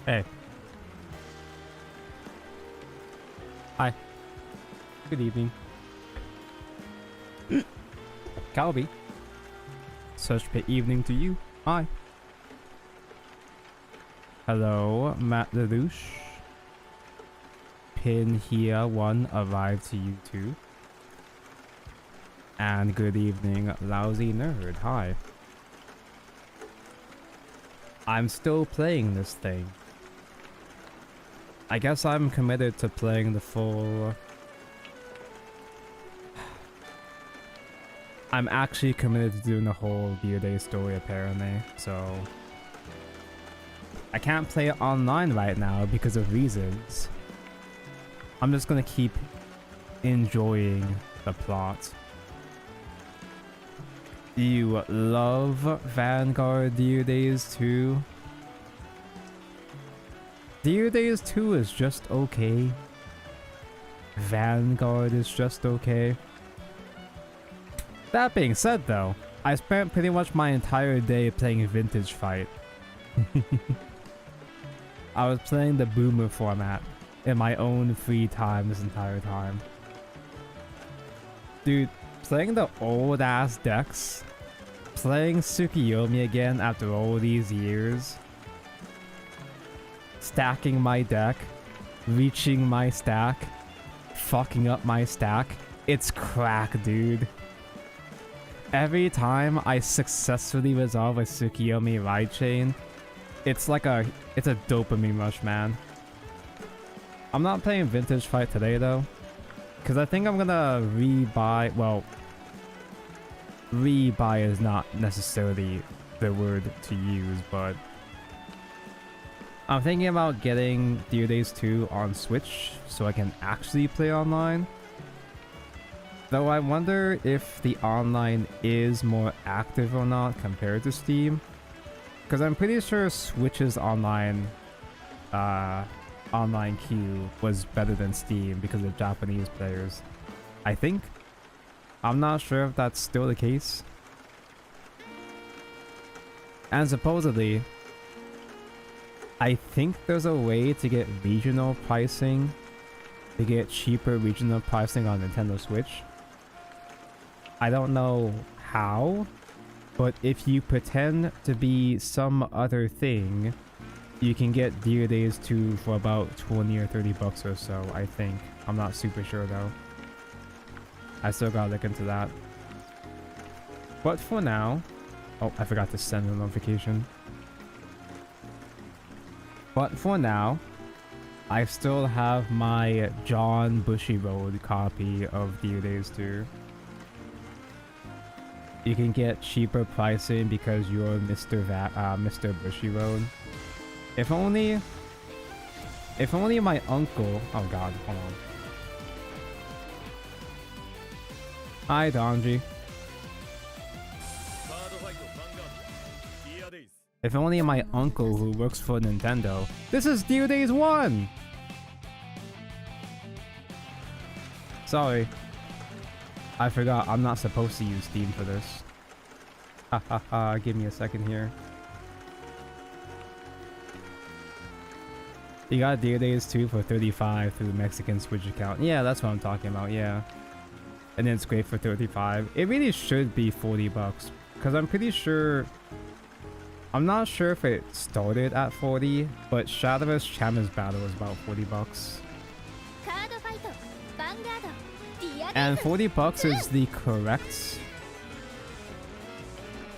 Hey. Hi. Good evening. Calby. Such a evening to you. Hi. Hello, Matt the Douche. Pin here one arrived to you too. And good evening, Lousy Nerd. Hi. I'm still playing this thing. I guess I'm committed to playing the full... I'm actually committed to doing the whole Beer Day story apparently, so... I can't play it online right now because of reasons. I'm just gonna keep enjoying the plot. You love Vanguard Dear Days 2? Dear Days 2 is just okay. Vanguard is just okay. That being said though, I spent pretty much my entire day playing Vintage Fight. I was playing the Boomer format in my own free time this entire time. Dude, playing the old ass decks, playing Tsukiyomi again after all these years, stacking my deck, reaching my stack, fucking up my stack, it's crack, dude. Every time I successfully resolve a Tsukiyomi ride chain, it's like it's a dopamine rush, man. I'm not playing Vintage Fight today though, because I think I'm gonna rebuy, well, rebuy is not necessarily the word to use, but I'm thinking about getting Dear Days 2 on Switch so I can actually play online. Though I wonder if the online is more active or not compared to Steam. Because I'm pretty sure Switch's online queue was better than Steam because of Japanese players. I think. I'm not sure if that's still the case. And supposedly, I think there's a way to get regional pricing, to get cheaper regional pricing on Nintendo Switch. I don't know how, but if you pretend to be some other thing, you can get Dear Days 2 for about 20 or 30 bucks or so, I think. I'm not super sure though. I still gotta look into that. But for now... Oh, I forgot to send a notification. But for now, I still have my John Bushiroad copy of Dear Days 2. You can get cheaper pricing because you're Mr. Bushiroad. If only my uncle... Oh god, hold on. Hi, Donji. If only my uncle who works for Nintendo. This is Dear Days 1! Sorry. I forgot, I'm not supposed to use Steam for this. Hahaha, give me a second here. You got Dear Days 2 for 35 through Mexican Switch account. Yeah, that's what I'm talking about, yeah. And then it's great for 35. It really should be 40 bucks. Because I'm pretty sure... I'm not sure if it started at 40, but Shadowless Shaman's Battle was about 40 bucks. And 40 bucks is the correct...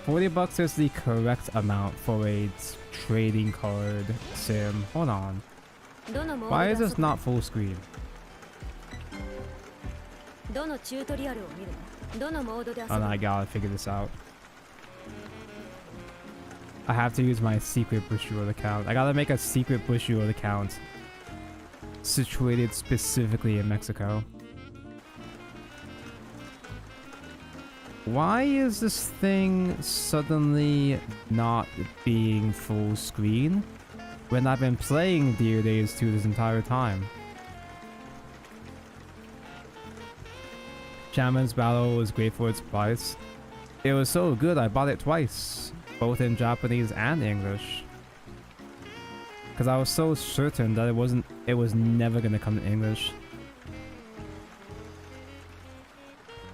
40 bucks is the correct amount for a trading card sim. Hold on. Why is this not full screen? Oh no, I gotta figure this out. I have to use my secret Bushiroad account. I gotta make a secret Bushiroad account situated specifically in Mexico. Why is this thing suddenly not being full screen when I've been playing Dear Days 2 this entire time? Shaman's Battle was great for its price. It was so good I bought it twice, both in Japanese and English. Because I was so certain that it was never gonna come to English.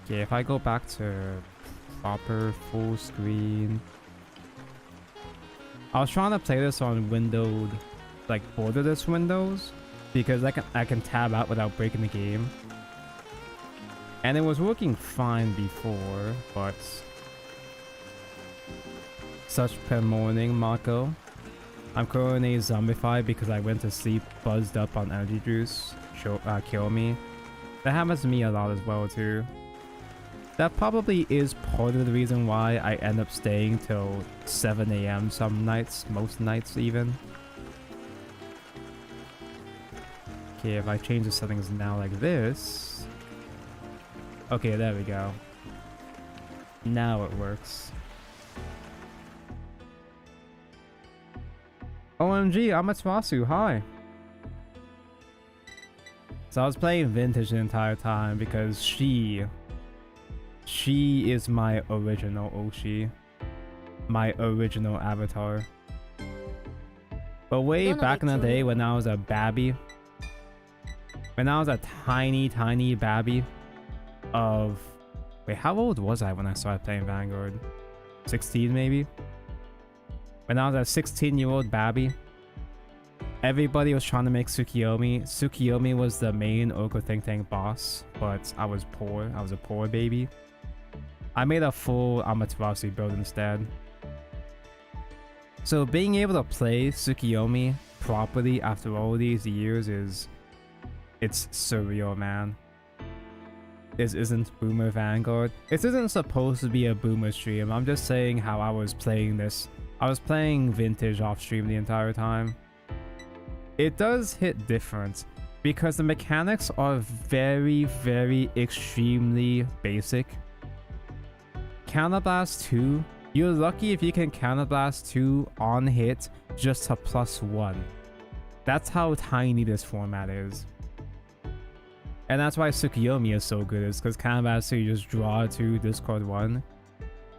Okay, if I go back to proper full screen. I was trying to play this on windowed, like borderless windows, because I can tab out without breaking the game. And it was working fine before, but such per morning, Mako. I'm currently zombified because I went to sleep buzzed up on energy juice. Kill me. That happens to me a lot as well too. That probably is part of the reason why I end up staying till 7 AM some nights, most nights even. Okay, if I change the settings now like this. Okay, there we go. Now it works. OMG, Amaterasu, hi! So I was playing Vintage the entire time because she is my original Oshi. My original avatar. But way back in the day when I was a babby, when I was a tiny babby of... Wait, how old was I when I started playing Vanguard? 16 maybe? When I was a 16-year-old babby, everybody was trying to make Tsukiyomi. Tsukiyomi was the main Oko Think Tank boss, but I was poor. I was a poor baby. I made a full Amaterasu build instead. So being able to play Tsukiyomi properly after all these years it's surreal, man. This isn't Boomer Vanguard. This isn't supposed to be a Boomer stream. I'm just saying how I was playing this. I was playing Vintage off stream the entire time. It does hit different because the mechanics are very, very extremely basic. Counterblast 2, you're lucky if you can Counterblast 2 on hit just to +1. That's how tiny this format is. And that's why Tsukiyomi is so good, is because Counterblast 2 you just draw 2, discard 1.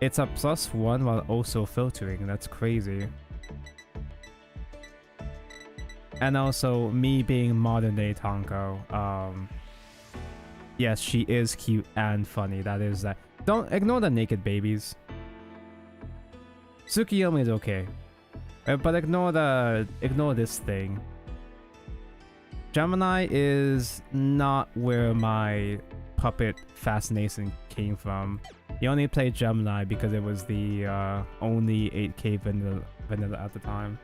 It's a +1 while also filtering, that's crazy. And also, me being modern day Tonko, yes, she is cute and funny, that is that. Don't ignore the naked babies. Tsukiyomi is okay. But ignore this thing. Gemini is not where my puppet fascination came from. You only played Gemini because it was the only 8K vanilla at the time.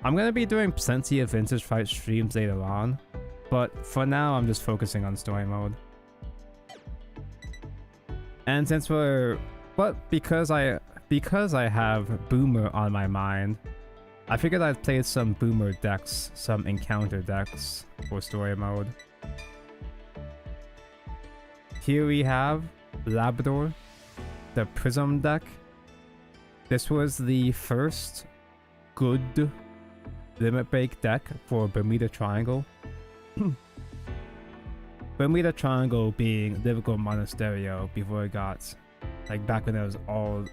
I'm gonna be doing plenty of Vintage Fight streams later on, but for now I'm just focusing on story mode. And since because I have Boomer on my mind, I figured I'd play some Boomer decks, some encounter decks for story mode. Here we have Labrador, the Prism deck. This was the first good limit break deck for Bermuda Triangle. Bermuda Triangle being Lyrical Monasterio before it got, like back when it was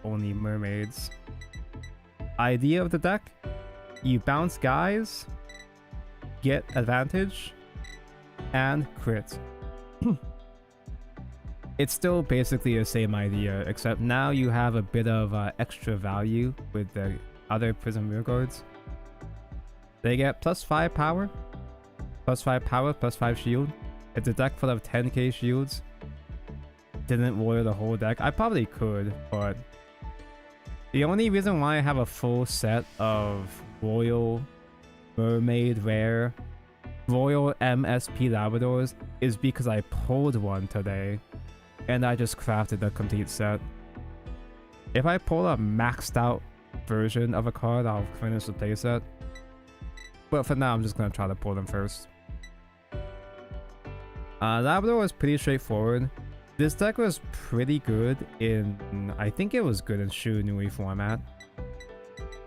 only mermaids. Idea of the deck? You bounce guys, get advantage, and crit. It's still basically the same idea, except now you have a bit of extra value with the other Prism Rearguards. They get +5 power, +5 shield. It's a deck full of 10k shields. Didn't warrior the whole deck. I probably could, but the only reason why I have a full set of Royal, Mermaid Rare, Royal MSP Labradors is because I pulled one today, and I just crafted the complete set. If I pull a maxed out version of a card, I'll finish the playset. But for now, I'm just going to try to pull them first. Labrador was pretty straightforward. This deck was pretty good in... I think it was good in Shu Nui format.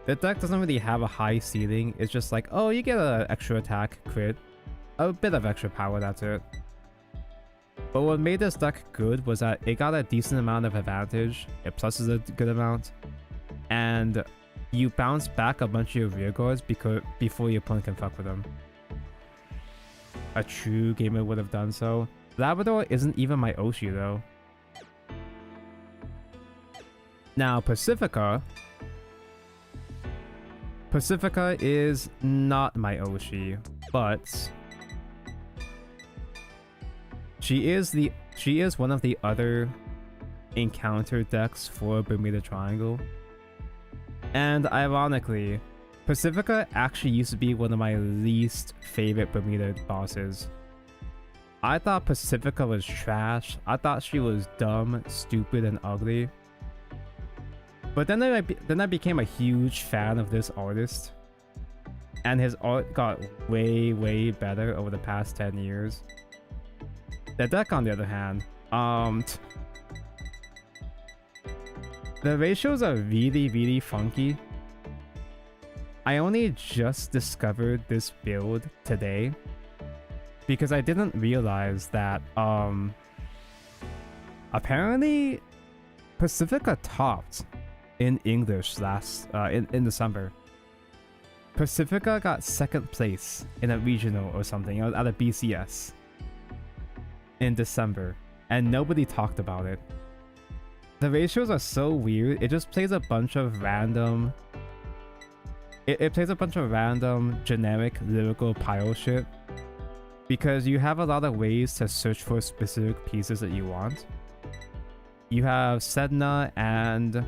The deck doesn't really have a high ceiling. It's just like, oh, you get an extra attack, crit, a bit of extra power, that's it. But what made this deck good was that it got a decent amount of advantage. It pluses a good amount. And you bounce back a bunch of your rear guards before your opponent can fuck with them. A true gamer would have done so. Labrador isn't even my Oshi though. Now Pacifica is not my Oshi, but she is one of the other encounter decks for Bermuda Triangle. And ironically, Pacifica actually used to be one of my least favorite Bermuda bosses. I thought Pacifica was trash. I thought she was dumb, stupid, and ugly. But then I became a huge fan of this artist. And his art got way, way better over the past 10 years. The deck, on the other hand, the ratios are really, really funky. I only just discovered this build today because I didn't realize that apparently Pacifica topped in English in December. Pacifica got second place in a regional or something at a BCS in December, and nobody talked about it. The ratios are so weird. It just plays a bunch of random... It plays a bunch of random, generic, lyrical pile shit. Because you have a lot of ways to search for specific pieces that you want. You have Sedna and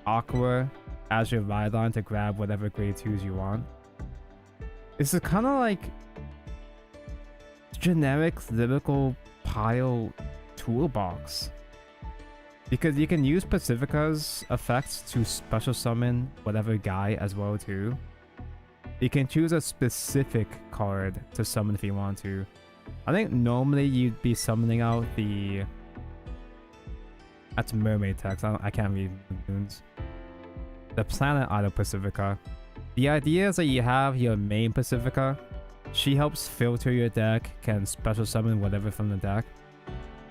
Aqua as your ride line to grab whatever grade 2s you want. This is kind of like generic lyrical pile toolbox. Because you can use Pacifica's effects to special summon whatever guy as well too. You can choose a specific card to summon if you want to. I think normally you'd be summoning out the... That's mermaid text, I can't read moons. The planet out of Pacifica. The idea is that you have your main Pacifica. She helps filter your deck, can special summon whatever from the deck.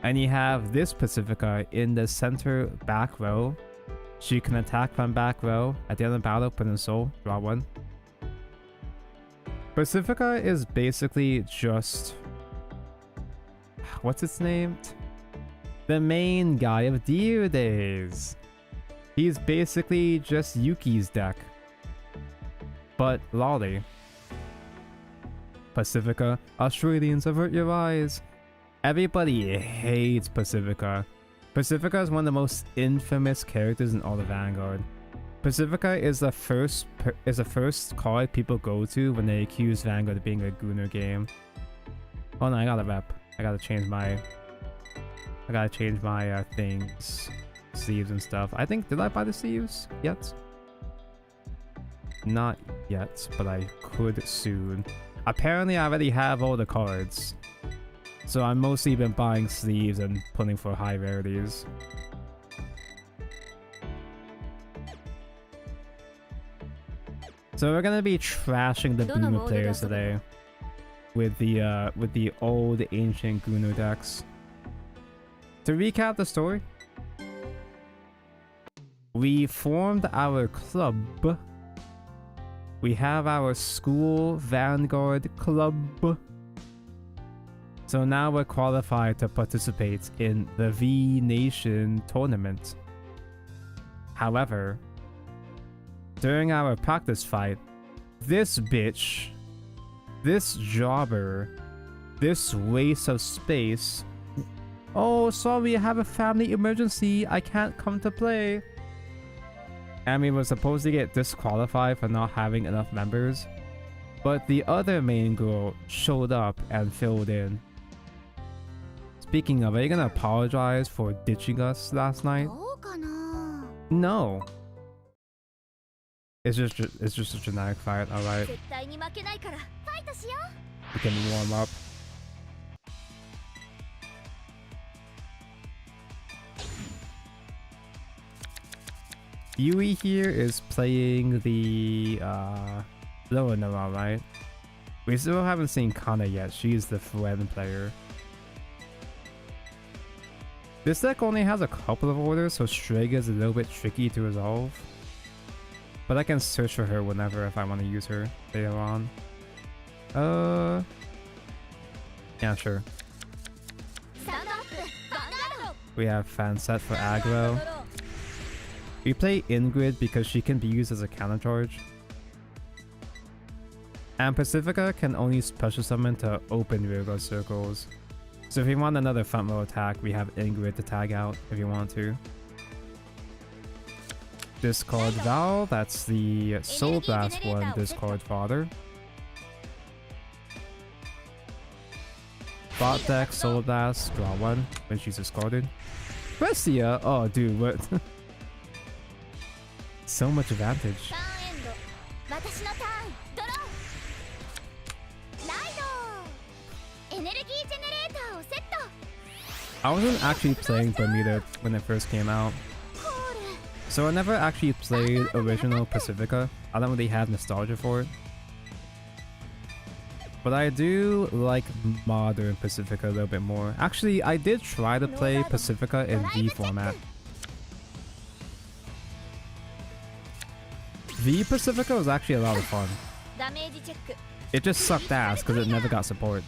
And you have this Pacifica in the center back row. She can attack from back row. At the end of the battle, put in soul, draw one. Pacifica is basically just... What's its name? The main guy of Deer Days. He's basically just Yuki's deck. But lolly. Pacifica, Australians, avert your eyes. Everybody hates Pacifica. Pacifica is one of the most infamous characters in all of Vanguard. Pacifica is the first card people go to when they accuse Vanguard of being a Gooner game. Oh no, I gotta rep. I gotta change my things, sleeves and stuff. I think, did I buy the sleeves yet? Not yet, but I could soon. Apparently I already have all the cards. So I've mostly been buying sleeves and pulling for high rarities. So we're gonna be trashing the Boomer players today with the old ancient Gooner decks. To recap the story, we formed our club. We have our school Vanguard club. So now we're qualified to participate in the V Nation tournament. However, during our practice fight, this bitch, this jobber, this waste of space... Oh, sorry, I have a family emergency. I can't come to play. And we were supposed to get disqualified for not having enough members. But the other main girl showed up and filled in. Speaking of, are you gonna apologize for ditching us last night? No. It's just a generic fight, alright. We can warm up. Yui here is playing the lower Nova, right? We still haven't seen Kana yet. She's the friend player. This deck only has a couple of orders, so Strega is a little bit tricky to resolve. But I can search for her whenever if I want to use her later on. Yeah, sure. We have fan set for aggro. We play Ingrid because she can be used as a counter charge. And Pacifica can only special summon to open rearguard circles. So if you want another front row attack, we have Ingrid to tag out if you want to. Discard Val, that's the Soul Blast one, discard Father. Bot deck, Soul Blast, draw one when she's discarded. Brescia! Oh dude, what? So much advantage. I wasn't actually playing Bermuda when it first came out, so I never actually played original Pacifica. I don't really have nostalgia for it. But I do like modern Pacifica a little bit more. Actually, I did try to play Pacifica in V format. V Pacifica was actually a lot of fun. It just sucked ass because it never got support.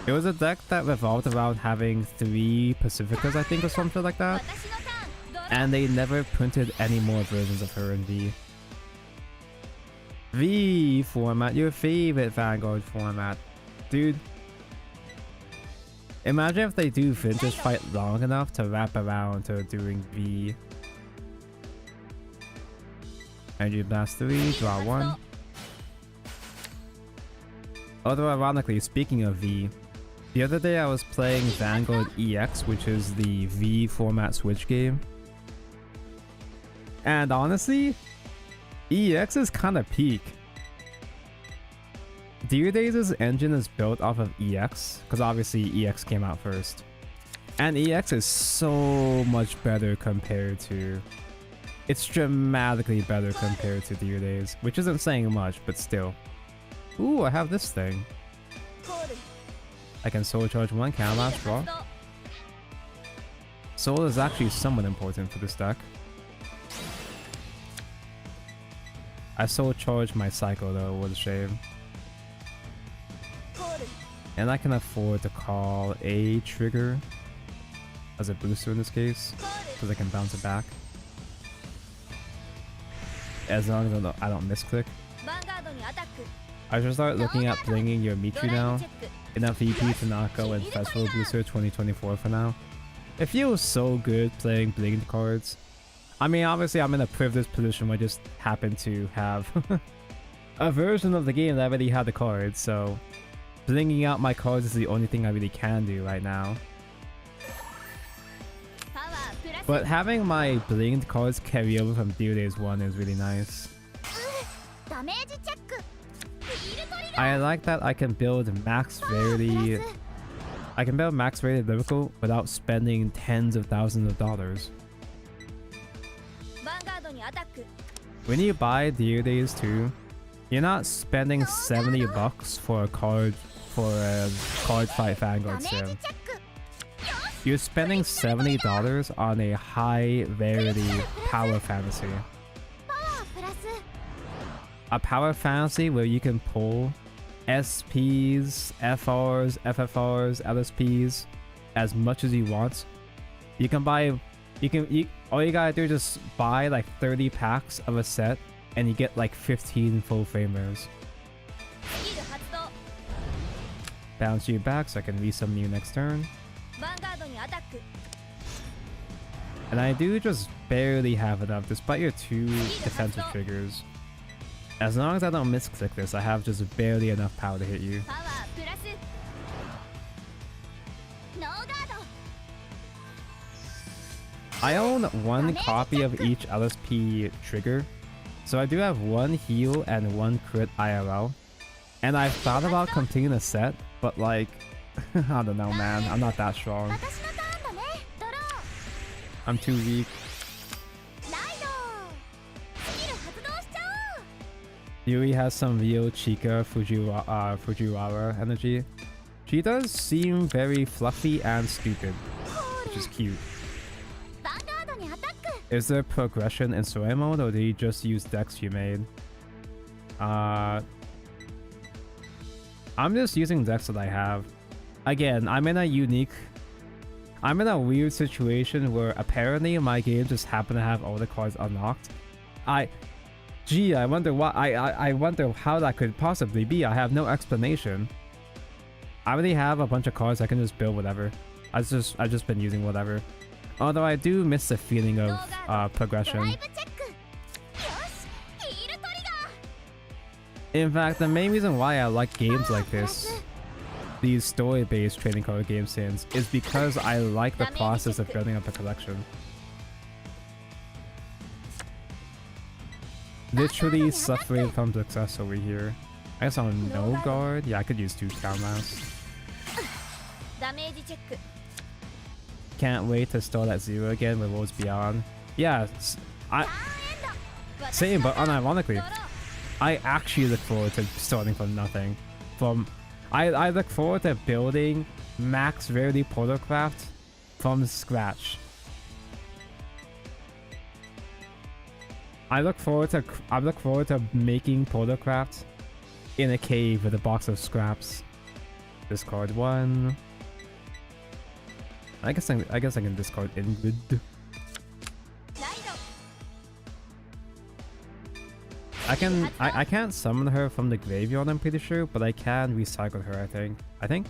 It was a deck that revolved around having 3 Pacificas, I think, or something like that. And they never printed any more versions of her in V. V format, your favorite Vanguard format. Dude. Imagine if they do vintage fight long enough to wrap around to doing V. Energy Blast 3, draw 1. Although ironically, speaking of V, the other day I was playing Vanguard EX, which is the V format Switch game. And honestly, EX is kind of peak. Deerdays' engine is built off of EX, because obviously EX came out first. And EX is so much better compared to... It's dramatically better compared to Deerdays, which isn't saying much, but still. Ooh, I have this thing. I can Soul Charge 1, can last draw. Soul is actually somewhat important for this deck. I Soul Charge my Psycho though, what a shame. And I can afford to call a trigger as a booster in this case, because I can bounce it back. As long as I don't misclick. I should start looking at blinging your Mitri now. Enough EP to not go in Festival Booster 2024 for now. It feels so good playing blinged cards. I mean, obviously I'm in a privileged position where I just happen to have a version of the game that already had the cards, so blinging out my cards is the only thing I really can do right now. But having my blinged cards carry over from Deerdays 1 is really nice. I like that I can build max rarity. I can build max rated lyrical without spending tens of thousands of dollars. When you buy Deerdays 2, you're not spending 70 bucks for a card fight Vanguard sim. You're spending $70 on a high rarity power fantasy. A power fantasy where you can pull SPs, FRs, FFRs, LSPs as much as you want. You can buy, all you gotta do is just buy like 30 packs of a set and you get like 15 full framers. Bounce you back so I can resummon you next turn. And I do just barely have enough despite your 2 defensive triggers. As long as I don't misclick this, I have just barely enough power to hit you. I own 1 copy of each LSP trigger, so I do have 1 heal and 1 crit IRL. And I've thought about completing a set, but like, I don't know man, I'm not that strong. I'm too weak. Yui has some real Chika Fujiwara energy. She does seem very fluffy and stupid. which is cute. Is there progression in story mode, or do you just use decks you made? I'm just using decks that I have. Again, I'm in a weird situation where apparently my game just happen to have all the cards unlocked. I wonder why. I wonder how that could possibly be. I have no explanation. I already have a bunch of cards. I can just build whatever. I've just been using whatever. Although I do miss the feeling of progression. In fact, the main reason why I like games like this, these story-based trading card game scenes, is because I like the process of building up a collection. Literally suffering from success over here. I guess on no guard. Yeah, I could use 2 countermounts. Can't wait to start at 0 again with Worlds Beyond. Yeah, same, but unironically, I actually look forward to starting from nothing. I look forward to building max rarity Protocraft from scratch. I look forward to making Protocraft in a cave with a box of scraps. Discard 1. I guess I can discard Ingrid. I can't summon her from the graveyard, I'm pretty sure, but I can recycle her, I think.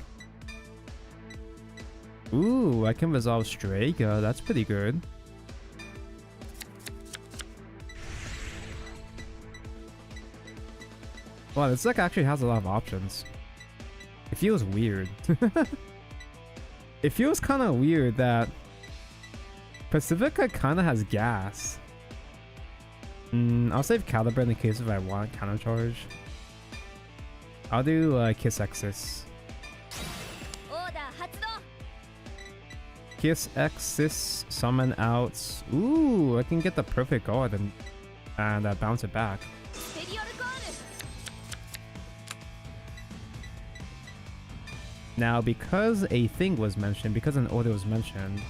Ooh, I can resolve Strega, that's pretty good. Wow, this deck actually has a lot of options. It feels weird. It feels kind of weird that Pacifica kind of has gas. I'll save Caliber in the case if I want counter charge. I'll do Kiss Exis. Kiss Exis, summon out. Ooh, I can get the perfect guard and bounce it back. Now, because a thing was mentioned, because an order was mentioned,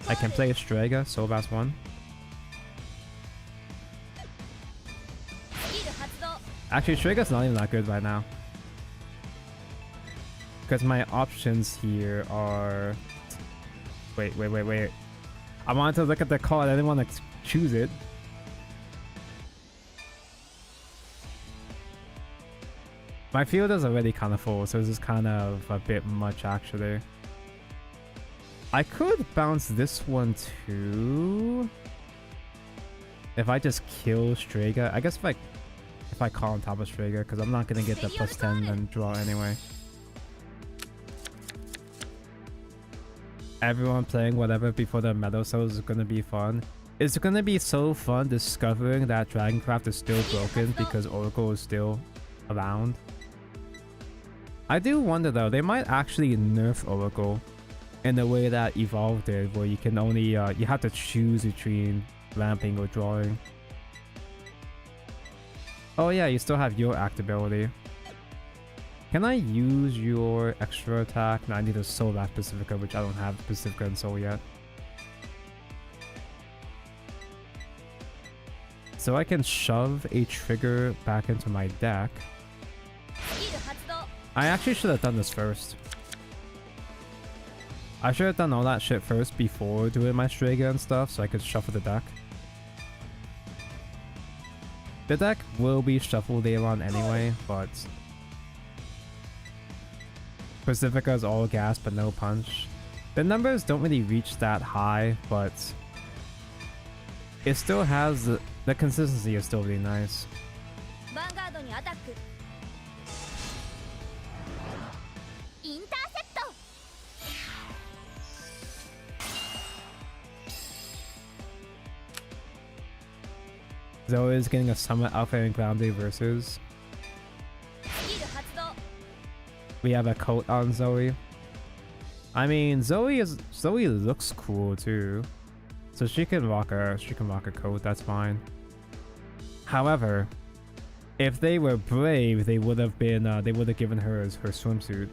I can play a Strega, Soulbass 1. Actually, Strega's not even that good right now. Because my options here are... Wait. I wanted to look at the card, I didn't want to choose it. My field is already kind of full, so this is kind of a bit much actually. I could bounce this one too. If I just kill Strega, I guess if I call on top of Strega, because I'm not gonna get the +10 and draw anyway. Everyone playing whatever before the Meadow Souls is gonna be fun. It's gonna be so fun discovering that Dragoncraft is still broken because Oracle is still around. I do wonder though, they might actually nerf Oracle in the way that Evolve did, where you can only you have to choose between ramping or drawing. Oh yeah, you still have your act ability. Can I use your extra attack? No, I need to soul that Pacifica, which I don't have Pacifica and Soul yet. So I can shove a trigger back into my deck. I actually should have done this first. I should have done all that shit first before doing my Strega and stuff, so I could shuffle the deck. The deck will be shuffled later on anyway, but... Pacifica is all gas but no punch. The numbers don't really reach that high, but... It still has... The consistency is still really nice. Zoe is getting a Summit Alpha and Grounded versus. We have a coat on Zoe. I mean, Zoe looks cool too, so she can rock a coat. That's fine. However, if they were brave, they would have been they would have given her her swimsuit.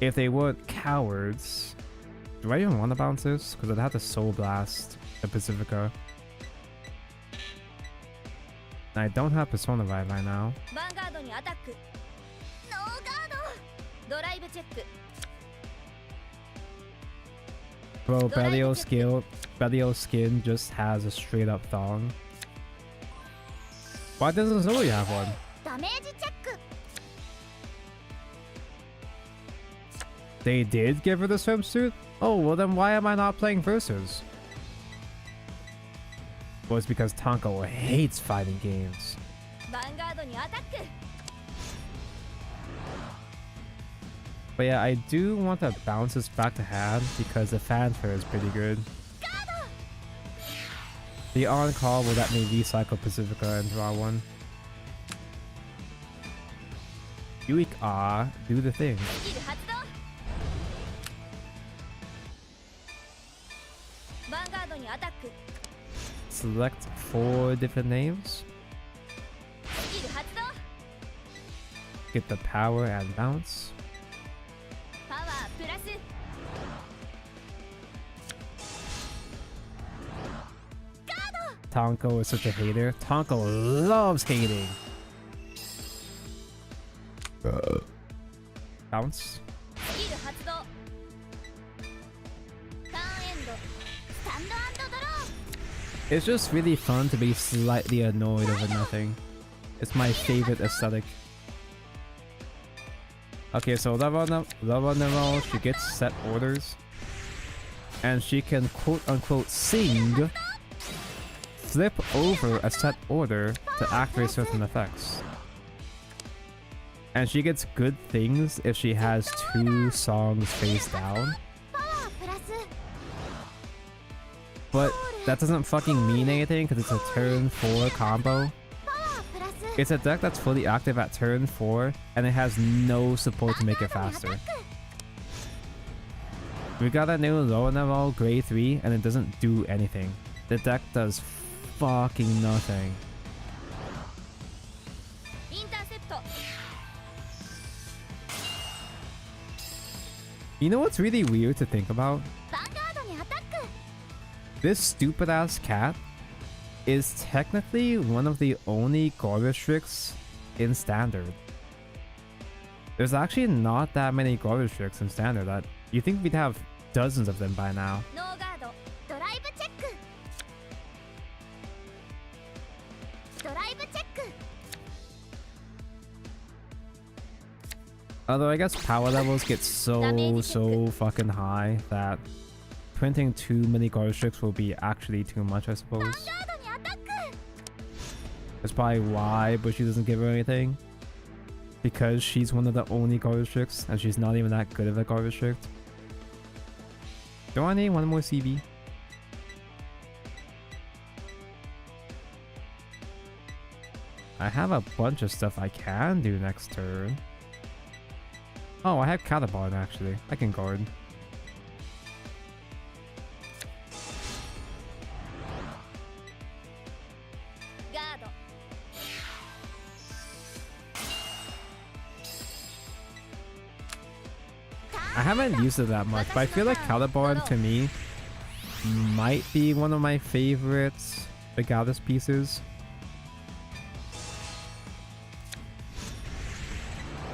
if they weren't cowards, do I even want to bounce this? Because I'd have to Soul Blast the Pacifica. And I don't have Persona Vibe right now. Vanguard にアタック。ノーガード。ドライブチェック。 Bro, Bellio skin just has a straight up thong. Why doesn't Zoe have one? ダメージチェック。 They did give her the swimsuit? Oh, well then why am I not playing Versus? Well, it's because Tonko hates fighting games. Vanguard にアタック。 But yeah, I do want to bounce this back to hand because the fanfare is pretty good. The on-call will let me recycle Pacifica and draw one. Yuik Ah, do the thing. スキル発動。Vanguard にアタック。 Select 4 different names. スキル発動。 Get the power and bounce. パワープラス。 Tonko is such a hater. Tonko loves hating. Bounce. スキル発動。ターンエンド。スタンド&ドロー。 It's just really fun to be slightly annoyed over nothing. It's my favorite aesthetic. Okay, so Lava Nemo, she gets set orders. And she can quote-unquote sing, flip over a set order to activate certain effects. And she gets good things if she has 2 songs face down. パワープラス。 But that doesn't fucking mean anything because it's a turn 4 combo. パワープラス。 It's a deck that's fully active at turn 4 and it has no support to make it faster. We got a new low level grade 3 and it doesn't do anything. The deck does fucking nothing. インターセプト。 You know what's really weird to think about? ヴァンガードにアタック。 This stupid ass cat is technically one of the only garbage tricks in standard. There's actually not that many garbage tricks in standard. That you think we'd have dozens of them by now. ノーガード。ドライブチェック。ドライブチェック。 Although I guess power levels get so fucking high that printing too many garbage tricks will be actually too much, I ヴァン suppose. ガードにアタック。 That's probably why Bushy doesn't give her anything. Because she's one of the only garbage tricks and she's not even that good of a garbage trick. Do I need one more CV? I have a bunch of stuff I can do next turn. Oh, I have Catabarn actually. I can guard. I haven't used it that much, but I feel like Catabarn to me might be one of my favorite Begatus pieces.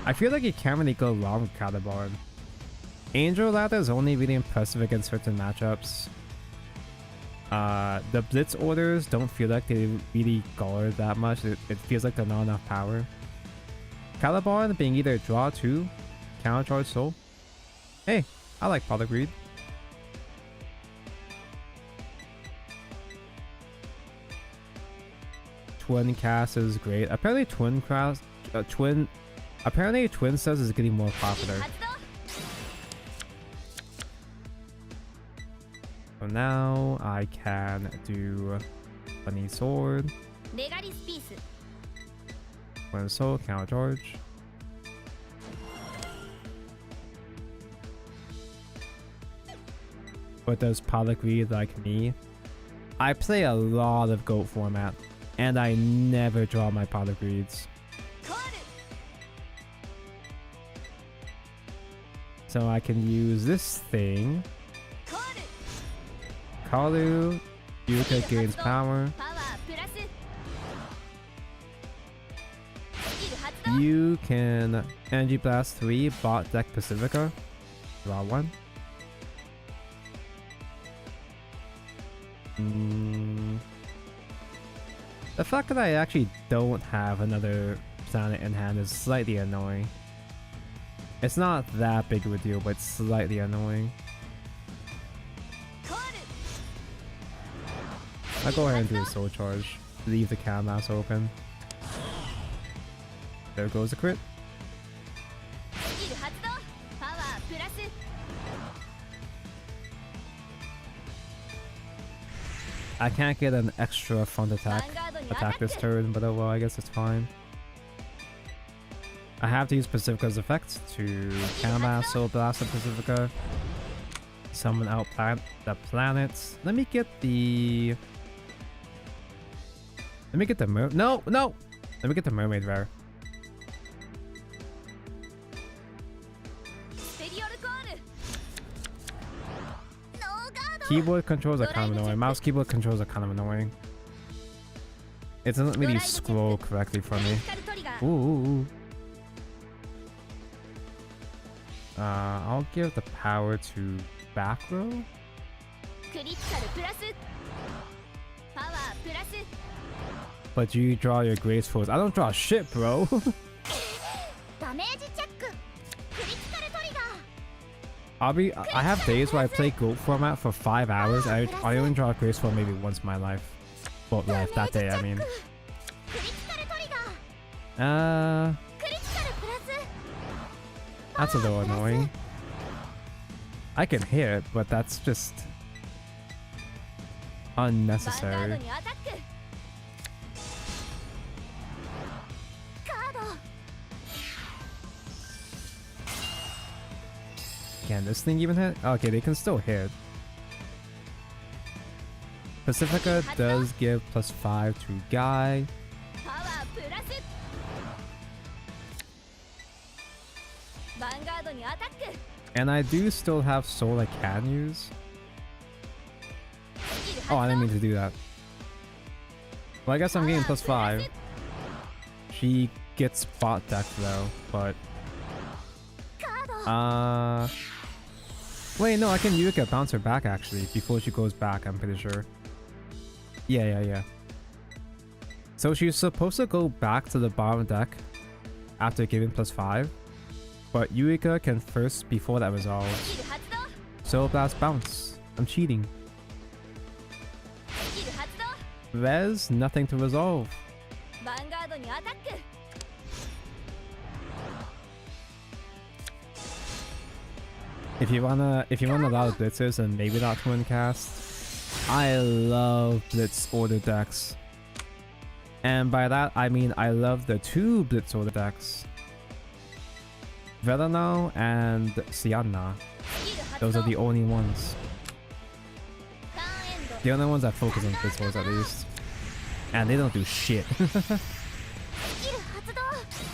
I feel like you can't really go wrong with Catabarn. Angel Ladder is only really impressive against certain matchups. The Blitz orders don't feel like they really guard that much. It feels like they're not enough power. Catabarn being either draw 2, countercharge soul. Hey, I like Product Greed. Twin cast is great. Apparently Apparently Twin Says is getting more popular. So now I can do Bunny Sword. Twin Soul, counter charge. But does Pollock read like me? I play a lot of GOAT format, and I never draw my Pollock reads. So I can use this thing. コール Kalu, Yuka gains power. パワープラススキル発動 You can Energy Blast 3, bot deck Pacifica. Draw 1. The fact that I actually don't have another planet in hand is slightly annoying. It's not that big of a deal, but it's slightly annoying. コール I'll go ahead and do a soul charge. Leave the canvas open. There goes a crit. スキル発動パワープラス I can't get an extra front attack ヴァンガードにアタッ attack ク this turn, but oh well, I guess it's fine. I have to use Pacifica's effect to canvas Soul Blast of Pacifica. Summon out the planets. Let me get the no! Let me get the mermaid rare. スペリオルコールノーガード Keyboard controls are kind of annoying. Mouse keyboard controls are kind of annoying. It doesn't really scroll correctly for クリ me. ティカルトリガー Ooh. I'll give the power to back row. クリティカルプラスパワープラス But you draw your graceful. I don't draw shit, bro. ダメージチェッククリティカルトリガー I have days where I play GOAT format for 5 hours. I only draw graceful maybe once in my life. Well, life, that day, I mean. クリティカルトリガー クリティカルプラス That's a little annoying. I can hear it, but that's just ヴァンガード unnecessary. にアタックカード Can this thing even hit? Okay, they can still hit. Pacifica does give +5 to Guy. パワープラスヴァンガードにアタック And I do still have Soul I can use. スキル Oh, I 発 didn't 動 mean to do that. Well, I guess I'm getting +5. She gets bot deck though, but カード wait, no, I can Yuka bounce her back actually before she goes back, I'm pretty sure. Yeah. So she's supposed to go back to the bottom deck after giving +5, but Yuika can first before that resolves. スキル発動 Soul Blast bounce. I'm cheating. スキル発動 Res, nothing to resolve. ヴァンガードにアタック If you want a lot of blitzers and maybe not twin cast, I love blitz order decks. And by that I mean I love the 2 blitz order decks. Verano and Sianna. スキル発 Those 動 are the only ones. ターンエンド The only ones that focus on blitz orders at least. And they don't do shit. スキル発動ス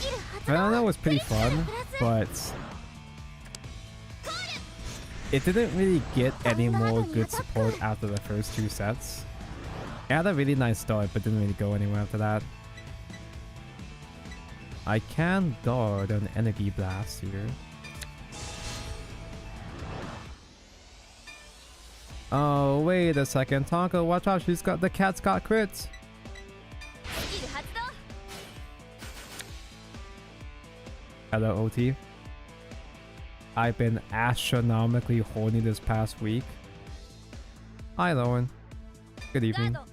キル発動 Verano was pretty fun, but it didn't really get any more good support after the first 2 sets. It had a really nice start, but didn't really go anywhere after that. I can guard an energy blast here. Oh, wait a second. Tonka, watch out. The cat's got crits. スキル発動 Hello, OT. I've been astronomically horny this past week. Hi, Lowen. Good ガー evening. ド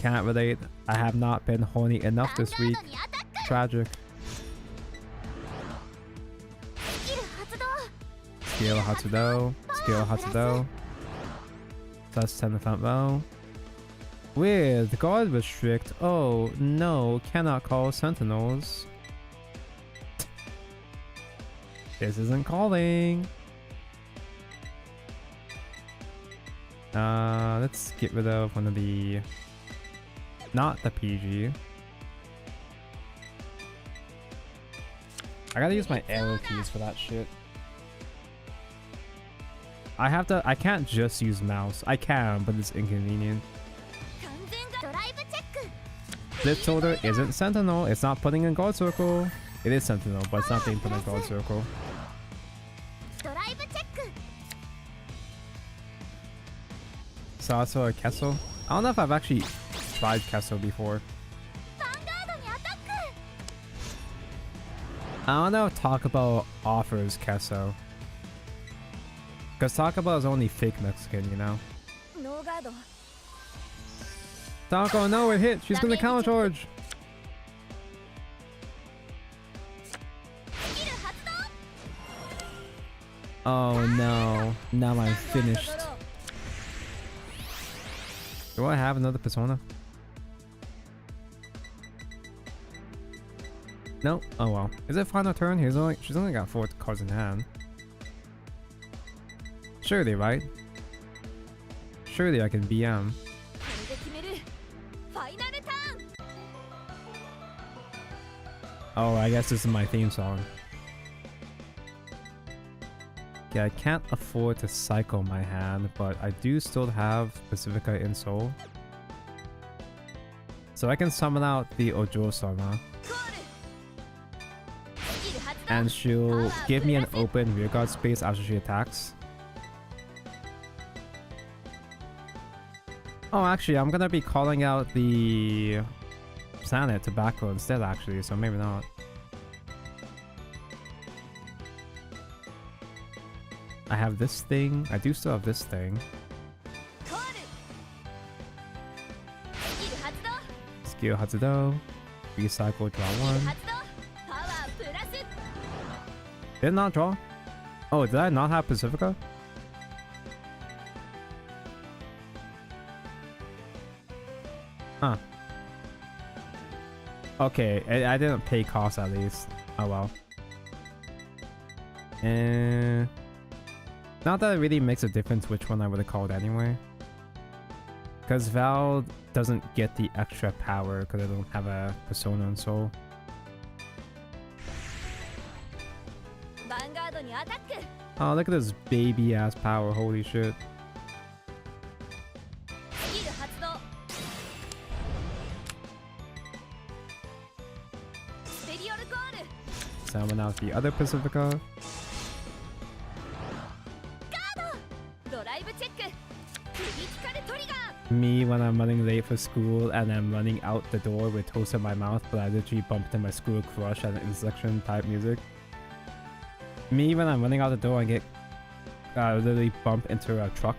Can't relate. I have not been horny enough ヴァン this ガー week. ドにアタック Tragic. スキル発動 Skill Hatsudo. Skill Hatsudo. +10 the front row. Weird. Guard restrict. Oh, no. Cannot call sentinels. This isn't calling. Let's get rid of one of the... Not the PG. I gotta use my arrow keys for that shit. I can't just use mouse. I can, but it's inconvenient. 完全がドライブチェック Flip shoulder isn't sentinel. It's not putting in guard circle. It is sentinel, but it's not being put in guard circle. ドライブチェック Sasso or Kessel? I don't know if I've actually tried Kessel before. ヴァンガードにアタック I don't know if Takaba offers Kessel. Because Takaba is only fake Mexican, you know? ノーガード Taco, no, it hit! She's gonna counter charge! スキル発動 Oh no. Now I'm finished. Do I have another persona? No? Oh well. Is it final turn? She's only got 4 cards in hand. Surely, right? Surely I can BM. これで決めるファイナルターン Oh, I guess this is my theme song. Yeah, I can't afford to cycle my hand, but I do still have Pacifica in Soul. So I can summon out the Ojo-sama, コールスキル発動 and she'll give me an open rearguard space after she attacks. Oh, actually, I'm gonna be calling out the Planet to back row instead, actually, so maybe not. I have this thing. I do still have this thing. コールスキル発動 Skill Hatsudo. Recycle, draw スキル one. 発動パワープラス Did it not draw? Oh, did I not have Pacifica? Huh. Okay, I didn't pay cost at least. Oh well. And not that it really makes a difference which one I would have called anyway. Because Val doesn't get the extra power because I don't have a Persona and Soul. ヴァンガードにアタック Oh, look at this baby ass power. Holy shit. スキル発動スペリオルコール Summon out the other Pacifica. ドライブチェッククリティカルトリガー Me when I'm running late for school and I'm running out the door with toast in my mouth, but I literally bumped into my school crush at an intersection type music. Me when I'm running out the door and get literally bump into a truck.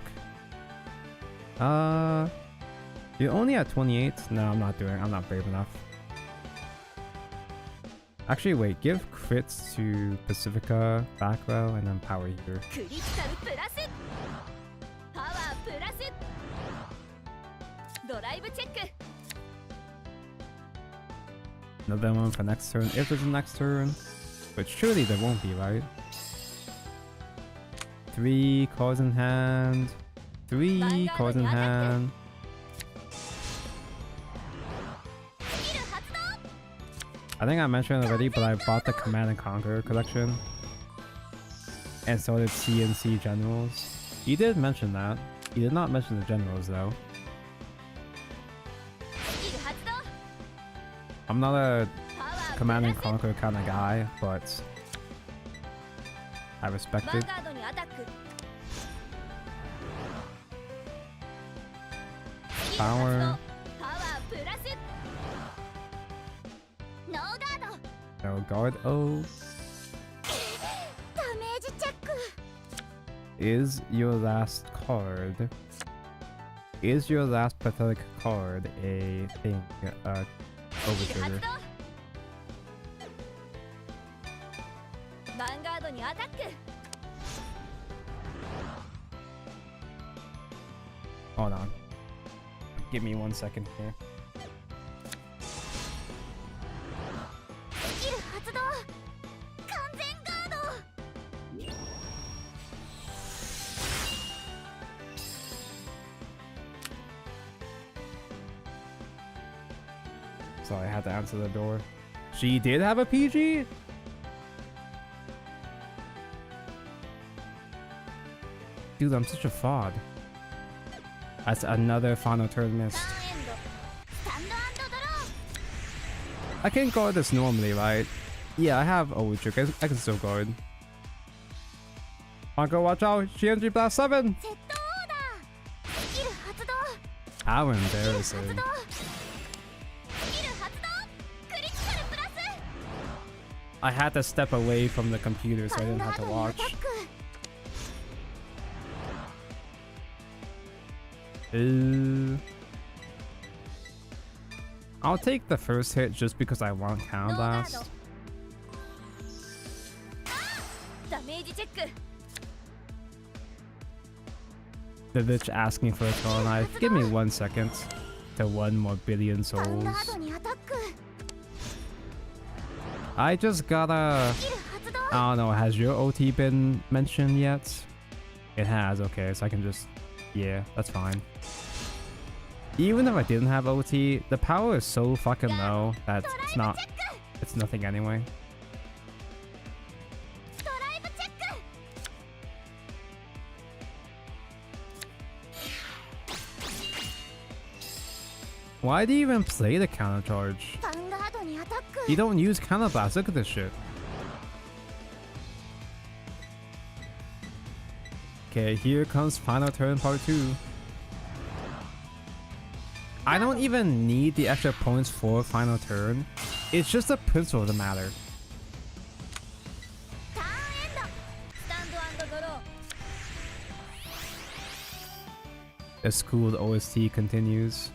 You're only at 28? No, I'm not brave enough. Actually, wait, give crits to Pacifica, back row, and then power here. クリティカルプラスパワープラスドライブチェック Another one for next turn, if there's a next turn. But surely there won't be, right? 3 cards in hand. 3 cards in hand. スキル発動 I think I mentioned it already, but I bought the Command and Conquer collection. And so did CNC Generals. You did mention that. You did not mention the Generals, though. スキル発動 I'm not a パワープ Command ラ and ス Conquer kind of guy, but I ヴ respect ァン it. ガードにアタック Power. パワープラスノーガード No guard. Oh. ダメージチェック Is your last card? Is your last pathetic card a thing? スキル発 Overtrigger. 動ヴァンガードにアタック Hold on. Give me 1 second here. スキル発動完全ガード So I had to answer the door. She did have a PG? Dude, I'm such a fraud. That's another final turn missed. ターンエンドスタンドドロ I can guard this normally, right? Yeah, I have a trick. I can still guard. Marco, watch out! GNG Blast 7! ーセットオーダースキル発動 How 発 embarrassing. 動スキル発動クリティカルプラス I had to step away from the computer so ヴ I ァン didn't ガ have ー to ドにア watch. タック I'll take the first hit just because I want ノ Counter ーガード Blast. ダメージチェック The bitch asking for a throw knife. Give me 1 second to 1 more billion ヴァンガー souls. ドにアタック I just gotta... スキル発動 I don't know, has your OT been mentioned yet? It has, okay, so I can just... Yeah, that's fine. Even if I didn't have OT, the power is so fucking low that it's not... It's nothing anyway. ドライブチェック Why do you even play the counter charge? ヴァンガードにアタック You don't use counter blast, look at this shit. Okay, here comes final turn part 2. I don't even need the extra points for final turn. It's just the principle of the matter. ターンエンドスタンドドロー The schooled OST continues.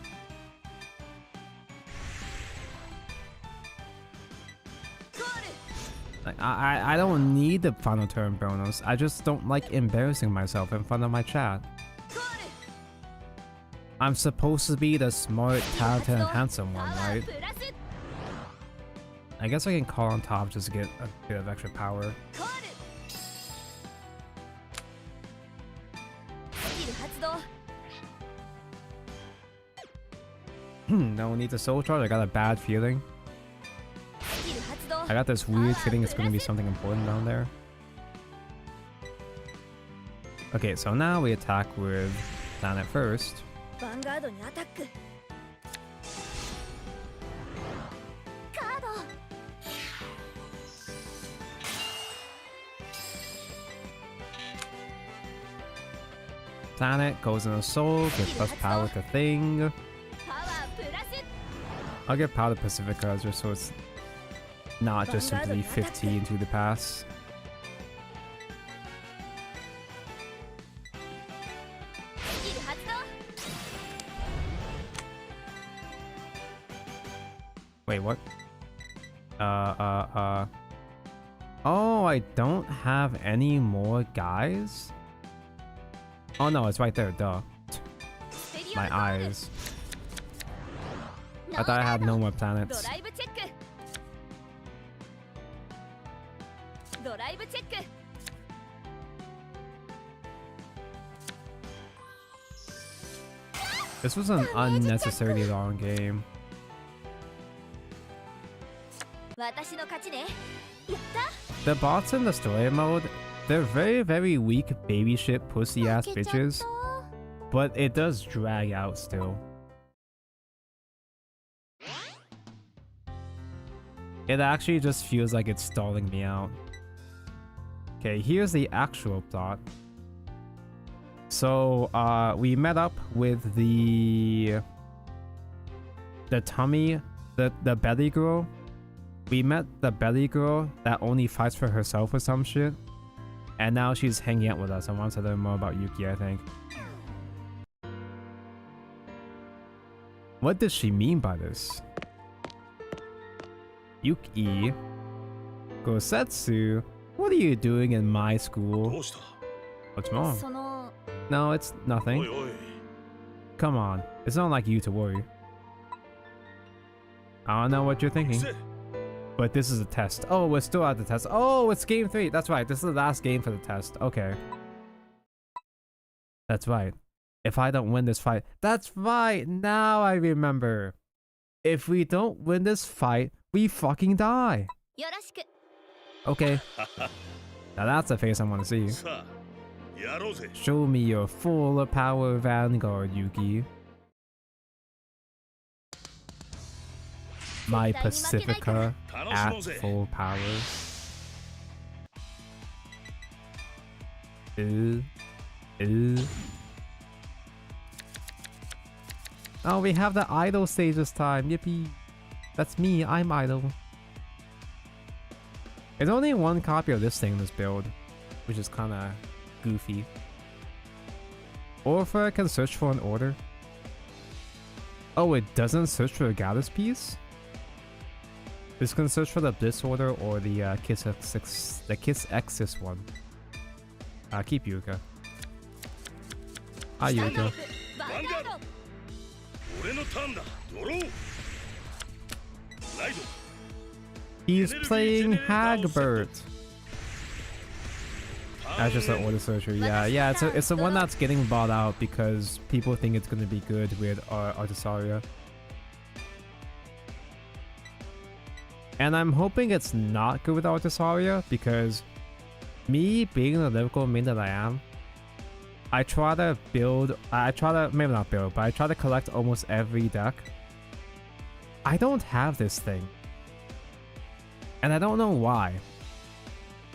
Like, I don't need the final turn bonus. I just don't like embarrassing myself in front of my chat. I'm supposed to be the smart, talented, and handsome one, right? プラス I guess I can call on top just to get a bit of extra power. コールスキル発動 No need to soul charge. I got a bad feeling. スキル発動 I got this weird feeling it's going to be something important down there. Okay, so now we attack with planet first. ヴァンガードにアタックカード Planet goes in a soul, gives plus power to thing. パワープラス I'll get power to Pacifica just so it's not just simply 15 to the pass. スキル発動 Wait, what? Oh, I don't have any more guys? Oh no, it's right there, duh. スペリオ My ンコール eyes. I thought I had no more ド planets. ライブチェックドライブチェック This was an unnecessarily long game. 私の勝ちねやった The bots in the story mode, they're very, very weak baby shit pussy ass 負けちゃった bitches, but it does drag out still. It actually just feels like it's stalling me out. Okay, here's the actual plot. So, we met up with the tummy, the belly girl. We met the belly girl that only fights for herself or some shit. And now she's hanging out with us and wants to learn more about Yuki, I think. What does she mean by this? Yuki. Gosetsu. What are you doing in my school? どうした What's wrong? その No, it's お nothing. いおい Come on. It's not like you to worry. I don't know what you're thinking. せ But this is a test. Oh, we're still at the test. Oh, it's game 3. That's right. This is the last game for the test. Okay. That's right. If I don't win this fight. That's right. Now I remember. If we don't win this fight, we fucking die. よろしく Okay. Now that's the face I want to see. さあ Show me your full power, Vanguard, Yuki. My Pacifica at full power. Oh, we have the idol stage this time. Yippee. That's me. I'm idol. There's only one copy of this thing in this build, which is kind of goofy. Or if I can search for an order. Oh, it doesn't search for a goddess piece? This can search for the Bliss order or the Kiss X's one. Keep Yuka. Ah, Yuka. He's playing Hagbert. That's just an order searcher. Yeah, it's the one that's getting bought out because people think it's gonna be good with Artisaria. And I'm hoping it's not good with Artisaria because me being the lyrical main that I am, I try to maybe not build, but I try to collect almost every deck. I don't have this thing. And I don't know why.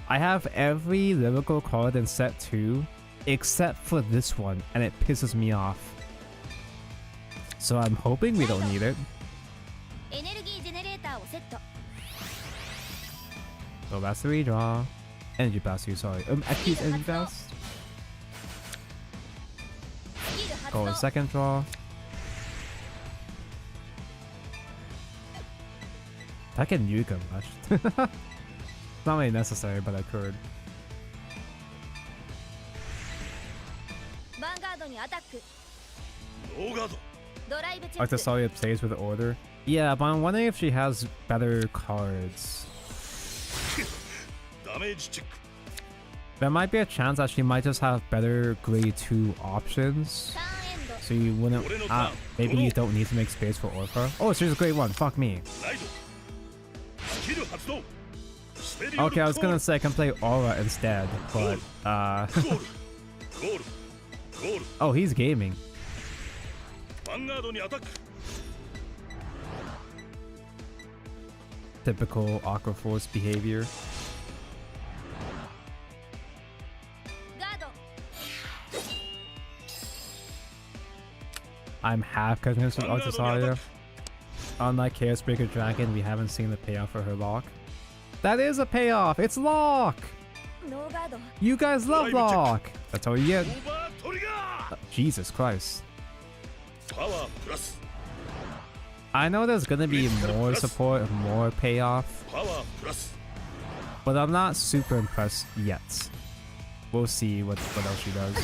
I have every lyrical card in set 2 except for this one, and it pisses me off. So I'm hoping we don't need it. So that's the redraw. Energy blast you, sorry. Active energy blast. Go in second draw. I can nuke him much. Not really necessary, but I could. Artisaria plays with the order. Yeah, but I'm wondering if she has better cards. There might be a chance that she might just have better grade 2 options. So you wouldn't... maybe you don't need to make space for Orpha. Oh, she's a grade 1. Fuck me. Okay, I was gonna say I can play Aura instead, but... oh, he's gaming. Typical Aqua Force behavior. I'm half convinced with Artisaria. Unlike Chaos Breaker Dragon, we haven't seen the payoff for her lock. That is a payoff! It's lock! You guys love lock! That's all you get. Jesus Christ. I know there's gonna be more support, more payoff. But I'm not super impressed yet. We'll see what else she does.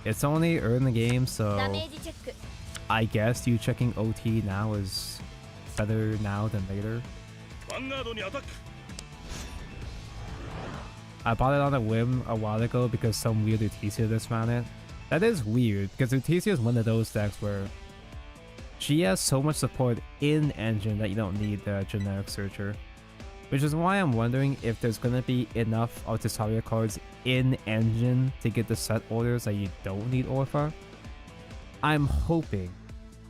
It's only early in the game, so I guess you checking OT now is better now than later. I bought it on a whim a while ago because some weird Uticia dismount it. That is weird, because Uticia is one of those decks where she has so much support in engine that you don't need the generic searcher. Which is why I'm wondering if there's gonna be enough Artisaria cards in engine to get the set orders that you don't need Orpha. I'm hoping,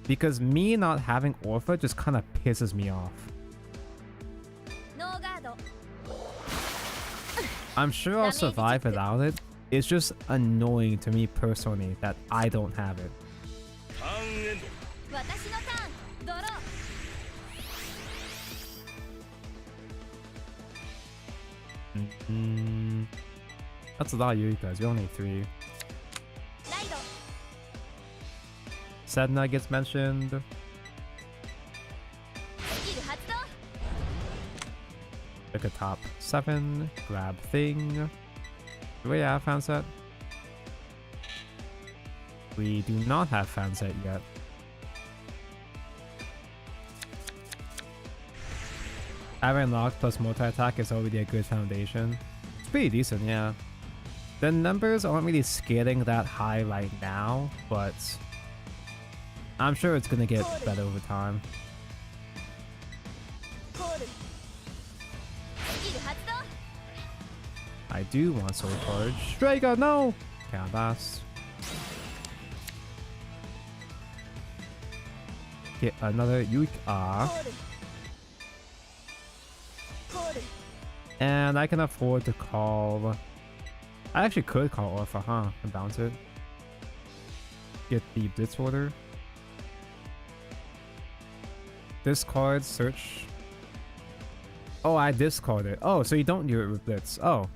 because me not having Orpha just kind of pisses me off. I'm sure I'll survive without it. It's just annoying to me personally that I don't have it. That's a lot of you guys. We only need 3. Sedna gets mentioned. Look at top 7. Grab thing. Do we have fan set? We do not have fan set yet. Having locked plus multi-attack is already a good foundation. It's pretty decent, yeah. The numbers aren't really scaling that high right now, but I'm sure it's gonna get better over time. I do want soul charge. Draga, no! Can't last. Get another Yuika. And I can afford to call... I actually could call Orpha, huh? And bounce it. Get the Blitz order. Discard, search. Oh, I discarded. Oh, so you don't do it with Blitz. Oh.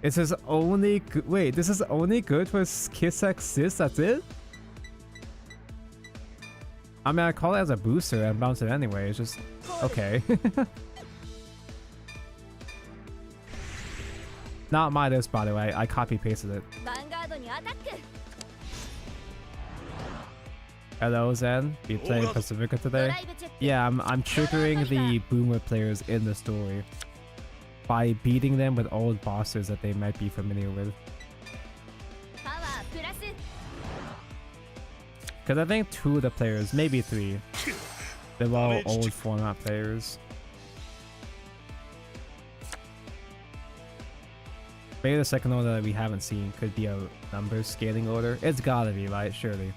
It says only... Wait, this is only good for Kiss Sis, that's it? I mean, I call it as a booster and bounce it anyway. It's just... Okay. Not my list, by the way. I copy-pasted it. Hello, Zen. You playing Pacifica today? Yeah, I'm triggering the boomer players in the story by beating them with old bosses that they might be familiar with. Because I think 2 of the players, maybe 3, they're all old format players. Maybe the second order that we haven't seen could be a number scaling order. It's gotta be, right? Surely.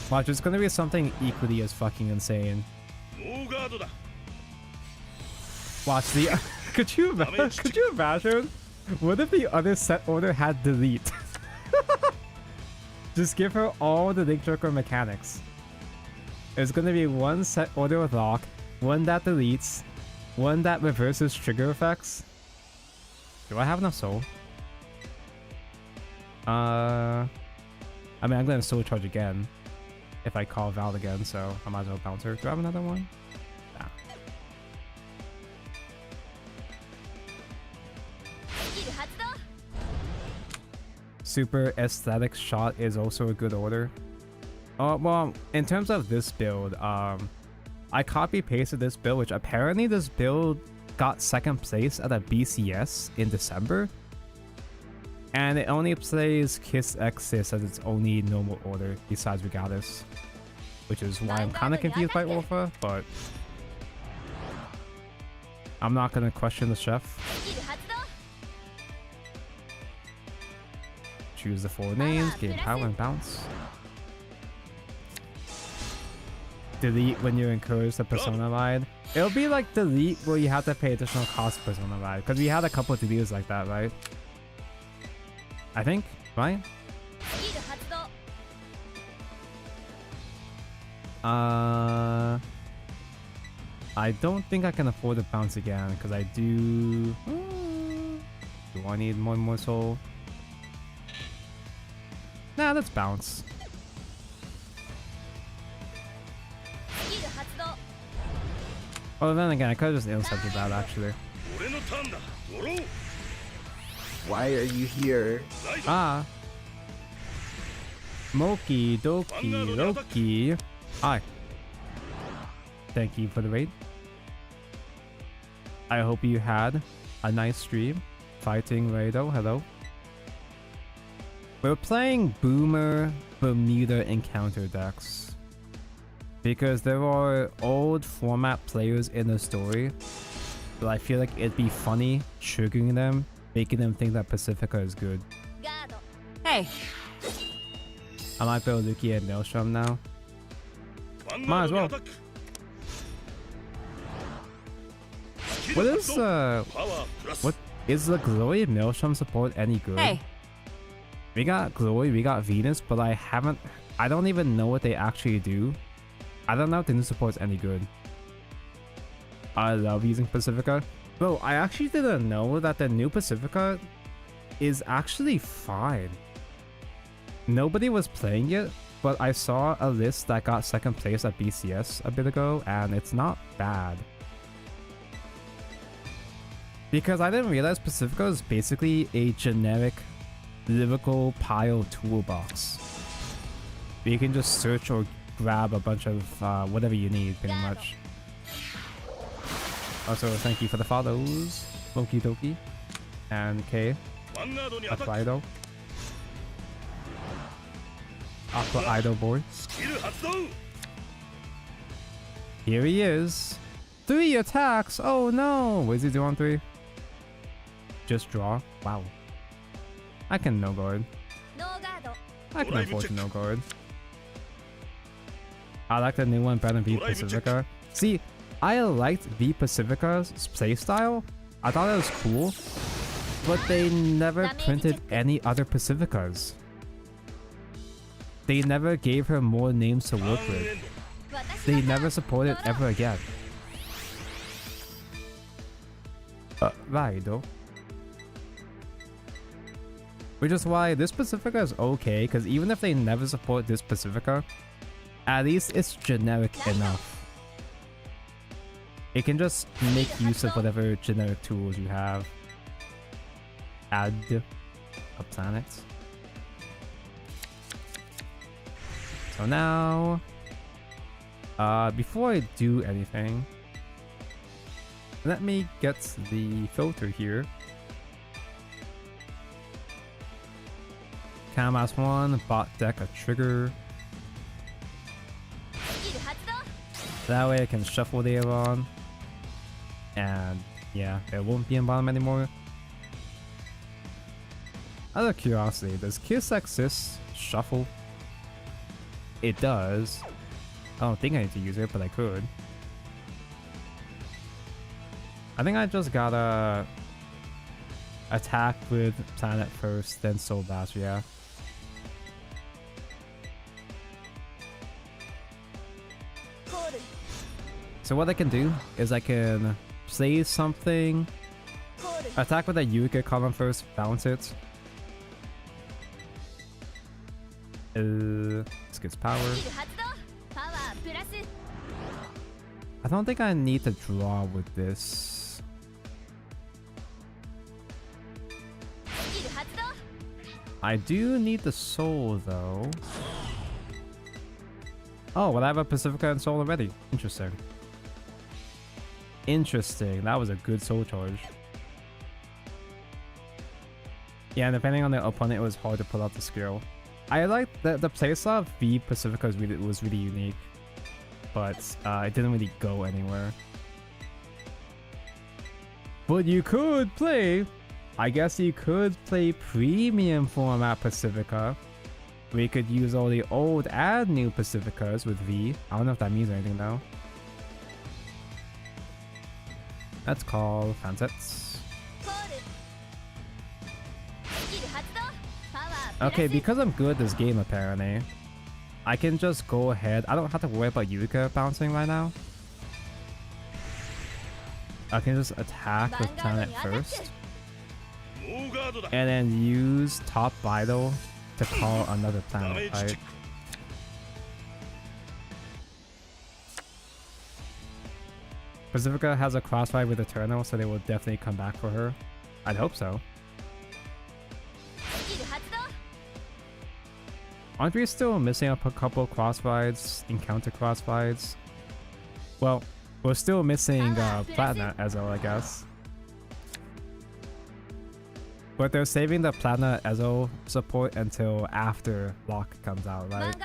Watch, it's gonna be something equally as fucking insane. Watch the... could you imagine? What if the other set order had delete? Just give her all the Link Joker mechanics. There's gonna be one set order with lock, one that deletes, one that reverses trigger effects. Do I have enough soul? I mean, I'm gonna soul charge again if I call Val again, so I might as well bounce her. Do I have another one? Nah. Super aesthetic shot is also a good order. Well, in terms of this build, I copy pasted this build, which apparently this build got second place at a BCS in December. And it only plays Kiss Xis as its only normal order besides Regalis. Which is why I'm kind of confused by Orpha, but I'm not going to question the chef. Choose the 4 names, gain power and bounce. Delete when you encourage the Persona ride. It'll be like delete where you have to pay additional cost Persona ride. Because we had a couple of deletes like that, right? I think, right? I don't think I can afford to bounce again because I do... Do I need more soul? Nah, let's bounce. Well, then again, I could have just intercepted that actually. Why are you here? Ah. Moki Doki Loki. Hi. Thank you for the raid. I hope you had a nice stream. Fighting Raido, hello. We're playing Boomer Bermuda Encounter decks. Because there are old format players in the story. But I feel like it'd be funny triggering them, making them think that Pacifica is good. Hey. I might build Luki and Maelstrom now. Might as well. What is the Glory Maelstrom support any good? Hey. We got Glory, we got Venus, but I don't even know what they actually do. I don't know if the new support's any good. I love using Pacifica. Bro, I actually didn't know that the new Pacifica is actually fine. Nobody was playing it, but I saw a list that got second place at BCS a bit ago, and it's not bad. Because I didn't realize Pacifica is basically a generic lyrical pile toolbox. You can just search or grab a bunch of whatever you need, pretty much. Also, thank you for the follows, Okie Dokie, and K, Aqua Idol, Aqua Idol boy. Here he is. 3 attacks. Oh no. What does he do on 3? Just draw. Wow. I can no guard. ノーガード I can afford to no guard. I like the new one better than V Pacifica. See, I liked V Pacifica's playstyle. I thought it was cool, but they never printed any other Pacificas. They never gave her more names to work with. They never supported ever again. Right though. Which is why this Pacifica is okay, because even if they never support this Pacifica, at least it's generic enough. It can just make use of whatever generic tools you have. Add a planet. So now, before I do anything, let me get the filter here. Canvas 1, bot deck a trigger. That way I can shuffle the Avon. And yeah, it won't be in bottom anymore. Out of curiosity, does Kiss exist shuffle? It does. I don't think I need to use it, but I could. I think I just gotta attack with planet first, then soul blast, yeah. So what I can do is I can play something, attack with a Yuka column first, bounce it. This gets power. I don't think I need to draw with this. I do need the soul though. Oh, well I have a Pacifica and soul already. Interesting. Interesting. That was a good soul charge. Yeah, depending on the opponent, it was hard to pull out the skill. I like the playstyle of V Pacifica was really unique, but it didn't really go anywhere. But you could play, I guess you could play premium format Pacifica. We could use all the old and new Pacificas with V. I don't know if that means anything though. Let's call Fansets. Okay, because I'm good at this game apparently, I can just go ahead. I don't have to worry about Yuka bouncing right now. I can just attack with planet first. And then use top vital to call another planet, right? Pacifica has a crossfire with Eternal, so they will definitely come back for her. I'd hope so. Aren't we still missing up a couple crossfights, encounter crossfights? Well, we're still missing Platinum Ezo, I guess. But they're saving the Platinum Ezo support until after Lock comes out, right?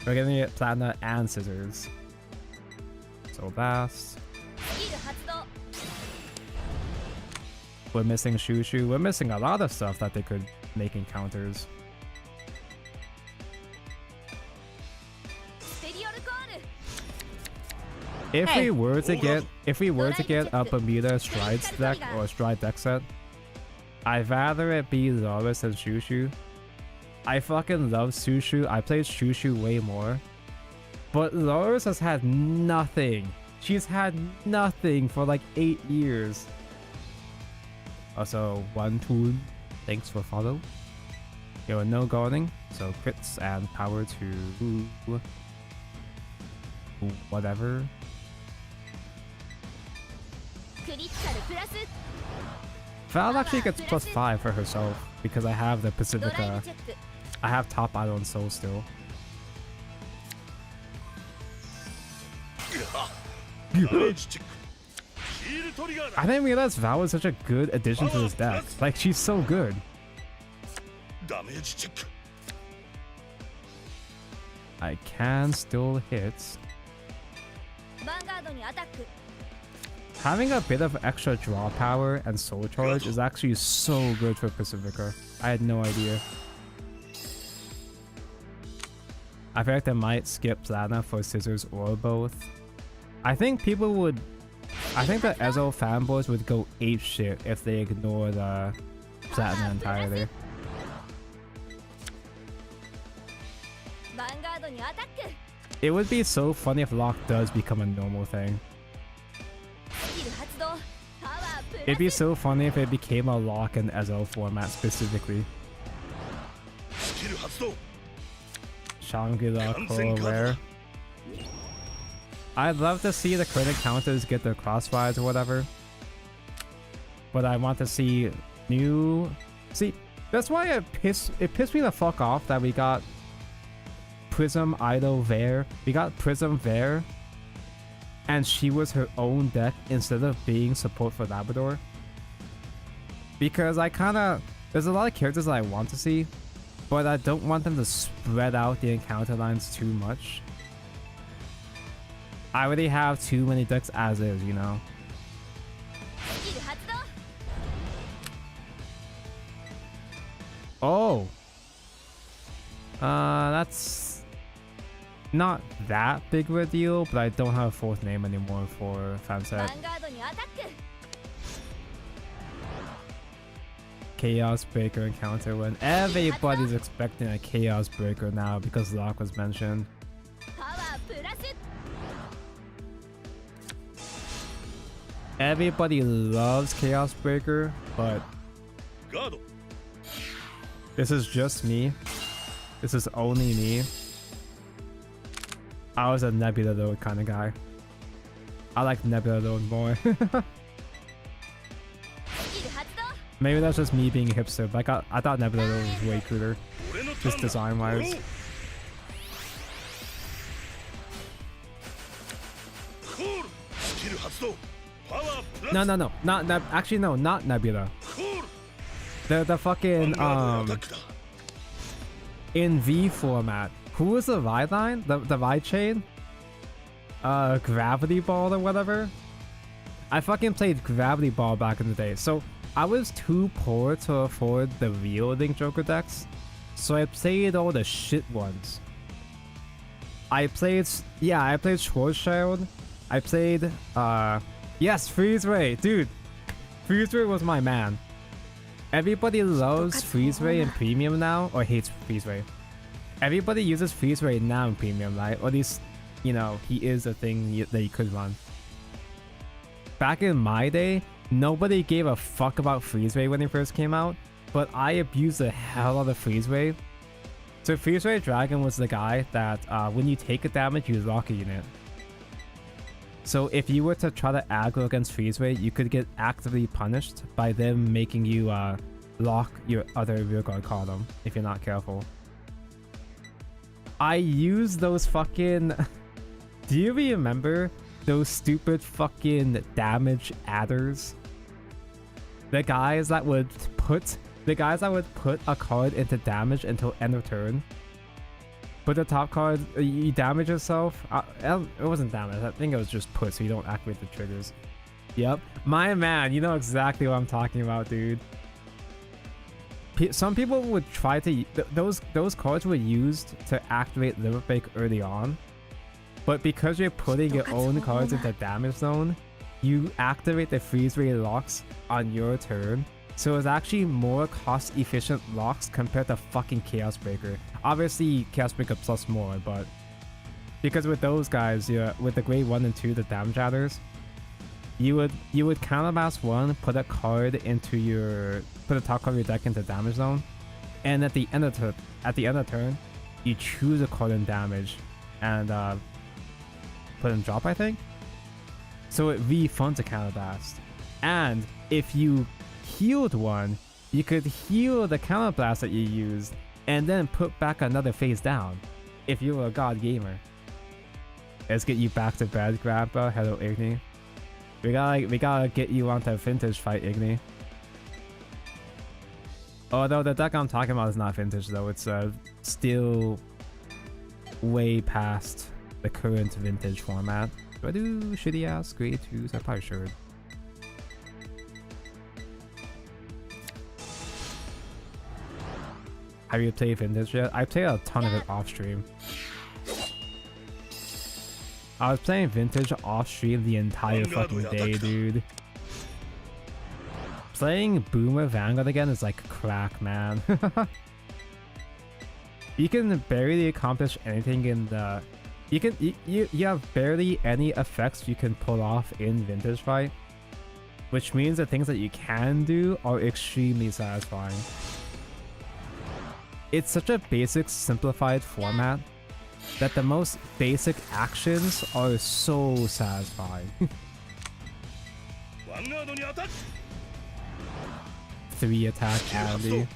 We're gonna get Platinum and Scissors. So fast. We're missing Shushu. We're missing a lot of stuff that they could make encounters. If we were to get a Bermuda Strides deck or a Stride deck set, I'd rather it be Loris than Shushu. I fucking love Shushu. I played Shushu way more. But Loris has had nothing. She's had nothing for like 8 years. Also, one toon, thanks for follow. There were no guarding, so crits and power to whatever. Val actually gets +5 for herself because I have the Pacifica. I have top idol and soul still. I didn't realize Val was such a good addition to this deck. Like, she's so good. I can still hit. ヴァンガードにアタック Having a bit of extra draw power and soul charge is actually so good for Pacifica. I had no idea. I feel like they might skip Platinum for Scissors or both. I think the Ezo fanboys would go ape shit if they ignore the Platinum entirely. ヴァンガードにアタック It would be so funny if lock does become a normal thing. スキル発動パワープラ It'd be ス so funny if it became a lock in Ezo format specifically. スキル発動 Shangri-La Coral Rare. I'd love to see the credit counters get their crossfires or whatever. But I want to see new... See, that's why it pissed me the fuck off that we got Prism Idol Vare. We got Prism Vare, and she was her own deck instead of being support for Labrador. Because I kinda... There's a lot of characters that I want to see, but I don't want them to spread out the encounter lines too much. I already have too many decks as is, you know? スキル発動 Oh! That's not that big of a deal, but I don't have a fourth name anymore for ヴ Fanset. ァンガードにアタック Chaos Breaker encounter when everybody's expecting a Chaos Breaker now because Lock was mentioned. パワープラス Everybody loves Chaos Breaker, but ガード this is just me. This is only me. I was a Nebula Load kind of guy. I like Nebula Load more. スキル発動 Maybe that's just me being a hipster, but I thought Nebula Load was way cooler, 俺のターン just design wise. コールスキル発動パワープラス No, actually no, not Nebula. コール The fucking ヴァンガードにアタックだ in V format. Who was the ride line? The ride chain? Gravity Ball or whatever? I fucking played Gravity Ball back in the day. So I was too poor to afford the real Link Joker decks. So I played all the shit ones. I played Schwarzschild. I played yes, Freeze Ray. Dude, Freeze Ray was my man. Everybody loves Freeze Ray in Premium now, or hates Freeze Ray. Everybody uses Freeze Ray now in Premium, right? Or at least, you know, he is a thing that you could run. Back in my day, nobody gave a fuck about Freeze Ray when he first came out, but I abused the hell out of Freeze Ray. So Freeze Ray Dragon was the guy that when you take a damage, you lock a unit. So if you were to try to aggro against Freeze Ray, you could get actively punished by them making you lock your other rear guard column if you're not careful. I used those fucking... Do you remember those stupid fucking damage adders? The guys that would put a card into damage until end of turn. Put the top card, you damage yourself. It wasn't damage, I think it was just put so you don't activate the triggers. Yep, my man, you know exactly what I'm talking about, dude. Some people would try to... Those cards were used to activate Limit Break early on. But because you're putting your own cards into damage zone, you activate the Freeze Ray locks on your turn. So it's actually more cost-efficient locks compared to fucking Chaos Breaker. Obviously, Chaos Breaker plus more, but... Because with those guys, with the grade 1 and 2, the damage adders, you would counterblast 1, put a card into your... Put a top card of your deck into damage zone, and at the end of turn, you choose a card in damage, and put in drop, I think? So it refunds a counterblast. And if you healed one, you could heal the counterblast that you used and then put back another phase down if you were a god gamer. Let's get you back to bed, Grandpa. Hello, Igni. We gotta get you onto a vintage fight, Igni. Although the deck I'm talking about is not vintage though, it's still way past the current vintage format. Do I do shitty ass grade 2s? I probably should. Have you played vintage yet? I played a ton of it off stream. I was playing vintage off stream the entire fucking day, dude. Playing Boomer Vanguard again is like crack, man. You can barely accomplish anything in the... You have barely any effects you can pull off in vintage fight, which means the things that you can do are extremely satisfying. It's such a basic, simplified format that the most basic actions are so satisfying. ヴァンガードにアタック 3 attack Andy.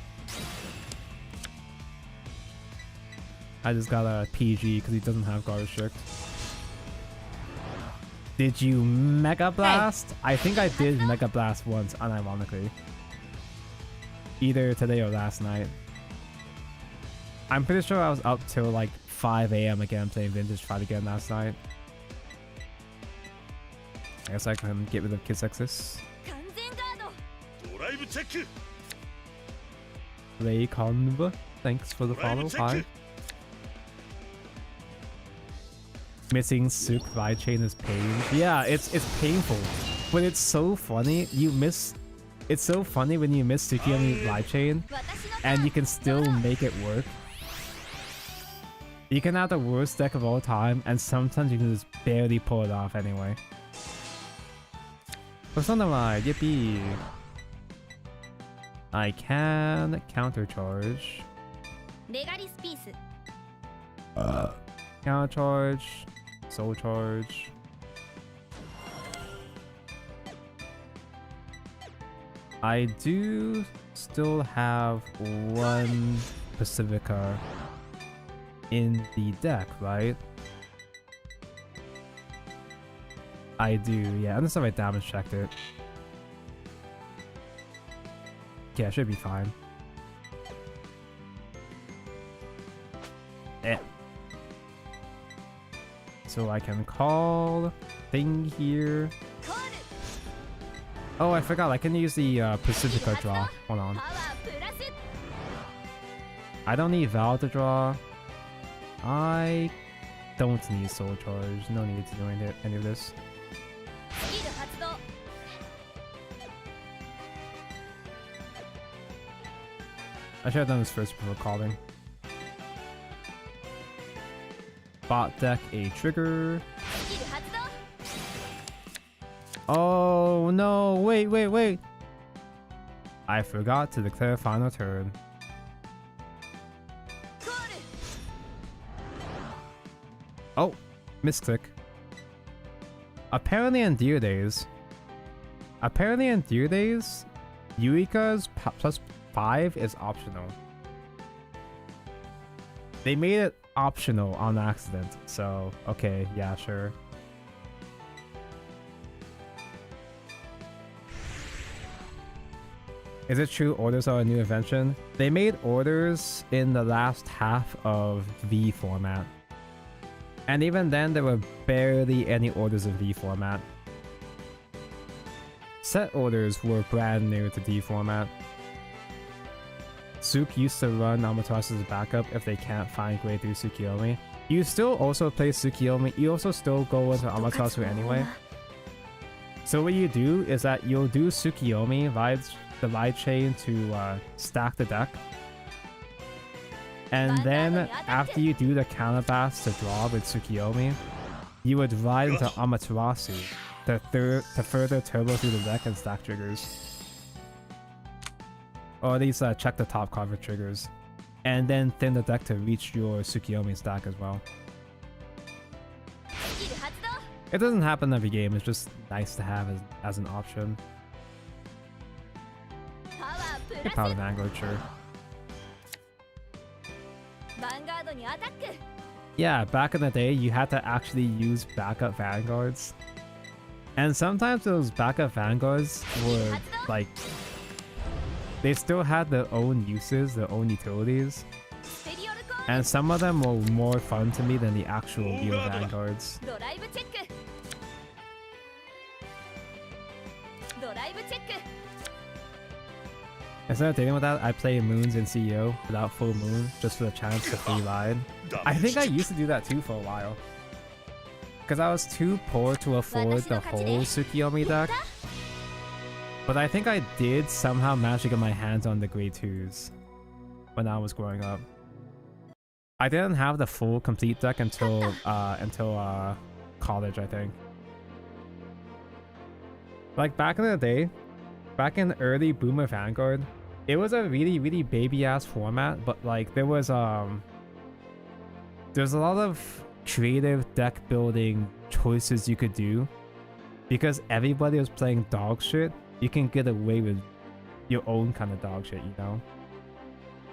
I just got a PG because he doesn't have guard restrict. Did you Mega Blast? I think I did Mega Blast once, unironically. Either today or last night. I'm pretty sure I was up till like 5 AM again playing Vintage Fight again last night. I guess I can get rid of Kid Sexus. ドライブチェック Ray Conva, thanks for the follow. Hi. Missing Suk Ride Chain is pain. Yeah, it's painful, but it's so funny. It's so funny when you miss Tsukiyomi Ride Chain, and you can still make it work. You can have the worst deck of all time, and sometimes you can just barely pull it off anyway. Persona Ride, yippee! I can counter charge. Counter charge. Soul charge. I do still have one Pacifica in the deck, right? I do, yeah. Unless I damage checked it. Yeah, it should be fine. Eh. So I can call thing here. Oh, I forgot. I can use the Pacifica draw. Hold on. I don't need Val to draw. I don't need Soul Charge. No need to do any of this. I should have done this first before calling. Bot deck a trigger. Oh no, wait. I forgot to declare final turn. Oh, misclick. Apparently in Deer Days, Yuika's +5 is optional. They made it optional on accident, so okay, yeah, sure. Is it true orders are a new invention? They made orders in the last half of V format. And even then, there were barely any orders in V format. Set orders were brand new to D format. Suk used to run Amaterasu as a backup if they can't find grade 3 Tsukiyomi. You still also play Tsukiyomi, you also still go into Amaterasu anyway. So what you do is that you'll do Tsukiyomi, the ride chain to stack the deck. And then after you do the counterblast to draw with Tsukiyomi, you would ride into Amaterasu to further turbo through the deck and stack triggers. Or at least check the top card for triggers. And then thin the deck to reach your Tsukiyomi stack as well. It doesn't happen every game, it's just nice to have as an option. Power of Vanguard, sure. Yeah, back in the day, you had to actually use backup Vanguards. And sometimes those backup Vanguards were like... They still had their own uses, their own utilities. And some of them were more fun to me than the actual real Vanguards. ドライブチェックドライブチェック Instead of dealing with that, I play Moons in CEO without full moon just for the chance to free ride. I think I used to do that too for a while. Because I was too poor to afford the whole Tsukiyomi deck. But I think I did somehow manage to get my hands on the grade 2s when I was growing up. I didn't have the full complete deck until college, I think. Like back in the day, back in early Boomer Vanguard, it was a really baby ass format, but like there's a lot of creative deck building choices you could do. Because everybody was playing dog shit, you can get away with your own kind of dog shit, you know?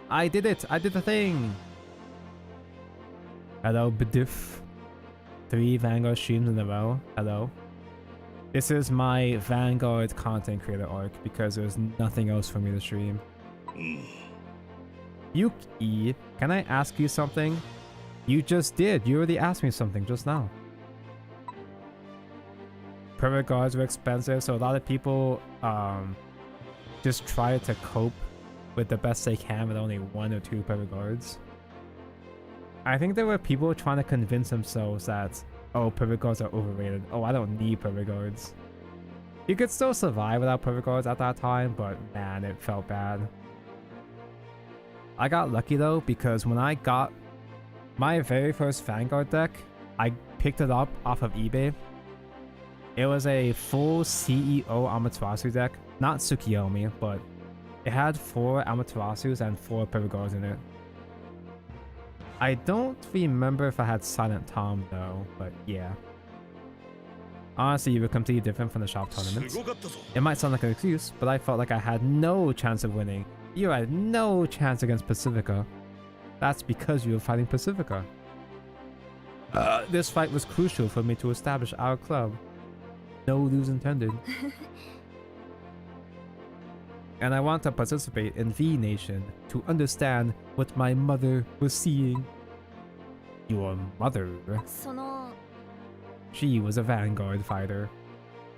I did it! I did the thing! Hello, Bidoof. 3 Vanguard streams in a row. Hello. This is my Vanguard content creator arc because there's nothing else for me to stream. Yuki, can I ask you something? You just did. You already asked me something just now. Perfect guards were expensive, so a lot of people just try to cope with the best they can with only 1 or 2 perfect guards. I think there were people trying to convince themselves that, oh, perfect guards are overrated. Oh, I don't need perfect guards. You could still survive without perfect guards at that time, but man, it felt bad. I got lucky though, because when I got my very first Vanguard deck, I picked it up off of eBay. It was a full CEO Amaterasu deck, not Tsukiyomi, but it had 4 Amaterasus and 4 perfect guards in it. I don't remember if I had Silent Tom though, but yeah. Honestly, you were completely different from the shop tournaments. It might sound like an excuse, but I felt like I had no chance of winning. You had no chance against Pacifica. That's because you were fighting Pacifica. This fight was crucial for me to establish our club. No lose intended. And I want to participate in V Nation to understand what my mother was seeing. Your mother? その She was a Vanguard fighter.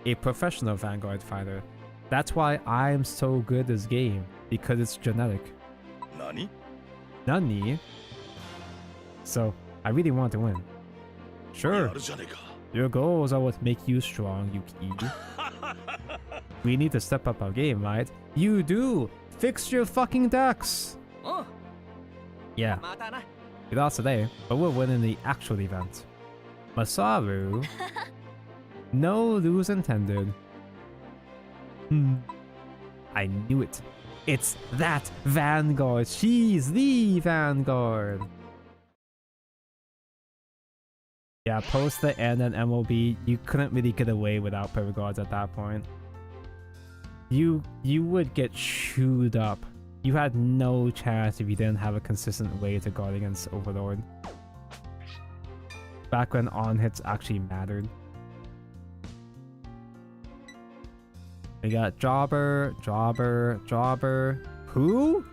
A professional Vanguard fighter. That's why I'm so good at this game, because it's genetic. 何 Nani? So, I really want to win. Sure, やるじゃねえか your goals are what make you strong, Yuki. We need to step up our game, right? You do! Fix your fucking decks! Yeah, またな we lost today, but we'll win in the actual event. Masaru? No lose intended. I knew it. It's that Vanguard. She's the Vanguard. Yeah, post the N and MLB, you couldn't really get away without perfect guards at that point. You would get chewed up. You had no chance if you didn't have a consistent way to guard against Overlord. Back when on hits actually mattered. We got Jobber. Who?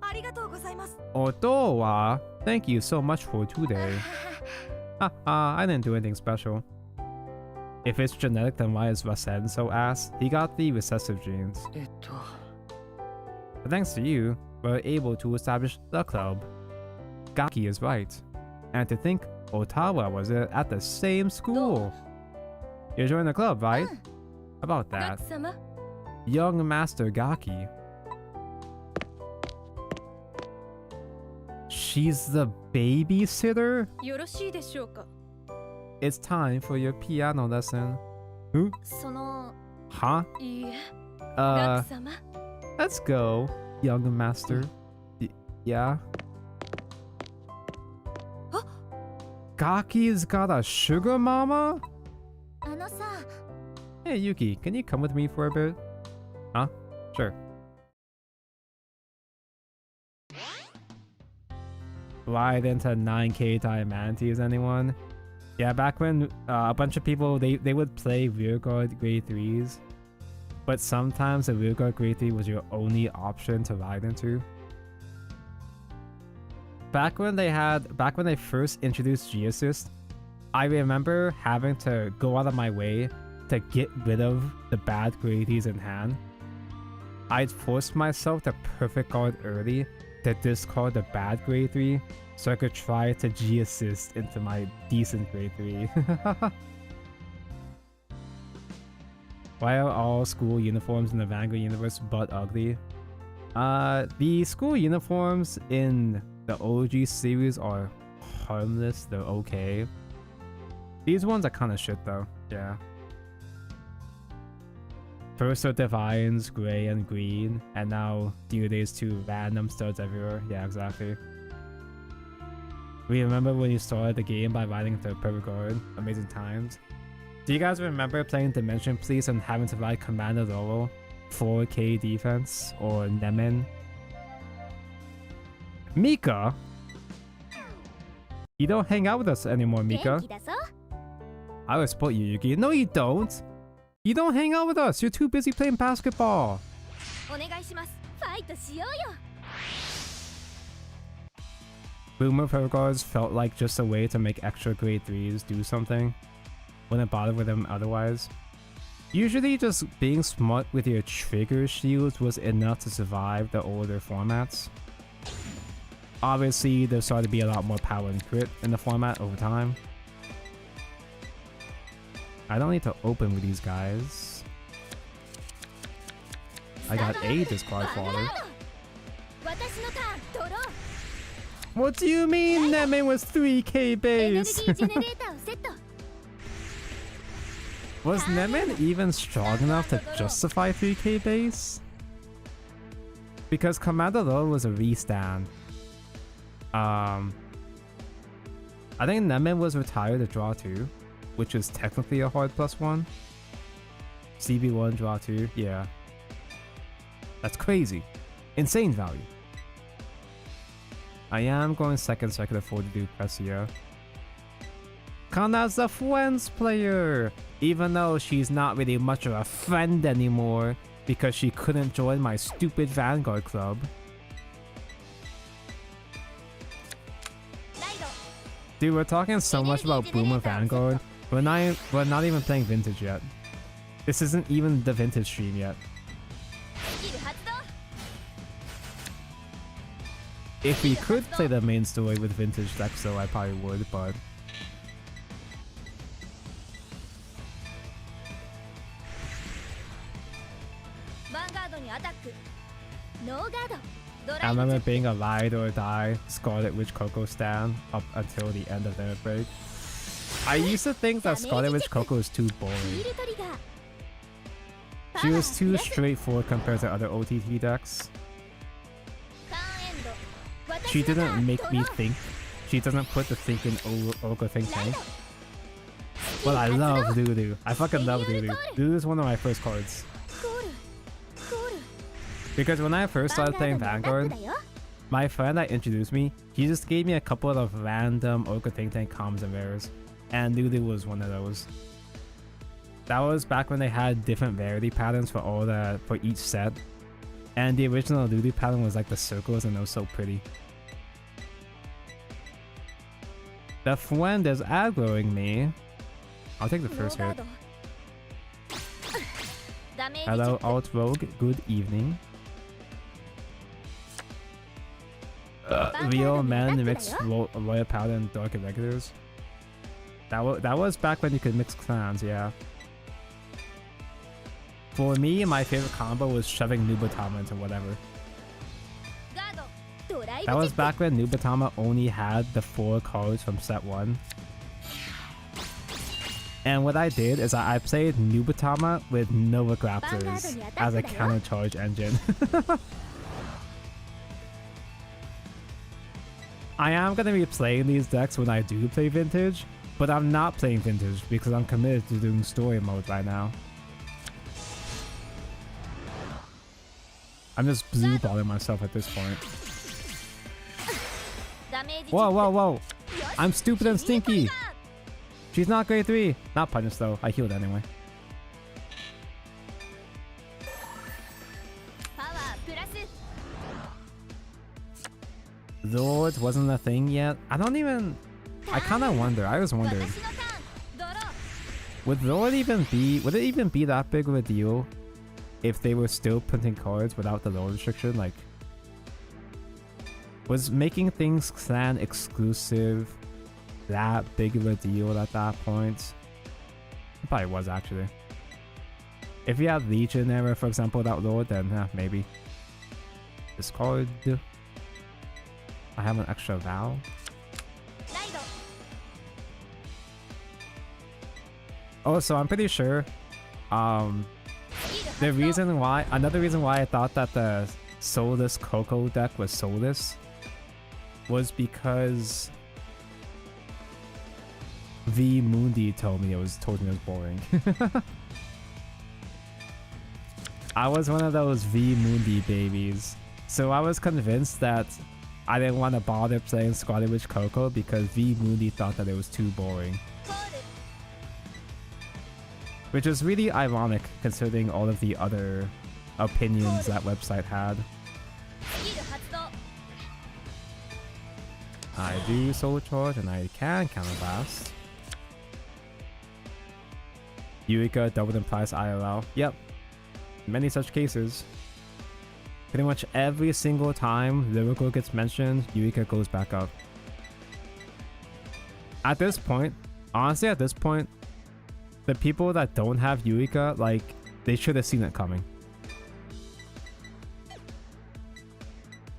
ありがとうございます Otowa. Thank you so much for today. Haha, I didn't do anything special. If it's genetic, then why is Rasen so ass? He got the recessive genes. えっと But thanks to you, we're able to establish the club. Gaki is right. And to think Otawa was at the same school. You're joining the club, right? How about ガ that? ク様 Young Master Gaki. She's the babysitter? よろしいでしょうか It's time for your piano lesson. その Huh? いいえガ Uh, ク様 let's go, young master. Yeah? Huh? Gaki's got a sugar mama? あのさ Hey Yuki, can you come with me for a bit? Huh? Sure. Ride into 9k Diamantes, anyone? Yeah, back when a bunch of people, they would play rearguard grade 3s. but sometimes the Vanguard grade 3 was your only option to ride into. Back when they first introduced G-Assist, I remember having to go out of my way to get rid of the bad grade 3s in hand. I'd forced myself to perfect guard early to discard the bad grade 3 so I could try to G-Assist into my decent grade 3. Why are all school uniforms in the Vanguard universe but ugly? The school uniforms in the OG series are harmless, they're okay. These ones are kind of shit though, yeah. First are Divines, Grey and Green, and now Diodes 2 random studs everywhere. Yeah, exactly. We remember when you started the game by riding into Perfect Guard. Amazing times. Do you guys remember playing Dimension Police and having to ride Commander Laurel, 4K defense, or Nemen? Mika? You don't hang out with us anymore, Mika. I will support you, Yuki. No, you don't! You don't hang out with us! You're too busy playing basketball! Boomer Perfect Guards felt like just a way to make extra grade 3s do something. Wouldn't bother with them otherwise. Usually just being smart with your trigger shields was enough to survive the older formats. Obviously, there started to be a lot more power and crit in the format over time. I don't need to open with these guys. I got a discard fodder. What do you mean Nemen was 3k base? Was Nemen even strong enough to justify 3k base? Because Commander Law was a restand. I think Nemen was retired to draw 2, which is technically a hard +1. CB1 draw 2, yeah. That's crazy. Insane value. I am going second so I can afford to do Pressia. Kana's a friends player! Even though she's not really much of a friend anymore because she couldn't join my stupid Vanguard club. Dude, we're talking so much about Boomer Vanguard. We're not even playing Vintage yet. This isn't even the Vintage stream yet. If we could play the main story with Vintage decks though, I probably would, but... I remember being a ride or die Scarlet Witch Coco stan up until the end of the break. I used to think that Scarlet Witch Coco was too boring. She was too straightforward compared to other OTT decks. She didn't make me think. She doesn't put the thinking Ogre Think Tank. But I love Doodoo. I fucking love Doodoo. Doodoo is one of my first cards. Because when I first started playing Vanguard, my friend that introduced me, he just gave me a couple of random Ogre Think Tank commons and rares, and Doodoo was one of those. That was back when they had different rarity patterns for each set, and the original Doodoo pattern was like the circles and it was so pretty. The friend is aggroing me. I'll take the first hit. Hello, Alt Rogue. Good evening. Real men mix Royal Powder and Dark Irregulars. That was back when you could mix clans, yeah. For me, my favorite combo was shoving Nubatama into whatever. That was back when Nubatama only had the 4 cards from set 1. And what I did is I played Nubatama with Nova Raptors as a counter charge engine. I am going to be playing these decks when I do play Vintage, but I'm not playing Vintage because I'm committed to doing story mode right now. I'm just blue balling myself at this point. Whoa, whoa, whoa! I'm stupid and stinky! She's not grade 3! Not punished though, I healed anyway. Lords wasn't a thing yet. I kind of wonder. I always wondered. 私のターンドロー Would Lord even be? Would it even be that big of a deal if they were still printing cards without the Lord restriction? Like, was making things clan exclusive that big of a deal at that point? It probably was actually. If you had Legion era, for example, without Lord, then maybe. Discard. I have an extra vow. ライド Oh, so I'm pretty sure. スキル The 発動 reason why, another reason why I thought that the soulless Coco deck was soulless was because V Mundi told me it was boring. I was one of those V Mundi babies, so I was convinced that I didn't want to bother playing Scarlet Witch Coco because V Mundi thought that it was too boring. コール Which is really ironic considering all of the other opinions that website had. スキル発動 I do Soul Charge and I can Counterblast. Eureka doubled in price IRL. Yep. Many such cases. Pretty much every single time Lyrical gets mentioned, Eureka goes back up. At this point, honestly at this point, the people that don't have Eureka, like, they should have seen it coming.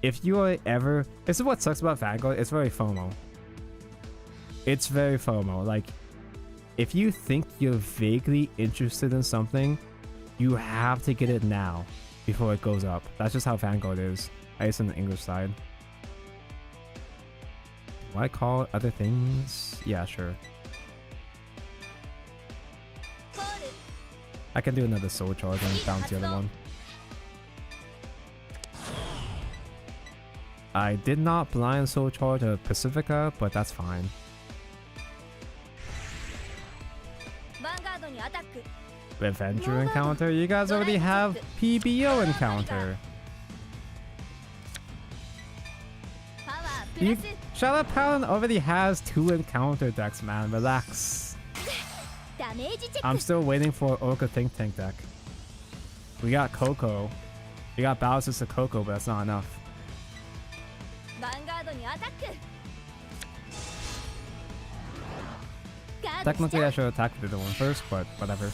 If you are ever... This is what sucks about Vanguard, it's very FOMO. It's very FOMO. Like, if you think you're vaguely interested in something, you have to get it now before it goes up. That's just how Vanguard is. At least on the English side. Do I call other things? Yeah, sure. コール I can do another Soul Charge and bounce the other one. I did not blind Soul Charge a Pacifica, but that's fine. ヴァンガードにアタック Avenger encounter? You guys already have PBO encounter. パワープ You, ラス Shadow Paladin already has 2 encounter decks, man. Relax. ダメージチェッ I'm ク still waiting for Orca Think Tank deck. We got Coco. We got Balances to Coco, but that's not enough. ヴァンガードにアタックガードしち Technically, ゃ I う should attack the other one first, but whatever.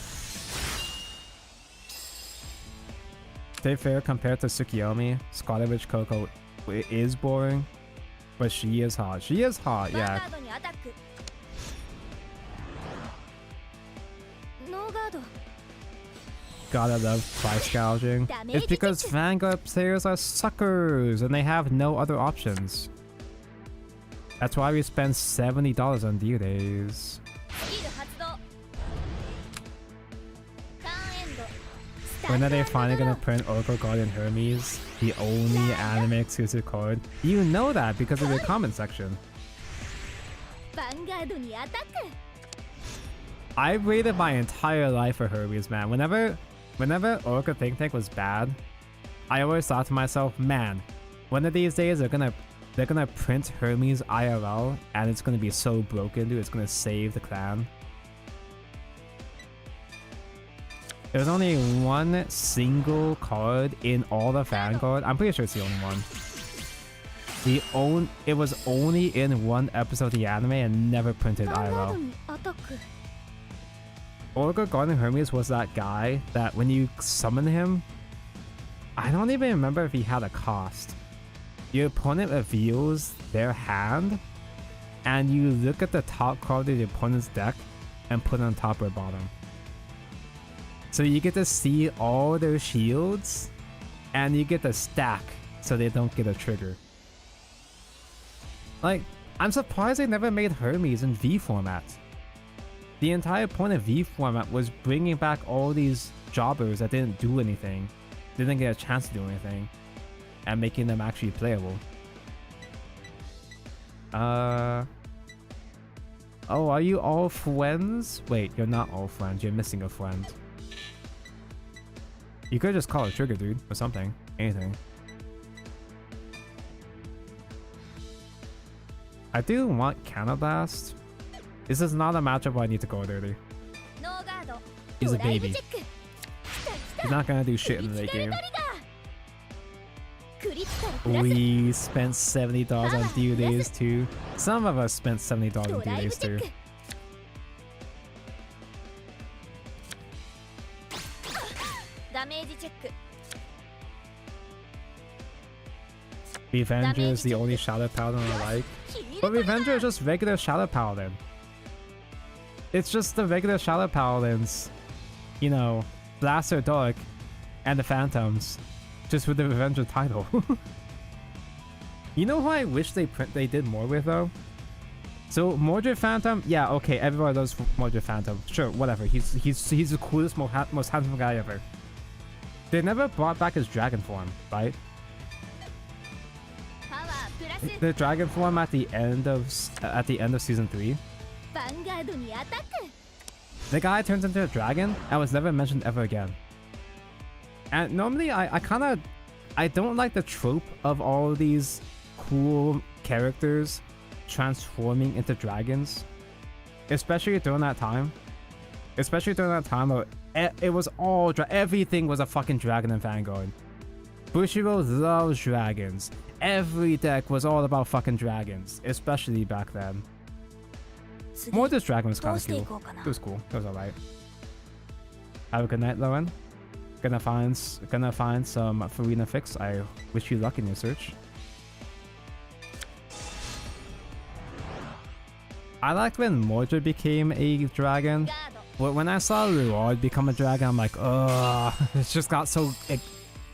Stay fair, compared to Tsukiyomi, Scarlet Witch Coco is boring, but she is hot. She is hot, ヴァン yeah. ガードにアタックノーガード Gotta love price gouging. It's because Vanguard players are suckers and they have no other options. That's why we spend $70 on deal days. スキル発動ターンエンドスタ When ン are ド they アンド finally ドロ gonna ー print Oracle Guardian Hermes? The only anime exclusive card? You know that because of your comment section. ヴァンガードにアタック I waited my entire life for Hermes, man. Whenever Oracle Think Tank was bad, I always thought to myself, man, one of these days they're gonna print Hermes IRL and it's gonna be so broken, dude. It's gonna save the clan. There's only one single card in all the Vanguard. I'm pretty sure it's the only one. It was only in one episode of the anime and never printed ヴァンガード IRL. にアタック Oracle Guardian Hermes was that guy that when you summon him, I don't even remember if he had a cost. Your opponent reveals their hand, and you look at the top card of the opponent's deck and put it on top or bottom. So you get to see all their shields, and you get to stack so they don't get a trigger. Like, I'm surprised they never made Hermes in V format. The entire point of V format was bringing back all these jobbers that didn't do anything, didn't get a chance to do anything, and making them actually playable. Oh, are you all friends? Wait, you're not all friends. You're missing a friend. You could just call it trigger, dude, or something. Anything. I do want Counterblast. This is not a matchup where I need to go dirty. ノーガード He's a ドライブ baby. チェック来た He's not gonna do shit in the late クリティ game. カルトリガークリティカルプラス We spent $70 on due days too. Some of us spent $70 on ド due ライブ days チェッ too. クダメージチェック Revenger is the only Shadow Paladin I like. ヒール But トリガ Revenger ー is just regular Shadow Paladin. It's just the regular Shadow Paladins. You know, Blaster Dark and the Phantoms. Just with the Revenger title. You know who I wish they did more with though? So Mordred Phantom, yeah, okay, everybody loves Mordred Phantom. Sure, whatever. He's the coolest, most handsome guy ever. They never brought back his dragon form, right? パワープラス The dragon form at the end of season 3. ヴァンガードにアタック The guy turns into a dragon and was never mentioned ever again. And normally I don't like the trope of all these cool characters transforming into dragons. Especially during that time. Especially during that time where it was all everything was a fucking dragon in Vanguard. Bushiroad loves dragons. Every deck was all about fucking dragons, especially back then. More this dragon was kind of cool. It was cool. It was alright. Have a good night, Lowen. Gonna find some Farina fix. I wish you luck in your search. I liked when Mordred became a dragon. ガード But when I saw Luard become a dragon, I'm like, ugh. It just got so... It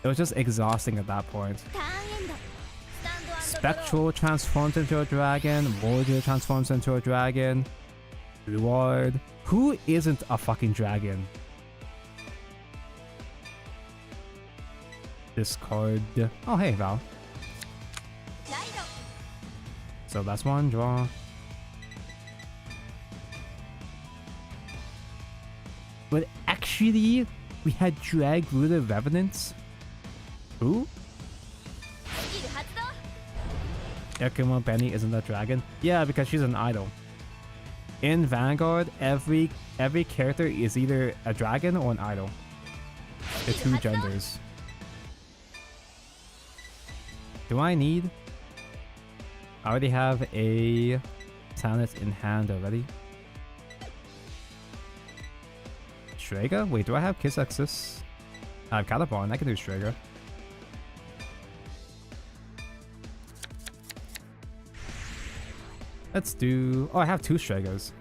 was just exhausting at that point. ターンエンドスタンドアンドドロー Spectral transforms into a dragon. Mordred transforms into a dragon. Luard. Who isn't a fucking dragon? Discard. Oh, hey, Val. ライド So that's one draw. But actually, we had Drag Rooted Revenants. Who? スキル発動 Yakuma Benny isn't a dragon? Yeah, because she's an idol. In Vanguard, every character is either a dragon or an idol. The two genders. Do I need? I already have a talent in hand already. Strega? Wait, do I have Kiss Exis? I have Caliban. I can do Strega. Let's do... Oh, I have 2 Stregas.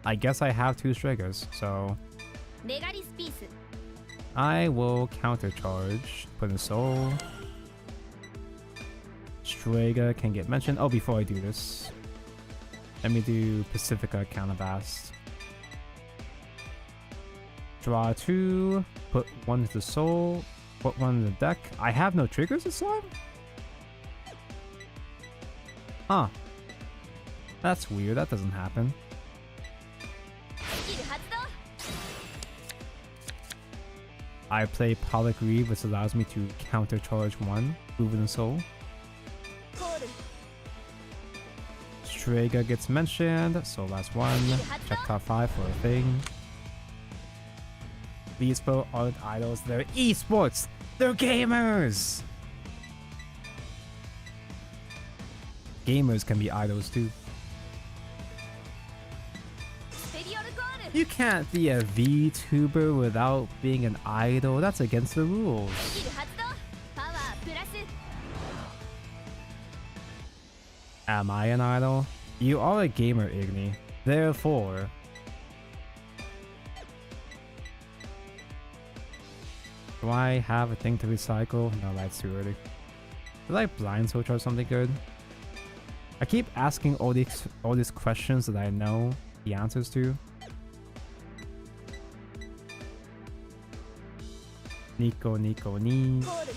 I guess I have 2 Stregas, so... メガリスピース I will countercharge. Put in Soul. Strega can get mentioned. Oh, before I do this, let me do Pacifica Counterblast. Draw 2. Put 1 into Soul. Put 1 in the deck. I have no triggers this time? Huh. That's weird. That doesn't happen. スキル発動 I play Pollock Reeve, which allows me to countercharge 1. Move in Soul. コール Strega gets mentioned, so last one. Check top 5 for a thing. These people aren't idols, they're esports! They're gamers! Gamers can be idols too. スペリオルコール You can't be a VTuber without being an idol. That's against the rules. スキル発動パワープラス Am I an idol? You are a gamer, Igni. Therefore... Do I have a thing to recycle? No, that's too early. Did I blind switch or something good? I keep asking all these questions that I know the answers to. Nico, Nico, ni. コール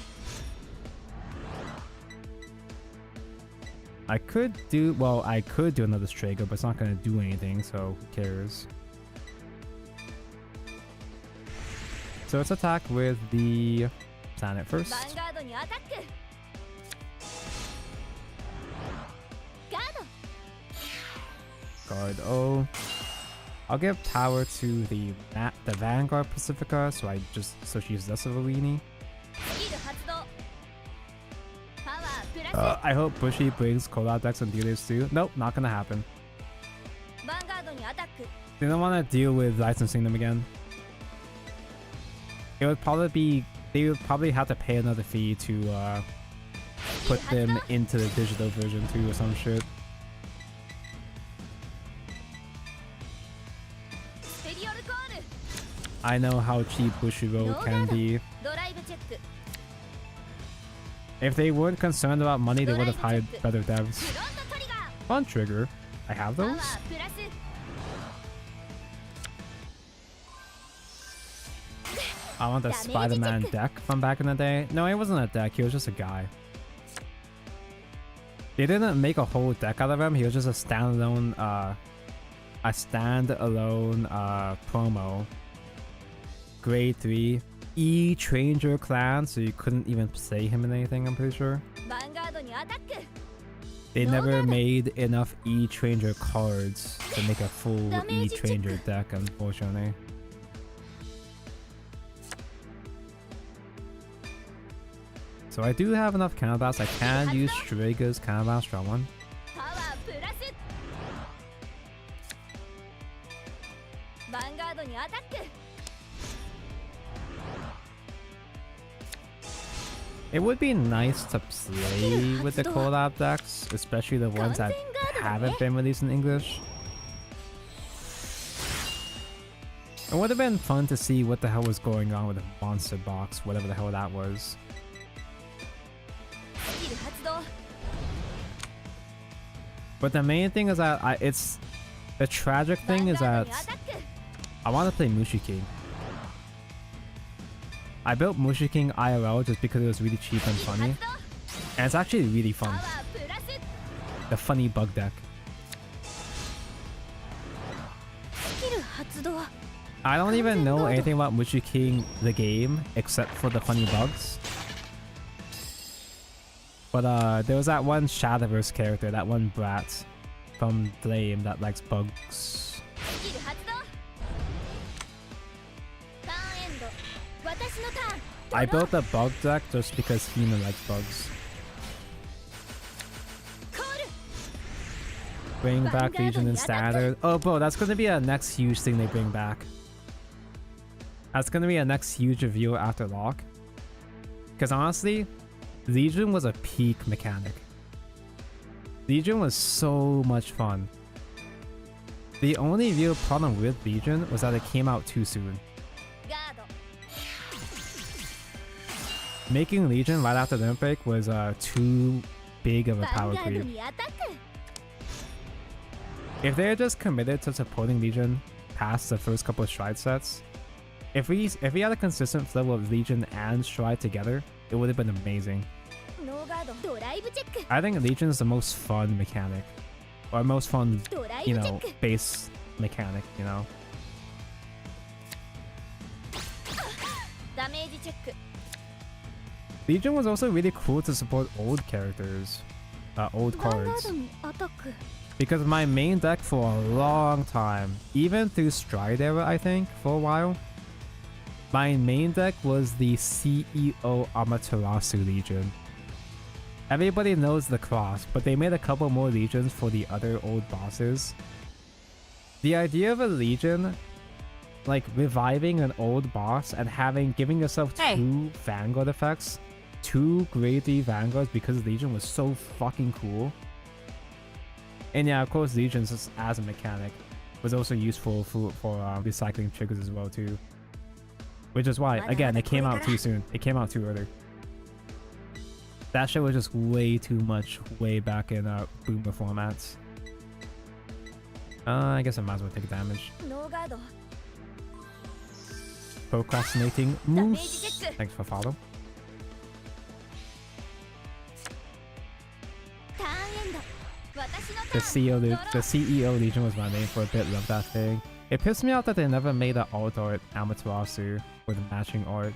I could do another Strega, but it's not gonna do anything, so who cares? So let's attack with the planet first. ヴァンガードにアタック Vanguard. Oh, I'll give power to the Vanguard Pacifica, so she's less of a weenie. スキル発動パワープラス I hope Bushy brings collab decks and dealers too. Nope, not gonna happen. ヴァンガードにアタック They don't want to deal with licensing them again. It would probably be they would probably have to pay another fee to put them into the digital version too or some shit. スペリオルコール I know how cheap Bushiroad can be. ドライブチェック If they weren't concerned about money, they would have hired better devs. フロントトリガー Fun trigger. I have パワ those. ープラス I want the Spider-Man deck from back in the day. No, he wasn't a deck. He was just a guy. They didn't make a whole deck out of him. He was just a standalone promo. Grade 3. E-Tranger clan, so you couldn't even play him in anything, I'm pretty sure. ヴァンガードにアタック They never made enough E-Tranger cards to make a full E-Tranger deck, unfortunately. So I do have enough counterblast. I can use Striga's counterblast, draw one. パワープラスヴァンガードにアタック It would be nice to play with the collab decks, especially the ones that haven't been released in English. It would have been fun to see what the hell was going on with the monster box, whatever the hell that was. スキル発動 But the main thing is that the tragic thing is ヴァンガー that ドにアタック I want to play Mushi King. I built Mushi King IRL just because it was really cheap and funny. And it's actually really パ fun. ワープラス The funny bug deck. スキル発動 I don't even know anything about Mushi King the game except for the funny bugs. But there was that one Shadowverse character, that one brat from Flame that likes bugs. スキル発動ターンエンド私のターン I built the bug deck just because Hina likes bugs. コール Bring back Legion in standard. Oh, bro, that's gonna be a next huge thing they bring back. That's gonna be a next huge review after lock. Because honestly, Legion was a peak mechanic. Legion was so much fun. The only real problem with Legion was that it came out too soon. ガード Making Legion right after the Olympic was too big of a ヴァ power ンガード creep. にアタック If they're just committed to supporting Legion past the first couple of Stride sets, if we had a consistent flow of Legion and Stride together, it would have been amazing. ノーガードドライブチェック I think Legion is the most fun mechanic. Or most fun, ドライ you ブチェ know, ック base mechanic, you know? ダメージチェック Legion was also really cool to support old characters. Old ヴァンガー cards. ドにアタック Because my main deck for a long time, even through Stride era, I think, for a while, my main deck was the CEO Amaterasu Legion. Everybody knows the cross, but they made a couple more legions for the other old bosses. The idea of a legion, like reviving an old boss and giving yourself two Vanguard effects, two grade 3 Vanguards because Legion was so fucking cool. And yeah, of course, Legions as a mechanic was also useful for recycling triggers as well too. Which is why, again, it came out too soon. It came out too early. That shit was just way too much way back in boomer formats. I guess I might as well take damage. ノーガード Procrastinating Moose. Thanks for follow. ターンエンド私のタ The ーン CEO Legion was my name for a bit. Love that thing. It pissed me off that they never made an alt art Amaterasu with matching art.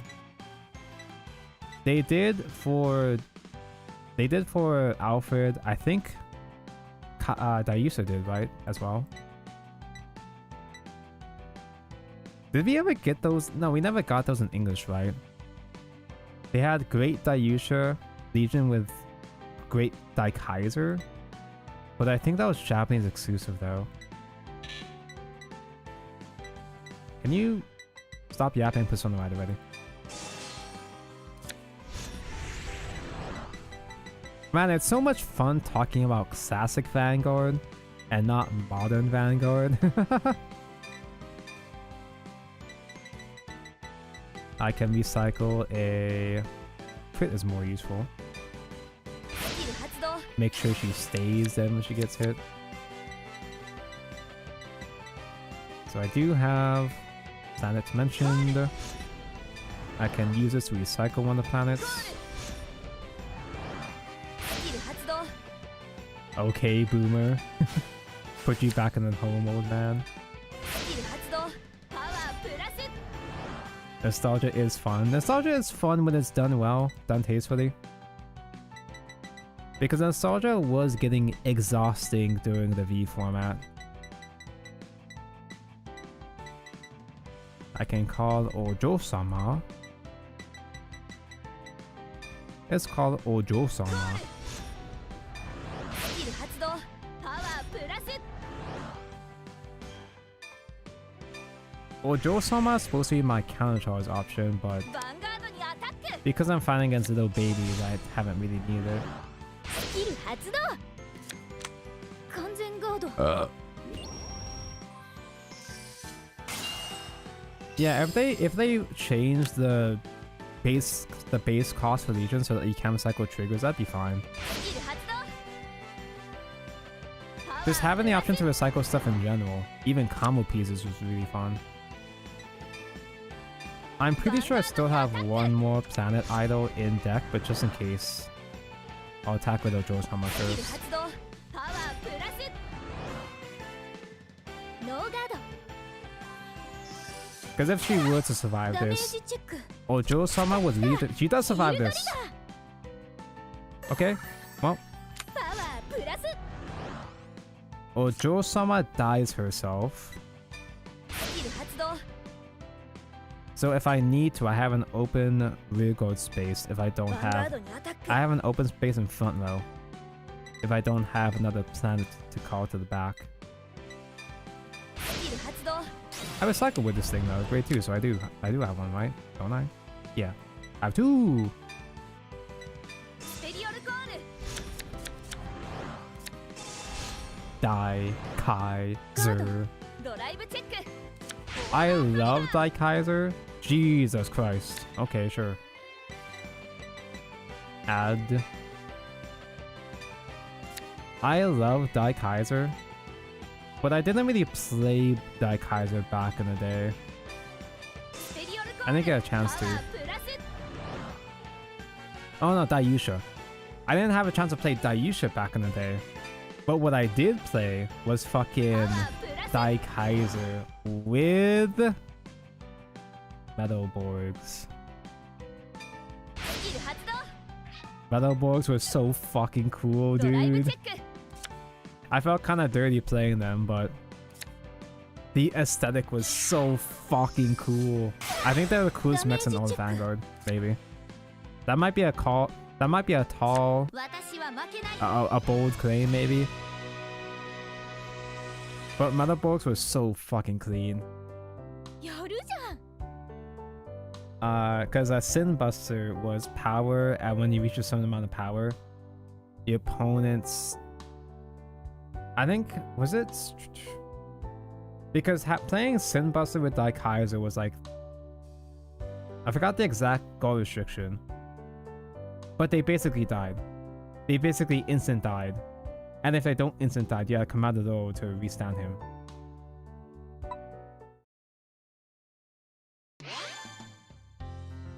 They did for Alfred. I think Dayusa did, right, as well. Did we ever get those? No, we never got those in English, right? They had Great Daiyusha Legion with Great Daikaiser, but I think that was Japanese exclusive though. Can you stop yapping and put this on the right already? Man, it's so much fun talking about classic Vanguard and not modern Vanguard. I can recycle a crit is more useful. Make sure she stays then when she gets hit. So I do have planets mentioned. I can use this to recycle one of the planets. Okay, Boomer. Put you back in the home mode, man. Nostalgia is fun. Nostalgia is fun when it's done well, done tastefully. Because Nostalgia was getting exhausting during the V format. I can call Ojo-sama. It's called Ojo-sama. Ojo-sama is supposed to be my countercharge option, but because I'm fighting against little babies, I haven't really needed it. Yeah, if they change the base cost for Legion so that you can cycle triggers, that'd be fine. Just having the option to recycle stuff in general, even combo pieces, was really fun. I'm pretty sure I still have one more planet idol in deck, but just in case, I'll attack with Ojo-sama first. Because if she were to survive this, Ojo-sama with Legion, she does survive this. Okay, well. Ojo-sama dies herself. So if I need to, I have an open rear guard space. If I don't have... I have an open space in front row. If I don't have another planet to call to the back. I recycle with this thing though, grade 2, so I do have one, right? Don't I? Yeah. I have 2! Daikaiser. I love Daikaiser. Jesus Christ. Okay, sure. Add. I love Daikaiser, but I didn't really play Daikaiser back in the day. I didn't get a chance to. Oh no, Daiyusha. I didn't have a chance to play Daiyusha back in the day. But what I did play was fucking Daikaiser with Metalborgs. Metalborgs were so fucking cool, dude. I felt kind of dirty playing them, but the aesthetic was so fucking cool. I think they're the coolest mechs in all of Vanguard, maybe. That might be a call. That might be a tall, a bold claim, maybe. But Metalborgs was so fucking clean. Because a Sin Buster was power, and when you reach a certain amount of power, the opponent's... I think... was it? Because playing Sin Buster with Daikaiser was like... I forgot the exact goal restriction. But they basically died. They basically instant died. And if they don't instant die, you gotta come out of the door to restand him.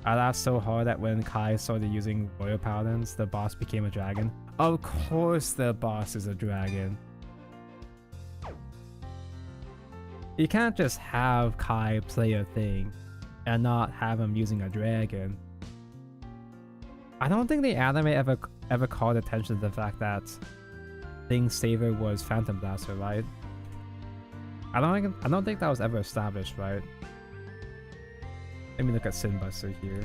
I laughed so hard that when Kai started using Royal Paladins, the boss became a dragon. Of course the boss is a dragon. You can't just have Kai play a thing and not have him using a dragon. I don't think the anime ever called attention to the fact that Thing's saver was Phantom Blaster, right? I don't think that was ever established, right? Let me look at Sin Buster here.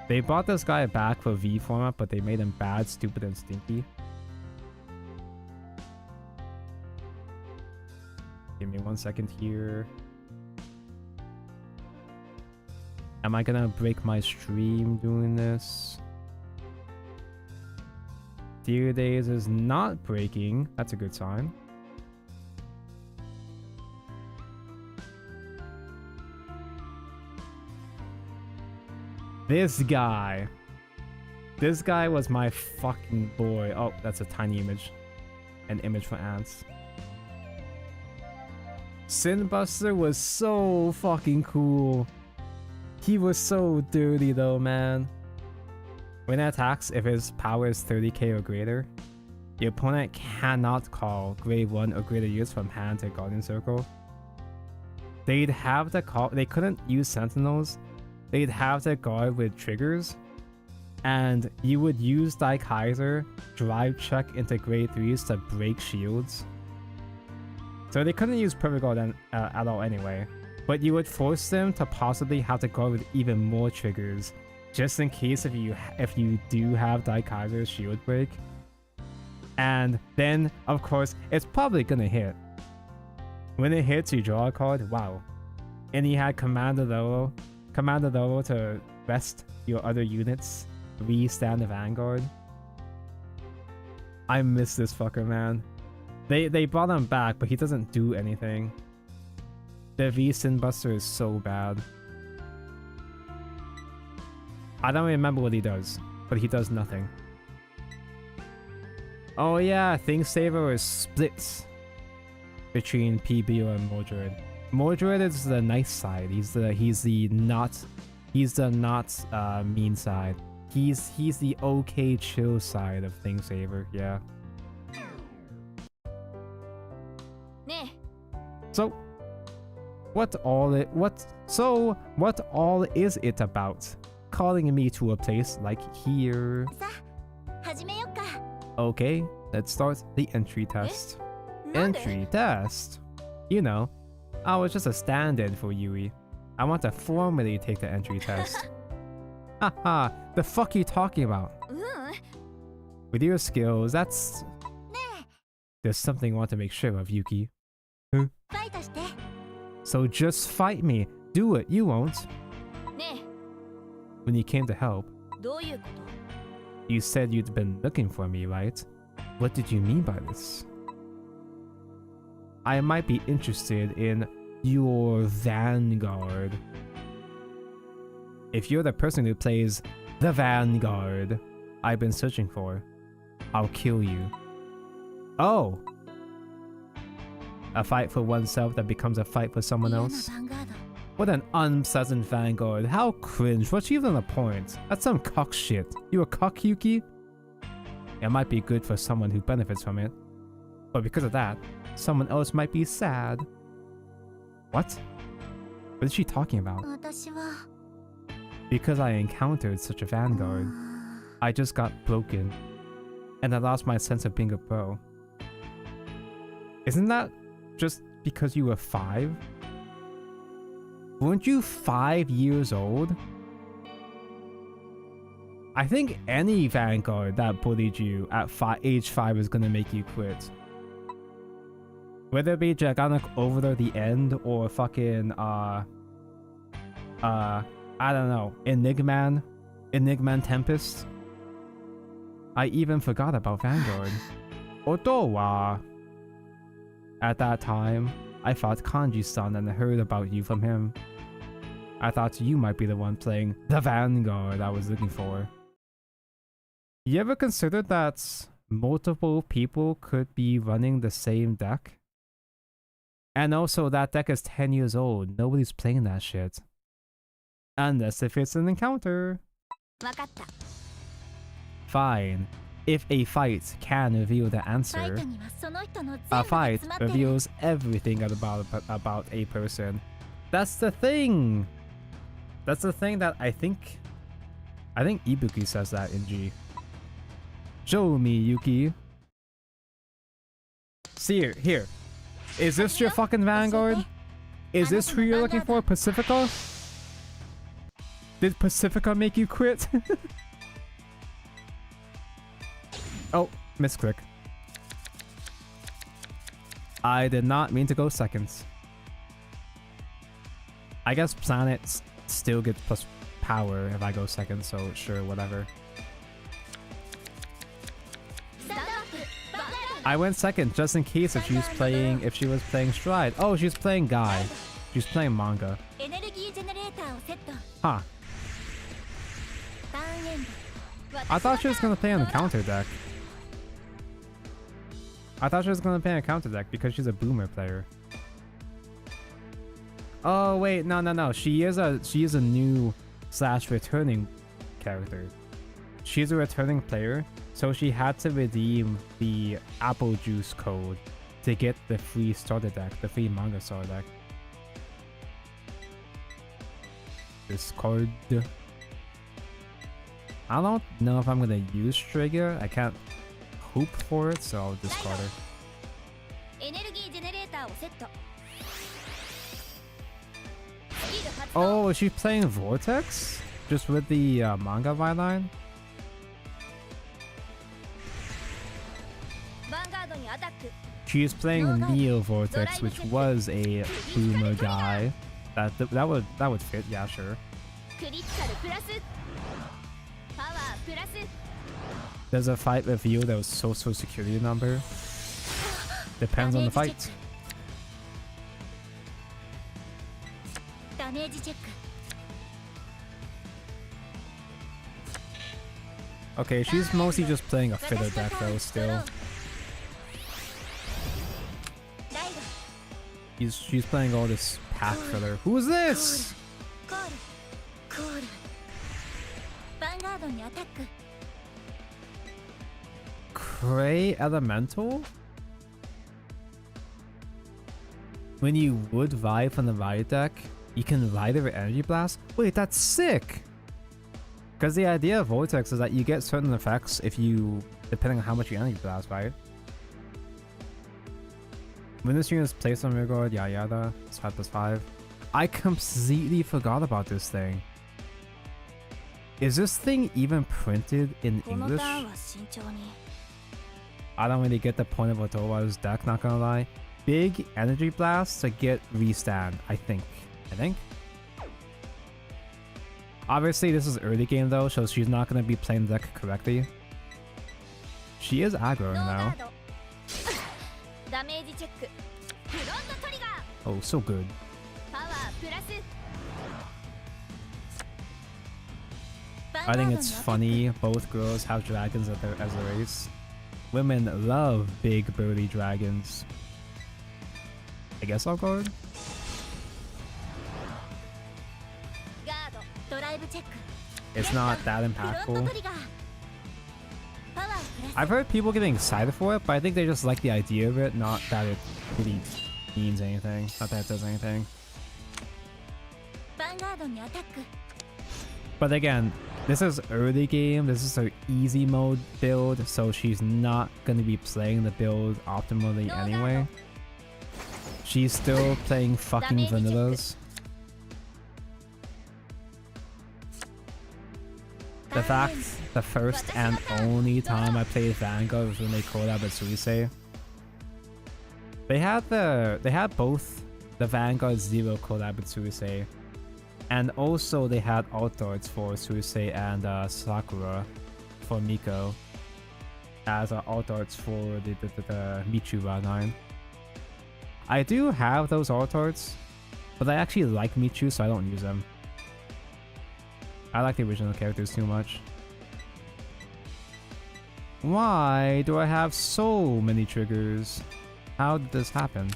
They brought this guy back for V format, but they made him bad, stupid, and stinky. Give me 1 second here. Am I gonna break my stream doing this? Dear Days is not breaking. That's a good sign. This guy. This guy was my fucking boy. Oh, that's a tiny image. An image for ants. Sin Buster was so fucking cool. He was so dirty though, man. When it attacks, if his power is 30k or greater, the opponent cannot call grade 1 or greater units from hand to Guardian Circle. They'd have to call. They couldn't use Sentinels. They'd have to guard with triggers, and you would use Kaiser drive check into grade 3s to break shields. So they couldn't use Perfect Guard at all anyway, but you would force them to possibly have to guard with even more triggers, just in case if you do have Kaiser's shield break. And then, of course, it's probably gonna hit. When it hits, you draw a card. Wow. And he had Command of Level to rest your other units. Re-stand the Vanguard. I miss this fucker, man. They brought him back, but he doesn't do anything. The V Sin Buster is so bad. I don't remember what he does, but he does nothing. Oh yeah, Thingsaver is split between PBO and Mordred. Mordred is the nice side. He's the not mean side. He's the okay chill side of Thingsaver. Yeah. So what all is it about? Calling me to a place like here. Okay, let's start the entry test. Entry test? You know, I was just a stand-in for Yui. I want to formally take the entry test. Haha, the fuck are you talking about? With your skills, that's... There's something I want to make sure of, Yuki. Huh? So just fight me. Do it, you won't. When you came to help, you said you'd been looking for me, right? What did you mean by this? I might be interested in your Vanguard. If you're the person who plays the Vanguard I've been searching for, I'll kill you. Oh! A fight for oneself that becomes a fight for someone else? What an unpleasant Vanguard. How cringe. What's even the point? That's some cock shit. You a cock, Yuki? It might be good for someone who benefits from it. But because of that, someone else might be sad. What? What is she talking about? Because I encountered such a Vanguard, I just got broken. And I lost my sense of being a pro. Isn't that just because you were 5? Weren't you 5 years old? I think any Vanguard that bullied you at age 5 is gonna make you quit. Whether it be Gigantic Overlord the End or fucking I don't know, Enigman Tempest. I even forgot about Vanguard. Otowa. At that time, I fought Kanji-san and heard about you from him. I thought you might be the one playing the Vanguard I was looking for. You ever considered that multiple people could be running the same deck? And also, that deck is 10 years old. Nobody's playing that shit. Unless if it's an encounter. Fine. If a fight can reveal the answer, a fight reveals everything about a person. That's the thing! That's the thing that I think Ibuki says that in G. Show me, Yuki. See here. Is this your fucking Vanguard? Is this who you're looking for, Pacifica? Did Pacifica make you quit? Oh, misclick. I did not mean to go seconds. I guess planets still get plus power if I go second, so sure, whatever. I went second just in case if she was playing Stride. Oh, she's playing Guy. She's playing manga. Huh. I thought she was gonna play on the counter deck. I thought she was gonna play on a counter deck because she's a boomer player. Oh wait, no. She is a new / returning character. She's a returning player, so she had to redeem the apple juice code to get the free starter deck, the free manga starter deck. Discard. I don't know if I'm gonna use Trigger. I can't hope for it, so I'll discard her. Oh, is she playing Vortex? Just with the manga byline? She is playing Neo Vortex, which was a boomer guy. That would fit, yeah, sure. There's a fight with you that was social security number. Depends on the fight. Okay, she's mostly just playing a filler deck though still. She's playing all this pack filler. Who's this? Cray Elemental? When you would vibe from the Riot deck, you can ride over Energy Blast? Wait, that's sick! Because the idea of Vortex is that you get certain effects if you, depending on how much you Energy Blast, right? When this unit is placed on Vanguard, yada, it's 5/5. I completely forgot about this thing. Is this thing even printed in English? I don't really get the point of Otowa's deck, not gonna lie. Big Energy Blast to get restand, I think. Obviously, this is early game though, so she's not gonna be playing the deck correctly. She is aggroing now. Oh, so good. I think it's funny both girls have dragons as a race. Women love big burly dragons. I guess I'll guard. It's not that impactful. I've heard people getting excited for it, but I think they just like the idea of it, not that it really means anything. Not that it does anything. But again, this is early game. This is her easy mode build, so she's not going to be playing the build optimally anyway. She's still playing fucking vanillas. The fact, the first and only time I played Vanguard was when they collabed with Suisei. They had both the Vanguard Zero collab with Suisei, and also they had alt arts for Suisei and Sakura for Miko as alt arts for the Michu Radine. I do have those alt arts, but I actually like Michu, so I don't use them. I like the original characters too much. Why do I have so many triggers? How did this happen?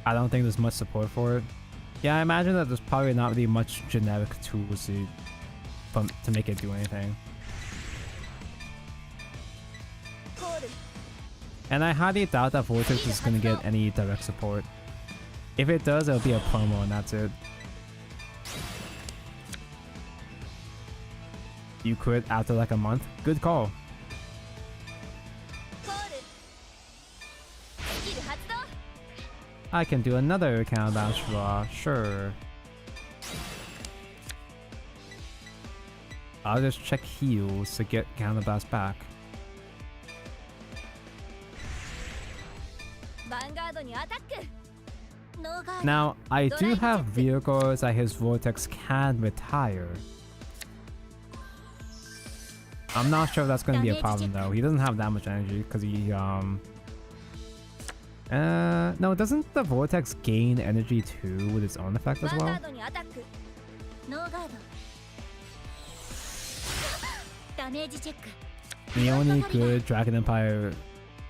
I don't think there's much support for it. Yeah, I imagine that there's probably not really much generic tools to make it do anything. And I highly doubt that Vortex is going to get any direct support. If it does, it'll be a promo and that's it. You quit after like a month. Good call. コールスキル発動 I can do another counterbalance draw. Sure. I'll just check heals to get counterbalance back. ヴァンガードにアタックノーガード Now, I do have vehicles that his vortex can retire. I'm not sure if that's going to be a problem though. He doesn't have that much energy because he no, doesn't the vortex gain energy too with its own effect as ヴァンガ well? ードにアタックノーガードダメージチェック The only good Dragon Empire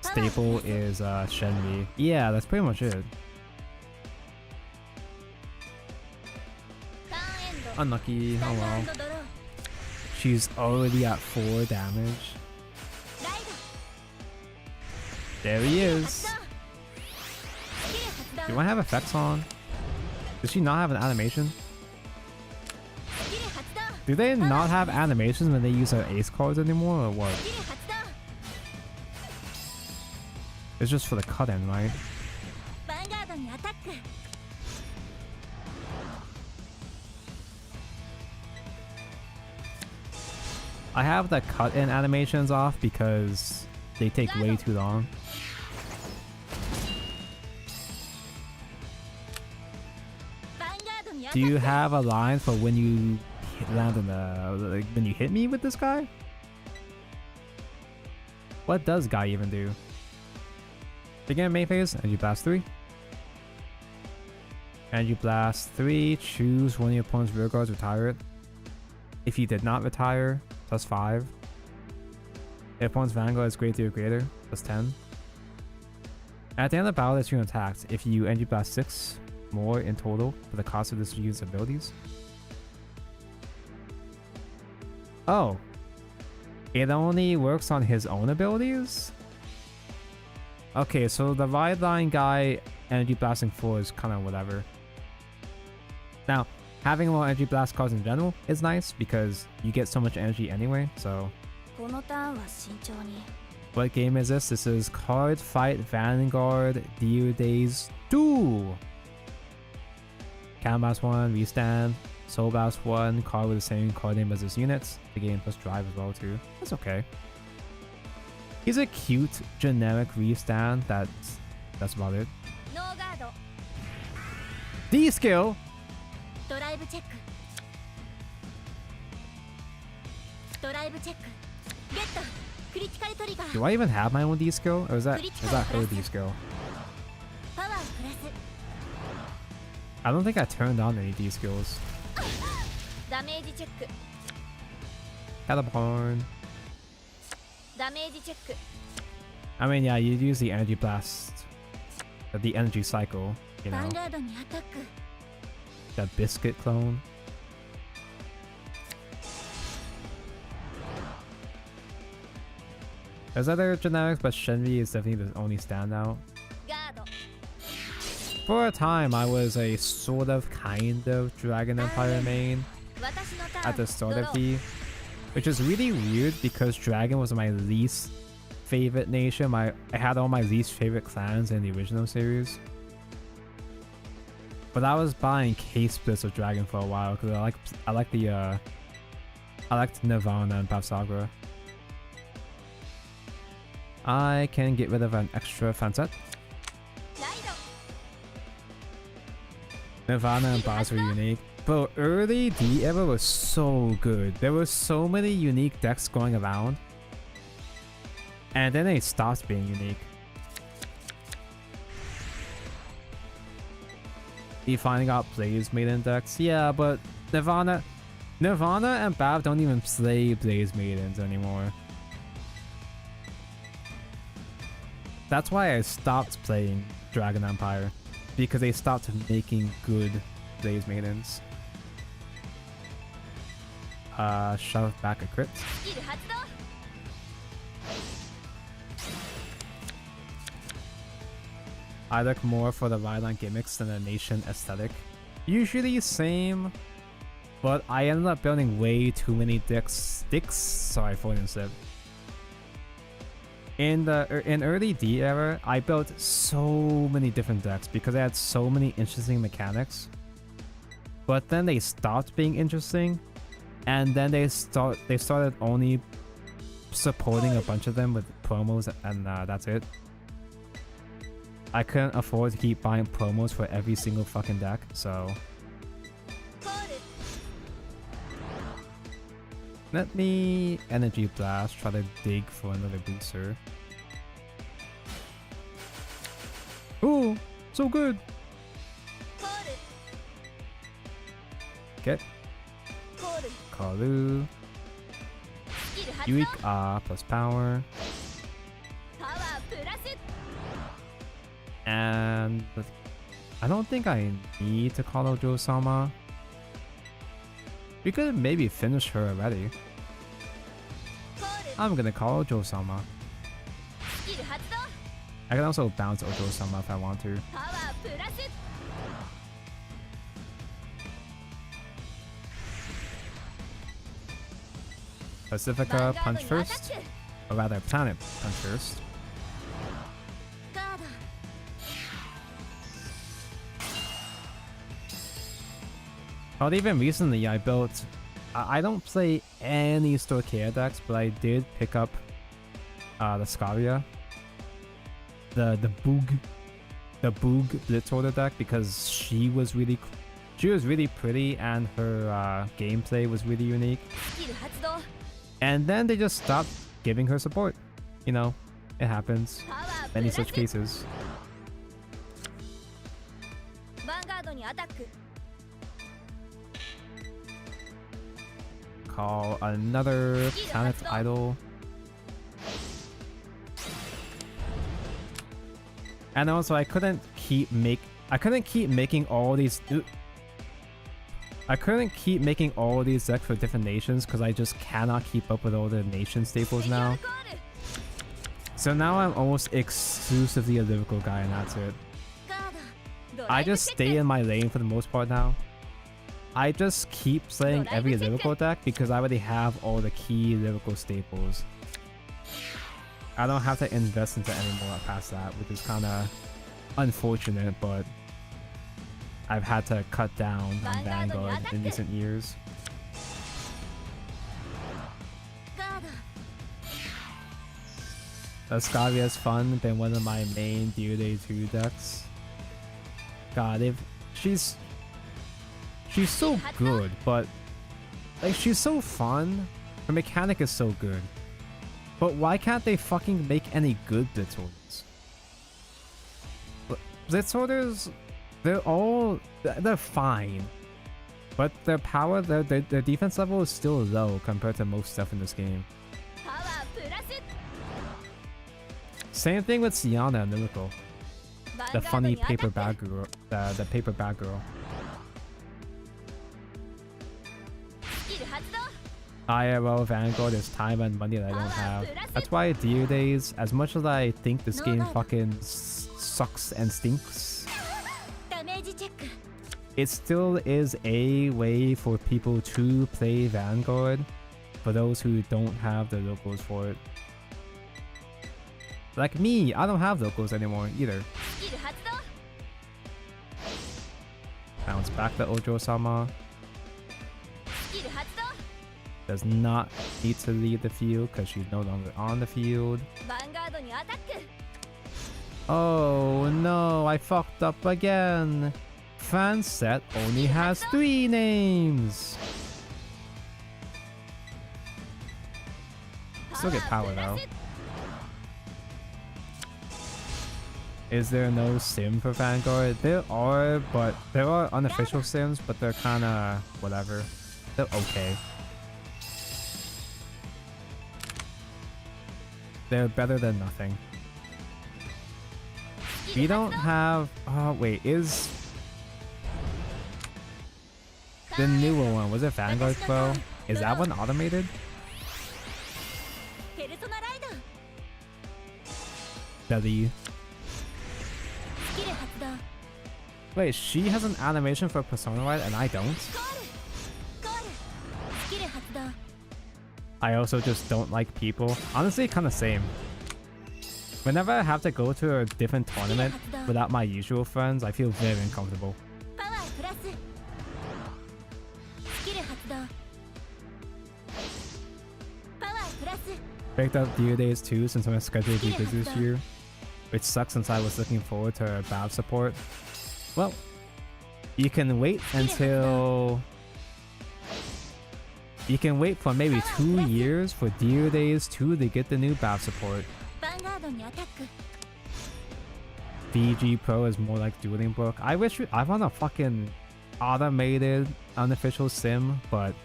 staple is Shenmue. Yeah, that's pretty much it. ターンエンド Unlucky, スタ oh ンダ well. ードドロー She's already at 4 damage. ライ There he ド is. 発動スキル発 Do 動 I have effects on? Does she not have an animation? スキル発動 Do they not have animations when they use their ace cards anymore or what? スキル発動 It's just for the cut-in, right? ヴァンガードにアタック I have the cut-in animations off because they take way too long. ヴァンガードにアタ Do ッ you ク have a line for when you land in the like when you hit me with this guy? What does Guy even do? Begin main phase, and you blast 3. And you blast 3, choose one of your opponent's rear guards, retire it. If you did not retire, plus 5. If opponent's Vanguard is greater or greater, plus 10. At the end of the battle that's you attacked, if you energy blast 6 more in total for the cost of this user's abilities. Oh. It only works on his own abilities? Okay, so the ride line guy energy blasting 4 is kind of whatever. Now, having more energy blast cards in general is nice because you get so much energy anyway, so... このターンは慎重に What game is this? This is Card Fight Vanguard Deal Days 2! Cam Blast 1, Restand, Soul Blast 1, card with the same card name as his units. The game plus drive as well too. That's okay. He's a cute generic Restand, that's about it. ノーガード D skill! ドライブチェックドライブチェックゲットクリティカルトリガー Do I even have my own D skill? Or is that her D skill? パワープラス I don't think I turned on any D skills. ダメージチェック Cataporn. ダメージチェック I mean, yeah, you'd use the energy blast, the energy cycle, you ヴァ know, ンガードにアタック that biscuit clone. There's other generics, but Shenmue is definitely the only standout. ガード For a time, I was a sort of, kind of Dragon Empire main 私のターン at the start ドロ of ー D, which is really weird because Dragon was my least favorite nation. I had all my least favorite clans in the original series. But I was buying case splits of Dragon for a while because I liked Nirvana and Papsagra. I can get rid of an extra fan set. ライド Nirvana and Boss were unique. But early D era was so good. There were so many unique decks going around. And then they stopped being unique. You finally got Blaze Maiden decks. Yeah, but Nirvana and Bav don't even play Blaze Maidens anymore. That's why I stopped playing Dragon Empire. Because they stopped making good Blaze Maidens. Shove back a crit. スキル発動 I look more for the Rhyline gimmicks than the nation aesthetic. Usually same, But I ended up building way too many sticks. Sorry, Foreign Sip. In early D era, I built so many different decks because they had so many interesting mechanics. But then they stopped being interesting, and then they started only supporting a bunch of them with promos, and that's it. I couldn't afford to keep buying promos for every single fucking deck, so let me Energy Blast, try to dig for another booster. Ooh, so good! Okay. Kalu. Yuik plus power. And I don't think I need to call out Joe-sama. We could maybe finish her already. I'm gonna call Ojo-sama. I can also bounce Ojo-sama if I want to. Pacifica punch first, or rather Planet punch first. But even recently I built, I don't play any Storkia decks, but I did pick up the Scaria, the Boog Blitzholder deck, because she was really pretty and her gameplay was really unique. And then they just stopped giving her support. You know, it happens. Many such cases. Call another Planet Idol. And also I couldn't keep making all these decks for different nations because I just cannot keep up with all the nation staples now. So now I'm almost exclusively a lyrical guy and that's it. I just stay in my lane for the most part now. I just keep playing every lyrical deck because I already have all the key lyrical staples. I don't have to invest into any more past that, which is kind of unfortunate, but I've had to cut down on Vanguard in recent years. Escavia is fun, been one of my main Day 2 decks. God, she's so good, but like she's so fun. Her mechanic is so good. But why can't they fucking make any good Blitzholders? Blitzholders, they're fine. But their power, their defense level is still low compared to most stuff in this game. Same thing with Siana and Lyrical. The funny paper bag girl, the paper bag girl. IRL Vanguard is time and money that I don't have. That's why Dear Days, as much as I think this game fucking sucks and stinks, it still is a way for people to play Vanguard for those who don't have the locals for it. Like me, I don't have locals anymore either. Bounce back to Ojo-sama. Does not need to leave the field because she's no longer on the field. Oh no, I fucked up again. Fan set only has 3 names. Still get power though. Is there no sim for Vanguard? There are, but there are unofficial sims, but they're kinda whatever. They're okay. They're better than nothing. We don't have... Oh, wait. Is... the newer one, was it Vanguard Pro? Is that one automated? Belly. Wait, she has an animation for Persona Ride and I don't? I also just don't like people. Honestly, kind of same. Whenever I have to go to a different tournament without my usual friends, I feel very uncomfortable. パワープラススキル発動パワープラス Picked up due days too since my schedule will be busy this year, which sucks since I was looking forward to battle support. Well, you can wait until... You can wait for maybe 2 years for due days 2 to get the new battle support. ヴァンガードにアタック VG Pro is more like dueling book. I wish I want a fucking automated unofficial sim, but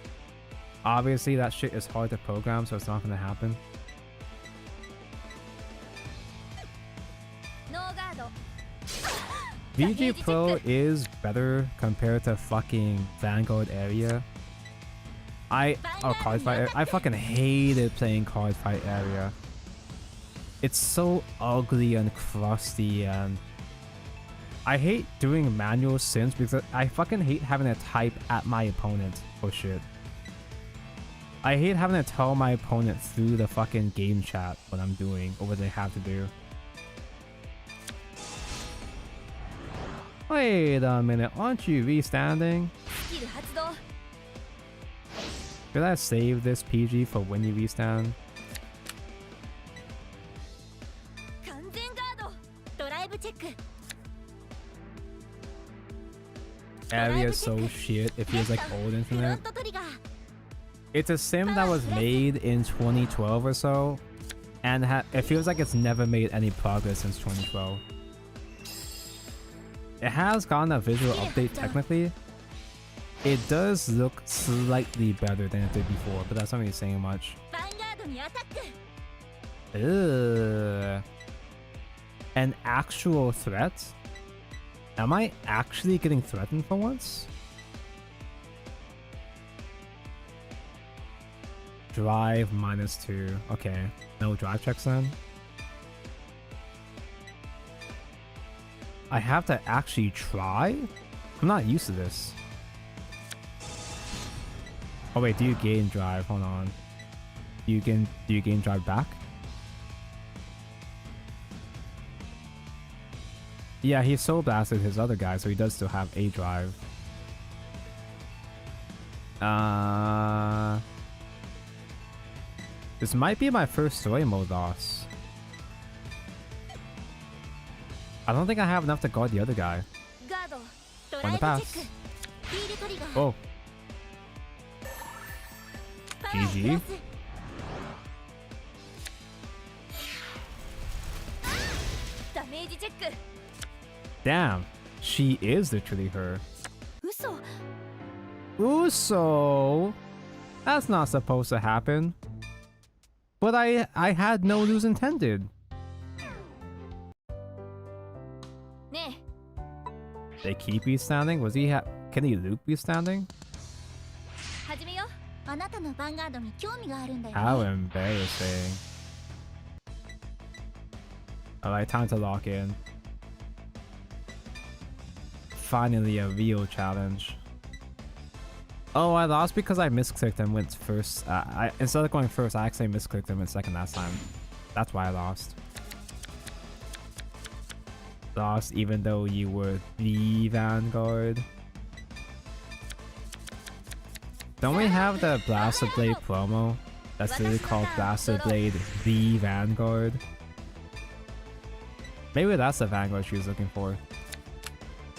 obviously that shit is hard to program, so it's not gonna happen. ノーガード VG Pro is better compared to fucking Vanguard area. Card fight area. I fucking hated playing card fight area. It's so ugly and crusty, and I hate doing manual sims because I fucking hate having to type at my opponent for shit. I hate having to tell my opponent through the fucking game chat what I'm doing or what they have to do. Wait a minute, aren't you restanding? スキル発動 Should I save this PG for when you restand? 完全ガードドライブチェック Area is so shit, it feels like old フロ internet. ントトリガー It's a sim that was made in 2012 or so, and it feels like it's never made any progress since 2012. It has gotten a visual update technically. It does look slightly better than it did before, but that's not really saying much. ヴァンガードにアタック Ugh. An actual threat? Am I actually getting threatened for once? Drive -2. Okay, no drive checks then. I have to actually try? I'm not used to this. Oh wait, do you gain drive? Hold on. Do you gain drive back? Yeah, he soul blasted his other guy, so he does still have a drive. This might be my first story mode loss. I don't think I have enough to guard the other guy. ガードド On ライ the ブチェ pass. ックフィールトリガー Oh, パワープラ GG. スダメージチェック damn. She is literally her. 嘘 Uso? That's not supposed to happen. But I had no lose intended. ね They keep restanding? Was he can he loop restanding? え始めよあなたのヴァンガードに興味があるんだよ How ね embarrassing. Alright, time to lock in. Finally a real challenge. Oh, I lost because I misclicked and went first. Instead of going first, I actually misclicked and went second last time. That's why I lost. Lost even though you were the Vanguard. Don't we have the Blaster Blade promo? That's literally called Blaster Blade the Vanguard. Maybe that's the Vanguard she was looking for.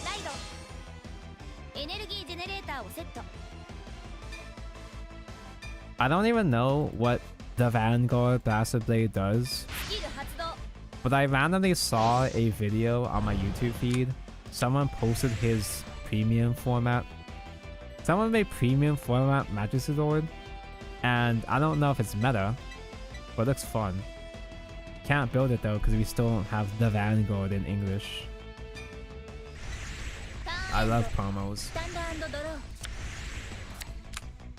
ライドエネルギージェネレーターをセット I don't even know what the Vanguard Blaster Blade does, スキル発動 but I randomly saw a video on my YouTube feed. Someone posted his premium format. Someone made premium format Magic Sword, and I don't know if it's meta, but it looks fun. Can't build it though because we still don't have the Vanguard in English. I love promos. スタンド&ドロ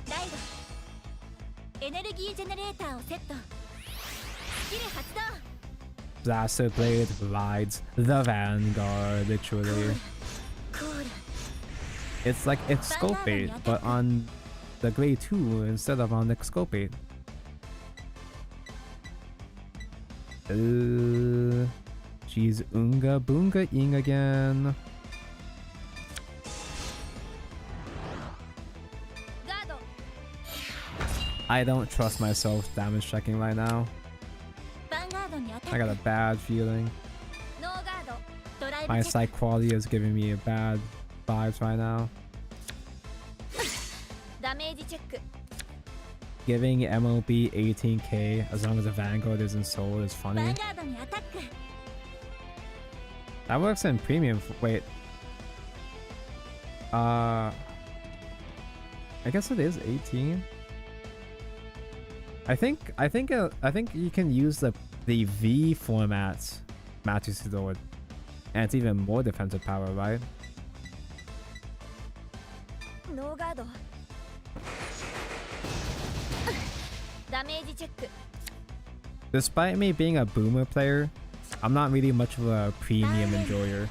ーライドエネルギージェネレーターをセットスキル発動 Blaster Blade rides the Vanguard, literally. コール It's like Exculpate, but on the grade 2 instead of on Exculpate. She's Unga Boonga Ing again. I don't trust myself damage checking right now. I got a bad feeling. My psych quality is giving me a bad vibes right now. Giving MLB 18k as long as the Vanguard isn't sold is funny. That works in premium. Wait. I guess it is 18. I think you can use the V format matches to do it, and it's even more defensive power, right? Despite me being a boomer player, I'm not really much of a premium enjoyer.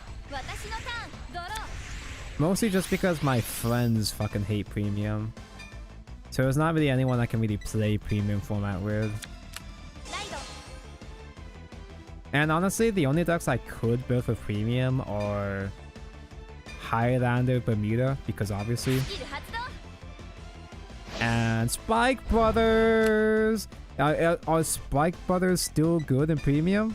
Mostly just because my friends fucking hate premium. So there's not really anyone I can really play premium format with. And honestly, the only decks I could build for premium are Highlander Bermuda, because obviously. And Spike Brothers! Are Spike Brothers still good in premium?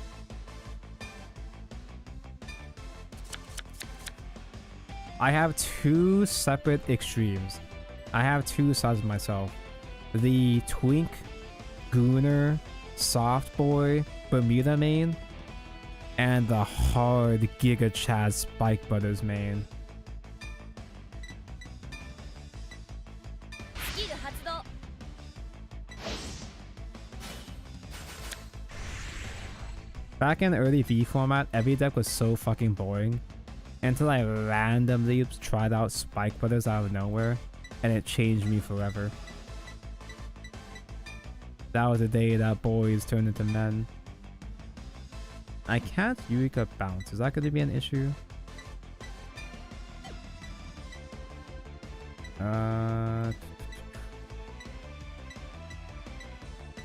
I have two separate extremes. I have two sides of myself. The Twink, Gooner, Soft Boy, Bermuda main, and the hard Giga Chad Spike Brothers main. Back in the early V format, every deck was so fucking boring until I randomly tried out Spike Brothers out of nowhere, and it changed me forever. That was the day that boys turned into men. I can't Eureka bounce. Is that going to be an issue?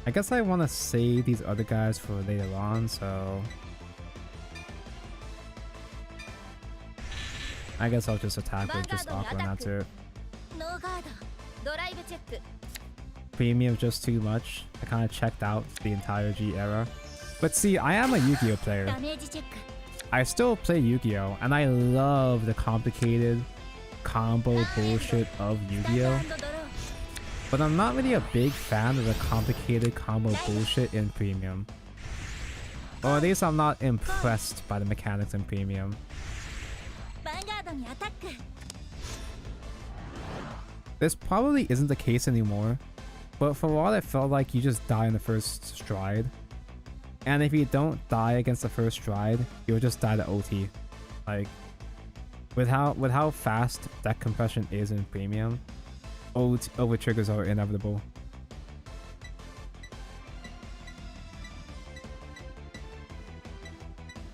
I guess I want to save these other guys for later on, so I guess I'll just attack with just Aqua and that's it. Premium just too much. I kind of checked out the entire G era. But see, I am a Yu-Gi-Oh player. I still play Yu-Gi-Oh, and I love the complicated combo bullshit of Yu-Gi-Oh. But I'm not really a big fan of the complicated combo bullshit in premium. Or at least I'm not impressed by the mechanics in premium. This probably isn't the case anymore, but for a while it felt like you just die in the first stride. And if you don't die against the first stride, you'll just die to OT. Like, with how fast deck compression is in premium, over triggers are inevitable.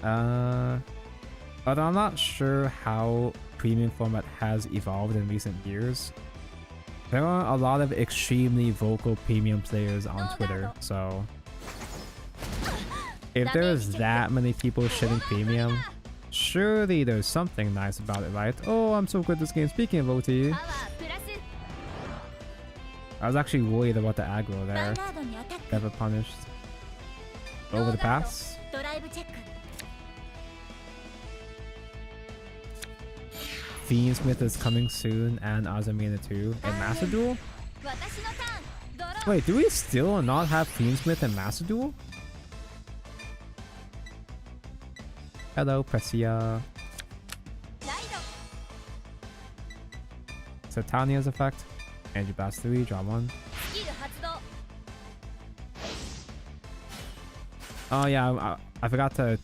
Although I'm not sure how premium format has evolved in recent years. There are a lot of extremely vocal premium players on Twitter, so if there's that many people shitting premium, surely there's something nice about it, right? Oh, I'm so good at this game. Speaking of OT, I was actually worried about the aggro there. Never punished. Over the pass. Fiendsmith is coming soon, and Azamina too. In Master Duel? Wait, do we still not have Fiendsmith in Master Duel? Hello, Pressia. Satania's effect. Energy Blast 3, draw 1. Oh yeah, I forgot to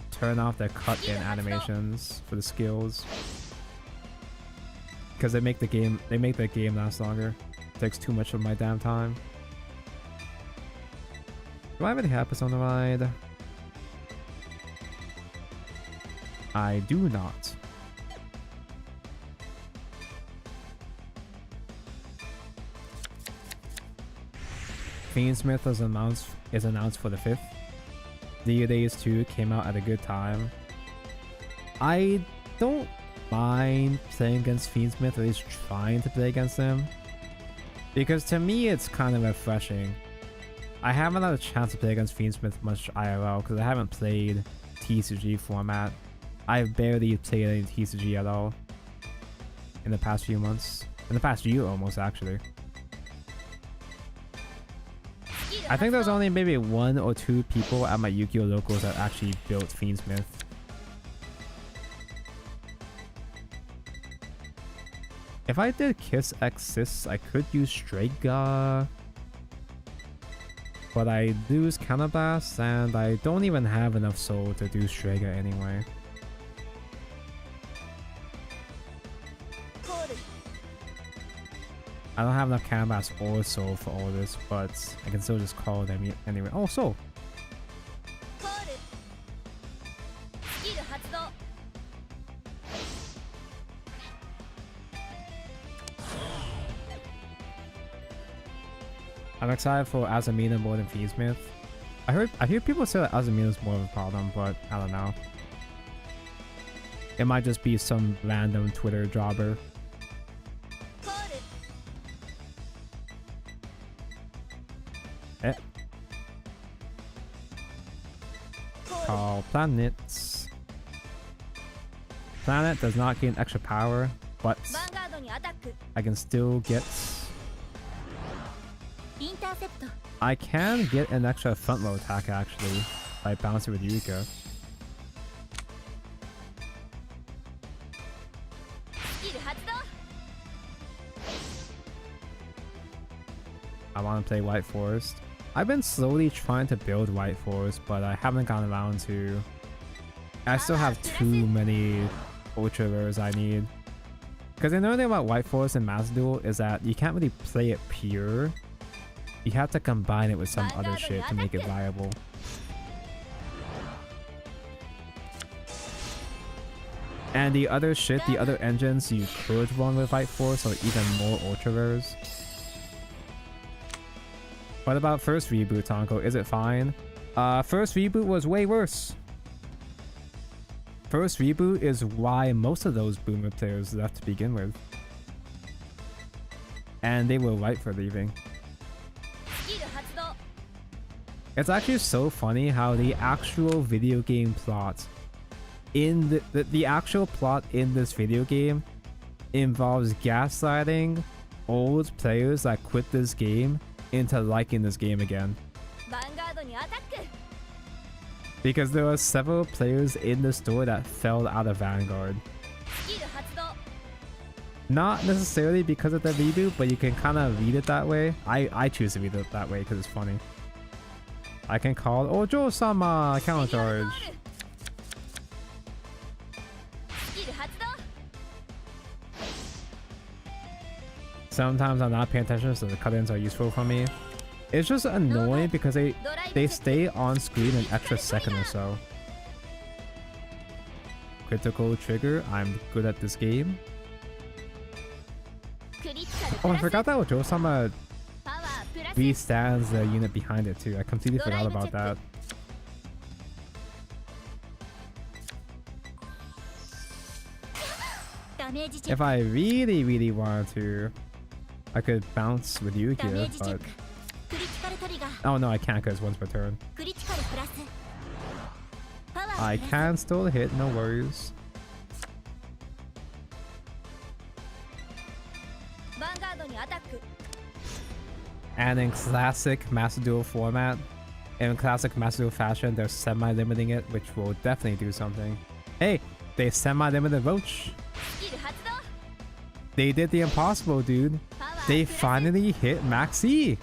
turn off the cut-in animations for the skills. Because they make the game last longer. It takes too much of my damn time. Do I have any happiness on the ride? I do not. Fiendsmith is announced for the 5th. Days 2 came out at a good time. I don't mind playing against Fiendsmith, or at least trying to play against him, because to me it's kind of refreshing. I haven't had a chance to play against Fiendsmith much IRL because I haven't played TCG format. I've barely played any TCG at all in the past few months. In the past year almost, actually. I think there's only maybe 1 or 2 people at my Yu-Gi-Oh! Locals that actually built Fiendsmith. If I did Kiss X Sis, I could use Strega, but I lose Counterblast, and I don't even have enough soul to do Strega anyway. I don't have enough Counterblast or soul for all this, but I can still just call them anyway. Oh, soul! I'm excited for Azamina more than Fiendsmith. I hear people say that Azamina's more of a problem, but I don't know. It might just be some random Twitter jobber. Call planets. Planet does not gain extra power, but I can still get... I can get an extra front row attack actually by bouncing with Eureka. I want to play White Forest. I've been slowly trying to build White Forest, but I haven't gotten around to. I still have too many ultra rares I need. Because another thing about White Forest and Master Duel is that you can't really play it pure. You have to combine it with some other shit to make it viable. And the other shit, the other engines you could run with White Force are even more ultra rares. What about first reboot, Tonko? Is it fine? First reboot was way worse. First reboot is why most of those boomer players left to begin with. And they were right for leaving. It's actually so funny how the actual video game plot in the actual plot in this video game involves gaslighting old players that quit this game into liking this game again. Because there were several players in the store that fell out of Vanguard. Not necessarily because of the reboot, but you can kind of read it that way. I choose to read it that way because it's funny. I can call Ojo-sama counter charge. Sometimes I'm not paying attention, so the cut-ins are useful for me. It's just annoying because they stay on screen an extra second or so. Critical trigger, I'm good at this game. Oh, I forgot that Ojo-sama restands the unit behind it too. I completely forgot about that. If I really wanted to, I could bounce with Yu-Gi-Oh, but... Oh no, I can't because once per turn. I can still hit, no worries. And in classic Master Duel format, in classic Master Duel fashion, they're semi-limiting it, which will definitely do something. Hey, they semi-limited Roach. They did the impossible, dude. They finally hit Max E.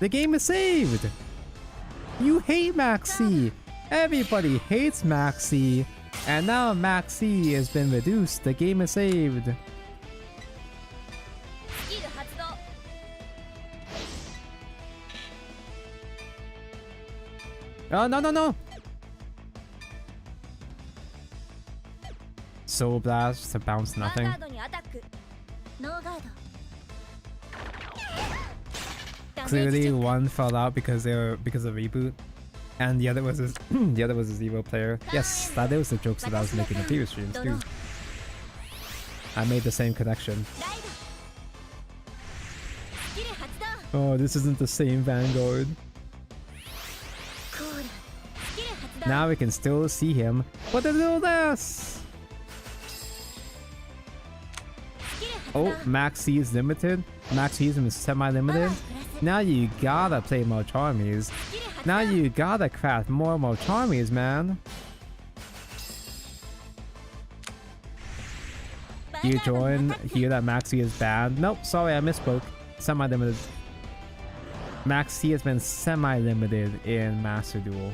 The game is saved. You hate Max E. Everybody hates Max E. And now Max E has been reduced. The game is saved. Oh, no. Soul Blast to bounce nothing. Clearly one fell out because of reboot. And the other was his, the other was his Evo player. Yes, that was the jokes that I was making in the previous streams too. I made the same connection. Oh, this isn't the same Vanguard. Now we can still see him, but a little less. Oh, Max C is limited. Max C is semi-limited. Now you gotta play more Charmies. Now you gotta craft more Charmies, man. You join here that Max C is banned. Nope, sorry, I misspoke. Semi-limited. Max C has been semi-limited in Master Duel.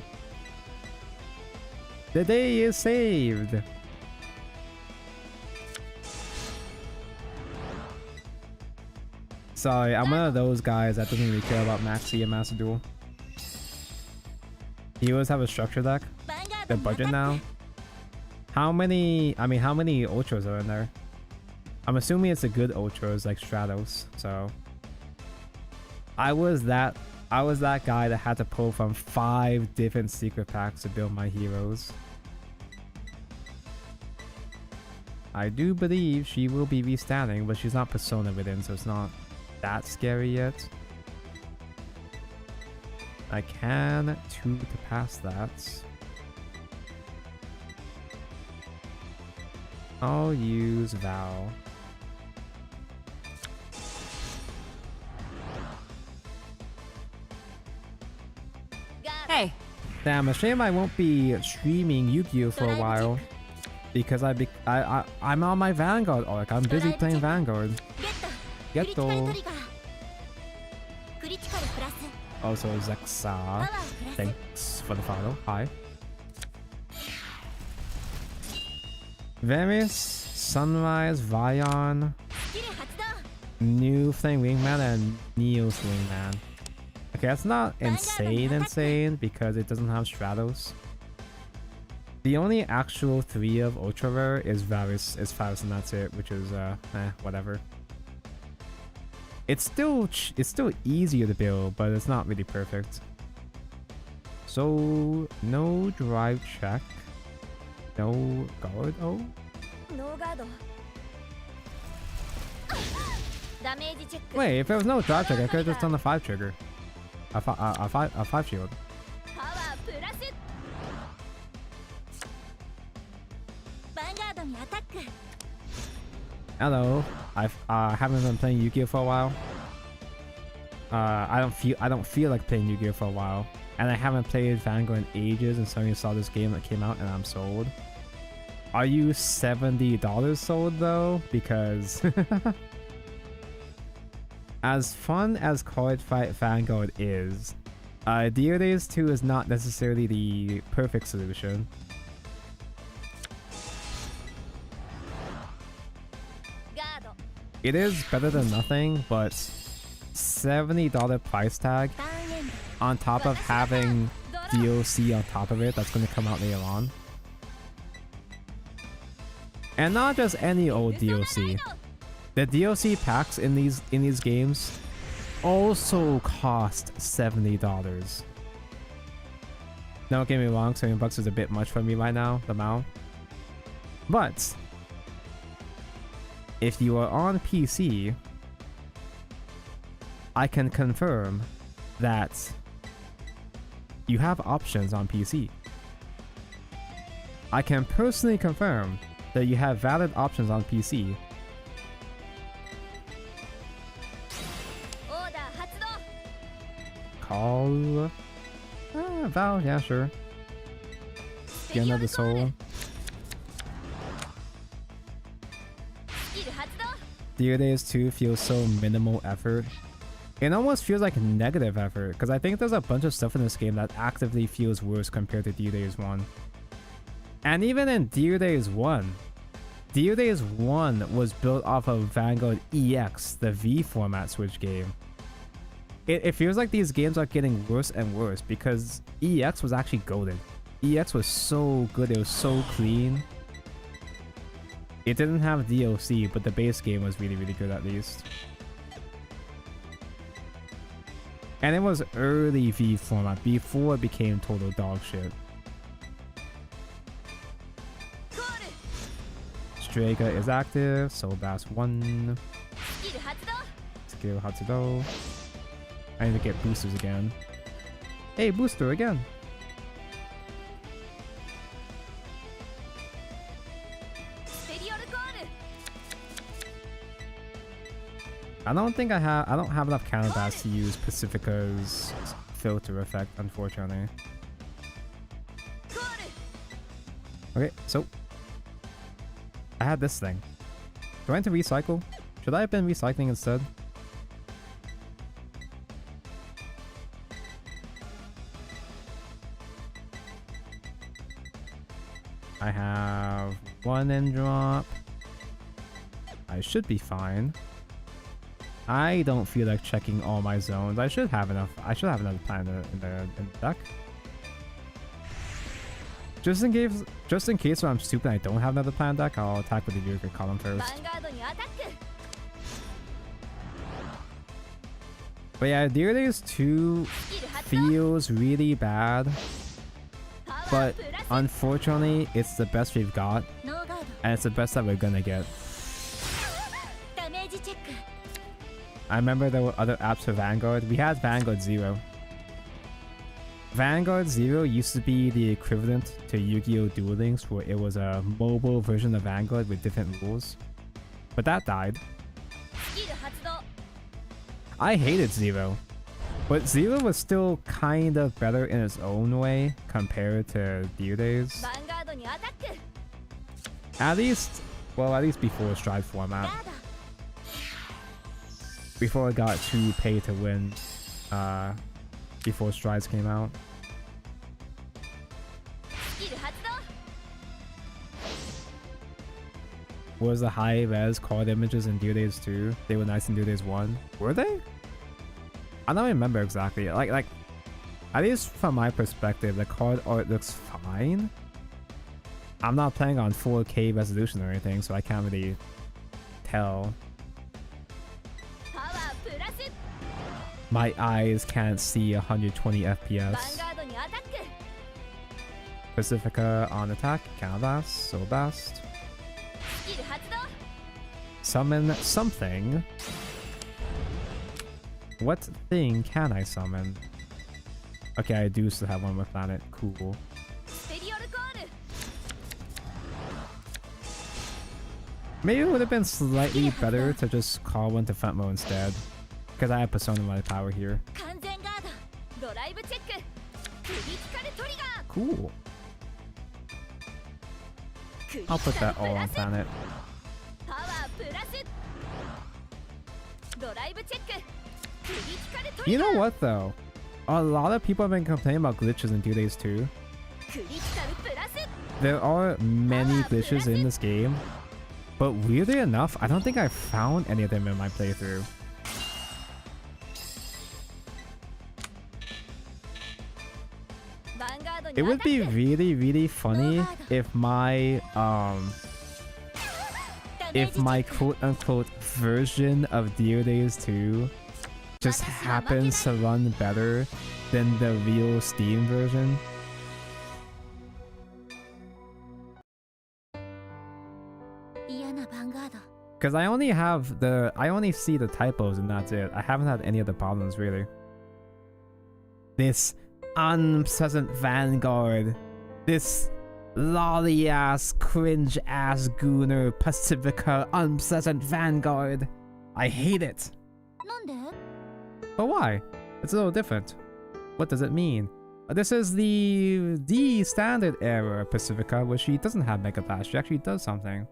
The day is saved. Sorry, I'm one of those guys that doesn't really care about Maxi and Master Duel. Heroes have a structure deck. Their budget now. How many ultras are in there? I'm assuming it's a good ultras like Stratos. So I was that guy that had to pull from 5 different secret packs to build my heroes. I do believe she will be restanding, but she's not Persona within, so it's not that scary yet. I can to pass that. I'll use Val. Hey. Damn, a shame I won't be streaming Yu-Gi-Oh for a while. Because I'm on my Vanguard arc. I'm busy playing Vanguard. Getto. Also Zexa. Thanks for the follow. Hi. Varys, Sunrise, Vion, New Flame Wingman, and Neo's Wingman. Okay, that's not insane because it doesn't have Stratos. The only actual 3 of Ultra Rare is Varys, and that's it, which is whatever. It's still easier to build, but it's not really perfect. So no drive check, no guard. Oh. Wait, if there was no drive check, I could have just done the 5 trigger. A 5 shield. Hello. I haven't been playing Yu-Gi-Oh for a while. I don't feel like playing Yu-Gi-Oh for a while, and I haven't played Vanguard in ages. And suddenly saw this game that came out, and I'm sold. Are you $70 sold though? Because as fun as Card Fight Vanguard is, Dear Days 2 is not necessarily the perfect solution. It is better than nothing, but $70 price tag on top of having DLC on top of it that's going to come out later on. And not just any old DLC. The DLC packs in these games also cost $70. Don't get me wrong, $70 is a bit much for me right now, the Mao. But if you are on PC, I can confirm that you have options on PC. I can personally confirm that you have valid options on PC. Call Val, yeah, sure. Get another soul. Dear Days 2 feels so minimal effort. It almost feels like negative effort, because I think there's a bunch of stuff in this game that actively feels worse compared to Dear Days 1. And even in Dear Days 1, Dear Days 1 was built off of Vanguard EX, the V format Switch game. It feels like these games are getting worse and worse because EX was actually goated. EX was so good, it was so clean. It didn't have DLC, but the base game was really, really good at least. And it was early V format before it became total dog shit. Strega is active, so that's 1. Skill Hatsudo. I need to get boosters again. Hey, booster again. I don't have enough counter bats to use Pacifica's filter effect, unfortunately. Okay, so I had this thing. Do I need to recycle? Should I have been recycling instead? I have 1 end drop. I should be fine. I don't feel like checking all my zones. I should have enough. I should have another plan in the deck. Just in case when I'm stupid and I don't have another plan deck, I'll attack with the Yurika column first. But yeah, Dear Days 2 feels really bad. But unfortunately, it's the best we've got. And it's the best that we're gonna get. I remember there were other apps for Vanguard. We had Vanguard 0. Vanguard 0 used to be the equivalent to Yu-Gi-Oh! Duel Links, where it was a mobile version of Vanguard with different rules. But that died. I hated 0. But 0 was still kind of better in its own way compared to Dear Days. At least before Stride format. Before it got too pay to win, before Strides came out. Was the high res card images in Dear Days 2? They were nice in Dear Days 1. Were they? I don't remember exactly. Like, at least from my perspective, the card art looks fine. I'm not playing on 4K resolution or anything, so I can't really tell. My eyes can't see 120 FPS. Pacifica on attack, Canvas, so best. Summon something. What thing can I summon? Okay, I do still have one with planet. Cool. Maybe it would have been slightly better to just call one to Fentmo instead. Because I have Persona my power here. Cool. I'll put that all on planet. You know what though? A lot of people have been complaining about glitches in Dear Days 2. There are many glitches in this game, but weirdly enough, I don't think I found any of them in my playthrough. It would be really, really funny if my quote-unquote version of Dear Days 2 just happens to run better than the real Steam version. Because I only see the typos and that's it. I haven't had any other problems really. This unpleasant Vanguard. This lolly ass, cringe ass gooner Pacifica unpleasant Vanguard. I hate it. But why? It's a little different. What does it mean? This is the standard era Pacifica, where she doesn't have Mega Blast. She actually does something.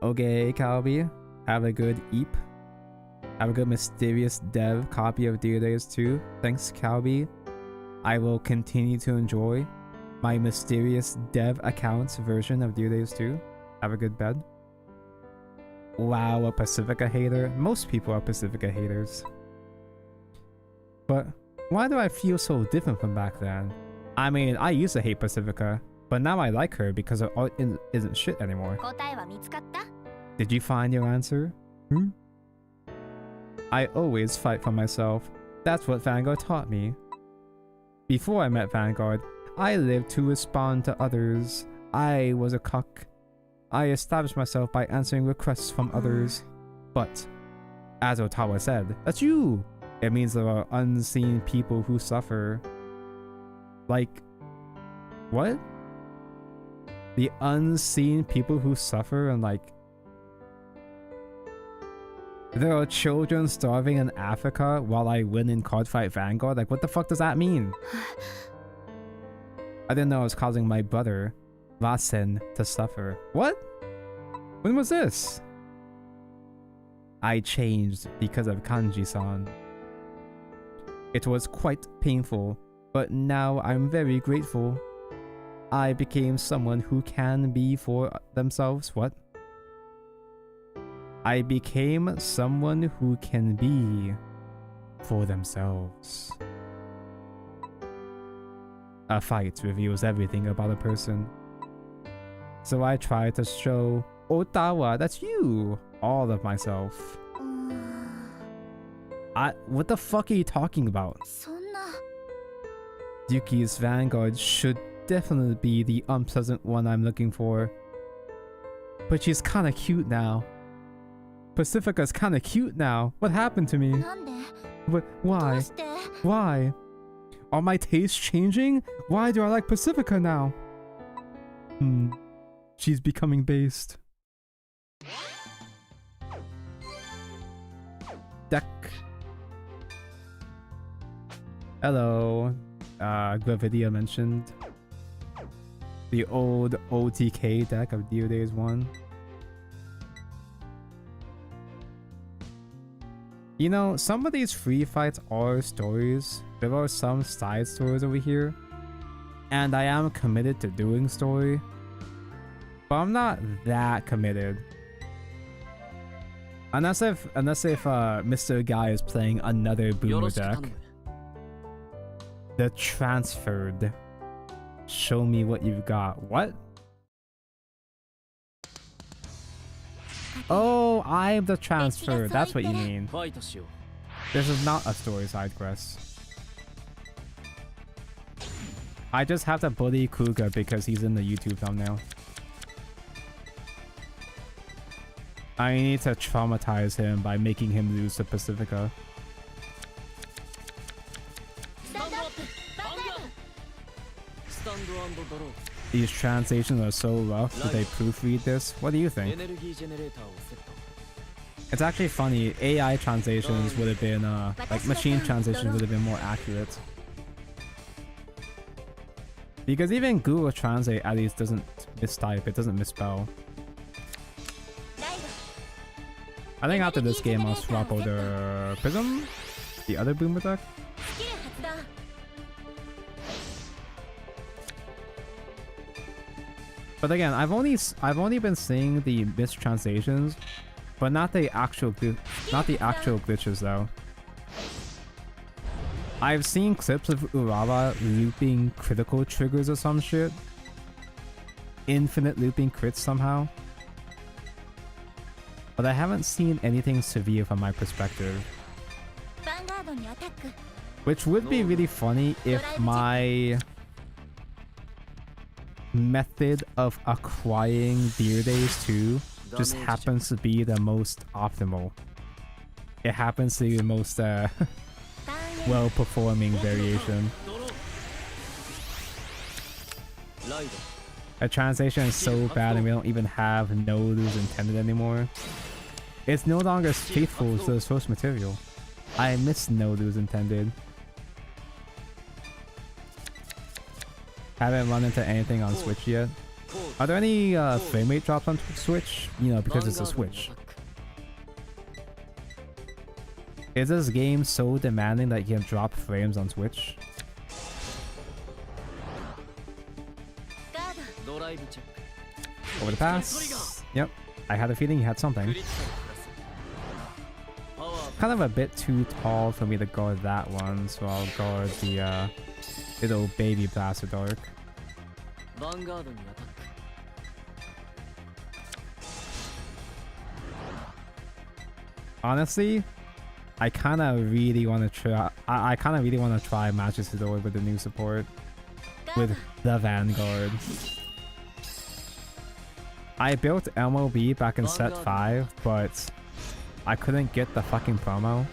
Okay, Calby. Have a good Eep. Have a good mysterious dev copy of Dear Days 2. Thanks, Calby. I will continue to enjoy my mysterious dev accounts version of Dear Days 2. Have a good bed. Wow, a Pacifica hater. Most people are Pacifica haters. But why do I feel so different from back then? I mean, I used to hate Pacifica, but now I like her because her art isn't shit anymore. Did you find your answer? I always fight for myself. That's what Vanguard taught me. Before I met Vanguard, I lived to respond to others. I was a cuck. I established myself by answering requests from others. But, as Otawa said, that's you! It means there are unseen people who suffer. Like, what? The unseen people who suffer and like... There are children starving in Africa while I win in Cardfight Vanguard? Like, what the fuck does that mean? I didn't know I was causing my brother, Rasen, to suffer. What? When was this? I changed because of Kanji-san. It was quite painful, but now I'm very grateful. I became someone who can be for themselves. What? I became someone who can be for themselves. A fight reveals everything about a person. So I try to show Otawa, that's you, all of myself. What the fuck are you talking about? Yuki's Vanguard should definitely be the unpleasant one I'm looking for. But she's kinda cute now. Pacifica's kinda cute now. What happened to me? But why? Why? Are my tastes changing? Why do I like Pacifica now? She's becoming based. Deck. Hello. Gravidia mentioned the old OTK deck of Dio Days 1. You know, some of these free fights are stories. There are some side stories over here. And I am committed to doing story. But I'm not that committed. Unless if Mr. Guy is playing another boomer deck. The transferred. Show me what you've got. What? Oh, I'm the transfer. That's what you mean. This is not a story side quest. I just have to bully Kuga because he's in the YouTube thumbnail. I need to traumatize him by making him lose to Pacifica. These translations are so rough. Did they proofread this? What do you think? It's actually funny. AI translations would have been, like machine translations would have been more accurate. Because even Google Translate at least doesn't mistype, it doesn't misspell. I think after this game I'll swap over Prism, the other boomer deck. But again, I've only been seeing the mistranslations, but not the actual glitches though. I've seen clips of Urawa looping critical triggers or some shit. Infinite looping crits somehow. But I haven't seen anything severe from my perspective. Which would be really funny if my method of acquiring Beer Days 2 just happens to be the most optimal. It happens to be the most well-performing variation. A translation is so bad and we don't even have no lose intended anymore. It's no longer faithful to the source material. I miss no lose intended. Haven't run into anything on Switch yet. Are there any frame rate drops on Switch? You know, because it's a Switch. Is this game so demanding that you can drop frames on Switch? Over the pass. Yep. I had a feeling you had something. Kind of a bit too tall for me to guard that one, so I'll guard the little baby blaster dark. Honestly, I kind of really want to try. I kind of really want to try matches to the way with the new support with the Vanguard. I built MLB back in set 5, but I couldn't get the fucking promo.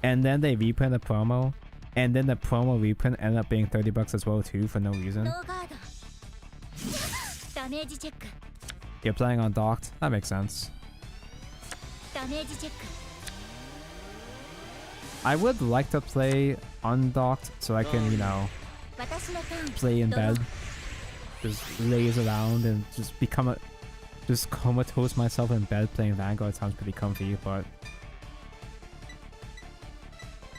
And then they reprinted the promo, and then the promo reprint ended up being $30 as well too for no reason. You're playing on docked? That makes sense. I would like to play undocked so I can, you know, play in bed. Just laze around and just just comatose myself in bed playing Vanguard. Sounds pretty comfy, but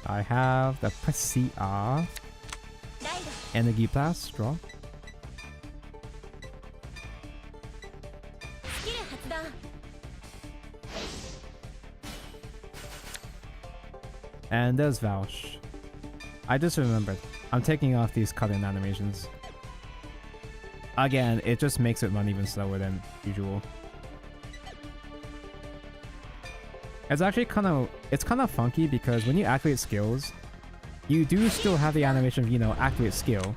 I have the Prisia, Energy Blast, draw. And there's Vouch. I just remembered. I'm taking off these cut-in animations. Again, it just makes it run even slower than usual. It's actually kind of funky because when you activate skills, you do still have the animation of, you know, activate skill.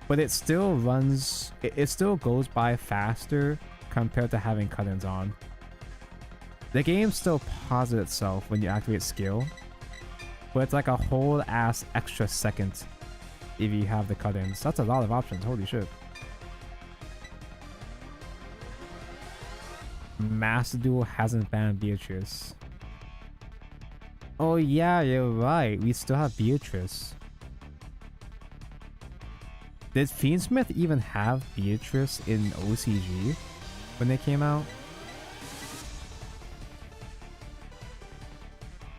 But it still runs, it still goes by faster compared to having cut-ins on. The game still pauses itself when you activate skill, but it's like a whole ass extra second if you have the cut-ins. That's a lot of options, holy shit. Master Duel hasn't banned Beatrice. Oh yeah, you're right, we still have Beatrice. Did Fiendsmith even have Beatrice in OCG when they came out?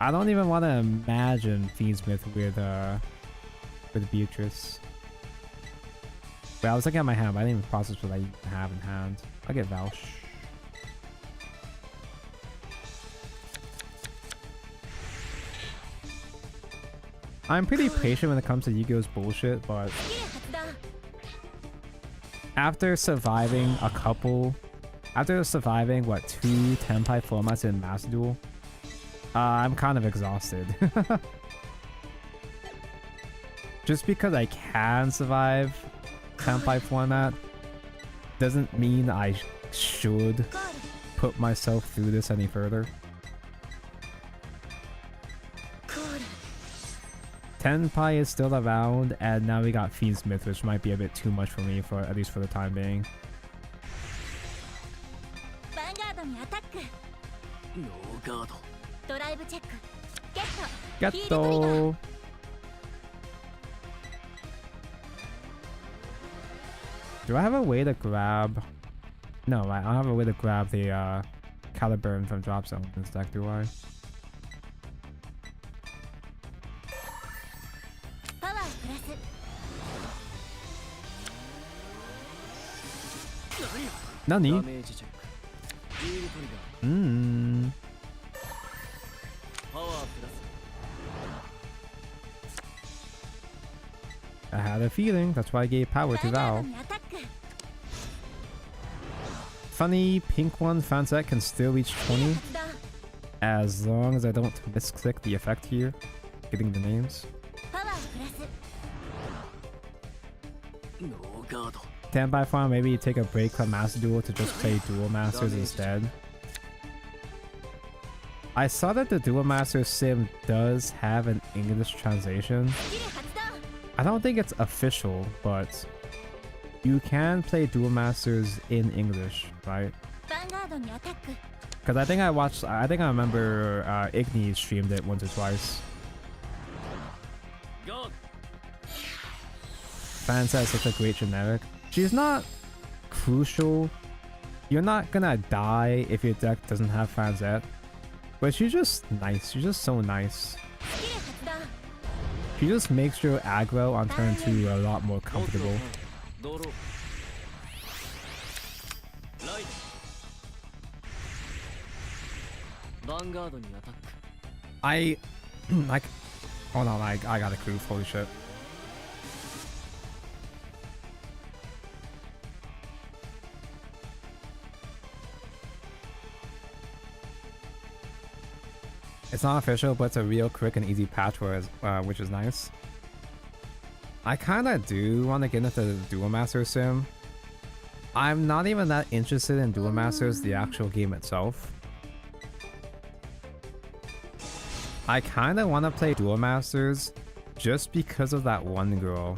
I don't even want to imagine Fiendsmith with Beatrice. Wait, I was looking at my hand, but I didn't even process what I even have in hand. I'll get Vouch. I'm pretty patient when it comes to Yu-Gi-Oh's bullshit, but after surviving what, 2 Tenpai formats in Master Duel, I'm kind of exhausted. Just because I can survive Tenpai format doesn't mean I should put myself through this any further. Tenpai is still around, and now we got Fiendsmith, which might be a bit too much for me, for at least for the time being. Getto! Do I have a way to grab... No, I don't have a way to grab the Caliburn from Drop Zone in this deck, do I? Nani? I had a feeling, that's why I gave power to Val. Funny, pink one Fansec can still reach 20 as long as I don't misclick the effect here, getting the names. Standby farm, maybe you take a break from Master Duel to just play Duel Masters instead. I saw that the Duel Masters sim does have an English translation. I don't think it's official, but you can play Duel Masters in English, right? Because I think I remember Igni streamed it once or twice. Fansa is such a great generic. She's not crucial. You're not gonna die if your deck doesn't have Fanzette. But she's just nice. She's just so nice. She just makes your aggro on turn 2 a lot more comfortable. Hold on, I got a crew, holy shit. It's not official, but it's a real quick and easy patch, which is nice. I kind of do want to get into the Duel Master Sim. I'm not even that interested in Duel Masters, the actual game itself. I kind of want to play Duel Masters just because of that one girl.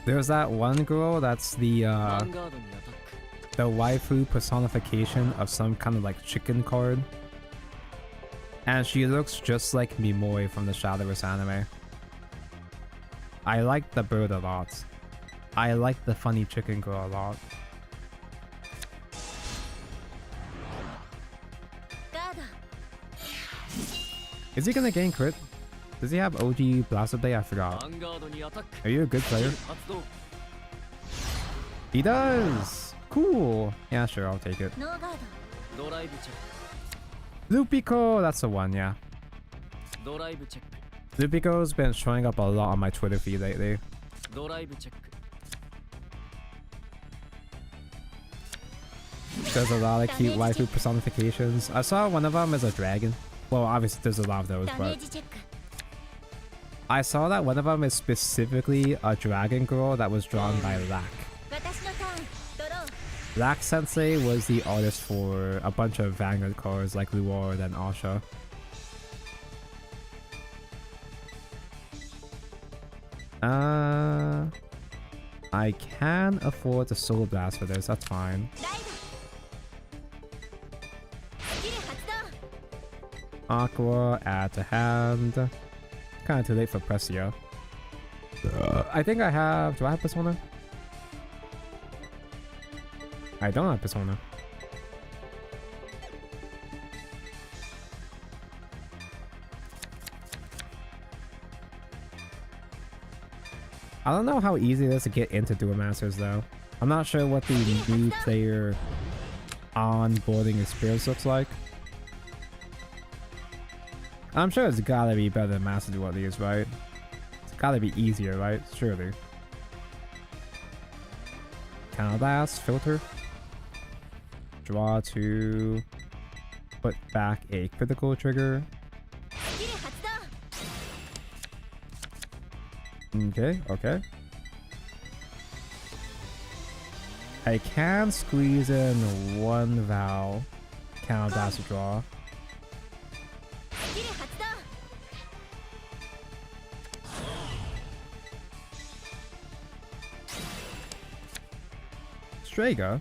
There's that one girl that's the waifu personification of some kind of like chicken card. And she looks just like Mimoi from the Shadowverse anime. I like the bird a lot. I like the funny chicken girl a lot. Is he gonna gain crit? Does he have OG Blaster Day? I forgot. Are you a good player? He does! Cool! Yeah, sure, I'll take it. Lupico! That's the one, yeah. Lupico's been showing up a lot on my Twitter feed lately. There's a lot of cute waifu personifications. I saw one of them as a dragon. Well, obviously there's a lot of those, but I saw that one of them is specifically a dragon girl that was drawn by Lack. Lack Sensei was the artist for a bunch of Vanguard cards like Luard and Asha. I can afford to Soul Blast for this, that's fine. Aqua, add to hand. Kinda too late for Pressia. I think I have... Do I have Persona? I don't have Persona. I don't know how easy it is to get into Duel Masters though. I'm not sure what the new player onboarding experience looks like. I'm sure it's gotta be better than Master Duel these, right? It's gotta be easier, right? Surely. Counterblast, filter. Draw to put back a critical trigger. Okay, okay. I can squeeze in one Val. Counterblast to draw. Strega?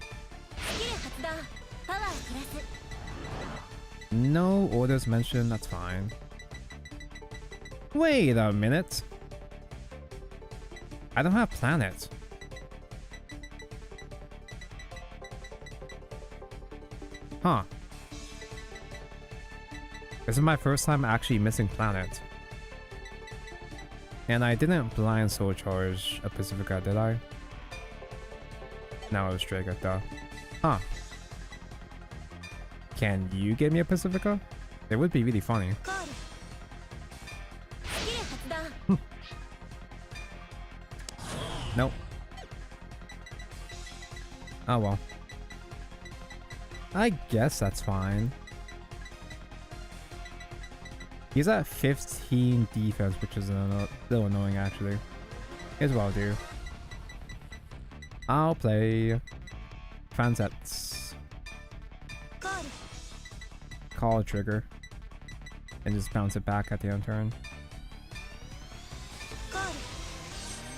No orders mentioned, that's fine. Wait a minute. I don't have planet. Huh. This is my first time actually missing planet. And I didn't blind soul charge a Pacifica, did I? No, it was Strega, duh. Huh. Can you give me a Pacifica? It would be really funny. Nope. Oh well. I guess that's fine. He's at 15 defense, which is a little annoying actually. Here's what I'll do. I'll play Fansets. Call a trigger. And just bounce it back at the end turn.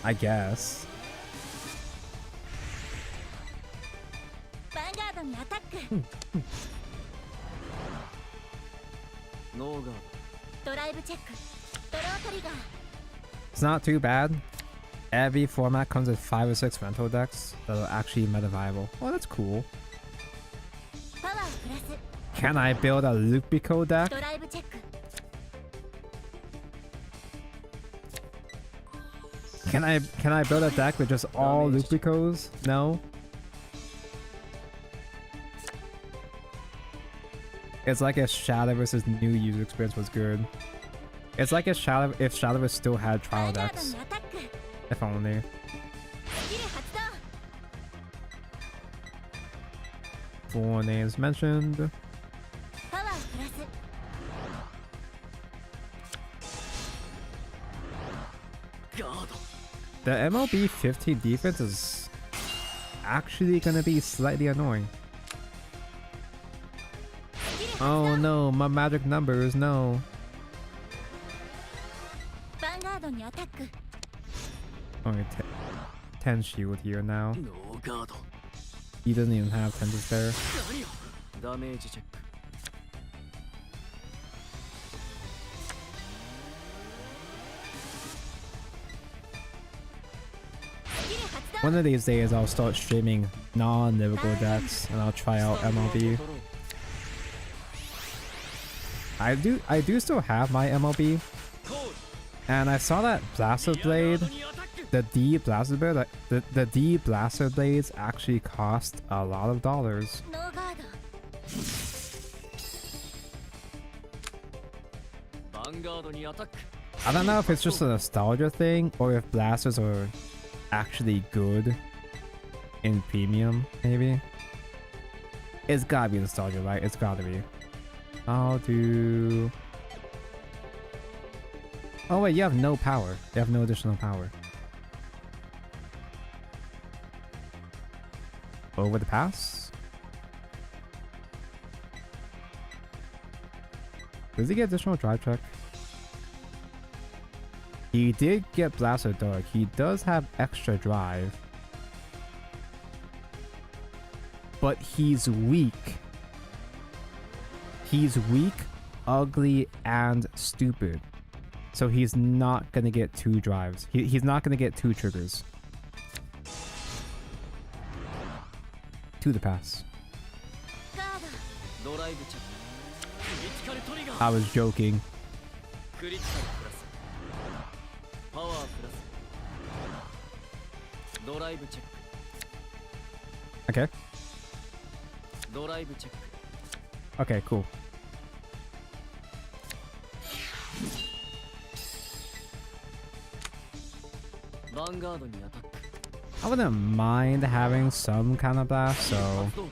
I guess. It's not too bad. Every format comes with 5 or 6 rental decks that are actually meta viable. Oh, that's cool. Can I build a Lupico deck? Can I build a deck with just all Lupicos? No. It's like if Shadowverse's new user experience was good. It's like if Shadowverse still had trial decks. If only. Four names mentioned. The MLB 50 defense is actually gonna be slightly annoying. Oh no, my magic numbers, no. Vanguard にアタック Only 10 shield here now. He doesn't even have 10 to spare. ダメージチェック One of these days I'll start streaming non-lyrical decks and I'll try out MLB. I do still have my MLB. And I saw that Blaster Blade, the D Blaster Blade, the D Blaster Blades actually cost a lot of dollars. ノーガード ヴァンガードにアタック I don't know if it's just a nostalgia thing or if blasters are actually good in premium, maybe. It's gotta be nostalgia, right? It's gotta be. I'll do... Oh wait, you have no power. You have no additional power. Over the pass? Does he get additional drive check? He did get Blaster Dark. He does have extra drive. But he's weak. He's weak, ugly, and stupid. So he's not gonna get 2 drives. He's not gonna get 2 triggers. To the pass. ガード ドライブチェッククリティカルトリガー I was joking. クリティカルプラスパワープラスドライブチェック Okay. ドライブチェック Okay, cool. Vanguard にアタック I wouldn't mind having some kind of blast, so 発動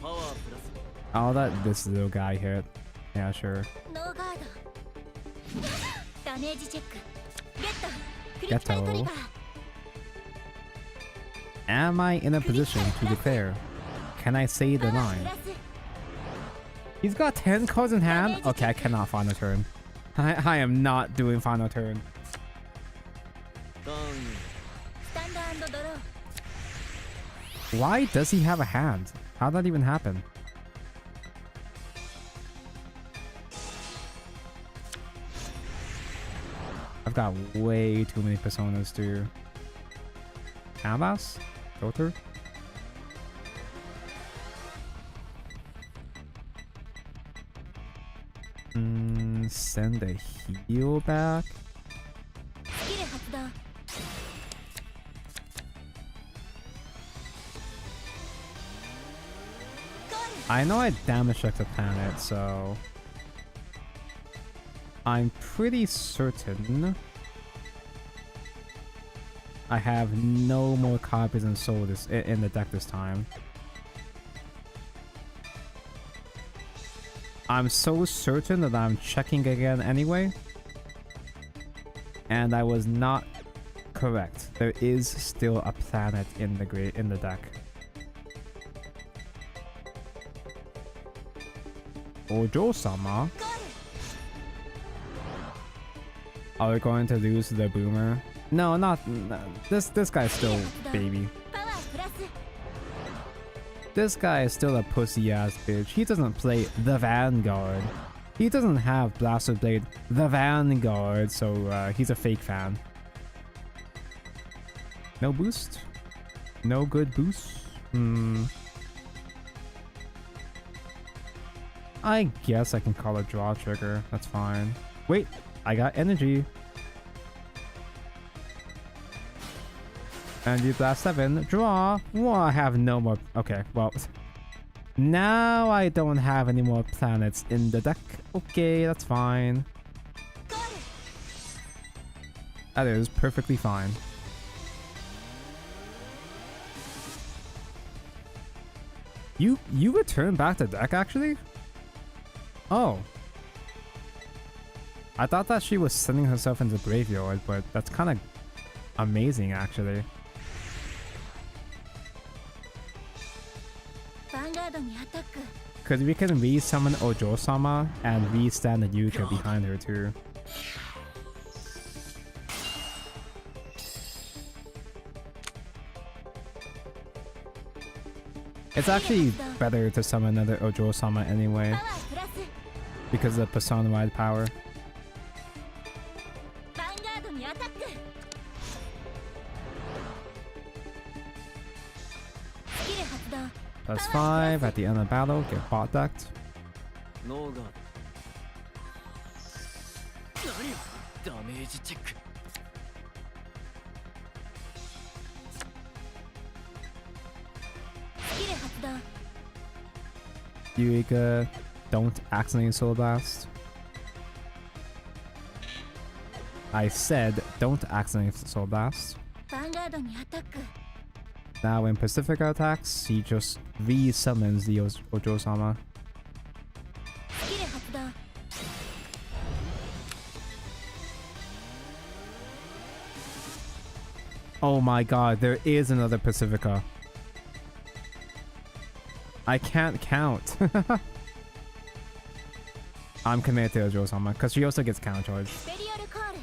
パワープラス I'll let this little guy hit. Yeah, sure. ノーガードダメージチェックゲットクリティカルトリガー Am I in a position to declare? Can I say the パワー line? プラス He's got 10 cards in hand? Okay, I cannot final turn. I am not doing final turn. ターンスタンド&ドロー Why does he have a hand? How'd that even happen? I've got way too many personas to canvas? Filter? Send the heal back? スキル発動 I know I damage checked the planet, so I'm pretty certain I have no more copies and soul in the deck this time. I'm so certain that I'm checking again anyway, and I was not correct. There is still a planet in the deck. Ojo-sama? Are we going to lose the boomer? No, not this guy's still baby. パワープラス This guy is still a pussy ass bitch. He doesn't play the Vanguard. He doesn't have Blaster Blade the Vanguard, so he's a fake fan. No boost? No good boost? I guess I can call a draw trigger. That's fine. Wait, I got energy. And you blast 7. Draw. Well, I have no more. Okay, well. Now I don't have any more planets in the deck. Okay, that's fine. That is perfectly fine. You return back to deck actually? Oh. I thought that she was sending herself into graveyard, but that's kind of amazing actually. ヴァンガードにアタック Because we can re-summon Ojo-sama and re-stand the Yuka behind her too. It's actually better to summon another Ojo-sama anyway パワープラス because of the persona-wide power. ヴァンガードにアタックスキル発動 Plus 5 at the end of battle, get bot decked. ノーガード何よダメージチェックスキル発動 Yuika, don't accidentally Soul Blast. I said don't accidentally Soul Blast. ヴァンガードにアタック Now when Pacifica attacks, he just re-summons the Ojo-sama. スキル発動 Oh my god, there is another Pacifica. I can't count. I'm committed to Ojo-sama because she also gets counter charge. ベリオルコール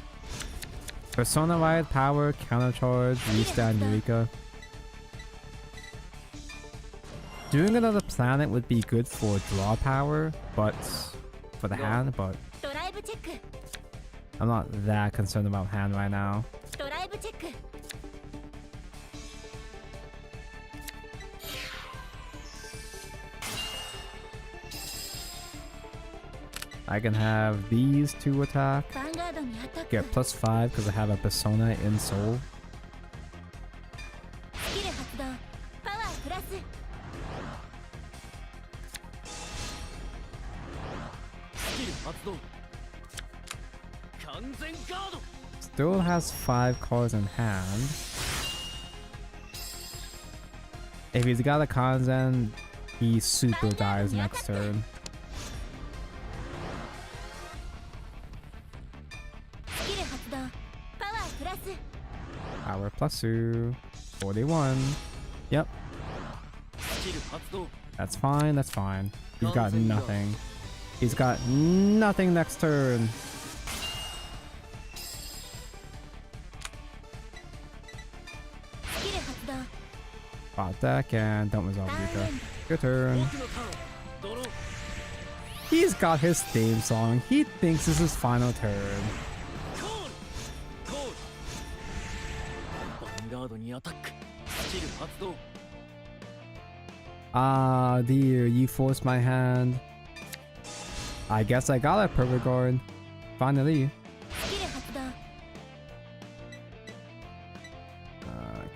Persona wide power, counter charge, restand Eureka. Doing another planet would be good for draw power, but for the hand, but ドライブチェック I'm not that concerned about hand right now. ドライブチェック I can have these two attack, ヴァンガードにアタック get plus 5 because I have a persona in soul. スキル発動パワープラス スキル発動完全ガード Still has 5 cards in hand. If he's got a Kanzen, he super dies next turn. スキル発動パワープラス Power plus 2. 41. Yep, スキル発動 that's fine, that's fine. He's got nothing. He's got nothing next turn. スキル発動 Bot deck and don't resolve ターン Yuka. エン Good turn. 僕のターンドロー He's got his theme song. He thinks this is final turn. コールコールヴァンガードにアタックスキル発動 Ah, dear, you forced my hand. I guess I got a perfect guard. Finally. スキル発動 I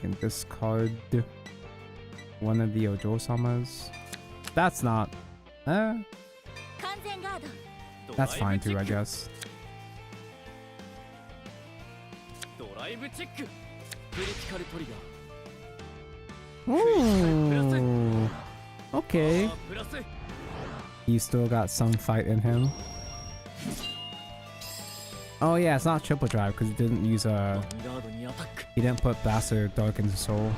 can discard one of the Ojo-samas. That's not... 完全ガード That's fine too, I guess. ドライブチェッククリティカルトリガー Ooh. Okay. パワープラス He's still got some fight in him. Oh yeah, it's not triple drive because he didn't use ヴァンガードにアタック he didn't put Bastard Dark into Soul.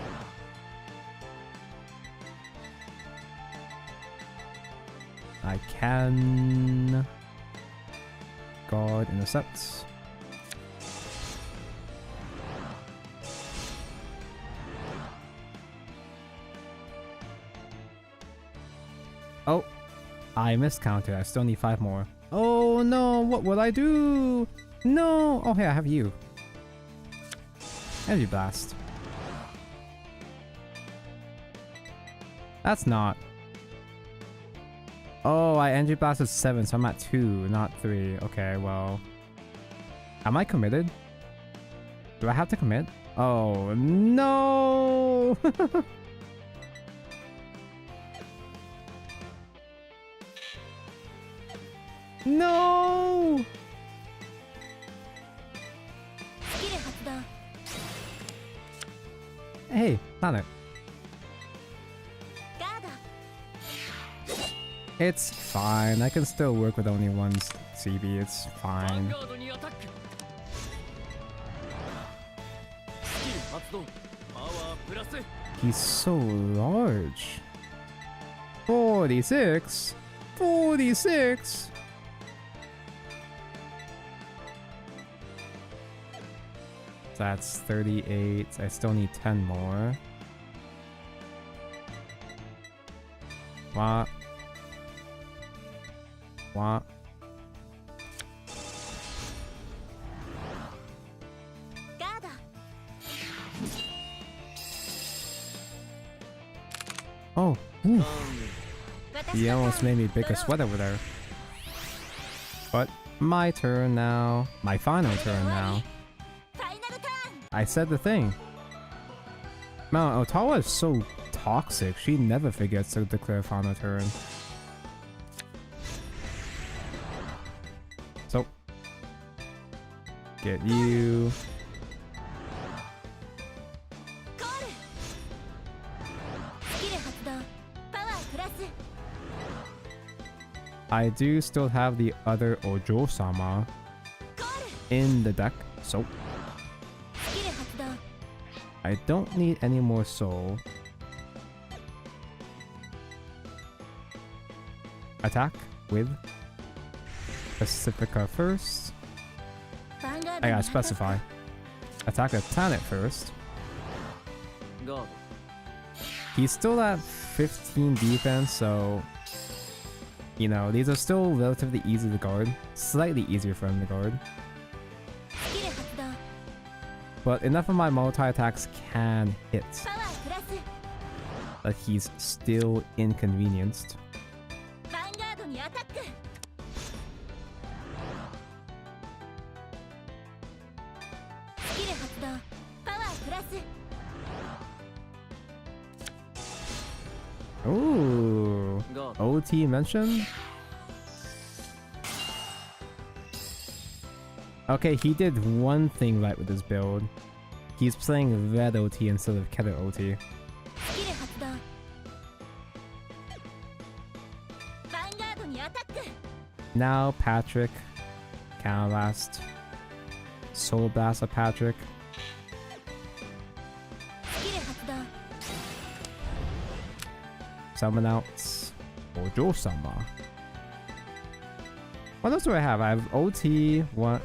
I can guard intercepts. Oh, I miscounted. I still need 5 more. Oh no, what will I do? No! Oh hey, I have you. Energy Blast. That's not. Oh, I Energy Blasted 7, so I'm at 2, not 3. Okay, well. Am I committed? Do I have to commit? Oh, no! No! スキル発動 Hey, planet. ガード It's fine. I can still work with only one CB. It's ヴァン fine. ガードにアタック発動パワープラス He's so large. 46? 46? That's 38. I still need 10 more. What? What? Oh, ooh. He almost made me pick a sweat over there. But my turn now. My final turn now. I said the thing. Man, Ottawa is so toxic. She never forgets to declare final turn. So, get you. I do still have the other Ojo-sama in the deck, so I don't need any more soul. Attack with Pacifica first. I gotta specify. Attack a planet first. God. He's still at 15 defense, so you know, these are still relatively easy to guard. Slightly easier for him to guard. But enough of my multi-attacks can hit. But he's still inconvenienced. Ooh, OT mentioned? Okay, he did one thing right with his build. He's playing red OT instead of Keter OT. Now Patrick, Counterblast, Soul Blast of Patrick. Summon out Ojo-sama. What else do I have? I have OT, 1,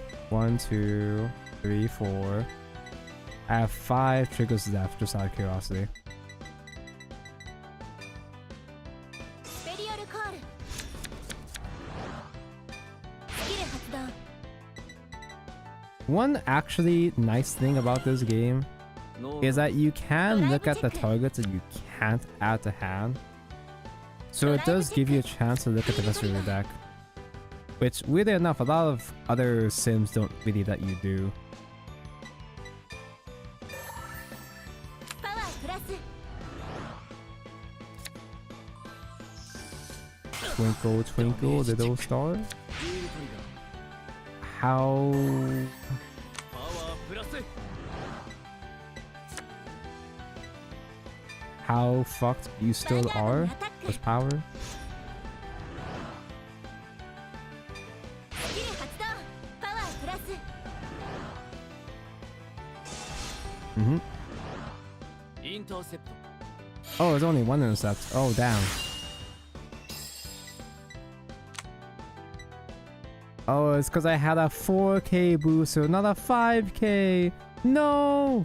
2, 3, 4. I have 5 triggers left, just out of curiosity. One actually nice thing about this game is that you can look at the targets that you can't add to hand. So it does give you a chance to look at the rest of your deck. Which, weirdly enough, a lot of other sims don't really let you do. Twinkle, twinkle, little star. How... How fucked you still are with power? Mm-hmm. Oh, there's only one intercept. Oh, damn. Oh, it's because I had a 4K booster, not a 5K. No!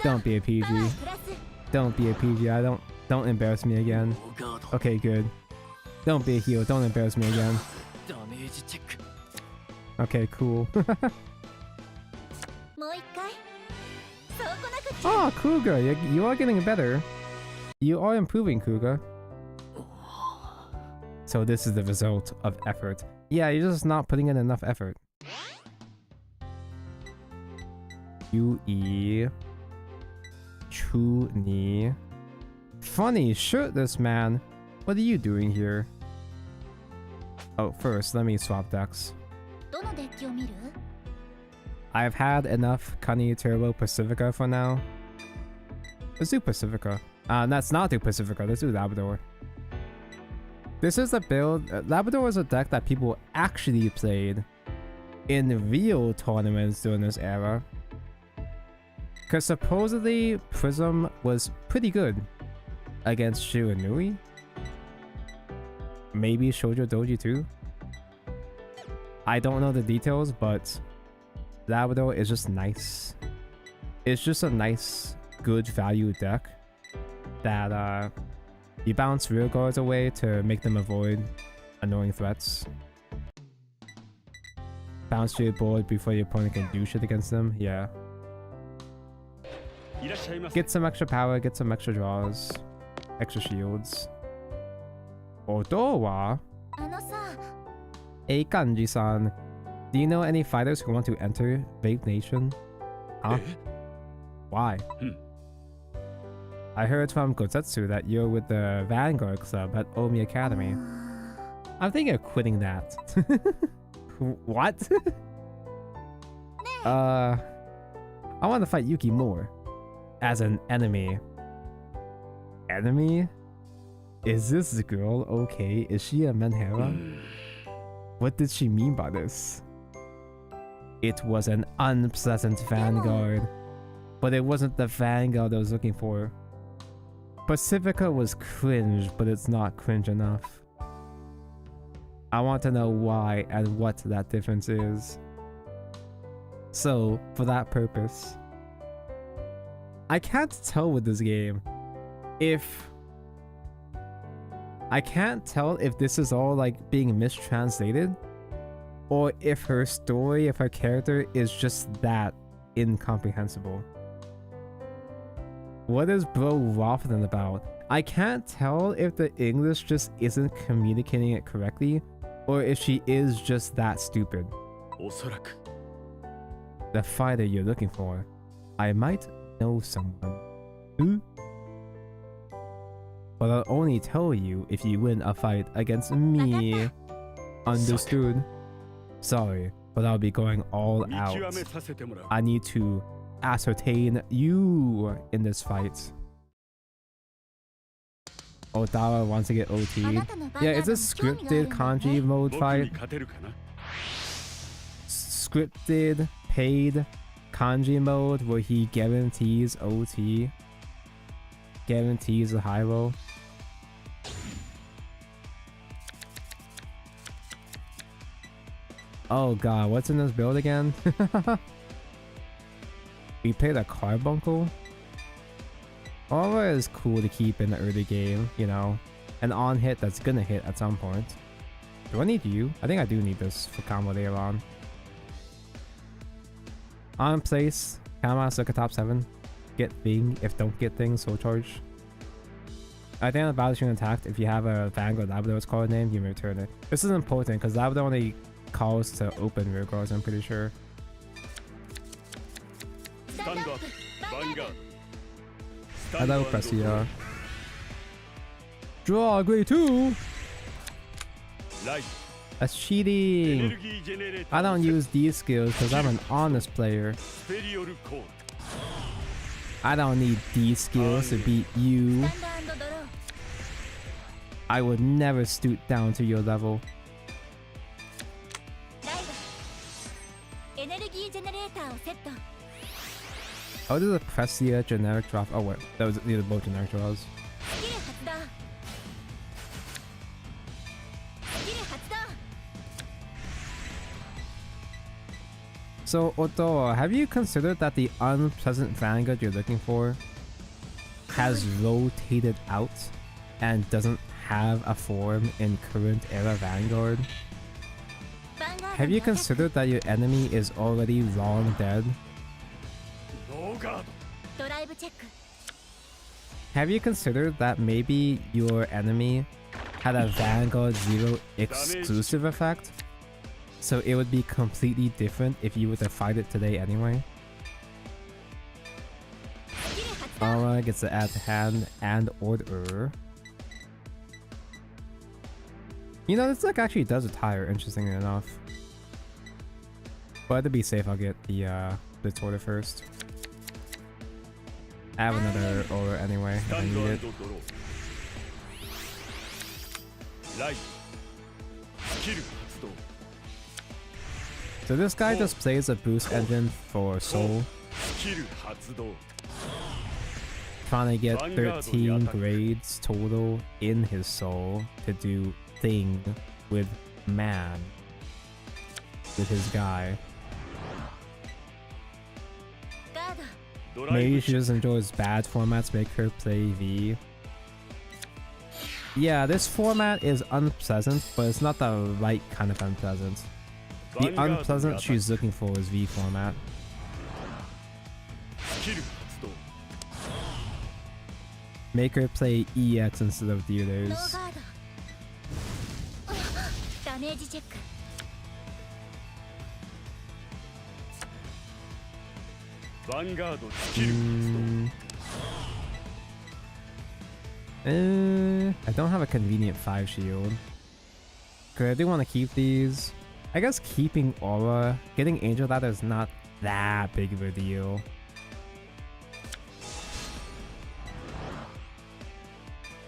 Don't be a PG. Don't be a PG. Don't embarrass me again. Okay, good. Don't be a heel. Don't embarrass me again. Okay, cool. Oh, Kuga, you are getting better. You are improving, Kuga. So this is the result of effort. Yeah, you're just not putting in enough effort. UE. Chu-ni. Funny shirtless man. What are you doing here? Oh, first, let me swap decks. I've had enough Kani Turbo Pacifica for now. Let's do Pacifica. Let's not do Pacifica. Let's do Labrador. This is a build. Labrador was a deck that people actually played in real tournaments during this era. Because supposedly Prism was pretty good against Shiranui. Maybe Shoujo Doji too. I don't know the details, but Labrador is just nice. It's just a nice, good value deck that you bounce rear guards away to make them avoid annoying threats. Bounce to your board before your opponent can do shit against them. Yeah. Get some extra power, get some extra draws, extra shields. Oto wa あのさ、 Eikanji-san. Do you know any fighters who want to enter Vape Nation? Huh? Why? I heard from Gozetsu that you're with the Vanguard club at Omi Academy. I'm thinking of quitting that. What? I want to fight Yuki more. As an enemy. Enemy? Is this girl okay? Is she a Menhera? What did she mean by this? It was an unpleasant Vanguard. But it wasn't the Vanguard I was looking for. Pacifica was cringe, but it's not cringe enough. I want to know why and what that difference is. So, for that purpose, I can't tell with this game if... I can't tell if this is all like being mistranslated or if her story of her character is just that incomprehensible. What is bro waffling about? I can't tell if the English just isn't communicating it correctly or if she is just that stupid. おそらく The fighter you're looking for. I might know someone. Who? But I'll only tell you if you win a fight against me. Understood? Sorry, but I'll be going all 見 out. 極めさせてもらう I need to ascertain you in this fight. Otawa wants to get OT. あなたの Yeah, it's a バンガードに興味があるん scripted だね。 kanji mode 僕に fight. 勝てるかな Scripted, paid kanji mode where he guarantees OT. Guarantees a high roll. Oh god, what's in this build again? We played a carbuncle? Aura is cool to keep in the early game, you know. An on hit that's gonna hit at some point. Do I need you? I think I do need this for combo later on. On place, Kama, look at top 7. Get thing, if don't get things, soul charge. I think the battle string attacked, if you have a Vanguard Labrador's card name, you may return it. This is important because Labrador only calls to open rear guards, I'm pretty sure. スタンドアップバンガード Hello, Pressia. Draw, grade 2! ライ That's エネ cheating! ルギージェネレー I ター don't use these skills because I'm an honest player. スペリオルコール I don't need these skills to beat you. スタンド&ドロー I would never stoop down to your level. ライドエネルギージェネレーターをセット Oh, this is a Pressia generic draw. Oh wait, that was these are both generic draws. スキル発動スキル発動 So, Otoa, have you considered that the unpleasant Vanguard you're looking for has rotated out and doesn't have a form in current era Vanguard? ヴァンガード Have に you アタック considered that your enemy is already long dead? ノーガード ドライブチェック Have you considered that maybe your enemy had a Vanguard Zero exclusive effect? So it would be completely different if you were to fight it today anyway? スキル発動 Aura gets to add hand and order. You know, this deck actually does retire, interestingly enough. But to be safe, I'll get the Blitz order first. I have another order anyway, ス if タ I ンド need ア it. ドローライスキル発動 So this guy just plays a boost engine for soul, スキル発動 trying to get Vanguard 13 attack. grades total in his soul to do thing with man, with his guy. ガード ドライ Maybe ブ she just enjoys bad formats, make her play V. Yeah, this format is unpleasant, but it's not the right kind of unpleasant. The Vanguard unpleasant attack. she's looking for is V format. スキル発動 Make her play EX instead of ノー dealers. ガードダメージチェック ヴァンガードスキル発動 I don't have a convenient 5 shield. Cause I do want to keep these. I guess keeping Aura, getting Angel Ladder is not that big of a deal.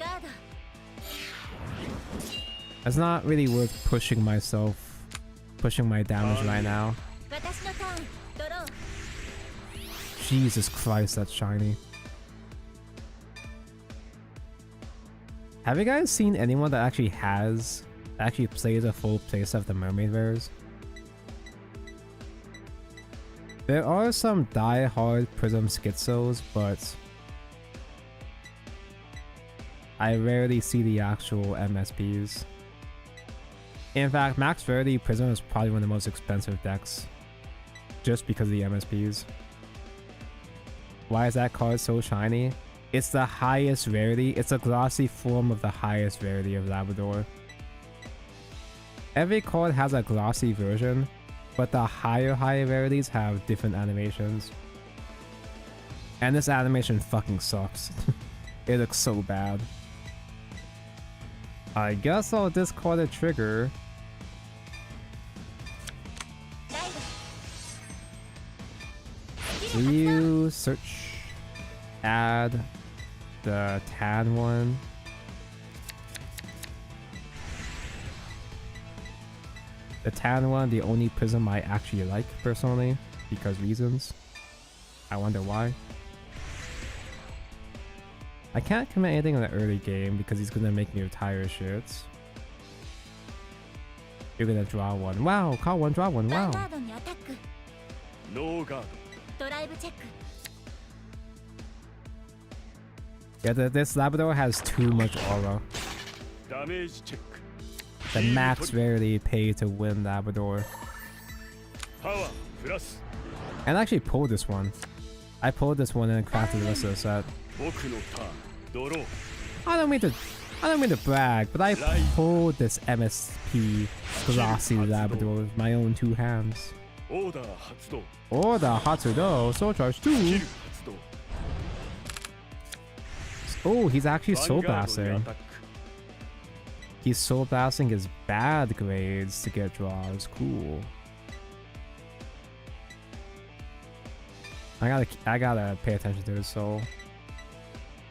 ガード It's not really worth pushing myself, pushing my damage right now. 私のターンドロー Jesus Christ, that's shiny. Have you guys seen anyone that actually plays a full playset of the mermaid rares? There are some die-hard Prism Schizos, but I rarely see the actual MSPs. In fact, Max Rarity Prism is probably one of the most expensive decks, just because of the MSPs. Why is that card so shiny? It's the highest rarity. It's a glossy form of the highest rarity of Labrador. Every card has a glossy version, but the higher rarities have different animations. And this animation fucking sucks. It looks so bad. I guess I'll discard a trigger. ライ Will you search, add the tan one? The tan one, the only prism I actually like personally, because reasons. I wonder why. I can't commit anything in the early game because he's gonna make me retire shit. You're gonna draw one. Wow, call one, draw one. ヴァ Wow. ンガードにアタック ノーガー ドライブチェック Yeah, this Labrador has too much aura. ドダメージチェック The max rarity pay to win Labrador. パワープラス And I actually pulled this one. I pulled this one and crafted the rest of the set. 僕のターンドロー I don't mean to brag, but I pulled this MSP glossy Labrador with my own 2 hands. オーダー発動 Or the Hatsudo, Soul Charge キル 2. 発動 Oh, he's actually ヴァ soul ンガードにア blasting. タック He's soul blasting his bad grades to get draws. Cool. I gotta pay attention to his soul.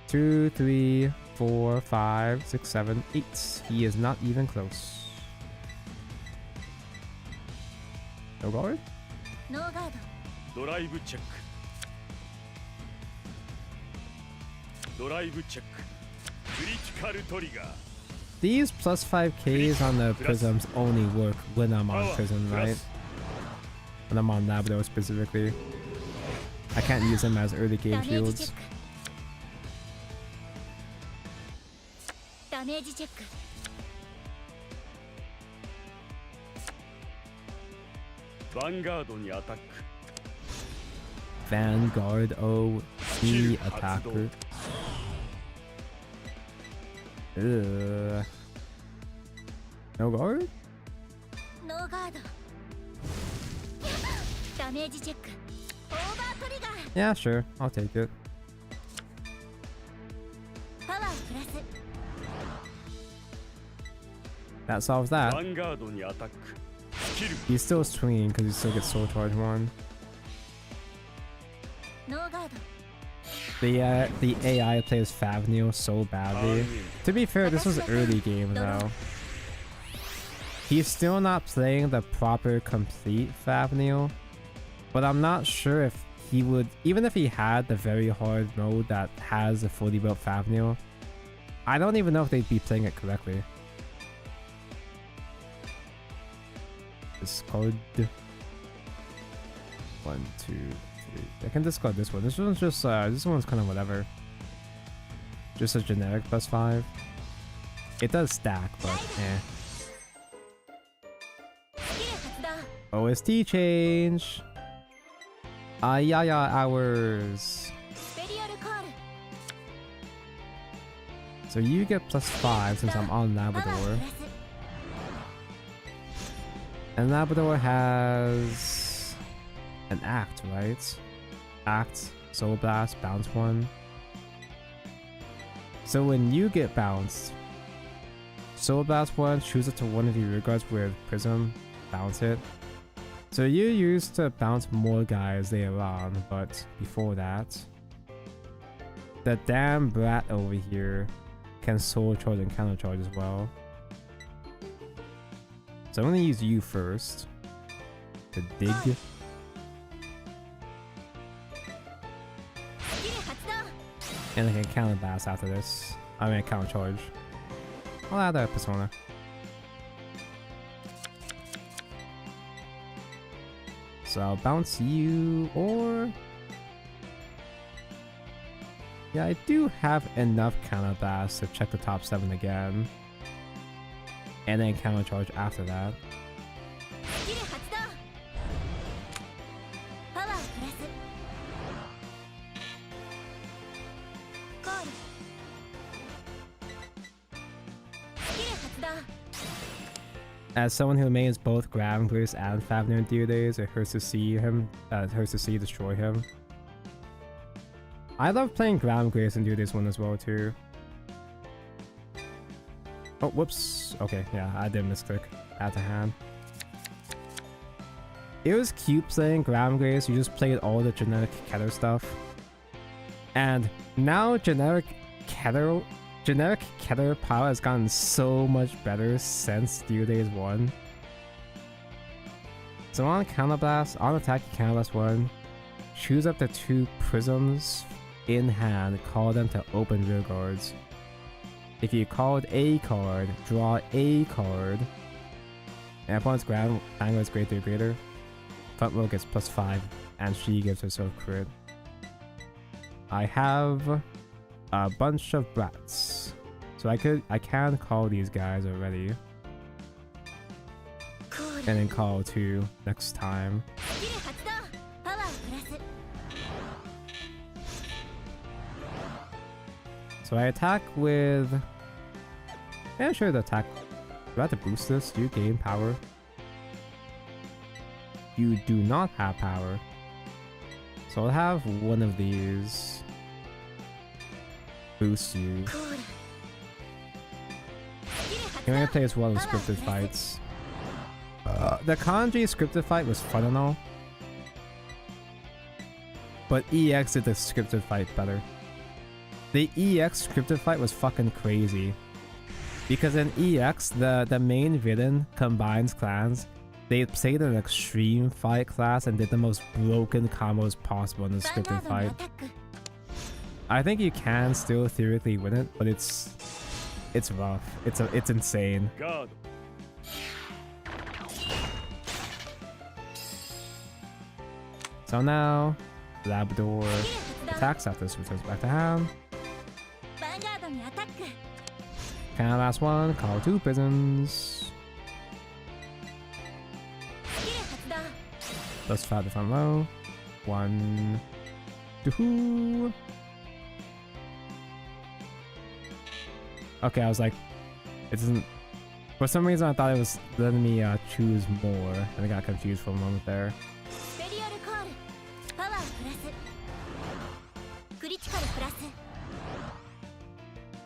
2, 3, 4, 5, 6, 7, 8. He is not even close. No guard? ノーガードドライブチェックドライブチェッククリティカルトリガー These plus 5Ks on the prisms only work when I'm on パワー prism, プラ right? ス When I'm on Labrador specifically. I can't use him as early ダ game メージチェ shields. ックダメージチェック ヴァンガードにアタック Vanguard O E attacker. Ugh. No guard? ノーガードダメージチェックオーバートリガー Yeah, sure. I'll take it. パワープラス That solves ヴ that. ァンガードにアタックスキル He's still swinging because he still gets Soul Charge 1. ノーガード The AI plays Favnil so badly. To be fair, this was early game though. He's still not playing the proper complete Fafnir, but I'm not sure if he would, even if he had the very hard mode that has a fully built Fafnir, I don't even know if they'd be playing it correctly. Discard 1, 2, 3. I can discard this one. This one's just this one's kind of whatever. Just a generic +5. It does stack, but eh. OST change. Ayaya hours. So you get +5 since I'm on Labrador. And Labrador has an act, right? Act, Soul Blast, bounce 1. So when you get bounced, Soul Blast 1, choose it to one of your rear guards with Prism, bounce it. So you used to bounce more guys later on, but before that, the damn brat over here can soul charge and counter charge as well. So I'm gonna use you first to dig. And I can counter blast after this. I mean counter charge. I'll add a persona. So I'll bounce you, or yeah, I do have enough counter blast to check the top 7 again, and then counter charge after that. As someone who mains both Gravegrace and Fafnir in Theodays, it hurts to see him. It hurts to see destroy him. I love playing Gravegrace in Theodays 1 as well too. Oh, whoops. Okay, yeah, I did misclick. Add to hand. It was cute playing Gravegrace. You just played all the generic Keter stuff, and now generic Keter power has gotten so much better since Theodays 1. So on Counterblast, on attack Counterblast 1, choose up the 2 prisms in hand, call them to open rear guards. If you called a card, draw a card. And opponent's Vanguard is greater or greater. Front row gets +5, and she gives herself crit. I have a bunch of brats, so I can call these guys already, and then call 2 next time. So I attack with. Yeah, sure. The attack. Do I have to boost this? You gain power. You do not have power, so I'll have one of these boost you. I'm gonna play as well in scripted fights. The Kanji scripted fight was fun and all, but EX did the scripted fight better. The EX scripted fight was fucking crazy, because in EX the main villain combines clans. They played an extreme fight class and did the most broken combos possible in the scripted fight. I think you can still theoretically win it, but it's rough. It's insane. Guard. So now Labrador attacks after this, returns back to hand. Kind of last one, call 2 prisons. +5 the front row. 1, 2. Okay, I was like, it doesn't. For some reason, I thought it was letting me choose more, and I got confused for a moment there.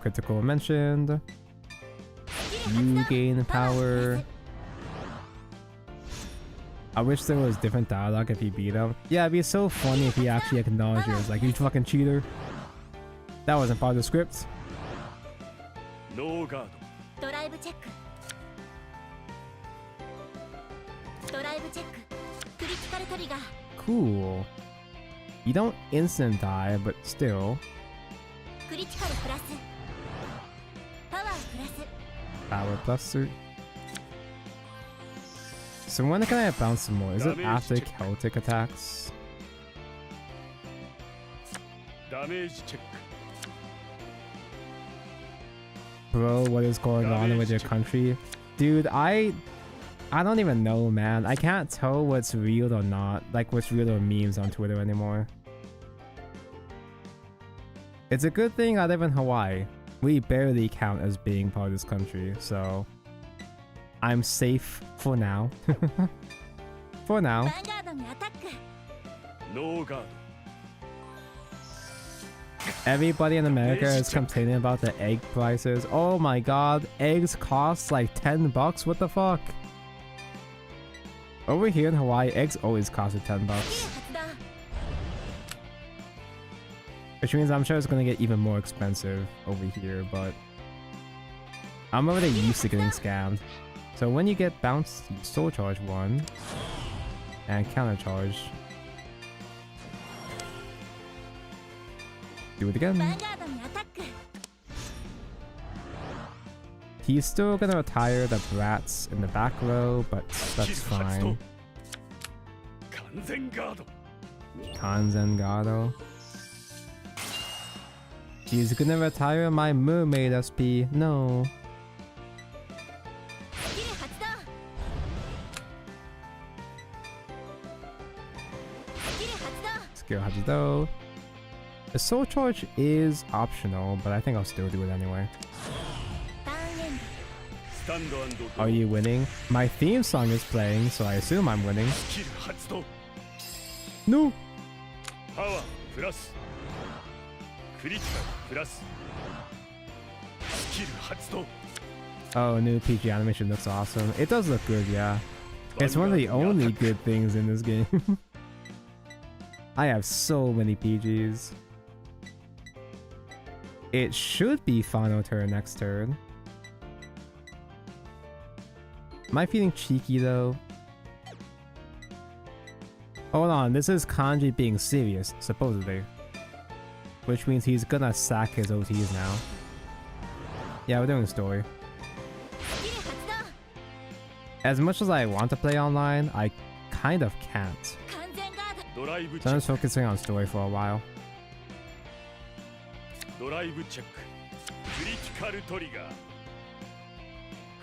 Critical mentioned. You gain power. I wish there was different dialogue if he beat him. Yeah, it'd be so funny if he actually acknowledged it. It was like, you fucking cheater. That wasn't part of the script. No guard. ブチェッククリティカルトリガー Cool. You don't instant die, but still. クリティカルプラスパワープラス Power plus. So when can I bounce some more? Is it after Celtic attacks? ダメージチェック Bro, what is going on with your country? Dude, I don't even know, man. I can't tell what's real or not. Like, what's real or memes on Twitter anymore. It's a good thing I live in Hawaii. We barely count as being part of this country, so I'm safe for now. For now. ヴァンガードにアタック ノーガード Everybody in America is complaining about the egg prices. Oh my god, eggs cost like $10. What the fuck? Over here in Hawaii, eggs always costed $10. 発動 Which means I'm sure it's gonna get even more expensive over here, but I'm already used to getting scammed. So when you get bounced, you soul charge 1 and counter charge. Do it ヴァ again. ンガードにアタック He's still gonna retire the brats in the back row, but that's fine. 完全ガード Kanzengado. He's gonna retire my mermaid SP. No. スキル発動スキル発動 Skill Hachido. The soul charge is optional, but I think I'll still do it anyway. ターンエンド スタンドアンドド Are you winning? My theme song is playing, so I assume I'm winning. スキル発動 No! パワープラスクリティカルプラススキル発動 Oh, new PG animation looks awesome. It does look good, yeah. It's one of the only good things in this game. I have so many PGs. It should be final turn next turn. Am I feeling cheeky though? Hold on, this is Kanji being serious, supposedly. Which means he's gonna sack his OTs now. Yeah, we're doing a story. スキル発動 As much as I want to play online, I kind of can't. 完全ガードドライブ So チェ I'm ッ just focusing on story for a while. クドライブチェッククリティカルトリガー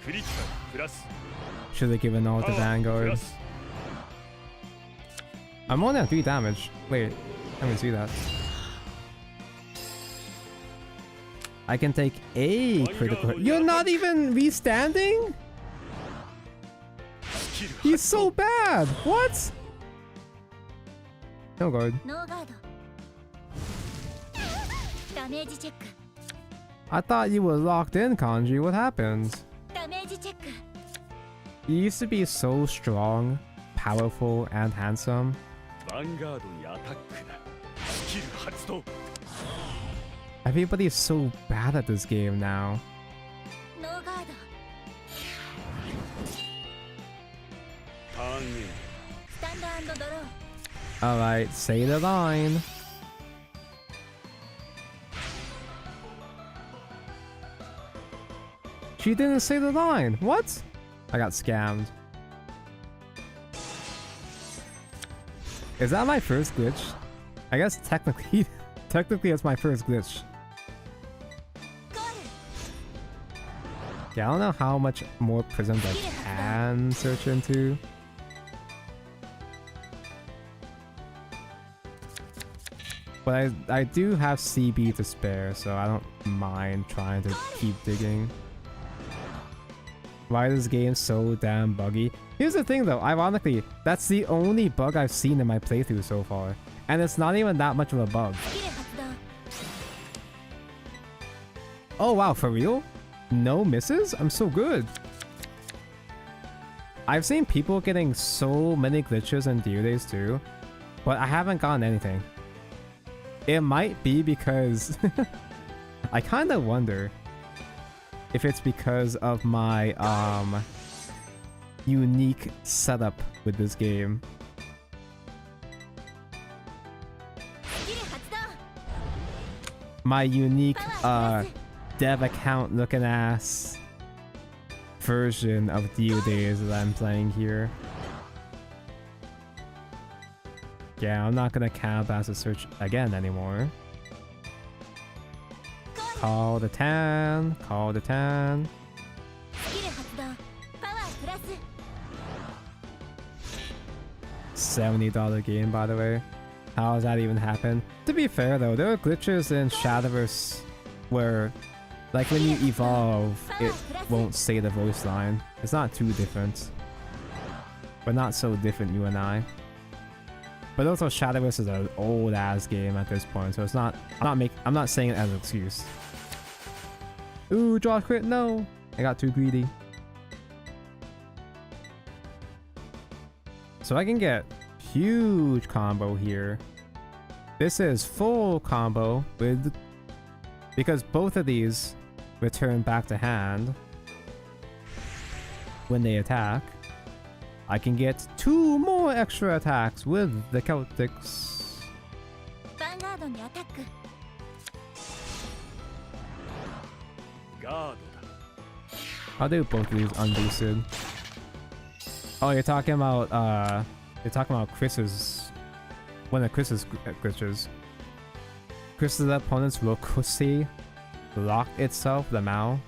クリティカルプラス Should have given all パ to ワープ Vanguard. ラス I'm only on 3 damage. Wait, I didn't see that. I can take a critical. You're not even restanding? スキル He's 発 so 動 bad! What? No guard. ノーガードダメージチェック I thought you were locked in, Kanji. What happened? ダメージチェック You used to be so strong, powerful, and handsome. ヴァンガードにアタックだスキル発動 Everybody's so bad at this game now. ノーガードターンエンスタンドアンドドロー Alright, say the line. She didn't say the line. What? I got scammed. Is that my first glitch? I guess technically, technically it's my first glitch. ゴール Yeah, I don't know how much more prisms I can search into. But I do have CB to spare, so I don't mind trying to keep digging. Why is this game so damn buggy? Here's the thing though, ironically, that's the only bug I've seen in my playthrough so far. And it's not even that much of a bug. スキル発動 Oh wow, for real? No misses? I'm so good. I've seen people getting so many glitches in Deer Days too, but I haven't gotten anything. It might be because I kind of wonder if it's because of my unique setup with this game. My unique dev account looking ass version of Dio Days that I'm playing here. Yeah, I'm not gonna count as a search again anymore. Call the 10, call the 10. $70 game, by the way. How does that even happen? To be fair though, there are glitches in Shadowverse where, like when you evolve, it won't say the voice line. It's not too different. But not so different, you and I. But also Shadowverse is an old ass game at this point, so it's not, I'm not saying it as an excuse. Ooh, draw crit, no! I got too greedy. So I can get huge combo here. This is full combo with, because both of these return back to hand when they attack. I can get 2 more extra attacks with the Celtics. Vanguardにアタック。ガードだ。 I'll do both of these unboosted. Oh, you're talking about Chris's, one of Chris's glitches. Chris's opponent's Rokusi locked itself, the Mao.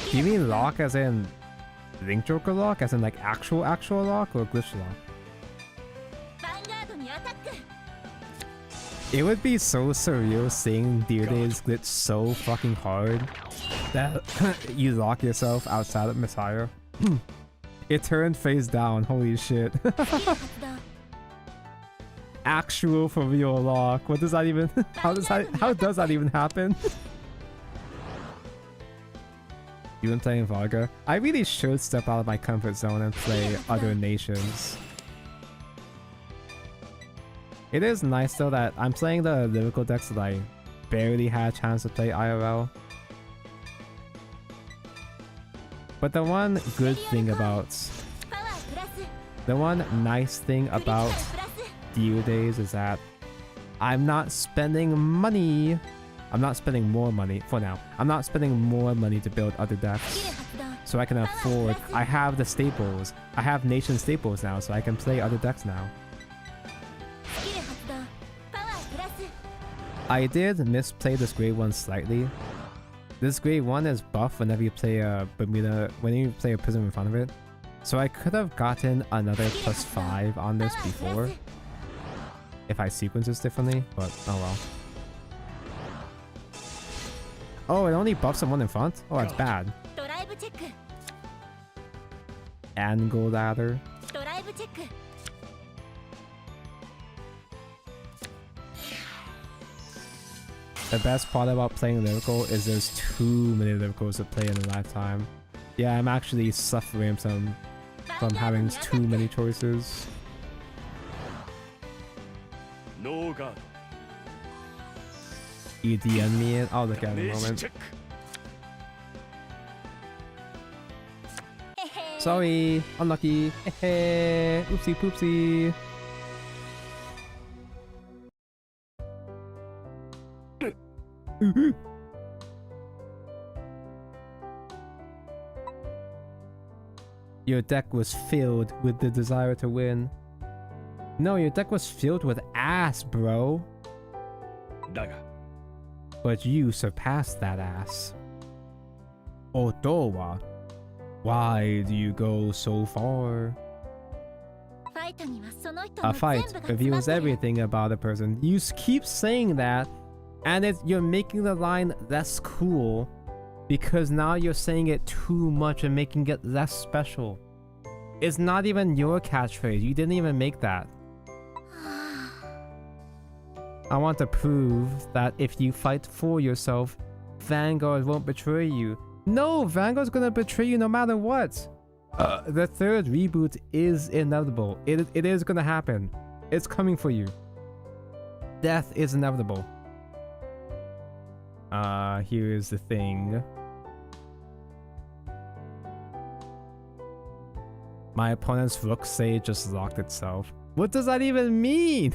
Do you mean lock as in Link Joker lock, as in like actual lock, or glitch lock? It would be so surreal seeing Deerdays glitch so fucking hard that you lock yourself outside of Messiah. It turned face down, holy shit. Actual for real lock. What does that even how does that even happen? You been playing Varga? I really should step out of my comfort zone and play other nations. It is nice though that I'm playing the lyrical decks that I barely had a chance to play IRL. But the one good thing about, the one nice thing about Dio Days is that I'm not spending money. I'm not spending more money for now. I'm not spending more money to build other decks. So I can afford, I have the staples. I have nation staples now, so I can play other decks now. I did misplay this grade 1 slightly. This grade 1 is buff whenever you play a Bermuda, when you play a prism in front of it. So I could have gotten another +5 on this before, if I sequence this differently, but oh well. Oh, it only buffs the one in front? Oh, that's bad. Angle ladder. The best part about playing lyrical is there's too many lyricals to play in a lifetime. Yeah, I'm actually suffering from having too many choices. No guard. You DM me in? I'll look at it in a moment. Sorry, unlucky. Oopsie poopsie. Your deck was filled with the desire to win. No, your deck was filled with ass, bro. だが But you surpassed that ass. Otowa, why do you go so far? A fight reveals everything about a person. You keep saying that, and you're making the line less cool because now you're saying it too much and making it less special. It's not even your catchphrase. You didn't even make that. I want to prove that if you fight for yourself, Vanguard won't betray you. No, Vanguard's gonna betray you no matter what. The third reboot is inevitable. It is gonna happen. It's coming for you. Death is inevitable. Here is the thing. My opponent's rook sage just locked itself. What does that even mean?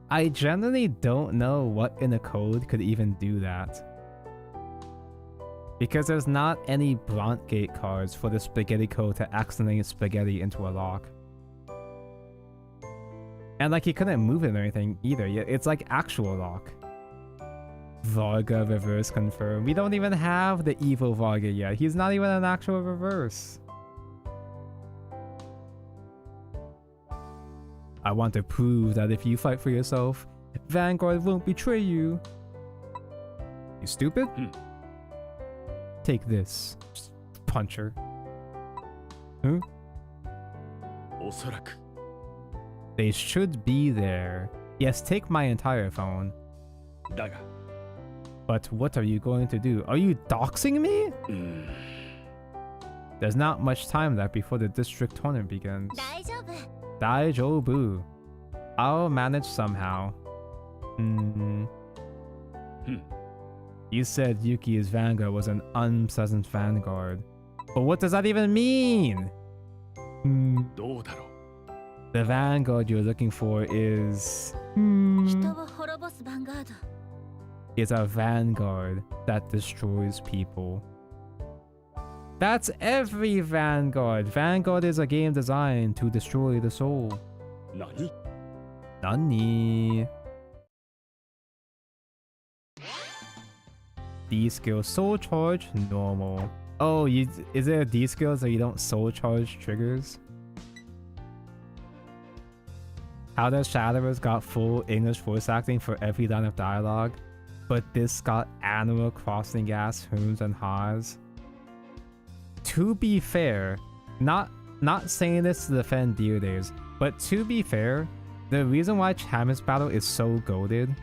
I generally don't know what in the code could even do that. Because there's not any Bront Gate cards for the spaghetti code to accidentally spaghetti into a lock. And like he couldn't move it or anything either, yet it's like actual lock. Varga reverse confirm. We don't even have the evil Varga yet. He's not even an actual reverse. I want to prove that if you fight for yourself, Vanguard won't betray you. You stupid? Take this. Just punch her. Huh? おそらく They should be there. Yes, take my entire phone. だが But what are you going to do? Are you doxing me? There's not much time left before the district tournament begins. 大丈夫。 Daijobu. I'll manage somehow. You said Yuki's Vanguard was an unpleasant Vanguard. But what does that even mean? どうだろう The Vanguard you're looking for is... 人を滅ぼすヴァンガード。 is a Vanguard that destroys people. That's every Vanguard. Vanguard is a game designed to destroy the soul. 何 Nani? D skill soul charge normal. Oh, is there D skills that you don't soul charge triggers? How does Shadowers got full English voice acting for every line of dialogue, but this got Animal Crossing gas, hooms, and haws? To be fair, not saying this to defend Dear Days, but to be fair, the reason why Champions Battle is so goated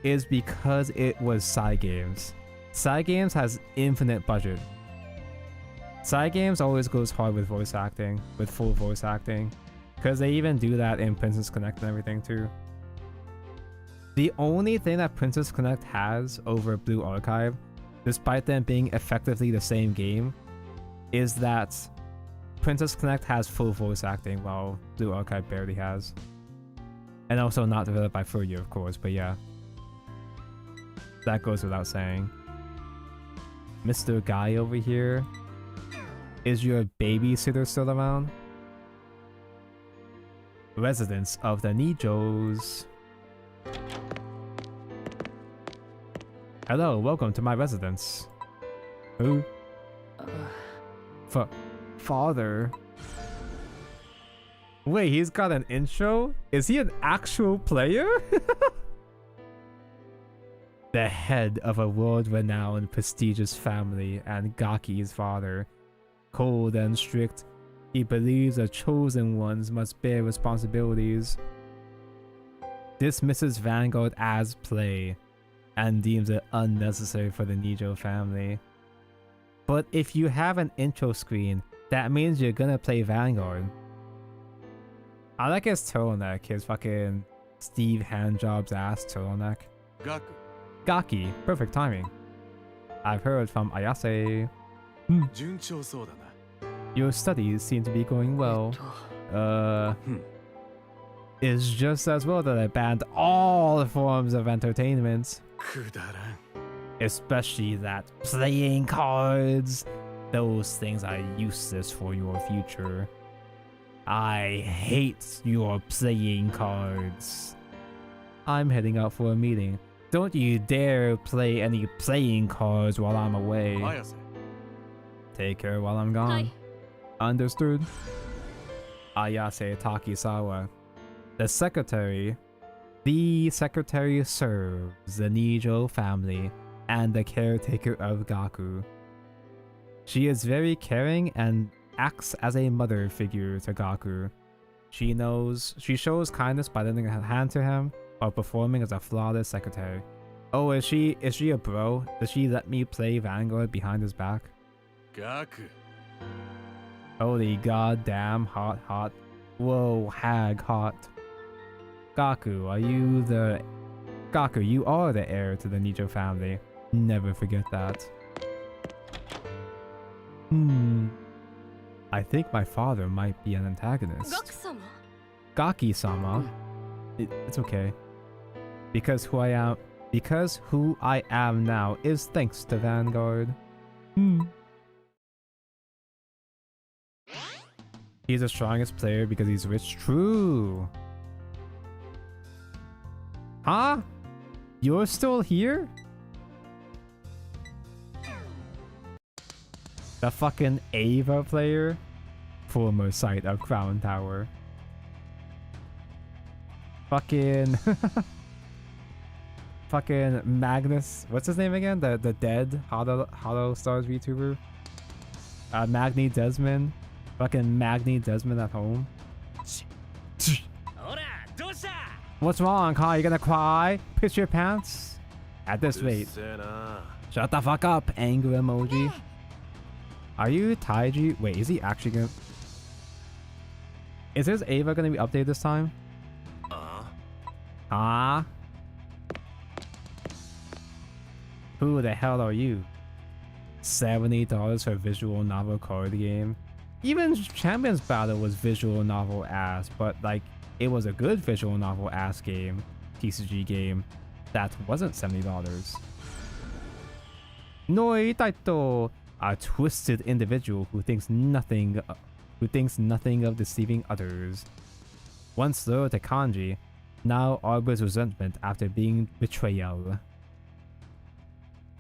is because it was Cygames. Cygames has infinite budget. Cygames always goes hard with voice acting, with full voice acting, because they even do that in Princess Connect and everything too. The only thing that Princess Connect has over Blue Archive, despite them being effectively the same game, is that Princess Connect has full voice acting while Blue Archive barely has. And also not developed by Furrier, of course, but yeah. That goes without saying. Mr. Guy over here. Is your babysitter still around? Residents of the Nijos. Hello, welcome to my residence. Who? Father. Wait, he's got an intro? Is he an actual player? The head of a world-renowned prestigious family and Gaki's father. Cold and strict, he believes the chosen ones must bear responsibilities. Dismisses Vanguard as play and deems it unnecessary for the Nijo family. But if you have an intro screen, that means you're gonna play Vanguard. I like his turtleneck, his fucking Steve Handjob's ass turtleneck. ガク Gaki, perfect timing. I've heard from Ayase. 順調そうだな Your studies seem to be going well. It's just as well that I banned all forms of entertainment. くだらん Especially that playing cards. Those things are useless for your future. I hate your playing cards. I'm heading out for a meeting. Don't you dare play any playing cards while I'm away. 綾瀬 Take care while I'm gone. はい Understood? Ayase Takisawa. The secretary serves the Nijo family and the caretaker of Gaku. She is very caring and acts as a mother figure to Gaku. She shows kindness by lending a hand to him while performing as a flawless secretary. Oh, is she a bro? Does she let me play Vanguard behind his back? ガク Holy goddamn hot. Whoa, hag hot. Gaku, are you the Gaku, you are the heir to the Nijo family. Never forget that. I think my father might be an antagonist. Gaki-sama. It's okay. Because who I am now is thanks to Vanguard. He's the strongest player because he's rich. True. Huh? You're still here? The fucking Ava player? Former site of Crown Tower. Fucking... fucking Magnus... What's his name again? The dead Hollow Stars VTuber? Magni Desmond. Fucking Magni Desmond at home. What's wrong, Kai? You gonna cry? Piss your pants? At this rate. Shut the fuck up, anger emoji. Are you Taiji? Wait, is he actually gonna... Is his Ava gonna be updated this time? Ah? Who the hell are you? $70 for a visual novel card game? Even Champions Battle was visual novel ass, but like, it was a good visual novel ass game, TCG game, that wasn't $70. Noi Taito! A twisted individual who thinks nothing of deceiving others. Once loyal to Kanji, now harbors resentment after being betrayal.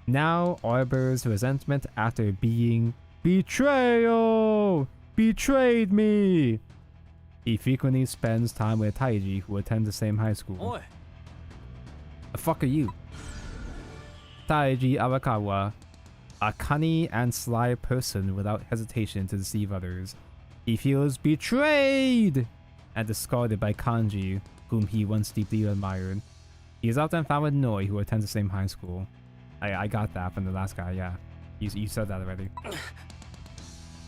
Now harbors resentment after being betrayal! Betrayed me! He frequently spends time with Taiji, who attends the same high school. Oi. The fuck are you? Taiji Arakawa. A cunning and sly person without hesitation to deceive others. He feels betrayed and discarded by Kanji, whom he once deeply admired. He is often found with Noi, who attends the same high school. I got that from the last guy, yeah. You said that already.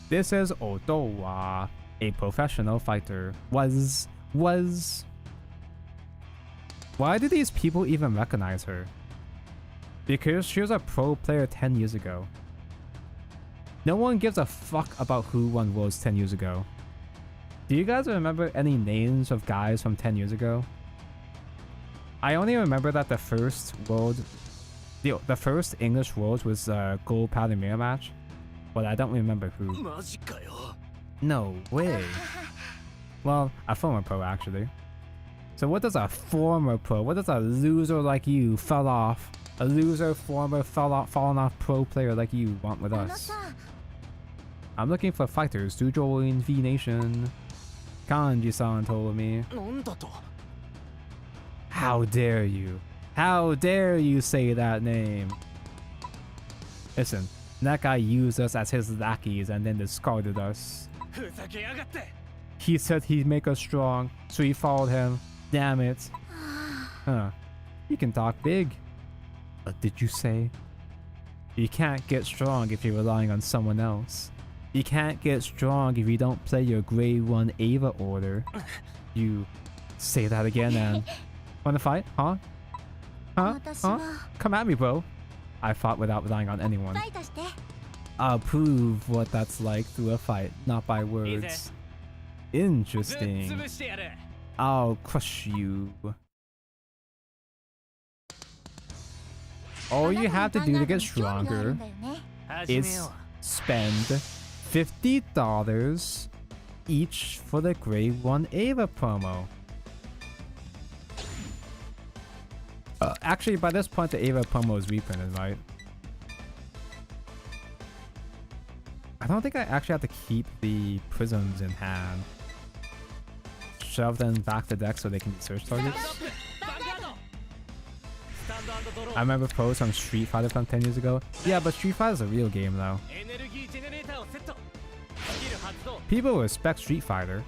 This is Otowa, a professional fighter. Was. Why do these people even recognize her? Because she was a pro player 10 years ago. No one gives a fuck about who won Worlds 10 years ago. Do you guys remember any names of guys from 10 years ago? I only remember that the first English Worlds was a gold powder mirror match, but I don't remember who. No way. Well, a former pro actually. So what does a former pro, what does a loser like you a loser, former, fallen off pro player like you want with us? I'm looking for fighters to join V Nation. Kanji-san told me. How dare you? How dare you say that name? Listen, that guy used us as his lackeys and then discarded us. He said he'd make us strong, so we followed him. Damn it. Huh. You can talk big. What did you say? You can't get strong if you're relying on someone else. You can't get strong if you don't play your grade 1 Ava order. You say that again and... Wanna fight? Huh? Huh? Huh? Come at me, bro. I fought without relying on anyone. I'll prove what that's like through a fight, not by words. Interesting. I'll crush you. All you have to do to get stronger is spend $50 each for the grade 1 Ava promo. Actually, by this point, the Ava promo is reprinted, right? I don't think I actually have to keep the prisms in hand. Shove them back to deck so they can be search targets. I remember pros from Street Fighter from 10 years ago. Yeah, but Street Fighter is a real game though. People respect Street Fighter.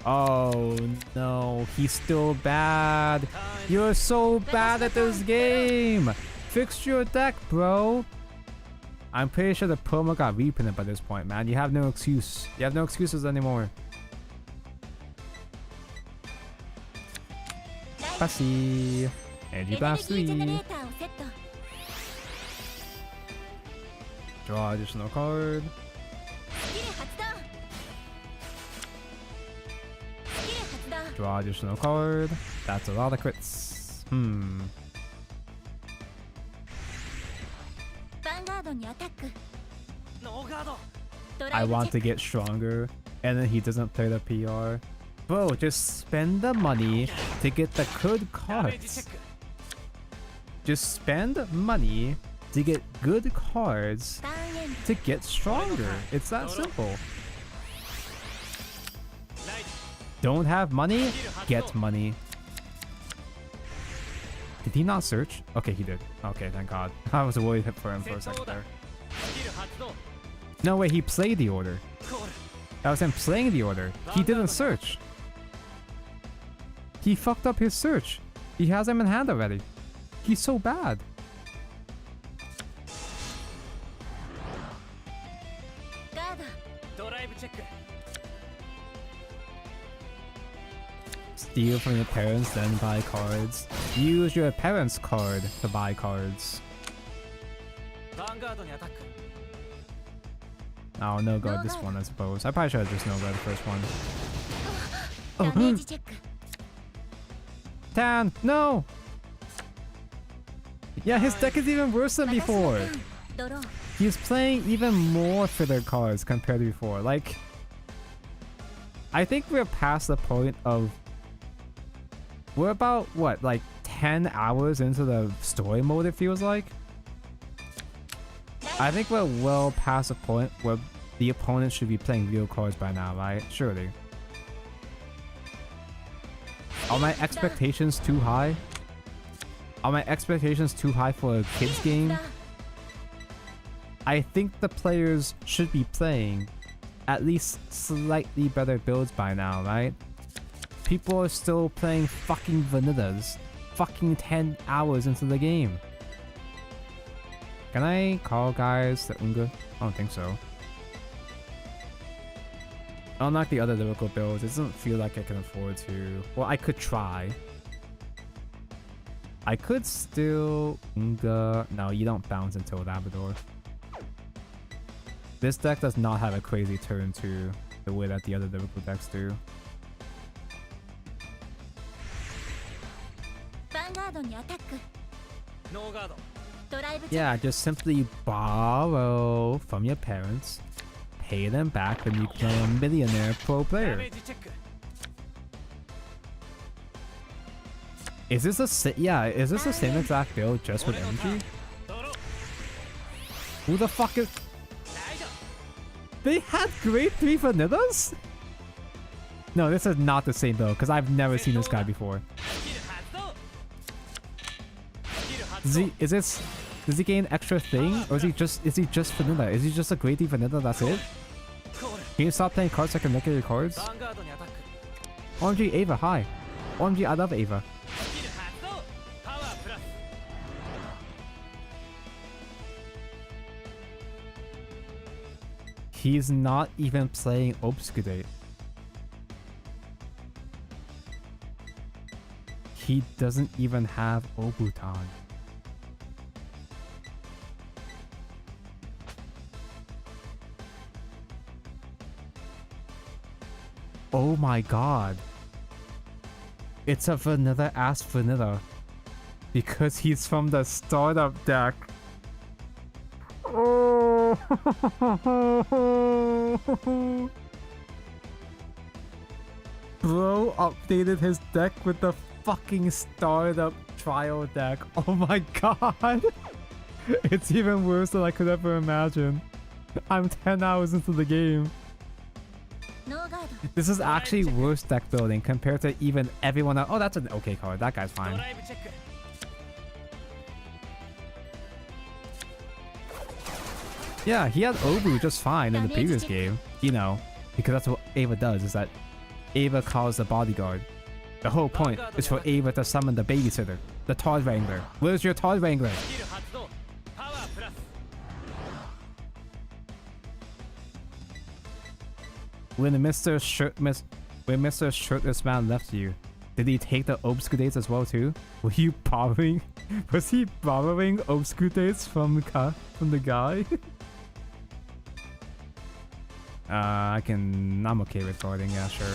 Oh no, he's still bad. You're so bad at this game. Fix your deck, bro. I'm pretty sure the promo got reprinted by this point, man. You have no excuse. You have no excuses anymore. Passy. エ Energy ネルギ Blast ージェネレ 3. ーターをセット。 Draw additional card. スキル発動。スキル発動。 Draw additional card. That's a lot of crits. ヴァンガードにアタック。ノーガード。ドラ I イブ want チェ to ック。 get stronger, and then he doesn't play the PR. Bro, just spend the money to get the good ダメージチェ cards. ック。 Just spend money to get good cards ターンエン to get stronger. It's that simple. ナイス。 Don't have money? Get money. Did he not search? Okay, he did. Okay, thank God. I was worried for him for a second there. スキル発動。 No way, he played the order. コール。 That was him playing the order. He didn't search. He fucked up his search. He has him in hand already. He's so bad. ガード。ドライブチェック。 Steal from your parents, then buy cards. Use your parents' card to buy cards. ヴァンガードにアタック。 Oh, no good this one, I suppose. I probably should have just no good the first one. ダメージチェック。 Tan, no! Yeah, his deck is even worse than 私の before. ターン。ドロー。 He's playing even more filler cards compared to before. Like, I think we're past the point of... We're about, what, like 10 hours into the story mode, it feels like? I think we're well past the point where the opponent should be playing real cards by now, right? Surely. Are my expectations too high? Are my expectations too high for a kids game? I think the players should be playing at least slightly better builds by now, right? People are still playing fucking vanillas. Fucking 10 hours into the game. Can I call guys the Unga? I don't think so. Unlike the other lyrical builds, it doesn't feel like I can afford to. Well, I could try. I could still Unga. No, you don't bounce until Labrador. This deck does not have a crazy turn to the way that the other lyrical decks do. ヴァンガードにアタック。ノーガード。ドライブチェッ Yeah, just simply borrow from your parents, pay them back, and you become a millionaire pro ダメ player. ージチェック。 Is this is this the same exact build just with 俺のター energy? ン。ドロー。 Who the fuck is... 大丈 They had grade 3 vanillas? No, this is not the same build, because I've never seen this guy before. 夫。スキル発動。スキル Does 発動。 he, is this... Does he gain extra thing? Or is he just vanilla? Is he just a grade 3 vanilla, that's it? コール。 Can you stop playing cards so I can look at your cards? ヴァンガードにアタック。 OMG Ava, hi. OMG, I love Ava. スキル発動。パワープラス。 He's not even playing Obscurate. He doesn't even have Obutan. Oh my god. It's a vanilla ass vanilla. Because he's from the startup deck. Oh. Bro updated his deck with the fucking startup trial deck. Oh my god. It's even worse than I could ever imagine. I'm 10 hours into the game. ク。ノーガード。 This is actually worse deck building compared to even everyone else. Oh, that's an okay card. That guy's ド fine. ライブチェック。 Yeah, he had Obu just fine in the previous game. You know, because that's what Ava does, is that Ava calls the bodyguard. The whole point is for Ava to summon the babysitter, the Todd Wrangler. Where's your Todd Wrangler? スキル発動。パワープラス。 When Mr. Shirtless Man left you, Did he take the obscudates as well too? Were you borrowing? Was he borrowing obscudates from the guy? I'm okay with forwarding, yeah, sure.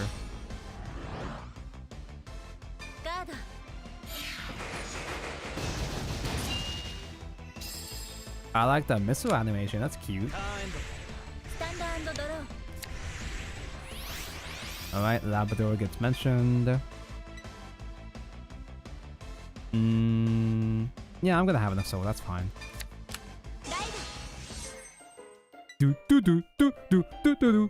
I like the missile animation, that's cute. Alright, Labrador gets mentioned. Yeah, I'm gonna have enough soul, that's fine. Do do do do do do do do.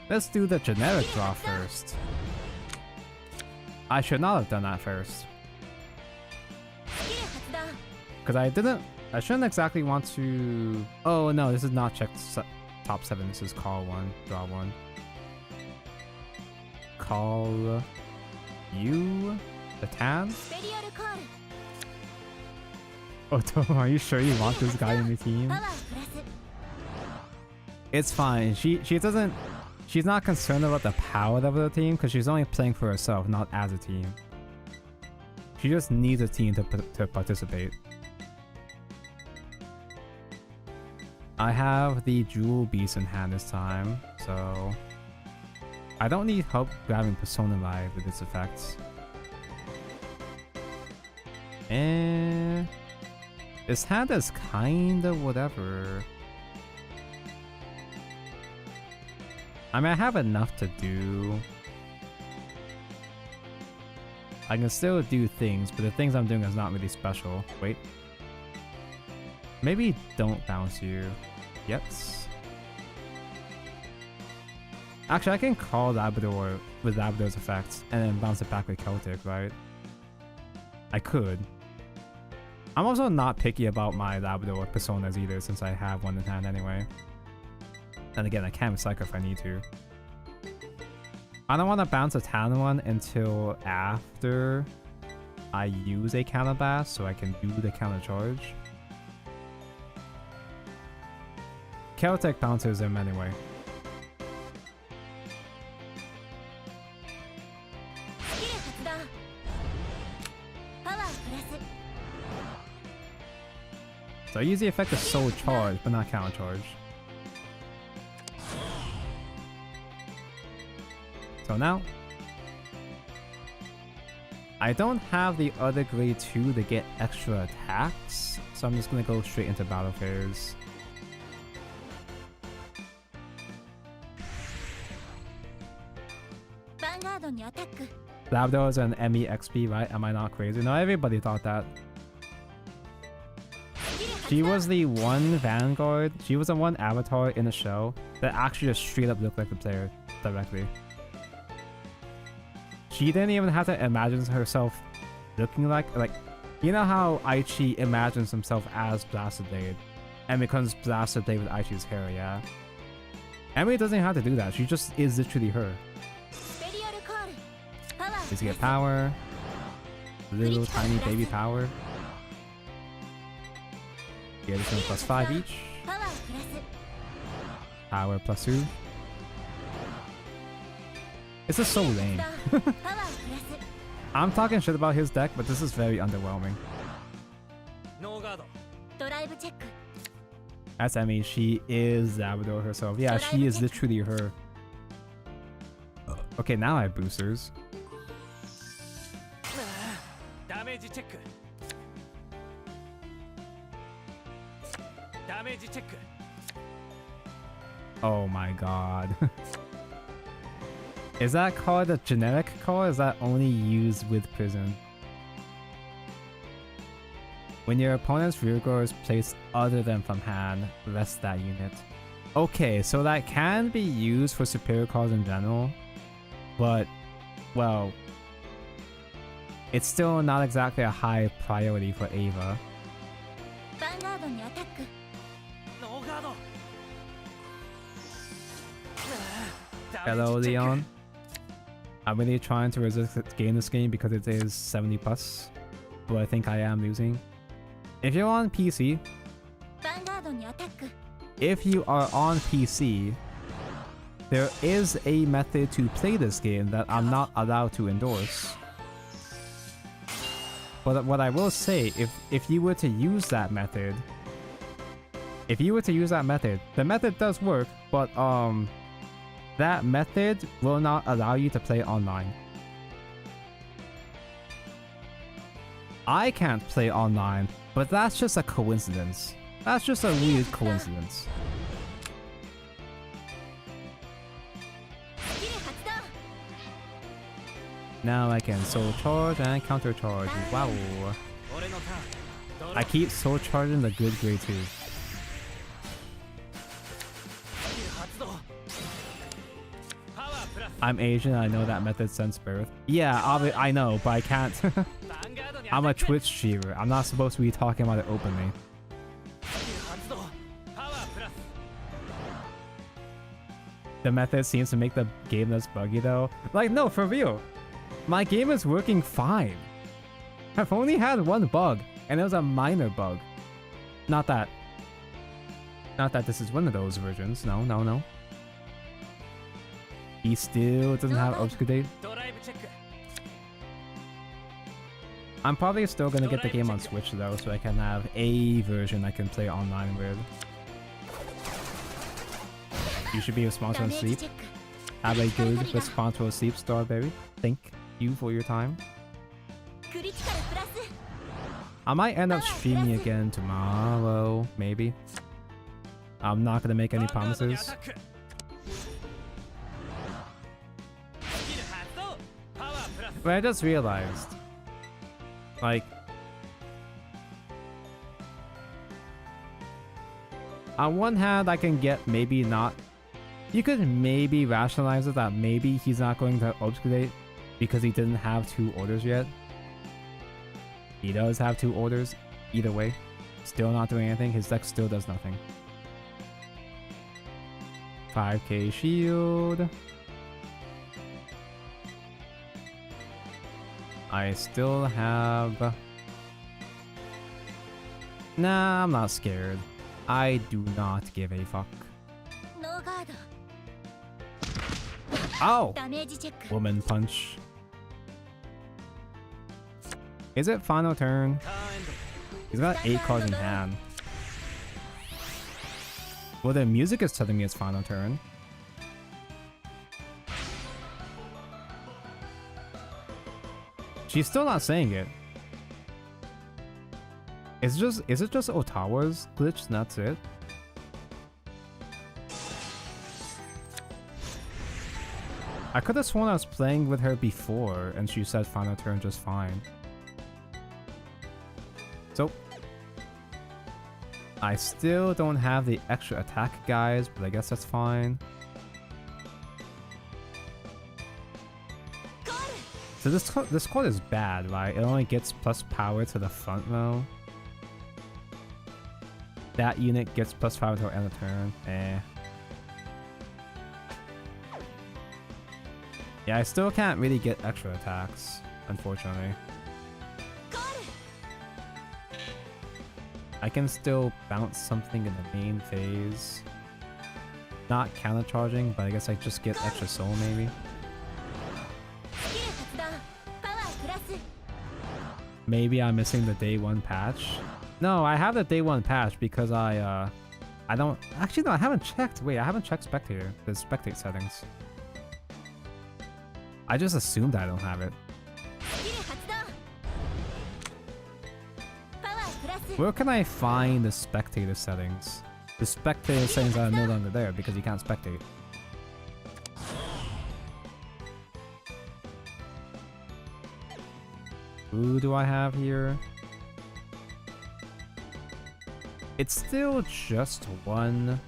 Let's do the generic draw first. I should not have done that first. Because I shouldn't exactly want to... Oh no, this is not check top 7, this is call 1, draw 1. Call you the Tan? Oh, Tom, are you sure you want this guy in the team? It's fine. She's not concerned about the power of the team because she's only playing for herself, not as a team. She just needs a team to participate. I have the Jewel Beast in hand this time, so I don't need help grabbing Persona Live with its effects. And this hand is kinda whatever. I mean, I have enough to do. I can still do things, but the things I'm doing is not really special. Wait. Maybe don't bounce you. Yes. Actually, I can call Labrador with Labrador's effects and then bounce it back with Celtic, right? I could. I'm also not picky about my Labrador personas either, since I have one in hand anyway. And again, I can recycle if I need to. I don't want to bounce a Tan one until after I use a counter blast, so I can do the counter charge. Celtic bounces him anyway. So I use the effect of Soul Charge, but not counter charge. So now, I don't have the other grade 2 to get extra attacks, so I'm just gonna go straight into battle phase. Labrador is an ME XP, right? Am I not crazy? No, everybody thought that. She was the one Vanguard, she was the one avatar in the show that actually just straight up looked like the player directly. She didn't even have to imagine herself looking like, you know how Aichi imagines himself as Blasted Blade and becomes Blasted Blade with Aichi's hair, yeah? Emily doesn't have to do that, she just is literally her. Needs to get power. Little tiny baby power. Yeah, this one plus 5 each. Power plus 2. This is so lame. I'm talking shit about his deck, but this is very underwhelming. That's Emmy, she is Labrador herself. Yeah, she is literally her. Okay, now I have boosters. Oh my god. Is that called a generic call? Is that only used with prison? When your opponent's rear guard is placed other than from hand, rest that unit. Okay, so that can be used for superior calls in general, but, well, it's still not exactly a high priority for Ava. Hello, Leon. I'm really trying to resist game this game because it is 70 plus, but I think I am losing. If you're on PC, there is a method to play this game that I'm not allowed to endorse. But what I will say, if you were to use that method, the method does work, but that method will not allow you to play online. I can't play online, but that's just a coincidence. That's just a weird coincidence. Now I can soul charge and counter charge. Wow. I keep soul charging the good grade too. I'm Asian, I know that method since birth. Yeah, I know, but I can't. I'm a Twitch streamer. I'm not supposed to be talking about it openly. The method seems to make the game less buggy though. Like, no, for real. My game is working fine. I've only had one bug, and it was a minor bug. Not that this is one of those versions. No. He still doesn't have obscure. I'm probably still gonna get the game on Switch though, so I can have a version I can play online with. You should be responsible and sleep. Have a good, responsible sleep, Strawberry. Thank you for your time. I might end up streaming again tomorrow, maybe. I'm not gonna make any promises. But I just realized, like, on one hand I can get maybe not, you could maybe rationalize it that maybe he's not going to obscurate because he didn't have 2 orders yet. He does have 2 orders, either way. Still not doing anything, his deck still does nothing. 5k shield. I still have... Nah, I'm not scared. I do not give a fuck. Ow! Woman punch. Is it final turn? He's got 8 cards in hand. Well, the music is telling me it's final turn. She's still not saying it. Is it just Ottawa's glitch and that's it? I could have sworn I was playing with her before and she said final turn just fine. So I still don't have the extra attack guys, but I guess that's fine. So this card is bad, right? It only gets plus power to the front row. That unit gets plus power until end of turn. Yeah, I still can't really get extra attacks, unfortunately. I can still bounce something in the main phase. Not counter charging, but I guess I just get extra soul maybe. Maybe I'm missing the day 1 patch. No, I have the day 1 patch because I don't... Actually, no, I haven't checked. Wait, I haven't checked spectator. The spectate settings. I just assumed I don't have it. Where can I find the spectator settings? The spectator settings are no longer there because you can't spectate. Who do I have here? It's still just 1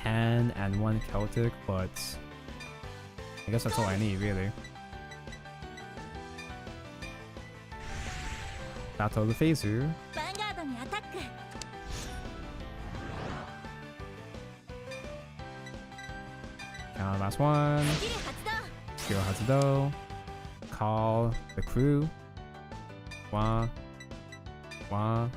10 and 1 Celtic, but I guess that's all I need, really. Battle of the Phaser. Last one. Skill Hatsudo. Call the crew. Wah. Wah.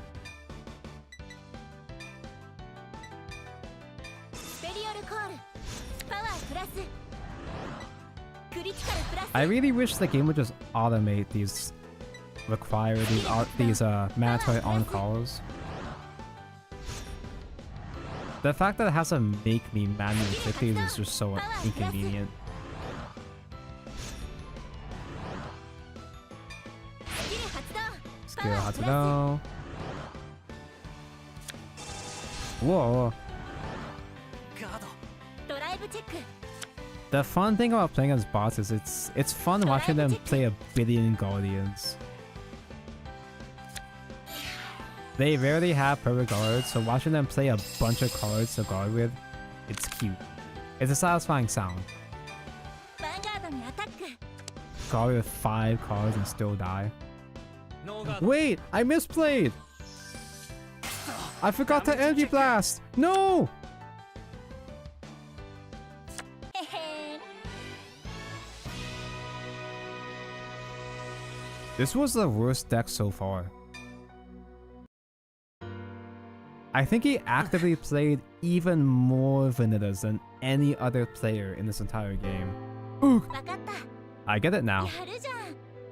I really wish the game would just automate these mandatory on calls. The fact that it has to make me manually click these is just so inconvenient. Skill Hatsudo. Whoa. The fun thing about playing as bots is it's fun watching them play a billion Guardians. They rarely have perfect guards, so watching them play a bunch of cards to guard with, it's cute. It's a satisfying sound. Guard with 5 cards and still die. Wait, I misplayed! I forgot to energy blast! No! This was the worst deck so far. I think he actively played even more vanillas than any other player in this entire game. Ooh. I get it now.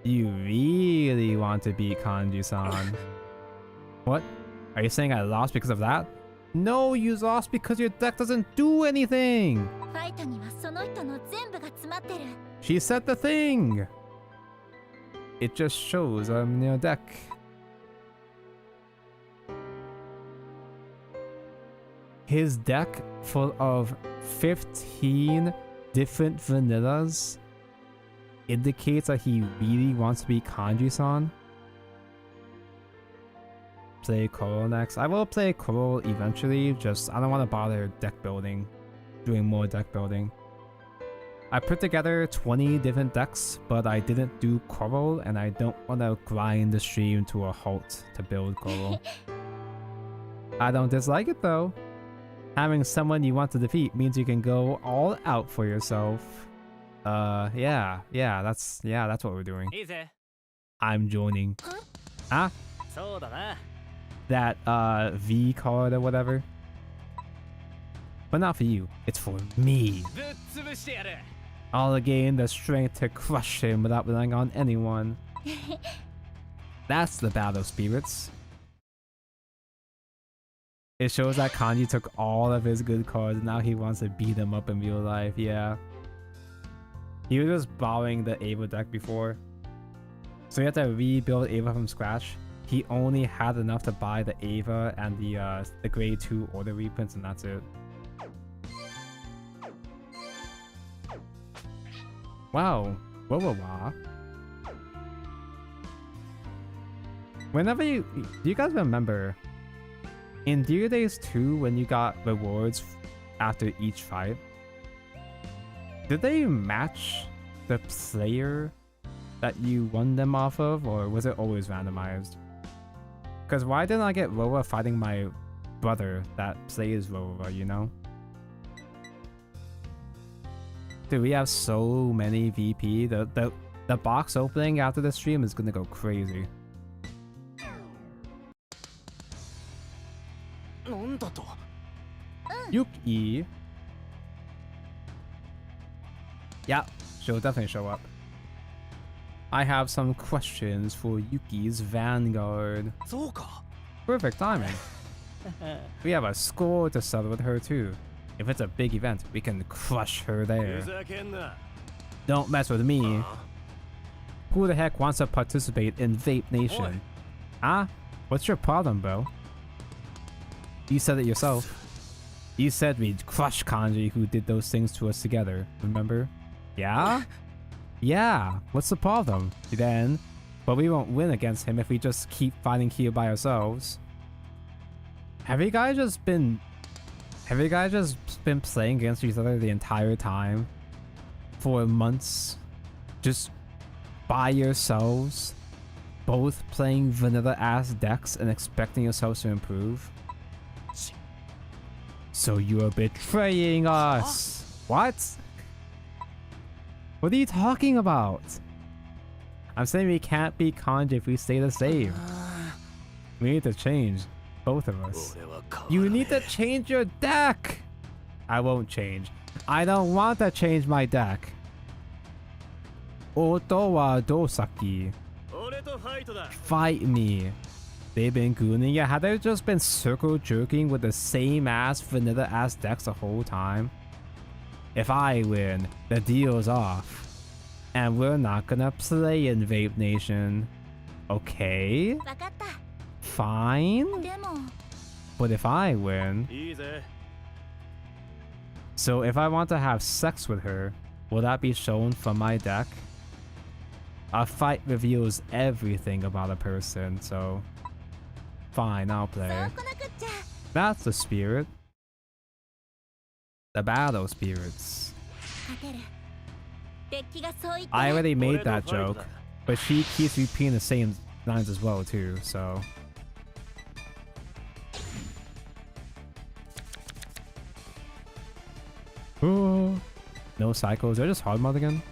You really want to beat Kanji-san. What? Are you saying I lost because of that? No, you lost because your deck doesn't do anything! She said the thing! It just shows I'm in your deck. His deck full of 15 different vanillas indicates that he really wants to be Kanji-san. Play Coral next. I will play Coral eventually, just I don't want to bother deck building, doing more deck building. I put together 20 different decks, but I didn't do Coral, and I don't want to grind the stream to a halt to build Coral. I don't dislike it though. Having someone you want to defeat means you can go all out for yourself. Yeah, that's what we're doing. I'm joining. Huh? That V card or whatever. But not for you. It's for me. I'll gain the strength to crush him without relying on anyone. That's the battle spirits. It shows that Kanji took all of his good cards and now he wants to beat them up in real life, yeah. He was just borrowing the Ava deck before. So you have to rebuild Ava from scratch. He only had enough to buy the Ava and the grade 2 order reprints, and that's it. Wow. Whoa. Whenever do you guys remember in Dear Days 2 when you got rewards after each fight? Did they match the player that you won them off of, or was it always randomized? Because why didn't I get Roa fighting my brother that plays Roa, you know? Dude, we have so many VP. The box opening after the stream is gonna go crazy. Yuki. Yeah, she'll definitely show up. I have some questions for Yuki's Vanguard. Perfect timing. We have a score to settle with her too. If it's a big event, we can crush her there. Don't mess with me. Who the heck wants to participate in Vape Nation? Huh? What's your problem, bro? You said it yourself. You said we'd crush Kanji who did those things to us together, remember? Yeah? Yeah, what's the problem? Then, but we won't win against him if we just keep fighting here by ourselves. Have you guys just been playing against each other the entire time? For months? Just by yourselves? Both playing vanilla ass decks and expecting yourselves to improve? So you are betraying us! What? What are you talking about? I'm saying we can't beat Kanji if we stay the same. We need to change. Both of us. You need to change your deck! I won't change. I don't want to change my deck. Otowa Dosaki. 俺とファイトだ Fight me. They've been gooning it. Have they just been circle jerking with the same ass vanilla ass decks the whole time? If I win, the deal's off. And we're not gonna play in Vape Nation. Okay, わかった fine. でも But if I win, いいぜ so if I want to have sex with her, will that be shown from my deck? A fight reveals everything about a person, so fine, I'll そう play. こなくっちゃ That's the spirit. The battle spirits. 勝てるデッキがそう言って I る already made that 俺とファイト joke, だ but she keeps repeating the same lines as well too, so. Oh, no cycles. They're just hard mode again.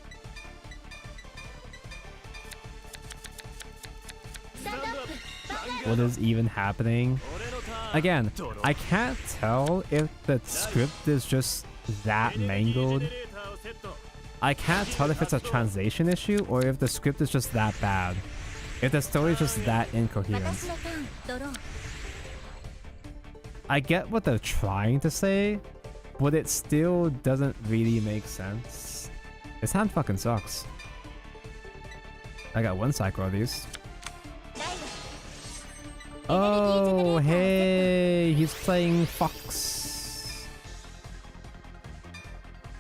スタンドアップ What is even happening? 俺のターン Again, ドロー I can't tell if the script is just that エネルギージェ mangled. ネレーターをセット I can't tell if it's a translation issue or if the script is just that bad. If the story is just that 私 incoherent. のターンドロー I get what they're trying to say, but it still doesn't really make sense. This hand fucking sucks. I got one cycle of these. ライ Oh, hey, he's playing Fox.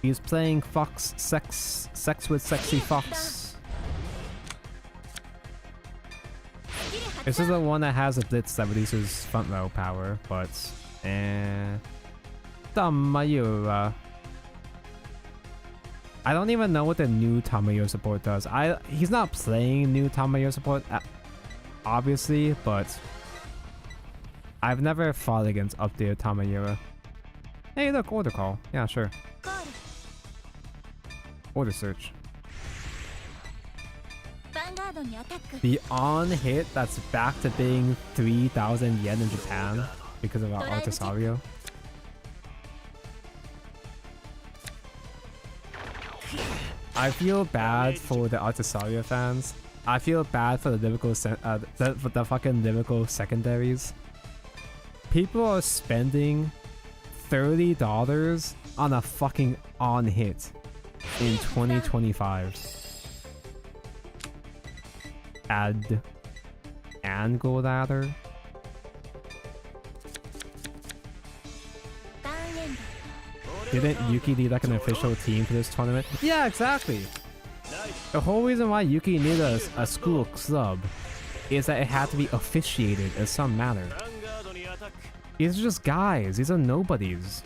He's playing Fox Sex with Sexy Fox. ブスキル発 This is 動 the one that has a blitz that reduces front row power, but Tamayura. I don't even know what the new Tamayura support does. He's not playing new Tamayura support, obviously, but I've never fought against updated Tamayura. Hey, look, order call. Yeah, sure. コール Order search. ヴァンガードにアタック The on hit that's back to being 3,000 yen in Japan because of our Artisario. I feel bad for the Artisario fans. I feel bad for the lyrical the fucking lyrical secondaries. People are spending $30 on a fucking on hit in 2025. Add angle ladder. ターンエンド Didn't Yuki need like an official team for this tournament? Yeah, exactly. The whole reason why Yuki needed a school club is that it had to be officiated in some manner. ヴァンガードにアタック These are just guys. These are nobodies.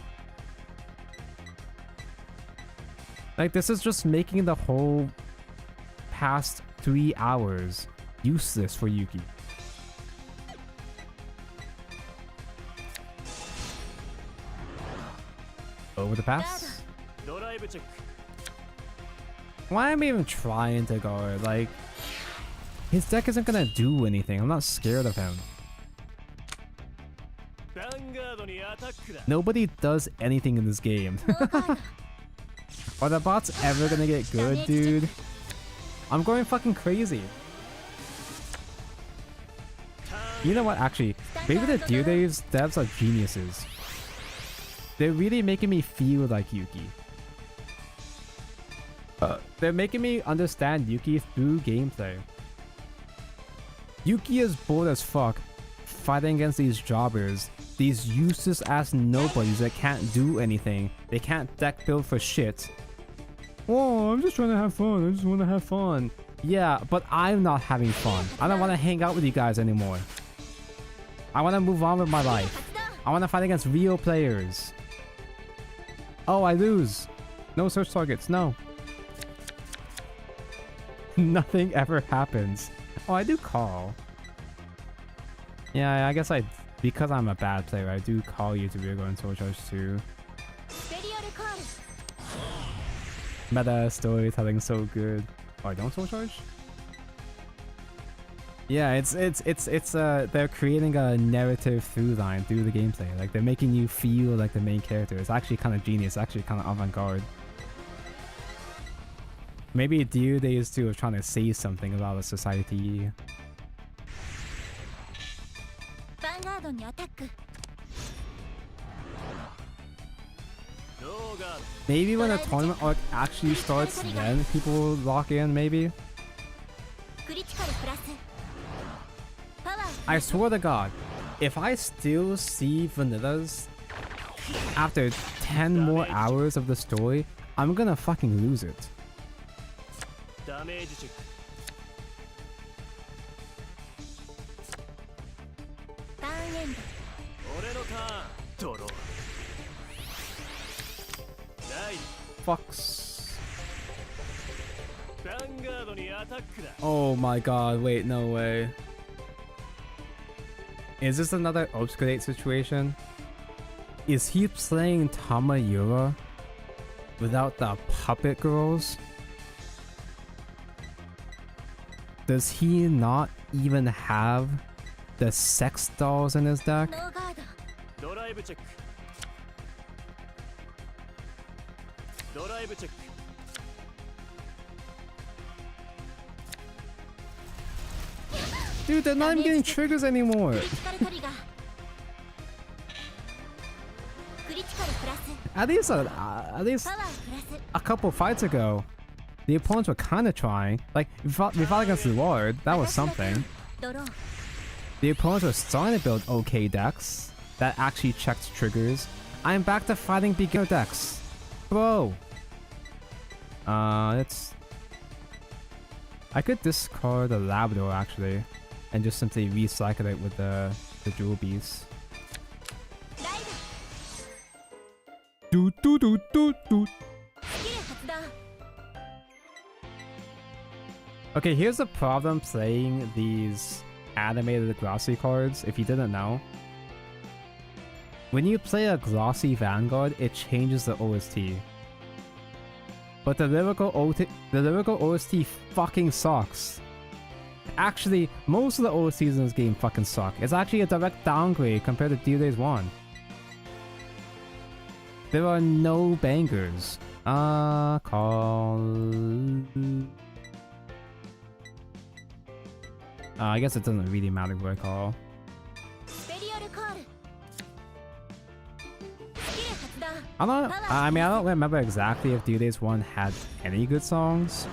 Like, this is just making the whole past 3 hours useless for Yuki. Over the pass? ドライブチェック Why am I even trying to guard? Like, his deck isn't gonna do anything. I'm not scared of him. ヴァンガードにアタックだ Nobody does anything in this game. ノーカード Are the bots ever gonna get good, dude? I'm going fucking crazy. You know what? Actually, maybe the Dear Days devs are geniuses. They're really making me feel like Yuki. They're making me understand Yuki through gameplay. Yuki is bored as fuck fighting against these jobbers, these useless ass nobodies that can't do anything. They can't deck build for shit. Oh, I'm just trying to have fun. I just want to have fun. Yeah, but I'm not having fun. I don't want to hang out with you guys anymore. I want to move on with my life. 発動 I want to fight against real players. Oh, I lose. No search targets. No. Nothing ever happens. Oh, I do call. Yeah, I guess because I'm a bad player, I do call you to be going soul charge too. スペリオルコール Meta storytelling so good. Oh, I don't soul charge? Yeah, it's they're creating a narrative through line through the gameplay. Like, they're making you feel like the main character. It's actually kind of genius, actually kind of avant-garde. Maybe Dear Days 2 was trying to say something about the society. ヴァンガードにアタック ノーガード Maybe when the tournament arc actually starts, then people will lock in, maybe? クリティカルプラスパワー I swear to God, if I still see Vanillas after 10 more hours of the story, I'm gonna fucking lose it. ダメージチェックターンエンド俺のターンドローライ Fucks. ドヴァンガードにアタックだ Oh my god, wait, no way. Is this another Obscurate situation? Is he playing Tamayura without the puppet girls? Does he not even have the sex dolls in his deck? ノーガードドライブチェックドライブチェック Dude, they're not even getting triggers anymore. クリティカルトリガークリティカルプラス At least パワープラス a couple fights ago, the opponents were kind of trying. Like, we fought against Lord, that was something. ドロー The opponents were starting to build okay decks that actually checked triggers. I'm back to fighting beginner decks. Bro. It's... I could discard the Labrador actually, and just simply recycle it with the Jewel Beast. ライ Do do do do do. ブスキル発動 Okay, here's the problem playing these animated glossy cards, if you didn't know. When you play a glossy Vanguard, it changes the OST. But the lyrical OST fucking sucks. Actually, most of the OSTs in this game fucking suck. It's actually a direct downgrade compared to Dear Days 1. There are no bangers. I guess it doesn't really matter who I call. スペリオルコールスキル発動 I mean, I don't remember exactly if Dear Days 1 had any good songs.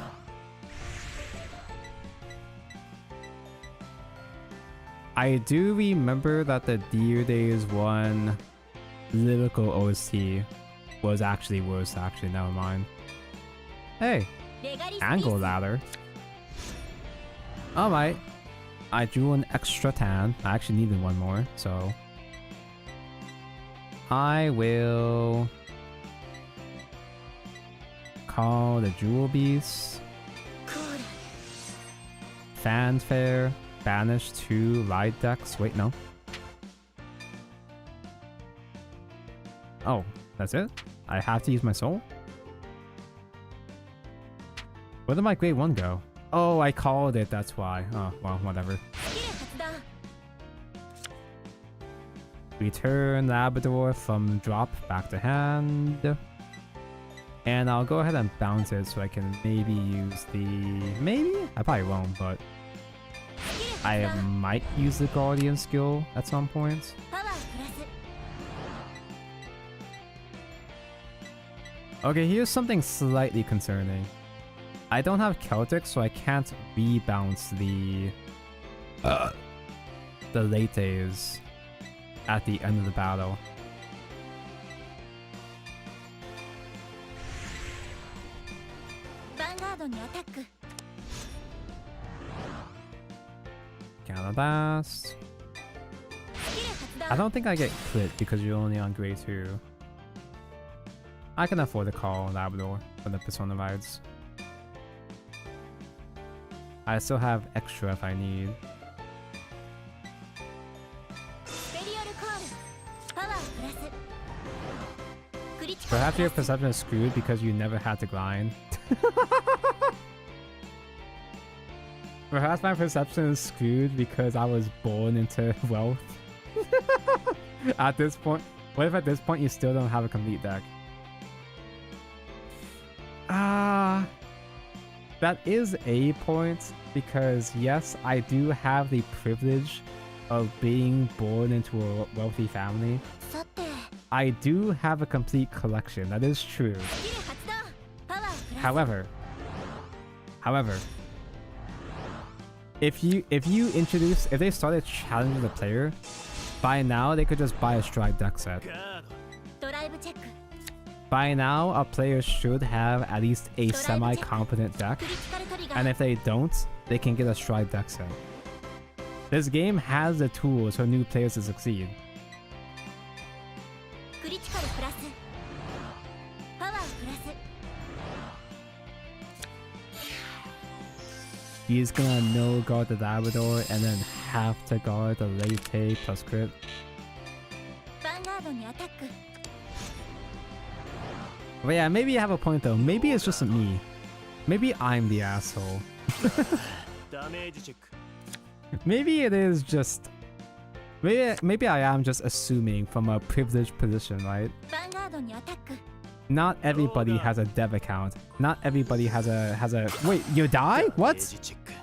I do remember that the Dear Days 1 lyrical OST was actually worse, actually, never mind. Hey, レガリス angle ピー ladder. Alright. I drew an extra tan. I actually needed one more, so... I will... call the Jewel Beast. スコール Fanfare. Banish 2 light decks. Wait, no. Oh, that's it? I have to use my soul? Where did my grade 1 go? Oh, I called it, that's why. Oh, well, whatever. スキル発動 Return Labrador from drop back to hand. And I'll go ahead and bounce it so I can maybe use the... Maybe? I probably won't, but... スキル I 発動 might use the Guardian skill at some point. パワープラス Okay, here's something slightly concerning. I don't have Celtic, so I can't rebounce the lattes at the end of the battle. ヴァンガードにアタック Counter blast. スキル発動 I don't think I get crit because you're only on grade 2. I can afford to call Labrador for the Persona rides. I still have extra if I need. スペリオルコールパワープラスクリティカル Perhaps プ your ラス perception is screwed because you never had to grind. Perhaps my perception is screwed because I was born into wealth. At this point, what if at this point you still don't have a complete deck? That is a point, because yes, I do have the privilege of being born into a wealthy family. さて I do have a complete collection, that is true. スキル発動パワープラス However, if they started challenging the player, by now they could just buy a stride deck set. ガードドライブチェック By now, a player should have at least a semi-competent deck, クリティカルトリガ and ー if they don't, they can get a stride deck set. This game has the tools for new players to succeed. クリティカルプラスパワープラス He's gonna no guard the Labrador and then have to guard the Late plus crit. ヴァンガードにアタック But yeah, maybe you have a point though. Maybe it's just me. Maybe I'm the asshole. ダメージチェック Maybe it is just... Maybe I am just assuming from a privileged position, right? ヴァンガードにアタック Not everybody has a dev account. Not everybody has a... Wait, you die? ダメ What? ージチェック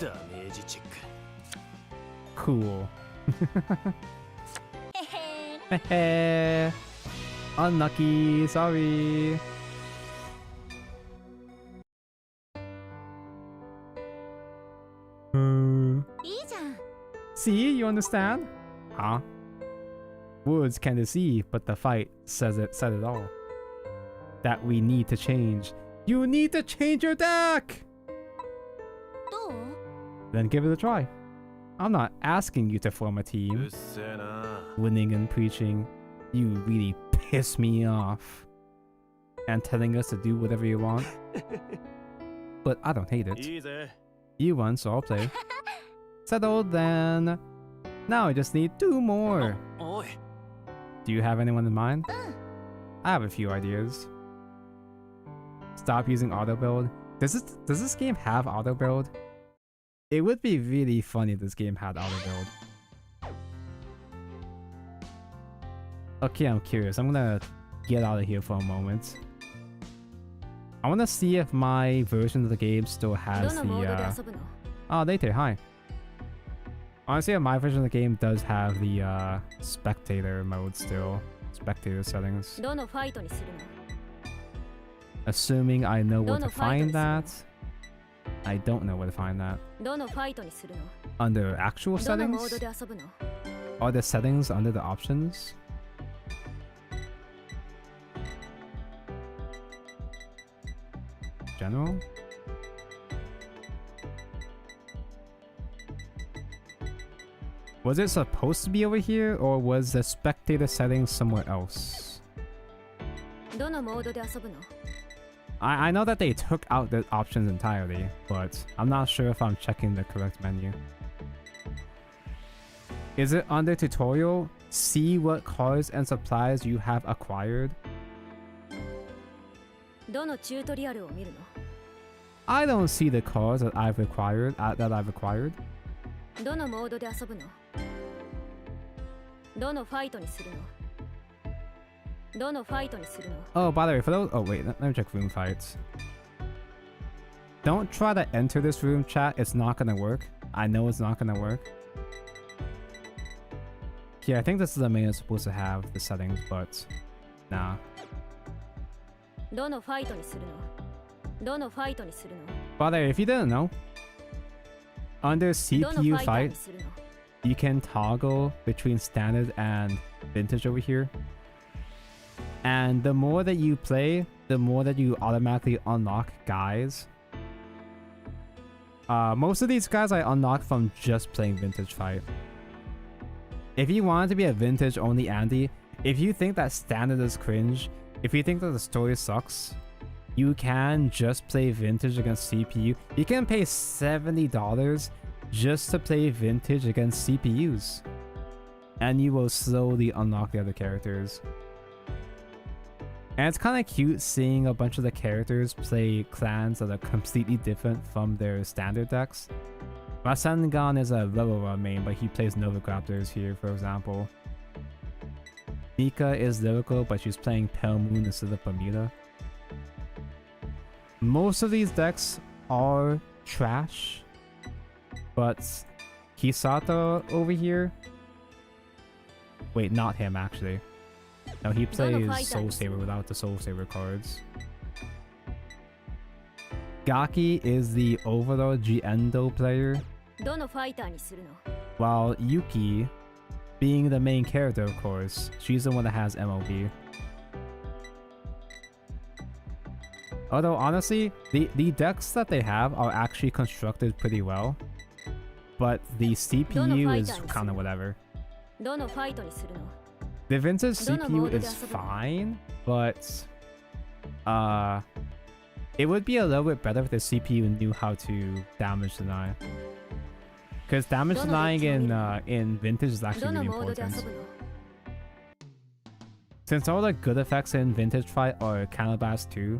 ダメージチェック Cool. へへ Heh. Unlucky. Sorry. Hmm. いいじゃん See, you understand? Huh? Words can deceive, but the fight said it all. That we need to change. You need to change your deck! どう Then give it a try. I'm not asking you to form a う team. っせえな Winning and preaching. You really piss me off. And telling us to do whatever you want. But I don't hate it. いいぜ You won, so I'll play. Settled then. Now I just need 2 more. おい Do you have anyone in mind? I have a few ideas. Stop using auto build. Does this game have auto build? It would be really funny if this game had auto build. Okay, I'm curious. I'm gonna get out of here for a moment. I wanna see if my version of the game still ど has のモードで the 遊ぶの Oh, later, hi. Honestly, my version of the game does have the spectator mode still. Spectator settings. どのファイトにする Assuming I know where to Don't find fight that. I don't know where to find that. のどのファイトにするの Under actual どのモード settings? で遊ぶの Are the settings under the options? General? Was it supposed to be over here, or was the spectator settings somewhere else? どのモードで遊ぶの I know that they took out the options entirely, but I'm not sure if I'm checking the correct menu. Is it under tutorial? See what cards and supplies you have acquired? どのチュートリアルを見る I don't see the cards that I've acquired. のどのモードで遊ぶのどのファイトにするのどのファイトにするの Oh, by the way, for those... Oh, wait, let me check room fights. Don't try to enter this room, chat. It's not gonna work. I know it's not gonna work. Yeah, I think this is the main it's supposed to have the settings, but... Nah. どのファイトにするのどのファイトにするの By the way, if you didn't know, under どのフ CPU ァイター fight, にするの you can toggle between standard and vintage over here. And the more that you play, the more that you automatically unlock guys. Most of these guys I unlocked from just playing vintage fight. If you want to be a vintage only Andy, if you think that standard is cringe, if you think that the story sucks, you can just play vintage against CPU. You can pay $70 just to play vintage against CPUs. And you will slowly unlock the other characters. And it's kind of cute seeing a bunch of the characters play clans that are completely different from their standard decks. Rasengan is a Lilora main, but he plays Novograptors here, for example. 、 ど Mika is lyrical, but she's playing Pale Moon instead of Bermuda. のモードで遊ぶの Mika Most of these decks are trash, but Hisato over here. Wait, not him actually. No, he plays Soul Saber without the Soul Saber cards. Gaki is the overall G-Endo player, どのファイターにするの while Yuki, being the main character of course, she's the one that has MOB. Although honestly, the decks that they have are actually constructed pretty well, but the CPU is kind of whatever. どのファイトにするの The vintage CPU is fine, but it would be a little bit better if the CPU knew how to damage deny. Because damage denying in vintage is actually どの really モードで遊 important. ぶの Since all the good effects in vintage fight are counterblast too,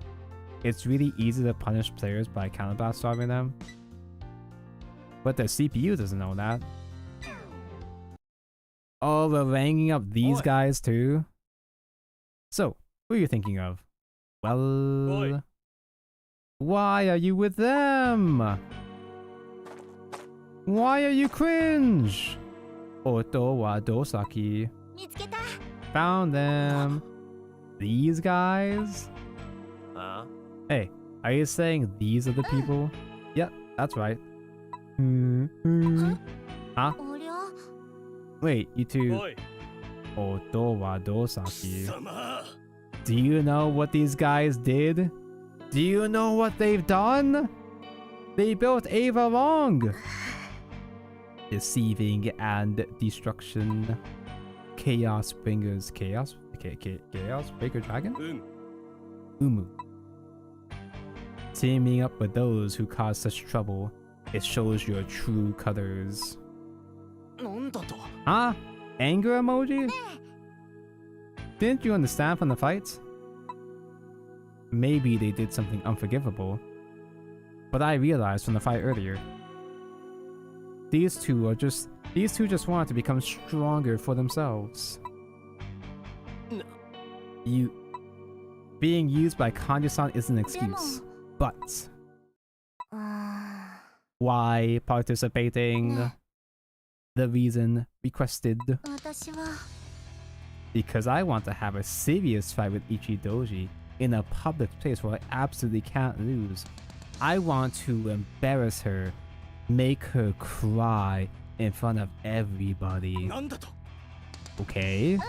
it's really easy to punish players by counterblast starving them. But the CPU doesn't know that. Oh, we're ranking up these guys too? So, who are you thinking of? Well... Why are you with them? Why are you cringe? Oto wa dosaki. 見つけた Found them. These guys? あ Hey, are you saying these are the people? Yep, that's right. Huh? ありゃ Wait, you two. おい Oto wa dosaki. 貴様 Do you know what these guys did? Do you know what they've done? They built Ava Long! Deceiving and destruction. Chaos Bringers. Chaos? Chaos Breaker Dragon? うん Umu. Teaming up with those who cause such trouble. It shows your true colors. なんだと Huh? Anger emoji? Didn't you understand from the fight? Maybe they did something unforgivable. But I realized from the fight earlier. These two just want to become stronger for themselves. Being used by Kanji-san is an excuse. But あ why participating? The reason requested. ー私は Because I want to have a serious fight with Ichidoji in a public place where I absolutely can't lose. I want to embarrass her, make her cry in front of everybody. なんだと Okay?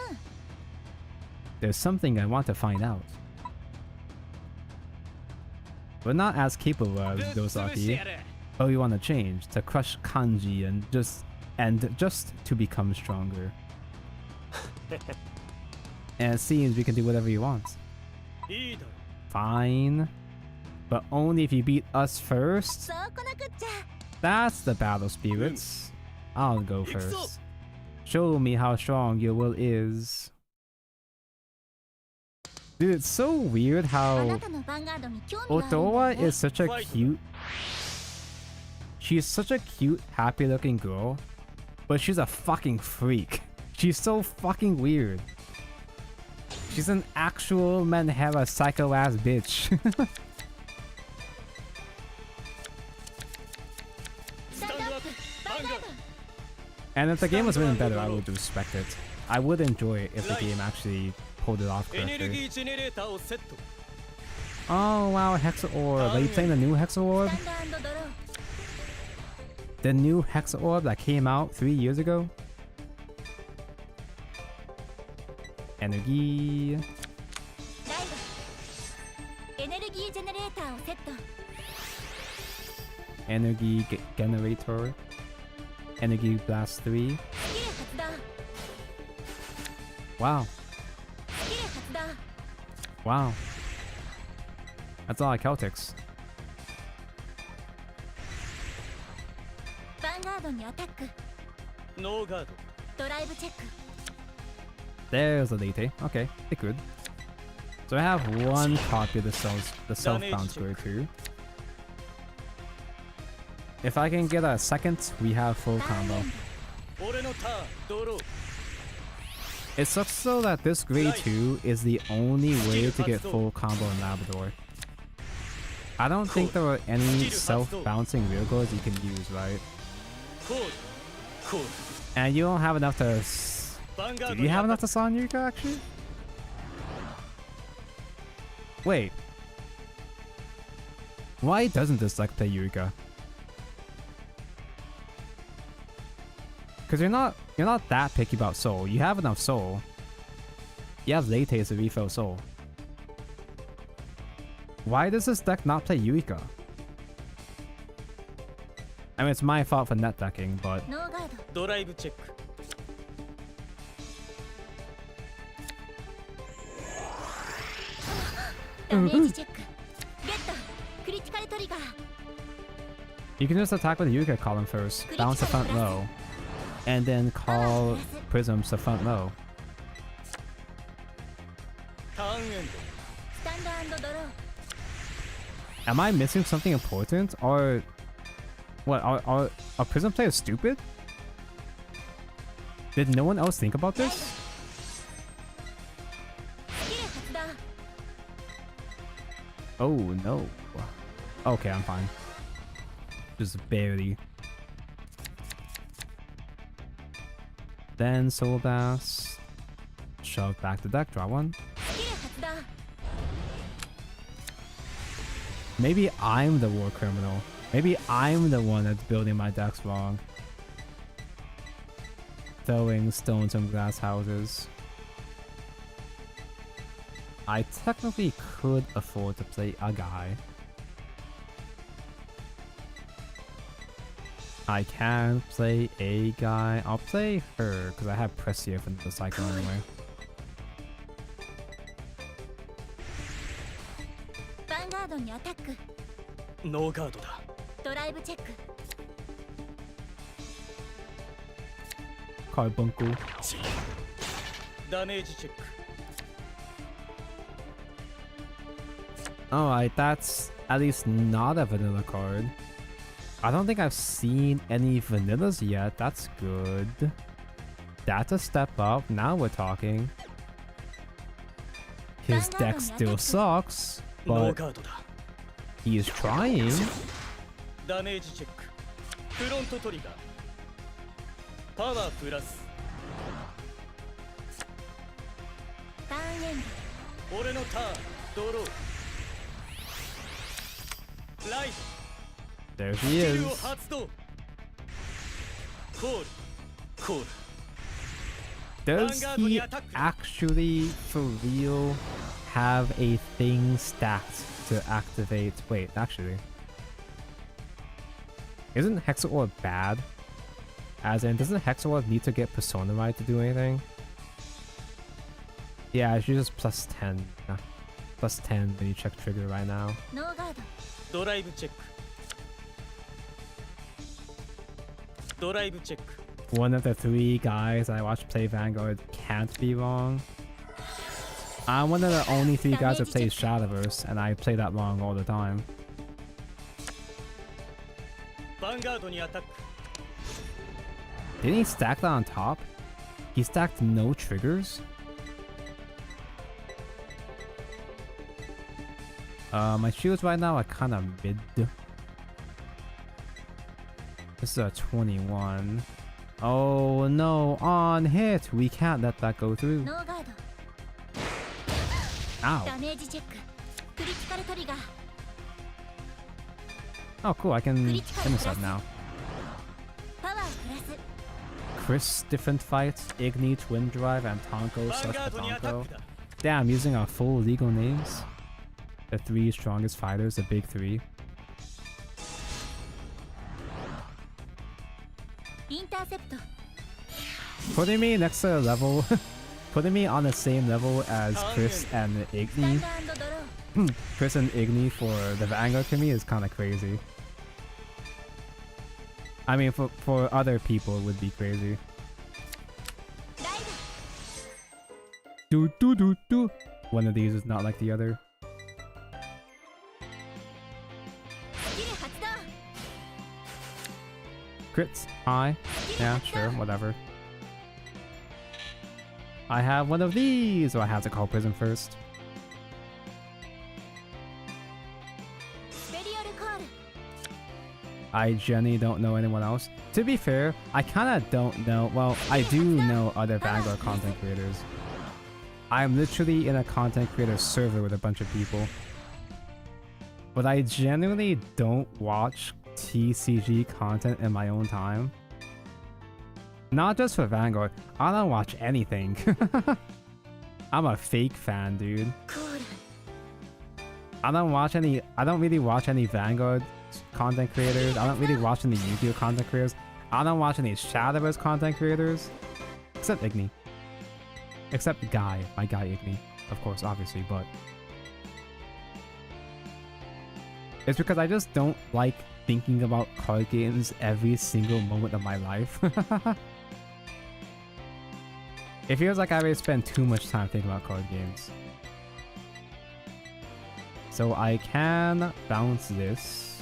There's something I want to find out. We're not as capable as ぶっ潰して Dosaki, やる but we want to change to crush Kanji and just to become stronger. And it seems we can do whatever you want. いいだろ Fine. But only if you beat us first? そうこなくっちゃ That's the battle spirits. I'll go Ikso. first. Show me how strong your will is. Dude, it's so weird あ how なたのヴァンガードに興味があるんだ Otowa ね is such a cute... She's such a cute, happy-looking girl, but she's a fucking freak. She's so fucking weird. She's an actual Manhera psycho-ass bitch. スタンドアップヴァンガード And if the game was written better, I would respect it. I would enjoy it if the game actually pulled it off エネルギ correctly. ージェネレーターをセット Oh wow, Hexa Orb. Are you playing the new Hexa Orb? スタンドドロー The new Hexa Orb that came out 3 years ago? Energy. ライドエネルギージェネレーターをセット Energy Generator. Energy Blast 3. スキル発動 Wow. スキル発動 Wow. That's a lot of Celtics. ヴァンガードにアタックノーガードドライブチェック There's a Lete. Okay, they could. So I have one copy of the self-bound square too. If I can get a second, we have full combo. 俺のターンドロー It sucks though that this grade 2 is the only way to get full combo in Labrador. I don't think there are any self-bouncing rear guards you can use, right? コールコール And you don't have enough to... ヴァンガード Do に you ア have タッ enough to Son Yuka, actually? Wait. Why doesn't this deck play Yuka? Because you're not that picky about soul. You have enough soul. You have Late to refill soul. Why does this deck not play Yuika? I mean, it's my fault for net decking, but ノーガードドライブチェック ダメージチェックゲットクリティカルトリガー you can just attack with the Yuika column first, bounce the front low, and then call prisms to front low. ターンエンド スタンド&ドロー Am I missing something important? Or what? Are prism players stupid? Did no one else think about this? スキル発動 Oh no. Okay, I'm fine. Just barely. Then Soul Bass. Shove back the deck, draw one. スキル発動 Maybe I'm the war criminal. Maybe I'm the one that's building my decks wrong. Throwing stones and glass houses. I technically could afford to play a guy. I can play a guy. I'll play her because I have Pressia for the cycle anyway. ヴァンガードにアタックノーガードだドライブチェック Carbuncle. ダメージチェック Alright, that's at least not a vanilla card. I don't think I've seen any vanillas yet. That's good. That's a step up. Now we're talking. His deck still sucks, ノー but ガードだ he is trying. ダメージチェックフロントトリガーパワープラスターンエンド俺のターンドローライ There ド he スキルを is. 発動コールコール Does he actually, for real, have a thing stacked to activate? Wait, actually. Isn't Hexaorb bad? As in, doesn't Hexaorb need to get Persona right to do anything? Yeah, she's just plus 10. Plus 10 when you check trigger right now. ノーガードドライブチェックドライブチェック One of the 3 guys I watch play Vanguard can't be wrong. I'm one of the only 3 guys that plays Shadowverse, and I play that wrong all the time. ヴァンガードにアタック Didn't he stack that on top? He stacked no triggers? My shields right now are kind of mid. This is a 21. Oh no, on hit! We can't let that go through. ノーガード Ow. ダメージチェッククリティカルトリガー Oh cool, I can finish that now. パワープラス Chris, different fights, Igni, Twin Drive, and Tonko ヴァン slash ガードにアタッ Badonko. クだ Damn, using our full legal names. The 3 strongest fighters, the big 3. インターセプト Putting me next to a level, putting me on the same level as Chris and スタン Igni, ド&ドロー Chris and Igni for the Vanguard to me is kind of crazy. I mean, for other people it would be crazy. ライ Do do do do. One of these is not like the other. ブスキル発動 Crits high. Yeah, sure, whatever. I have one of these. So I have to call Prism first. スペ I genuinely don't know anyone else. To be fair, I kind of don't know. Well, I do know other Vanguard content creators. I'm literally in a content creator server with a bunch of people. But I genuinely don't watch TCG content in my own time. Not just for Vanguard. I don't watch anything. I'm a fake fan, dude. I don't really watch any Vanguard content creators. I don't really watch any Yu-Gi-Oh content creators. I don't watch any Shadowverse content creators. Except Igni. Except Guy. My guy Igni. Of course, obviously, but... It's because I just don't like thinking about card games every single moment of my life. It feels like I already spend too much time thinking about card games. So I can bounce this.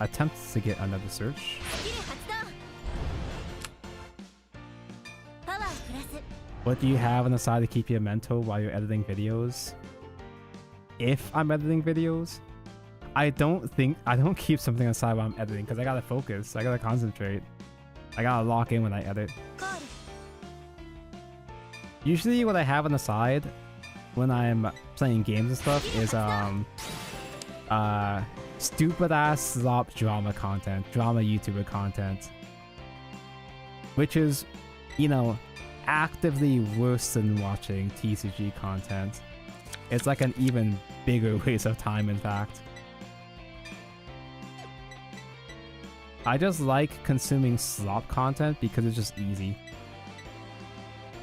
Attempt to get another search. What do you have on the side to keep you mental while you're editing videos? If I'm editing videos? I don't keep something on the side while I'm editing because I gotta focus. I gotta concentrate. I gotta lock in when I edit. Usually what I have on the side when I'm playing games and stuff is stupid ass slop drama content, drama YouTuber content, which is, you know, actively worse than watching TCG content. It's like an even bigger waste of time, in fact. I just like consuming slop content because it's just easy.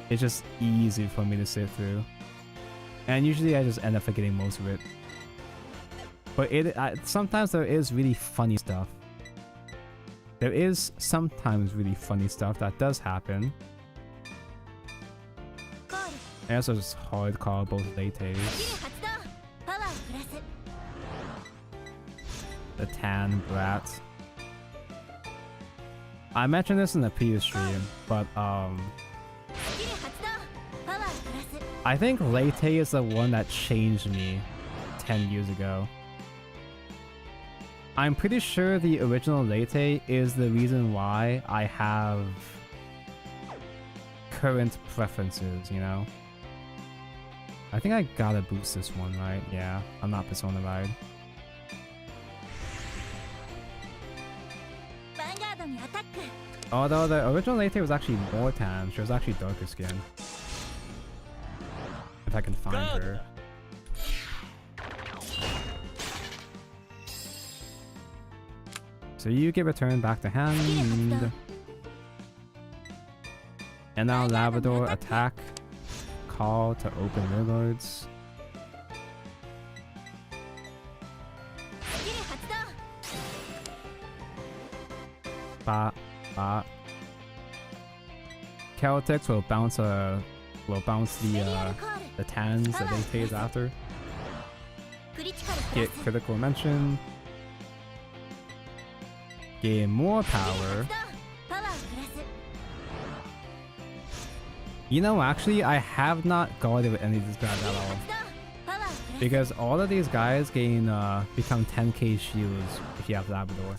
It's just easy for me to sit through. And usually I just end up forgetting most of it. But sometimes there is really funny stuff. There is sometimes really funny stuff that does happen. And also just hardcore both lates. The Tan Brat. I mentioned this in the previous stream, but I think Late is the one that changed me 10 years ago. I'm pretty sure the original Late is the reason why I have current preferences, you know? I think I gotta boost this one, right? Yeah, I'm not Persona Ride. Although the original Late was actually more tan, she was actually darker skin. If I can find her. So you get returned back to hand. And now Labrador attack. Call to open rearguards. Ba ba. Celtics will bounce the tans that they phase after. Get critical mention. Gain more power. You know, actually, I have not guarded with any of these guys at all. Because all of these guys gain become 10k shields if you have Labrador.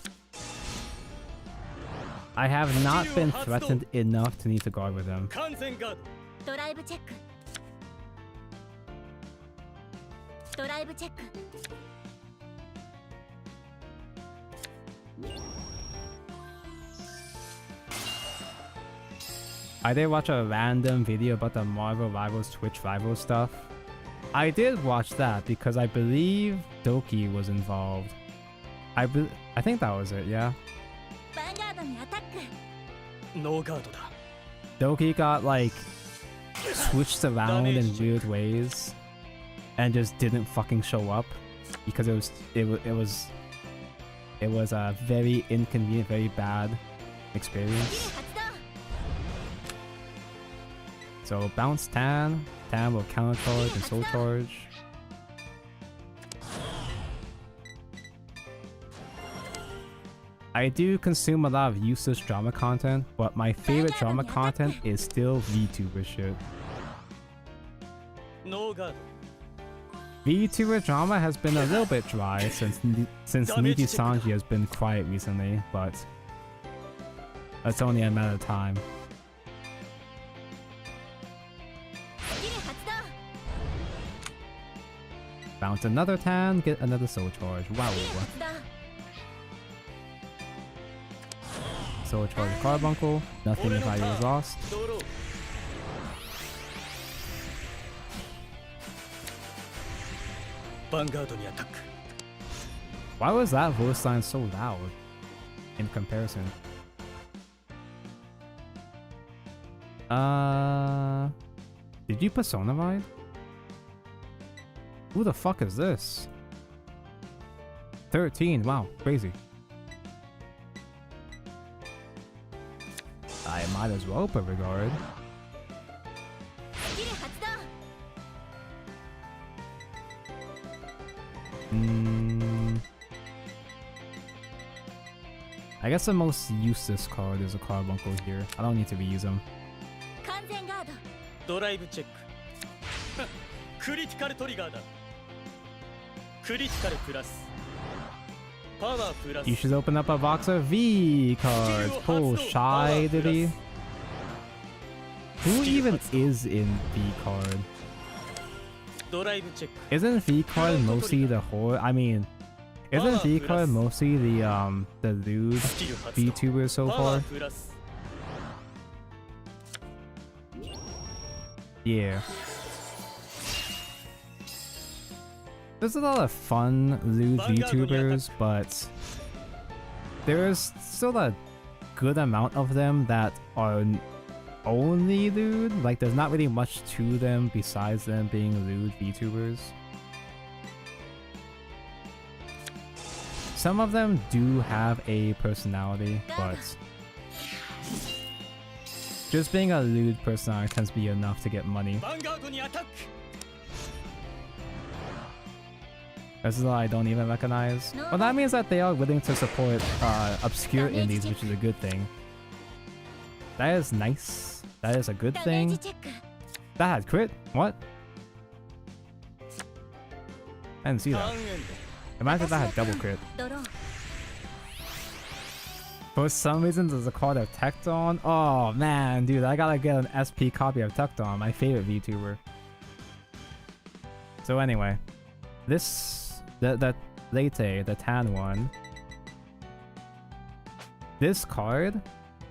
I have not been threatened enough to need to guard with them. I did watch a random video about the Marvel Rivals Twitch Rivals stuff. I did watch that because I believe Doki was involved. I think that was it, yeah. Doki got like switched around in weird ways and just didn't fucking show up because it was a very inconvenient, very bad experience. So bounce Tan. Tan will counter charge and soul charge. I do consume a lot of useless drama content, but my favorite drama content is still VTuber shit. VTuber drama has been a little bit dry since Niji Sanji has been quiet recently, but that's only a matter of time. スキル発動 Bounce another tan, get another soul charge. Wow. スキル発動 Soul charge carbuncle. Nothing if I was lost. ドローヴァンガードにアタック Why was that voice line so loud in comparison? Did you persona ride? Who the fuck is this? 13, wow, crazy. I might as well put regard. スキル発動 I guess the most useless card is a carbuncle here. I don't need to reuse them. 完全ガード ドライブチェッククリティカルトリガーだクリティカルプラスパワープラス You should open up a box of V cards. Pull shy, did he? Who even is in V card? ドライブチェック Isn't V card mostly the whole? I mean, isn't V card mostly the lewd スキル発動 VTubers so パワ far? ープラス Yeah. There's a lot of fun lewd VTubers, but there's still a good amount of them that are only lewd. Like, there's not really much to them besides them being lewd VTubers. Some of them do have a personality, but just being a lewd personality tends to be enough to get money. ヴァンガードにアタック This is what I don't even recognize. Well, that means that they are willing to support obscure indies, which is a good thing. That is nice. That is a good ダメー thing. ジチェック That had crit? What? I didn't see タ that. ーンエン Imagine if that had double crit. ドロー For some reason, there's a card of Tecton. Oh man, dude, I gotta get an SP copy of Tecton, my favorite VTuber. So anyway, this the Late, the tan one. This card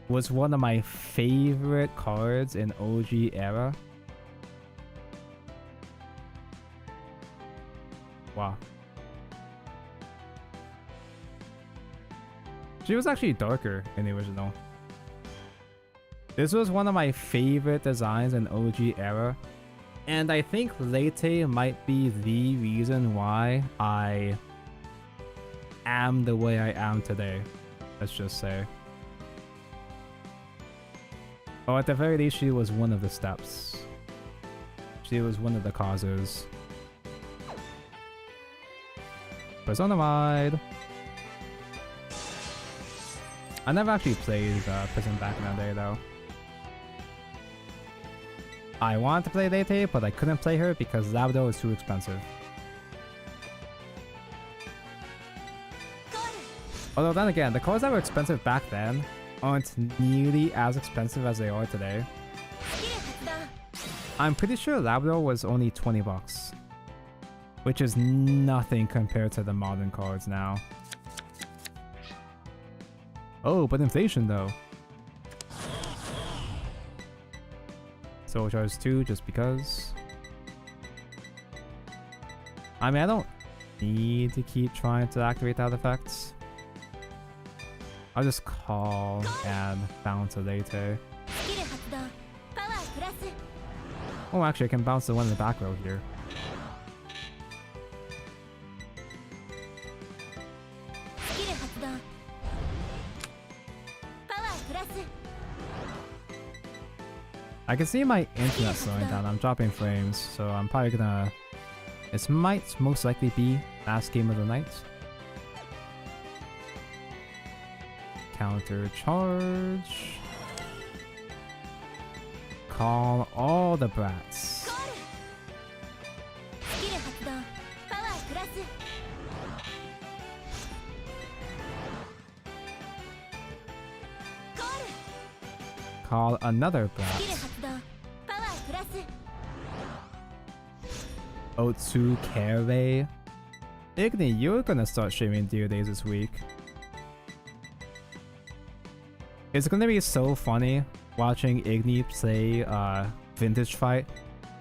was one of my favorite cards in OG era. Wow. She was actually darker in the original. This was one of my favorite designs in OG era. And I think Late might be the reason why I am the way I am today. Let's just say. Or at the very least, she was one of the steps. She was one of the causes. Persona Ride. I never actually played Prison back in the day though. I wanted to play Late, but I couldn't play her because Labdo is too expensive. Although then again, the cards that were expensive back then aren't nearly as expensive as they are today. スキル発動 I'm pretty sure Labdo was only 20 bucks. Which is nothing compared to the modern cards now. Oh, but inflation though. Soul Charge 2 just because. I mean, I don't need to keep trying to activate that effect. I'll just call and bounce a Late. スキル発動パワープラス Oh, actually, I can bounce the one in the back row here. スキル発動パワープラス I can see my internet slowing down. I'm dropping frames, so I'm probably gonna... This might most likely be last game of the night. Counter charge. Call all the brats. コールスキル発動 call another スキル blast. 発動パワープラス Otsu Kere. Igni, you're gonna start streaming Dear Days this week. It's gonna be so funny watching Igni play Vintage Fight,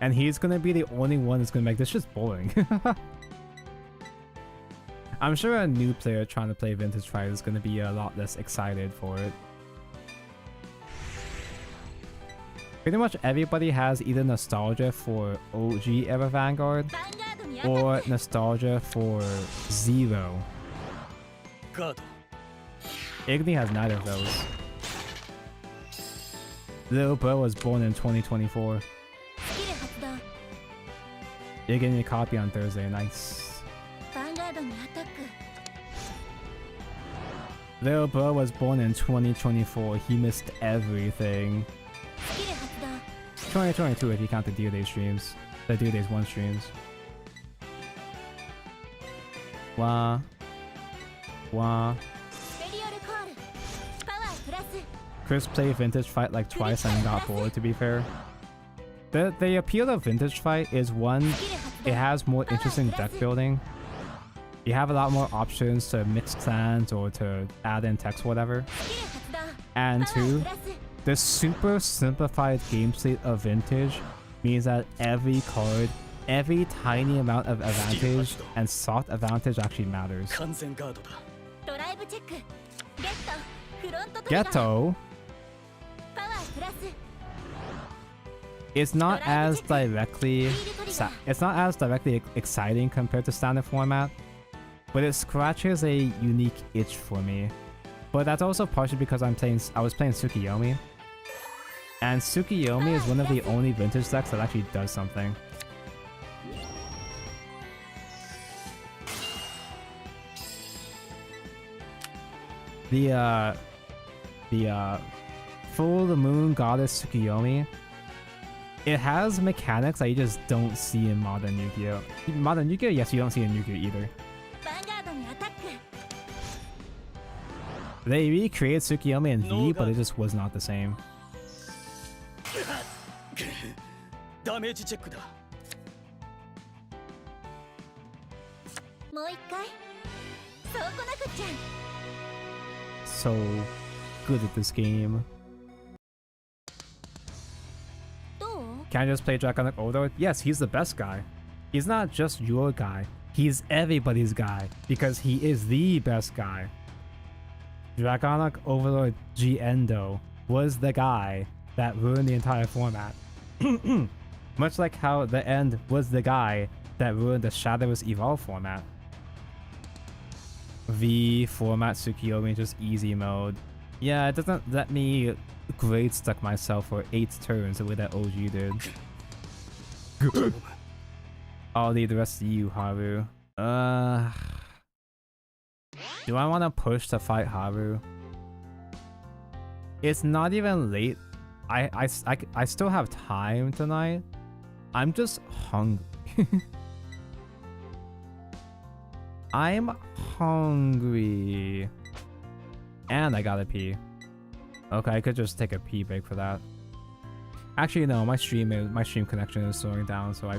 and he's gonna be the only one that's gonna make this just boring. I'm sure a new player trying to play Vintage Fight is gonna be a lot less excited for it. Pretty much everybody has either nostalgia for OG era Vanguard ヴァンガードにアタック or nostalgia for Zero. ガード Igni has neither of those. Little bro was born in 2024. スキル発動 You're getting a copy on Thursday. Nice. ヴァンガードにアタック Little bro was born in 2024. He missed everything. スキル発動 2022 if you count the Dear Day streams. The Dear Days 1 streams. Wah. Wah. メリオルコールパワープラス Chris played Vintage Fight like twice and got bored, to be fair. The appeal of Vintage Fight is one, スキル発動 it has more interesting deck building. You have a lot more options to mix clans or to add in text, whatever. スキル発動 And パワー two, プラス the super simplified game state of Vintage means that every card, every tiny amount of advantage and soft advantage actually matters. 完全ガードだドライブチェックゲットフロントトリガー Ghetto パワープラス is not as directly it's not as directly exciting compared to standard format, but it scratches a unique itch for me. But that's also partially because I was playing Tsukiyomi, and Tsukiyomi is one of the only vintage decks that actually does something. The Full Moon Goddess Tsukiyomi, it has mechanics that you just don't see in modern Yu-Gi-Oh! Modern Yu-Gi-Oh! Yes, you don't see in Yu-Gi-Oh! Either. ヴァンガードにアタック They recreated Tsukiyomi in V, but it just was not the same. ダメージチェックだもう一回そうこなくっちゃ So good at this game. どう Can I just play Draconic Overlord? Yes, he's the best guy. He's not just your guy. He's everybody's guy because he is the best guy. Draconic Overlord G Endo was the guy that ruined the entire format. Much like how the End was the guy that ruined the Shadowless Evolve format. V format Tsukiyomi just easy mode. Yeah, it doesn't let me grade stuck myself for 8 turns the way that OG did. I'll leave the rest of you, Haru. Do I want to push to fight Haru? It's not even late. I still have time tonight. I'm just hungry. I'm hungry. And I gotta pee. Okay, I could just take a pee break for that. Actually, no, my stream connection is slowing down, so I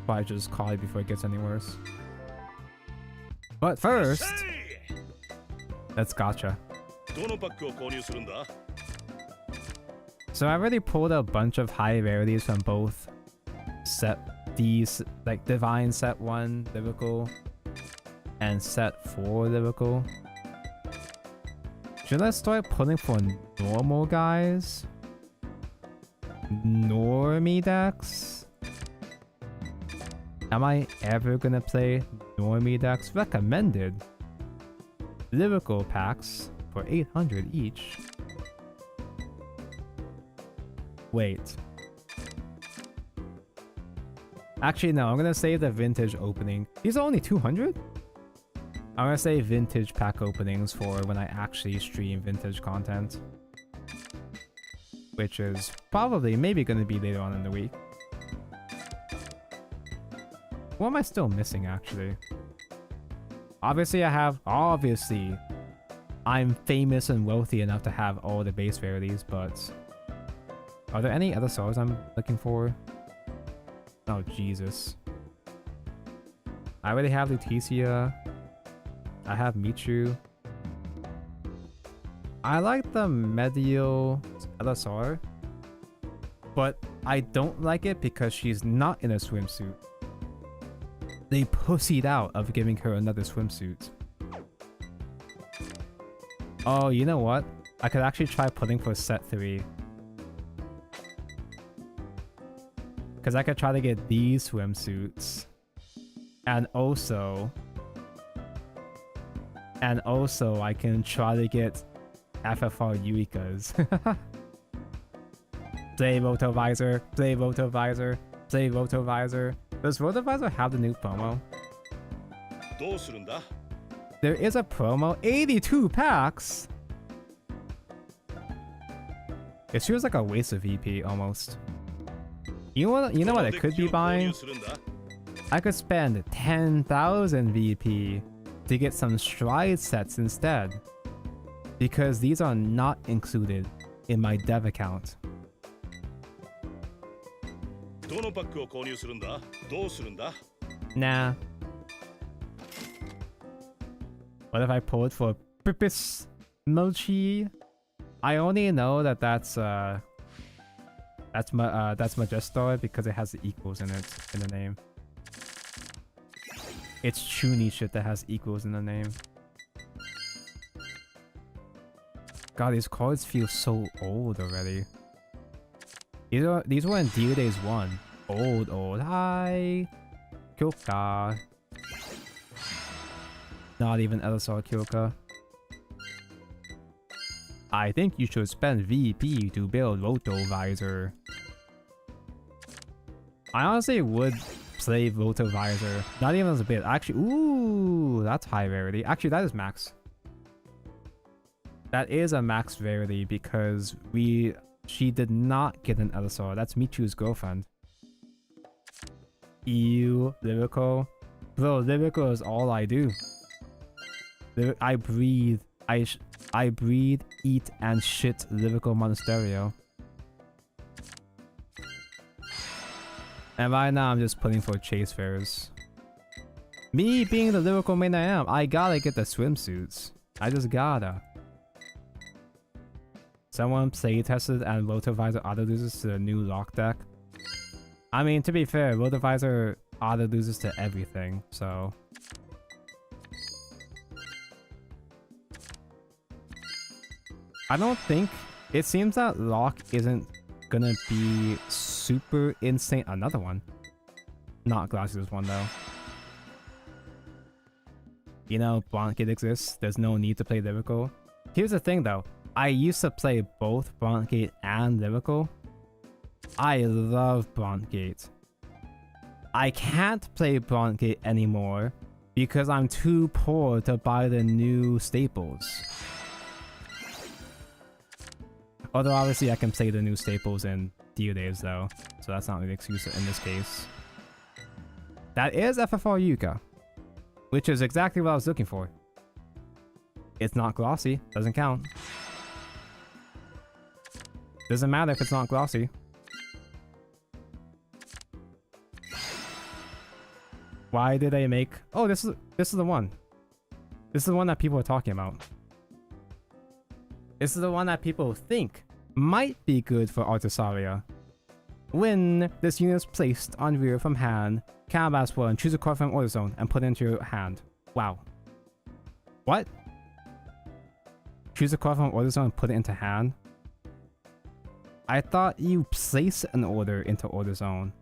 probably just call it before it gets any worse. But first, let's gacha. どのパックを購入するんだ So I already pulled a bunch of high rarities from both set these, like Divine set 1 Lyrical and set 4 Lyrical. Should I start pulling for normal guys? Normie decks? Am I ever gonna play normie decks? Recommended. Lyrical packs for 800 each. Wait. Actually, no, I'm gonna save the vintage opening. These are only 200? I'm gonna save vintage pack openings for when I actually stream vintage content. Which is probably, maybe gonna be later on in the week. What am I still missing, actually? Obviously, I'm famous and wealthy enough to have all the base rarities, but Are there any other stars I'm looking for? Oh, Jesus. I already have Lutetia. I have Michu. I like the medial LSR, but I don't like it because she's not in a swimsuit. They pussied out of giving her another swimsuit. Oh, you know what? I could actually try putting for set 3. Because I could try to get these swimsuits. And also I can try to get FFR Yuika's. Play Rotovisor, play Rotovisor, play Rotovisor. Does Rotovisor have the new promo? どうするんだ? There is a promo. 82 packs! It feels like a waste of VP almost. You know what I could be buying? I could spend 10,000 VP to get some stride sets instead. Because these are not included in my dev account. どのパックを購入するんだ? どうするんだ? Nah. What if I pulled for Pipis Mochi? I only know that that's Majestar because it has the equals in it in the name. It's Chuny shit that has equals in the name. God, these cards feel so old already. These were in Deal Days 1. Old. Hi! Kyoka. Not even LSR Kyoka. I think you should spend VP to build Rotovisor. I honestly would play Rotovisor. Not even as a bit. Actually, ooh, that's high rarity. Actually, that is max. That is a max rarity because she did not get an LSR. That's Michu's girlfriend. Ew, Lyrical. Bro, Lyrical is all I do. I breathe. I breathe, eat, and shit Lyrical Monasterio. And right now I'm just putting for chase fairs. Me being the Lyrical main I am, I gotta get the swimsuits. I just gotta. Someone play tested and Rotovisor auto loses to the new lock deck. I mean, to be fair, Rotovisor auto loses to everything, so. I don't think it seems that lock isn't gonna be super insane. Another one, not Glacius one though. You know, Bronchgate exists. There's no need to play Lyrical. Here's the thing though. I used to play both Bronchgate and Lyrical. I love Bronchgate. I can't play Bronchgate anymore because I'm too poor to buy the new staples. Although obviously I can play the new staples in Deal Days though, so that's not an excuse in this case. That is FFR Yuka, which is exactly what I was looking for. It's not glossy, doesn't count. Doesn't matter if it's not glossy. Why did they make... Oh, this is the one. This is the one that people are talking about. This is the one that people think might be good for Artisaria. When this unit is placed on rear from hand, cast one, choose a card from order zone and put it into your hand. Wow. What? Choose a card from order zone and put it into hand? I thought you place an order into order zone,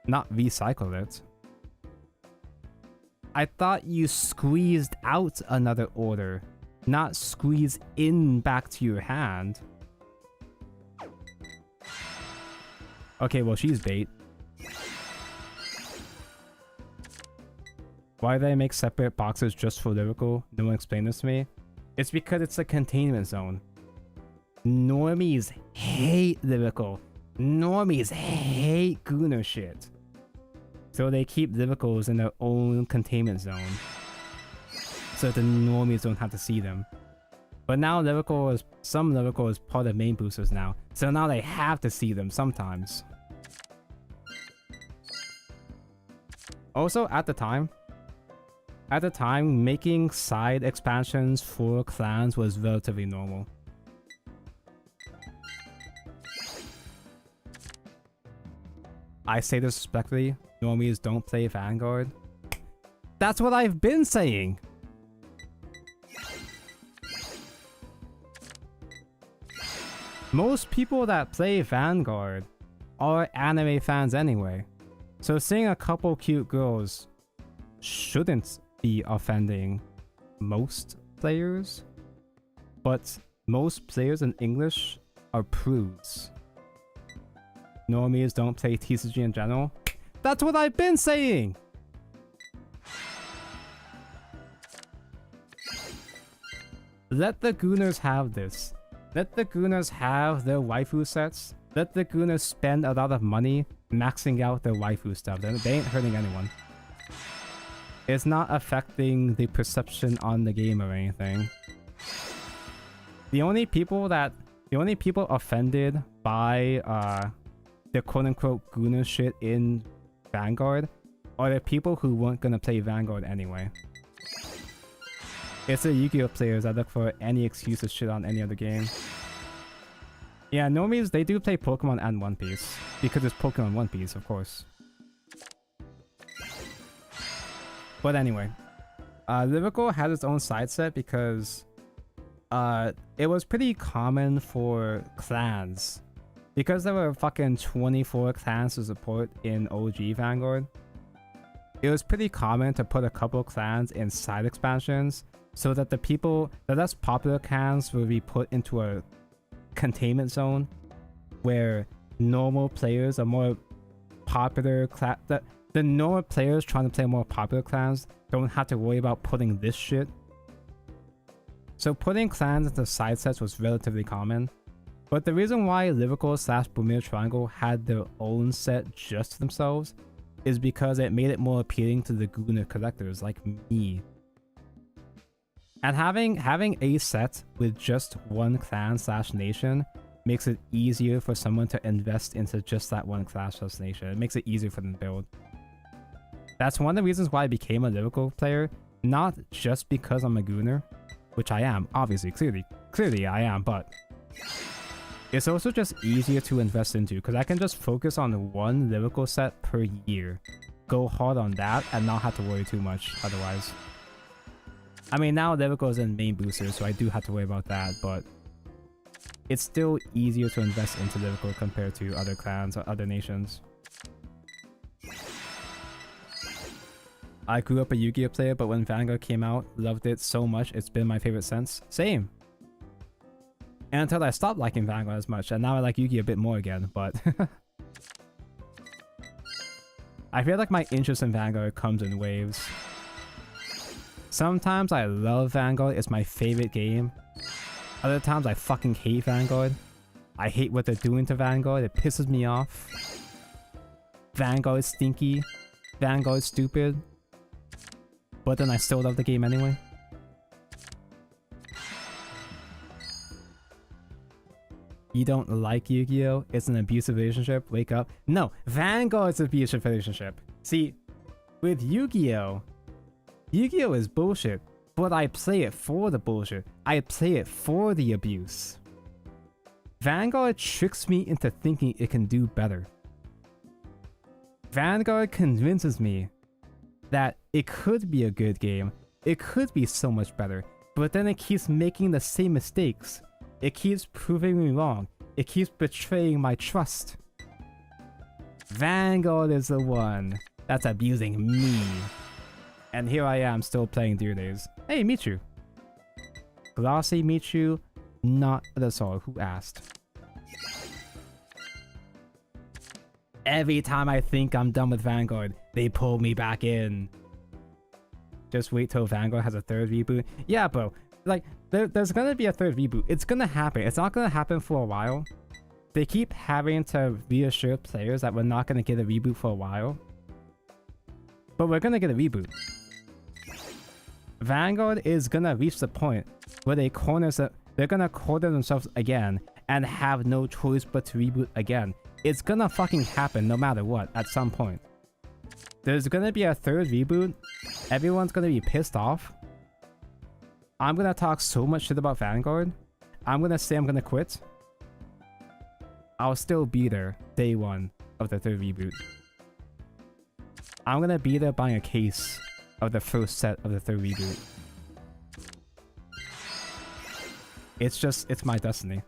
not recycle it. I thought you squeezed out another order, not squeeze in back to your hand. Okay, well, she's bait. Why do they make separate boxes just for Lyrical? No one explained this to me. It's because it's a containment zone. Normies hate Lyrical. Normies hate Gunner shit. So they keep Lyricals in their own containment zone, so that the normies don't have to see them. But now some lyrical is part of main boosters now, so now they have to see them sometimes. Also, at the time, making side expansions for clans was relatively normal. I say this respectfully, normies don't play Vanguard. That's what I've been saying! Most people that play Vanguard are anime fans anyway, so seeing a couple cute girls shouldn't be offending most players, but most players in English are prudes. Normies don't play TCG in general. That's what I've been saying! Let the Gooners have this. Let the Gooners have their waifu sets. Let the Gooners spend a lot of money maxing out their waifu stuff. They ain't hurting anyone. It's not affecting the perception on the game or anything. The only people offended by the quote-unquote Gooner shit in Vanguard are the people who weren't gonna play Vanguard anyway. It's the Yu-Gi-Oh players that look for any excuse to shit on any other game. Yeah, normies, they do play Pokemon and One Piece. Because it's Pokemon One Piece, of course. But anyway. Lyrical had its own side set because it was pretty common for clans. Because there were fucking 24 clans to support in OG Vanguard, it was pretty common to put a couple clans in side expansions so that the less popular clans will be put into a containment zone where normal players are more popular the normal players trying to play more popular clans don't have to worry about putting this shit. So putting clans into side sets was relatively common. But the reason why Lyrical / Bermuda Triangle had their own set just to themselves is because it made it more appealing to the Gooner collectors like me. And having a set with just one clan / nation makes it easier for someone to invest into just that one clan / nation. It makes it easier for them to build. That's one of the reasons why I became a Lyrical player, not just because I'm a Gooner, which I am, obviously, clearly I am, but it's also just easier to invest into because I can just focus on one Lyrical set per year, go hard on that, and not have to worry too much otherwise. I mean, now Lyrical is in main boosters, so I do have to worry about that, but it's still easier to invest into Lyrical compared to other clans or other nations. I grew up a Yu-Gi-Oh player, but when Vanguard came out, loved it so much, it's been my favorite since. Same. And until I stopped liking Vanguard as much, and now I like Yu-Gi-Oh a bit more again, but I feel like my interest in Vanguard comes in waves. Sometimes I love Vanguard, it's my favorite game. Other times I fucking hate Vanguard. I hate what they're doing to Vanguard, it pisses me off. Vanguard's stinky. Vanguard's stupid. But then I still love the game anyway. You don't like Yu-Gi-Oh? It's an abusive relationship? Wake up. No, Vanguard's an abusive relationship. See, with Yu-Gi-Oh! Yu-Gi-Oh is bullshit, but I play it for the bullshit. I play it for the abuse. Vanguard tricks me into thinking it can do better. Vanguard convinces me that it could be a good game, it could be so much better, but then it keeps making the same mistakes. It keeps proving me wrong. It keeps betraying my trust. Vanguard is the one that's abusing me. And here I am still playing Dear Days. Hey, Michu. Glossy Michu, not the soul. Who asked? Every time I think I'm done with Vanguard, they pull me back in. Just wait till Vanguard has a third reboot. Yeah, bro. Like, there's gonna be a third reboot. It's gonna happen. It's not gonna happen for a while. They keep having to reassure players that we're not gonna get a reboot for a while. But we're gonna get a reboot. Vanguard is gonna reach the point where they corner they're gonna corner themselves again and have no choice but to reboot again. It's gonna fucking happen no matter what at some point. There's gonna be a third reboot. Everyone's gonna be pissed off. I'm gonna talk so much shit about Vanguard. I'm gonna say I'm gonna quit. I'll still be there day one of the third reboot. I'm gonna be there buying a case of the first set of the third reboot. It's my destiny.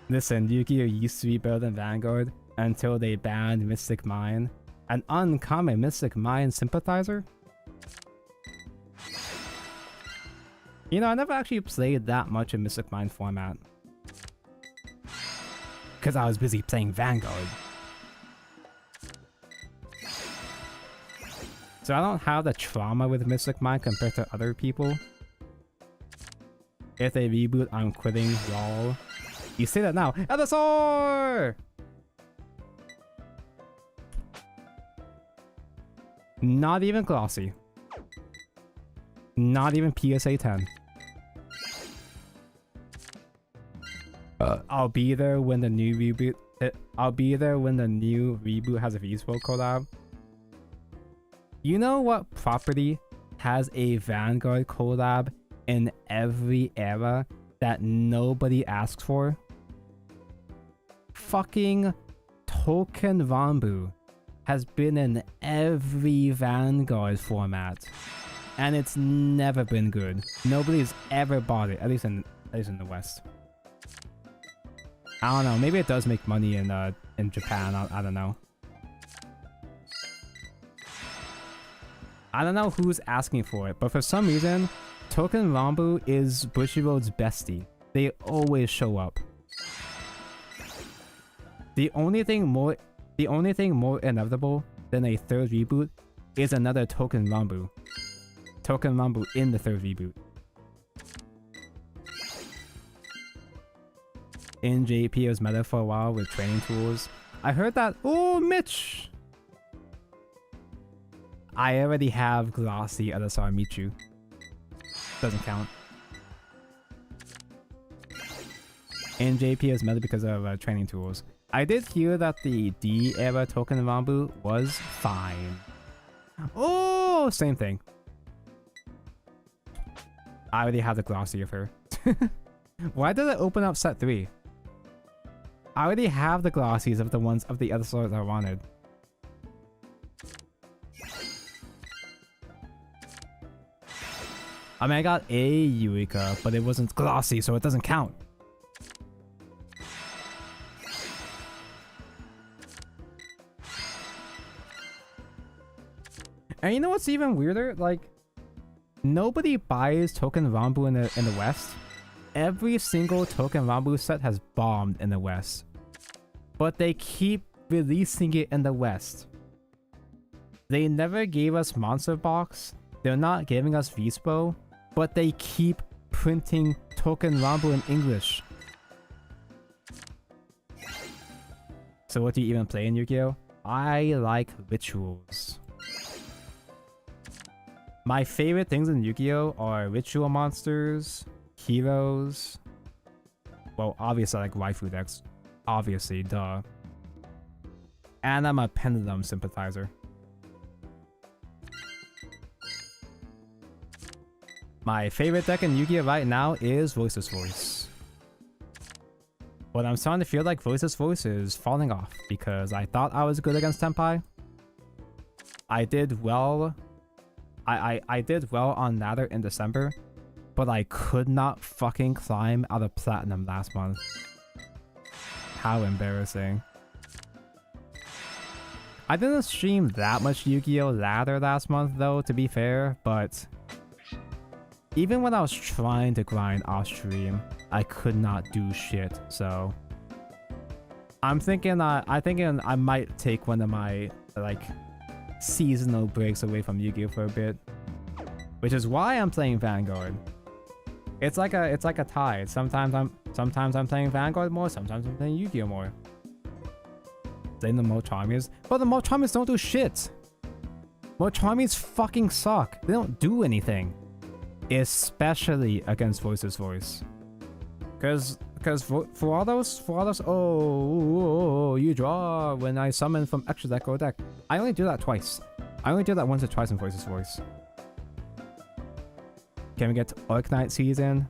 Listen, Yu-Gi-Oh! Used to be better than Vanguard until they banned Mystic Mine. An uncommon Mystic Mine sympathizer? You know, I never actually played that much in Mystic Mine format. Because I was busy playing Vanguard. So I don't have the trauma with Mystic Mine compared to other people. If they reboot, I'm quitting, lol. You say that now. LSR! Not even glossy. Not even PSA 10. I'll be there when the new reboot. I'll be there when the new reboot has a Visual collab. You know what property has a Vanguard collab in every era that nobody asks for? Fucking Token Rambu has been in every Vanguard format, and it's never been good. Nobody's ever bought it, at least in the West. I don't know. Maybe it does make money in Japan. I don't know. I don't know who's asking for it, but for some reason, Token Rambu is Bushiroad's bestie. They always show up. The only thing more inevitable than a third reboot is another Token Rambu. Token Rambu in the third reboot. In JP was meta for a while with training tools. I heard that. Oh, Mitch! I already have Glossy LSR Michu. Doesn't count. In JP was meta because of training tools. I did hear that the D era Token Rambu was fine. Oh, same thing. I already have the Glossy of her. Why did it open up set 3? I already have the Glossies of the ones of the other sorts I wanted. I mean, I got a Eureka, but it wasn't Glossy, so it doesn't count. And you know what's even weirder? Like, nobody buys Token Rambu in the West. Every single Token Rambu set has bombed in the West. But they keep releasing it in the West. They never gave us Monster Box. They're not giving us Vispo. But they keep printing Token Rambu in English. So what do you even play in Yu-Gi-Oh? I like rituals. My favorite things in Yu-Gi-Oh are ritual monsters, heroes. Well, obviously I like waifu decks. Obviously, duh. And I'm a Pendulum sympathizer. My favorite deck in Yu-Gi-Oh right now is Voiceless Voice. But I'm starting to feel like Voiceless Voice is falling off because I thought I was good against Tenpai. I did well. I did well on Nather in December, but I could not fucking climb out of Platinum last month. How embarrassing. I didn't stream that much Yu-Gi-Oh! Ladder last month though, to be fair, but even when I was trying to grind off stream, I could not do shit, so I'm thinking I might take one of my like seasonal breaks away from Yu-Gi-Oh! For a bit, which is why I'm playing Vanguard. It's like a tide. Sometimes I'm playing Vanguard more, sometimes I'm playing Yu-Gi-Oh! More. Playing the Mochamis, but the Mochamis don't do shit. Mochamis fucking suck. They don't do anything. especially against Voice's Voice. Because for all those, oh, you draw when I summon from extra deck or deck. I only do that twice. I only do that once or twice in Voice's Voice. Can we get to Arknight season?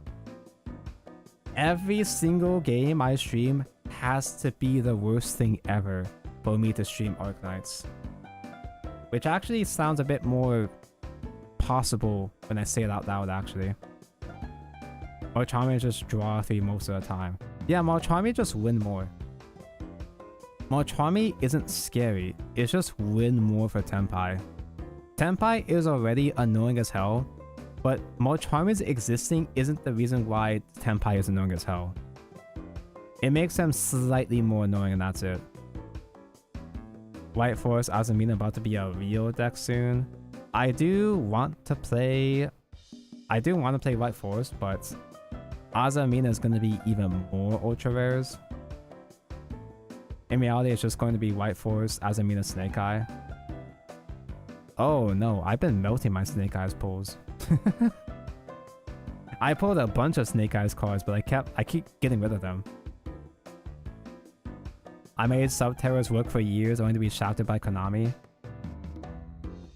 Every single game I stream has to be the worst thing ever for me to stream Arknights. Which actually sounds a bit more possible when I say it out loud, actually. Marchami just draw 3 most of the time. Yeah, Marchami just win more. Marchami isn't scary, it's just win more for Tenpai. Tenpai is already annoying as hell, but Marchami's existing isn't the reason why Tenpai is annoying as hell. It makes them slightly more annoying and that's it. White Forest Azumina about to be a real deck soon. I do want to play White Forest, but Azumina is going to be even more ultra rares. In reality, it's just going to be White Forest, Azumina, Snake Eye. Oh no, I've been melting my Snake Eyes pulls. I pulled a bunch of Snake Eyes cards, but I keep getting rid of them. I made Subterrors work for years only to be shafted by Konami.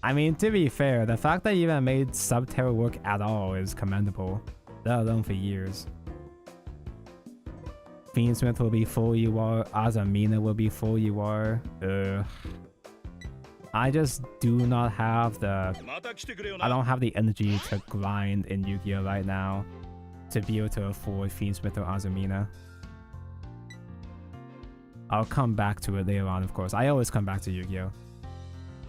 I mean, to be fair, the fact that you even made Subterror work at all is commendable, let alone for years. Fiendsmith will be full UR, Azumina will be full UR. I just do not have the... I don't have the energy to grind in Yu-Gi-Oh! Right now to be able to afford Fiendsmith or Azumina. I'll come back to it later on, of course. I always come back to Yu-Gi-Oh!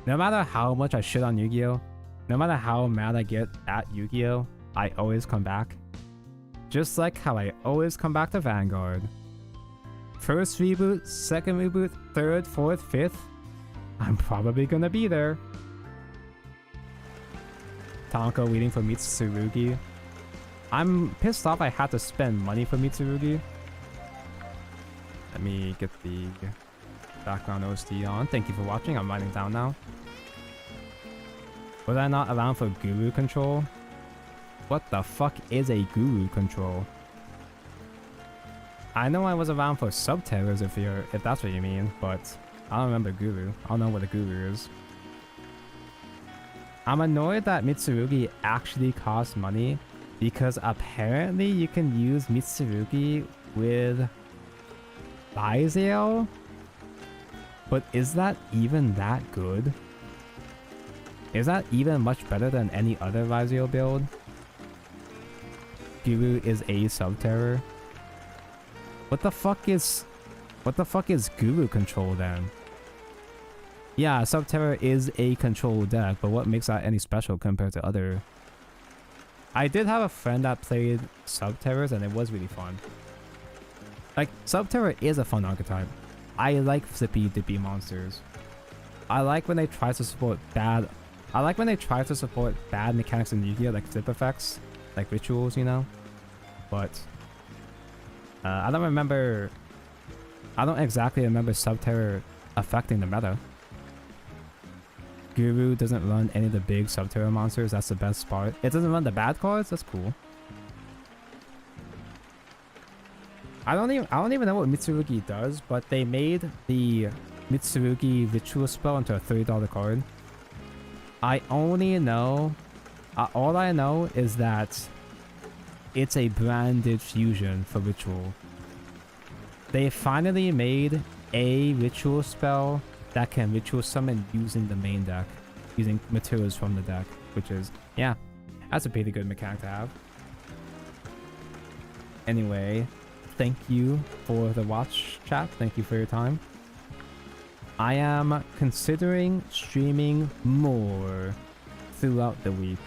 No matter how much I shit on Yu-Gi-Oh! No matter how mad I get at Yu-Gi-Oh! I always come back. Just like how I always come back to Vanguard. First reboot, second reboot, third, fourth, fifth. I'm probably gonna be there. Tonko waiting for Mitsurugi. I'm pissed off I had to spend money for Mitsurugi. Let me get the background OST on. Thank you for watching. I'm writing down now. Was I not around for Guru Control? What the fuck is a Guru Control? I know I was around for Subterrors if that's what you mean, but I don't remember Guru. I don't know what a Guru is. I'm annoyed that Mitsurugi actually costs money because apparently you can use Mitsurugi with Byzale? But is that even that good? Is that even much better than any other Byzale build? Guru is a Subterror. What the fuck is Guru Control then? Yeah, Subterror is a control deck, but what makes that any special compared to other? I did have a friend that played Subterrors and it was really fun. Like, Subterror is a fun archetype. I like flippy dippy monsters. I like when they try to support bad mechanics in Yu-Gi-Oh! Like flip effects, like rituals, you know? But I don't exactly remember Subterror affecting the meta. Guru doesn't run any of the big Subterror monsters, that's the best part. It doesn't run the bad cards, that's cool. I don't even know what Mitsurugi does, but they made the Mitsurugi ritual spell into a $30 card. All I know is that it's a branded fusion for ritual. They finally made a ritual spell that can ritual summon using the main deck, using materials from the deck, which is, yeah, that's a pretty good mechanic to have. Anyway, thank you for the watch, chat. Thank you for your time. I am considering streaming more throughout the week.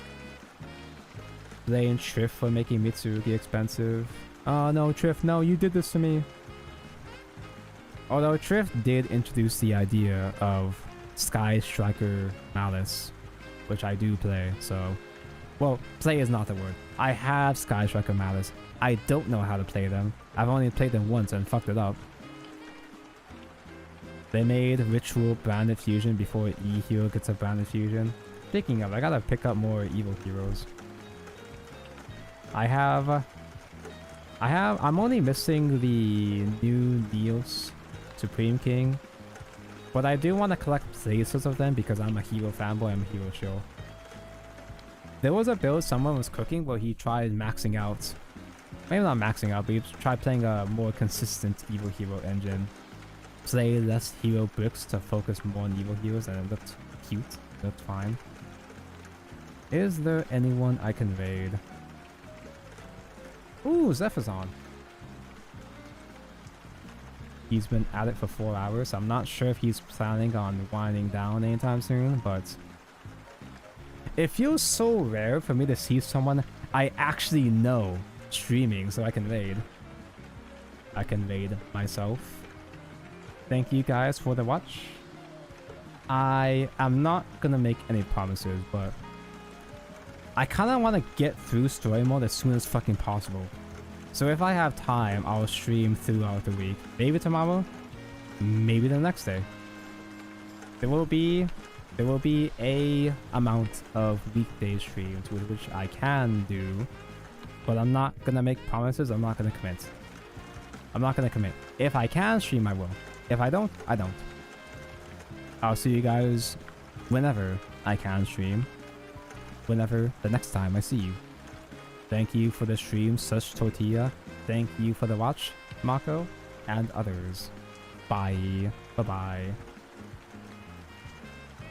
Blame Triff for making Mitsurugi expensive. Oh no, Triff, no, you did this to me. Although Triff did introduce the idea of Sky Striker Malice, which I do play, so... Well, play is not the word. I have Sky Striker Malice. I don't know how to play them. I've only played them once and fucked it up. They made Ritual Branded Fusion before E-Hero gets a Branded Fusion. Speaking of, I gotta pick up more evil heroes. I'm only missing the new Neos Supreme King, but I do want to collect places of them because I'm a hero fanboy. I'm a hero show. There was a build someone was cooking where he tried maxing out, maybe not maxing out, but he tried playing a more consistent evil hero engine. Play less hero bricks to focus more on evil heroes, and it looked cute. It looked fine. Is there anyone I can raid? Ooh, Zephyr's on. He's been at it for 4 hours. So I'm not sure if he's planning on winding down anytime soon, but it feels so rare for me to see someone I actually know streaming so I can raid. I can raid myself. Thank you guys for the watch. I am not gonna make any promises, but I kind of want to get through story mode as soon as fucking possible. So if I have time, I'll stream throughout the week. Maybe tomorrow, maybe the next day. There will be a amount of weekday streams which I can do, but I'm not gonna make promises. I'm not gonna commit. I'm not gonna commit. If I can stream, I will. If I don't, I don't. I'll see you guys whenever I can stream. Whenever the next time I see you. Thank you for the stream, Such Tortilla. Thank you for the watch, Mako, and others. Bye. Bye-bye.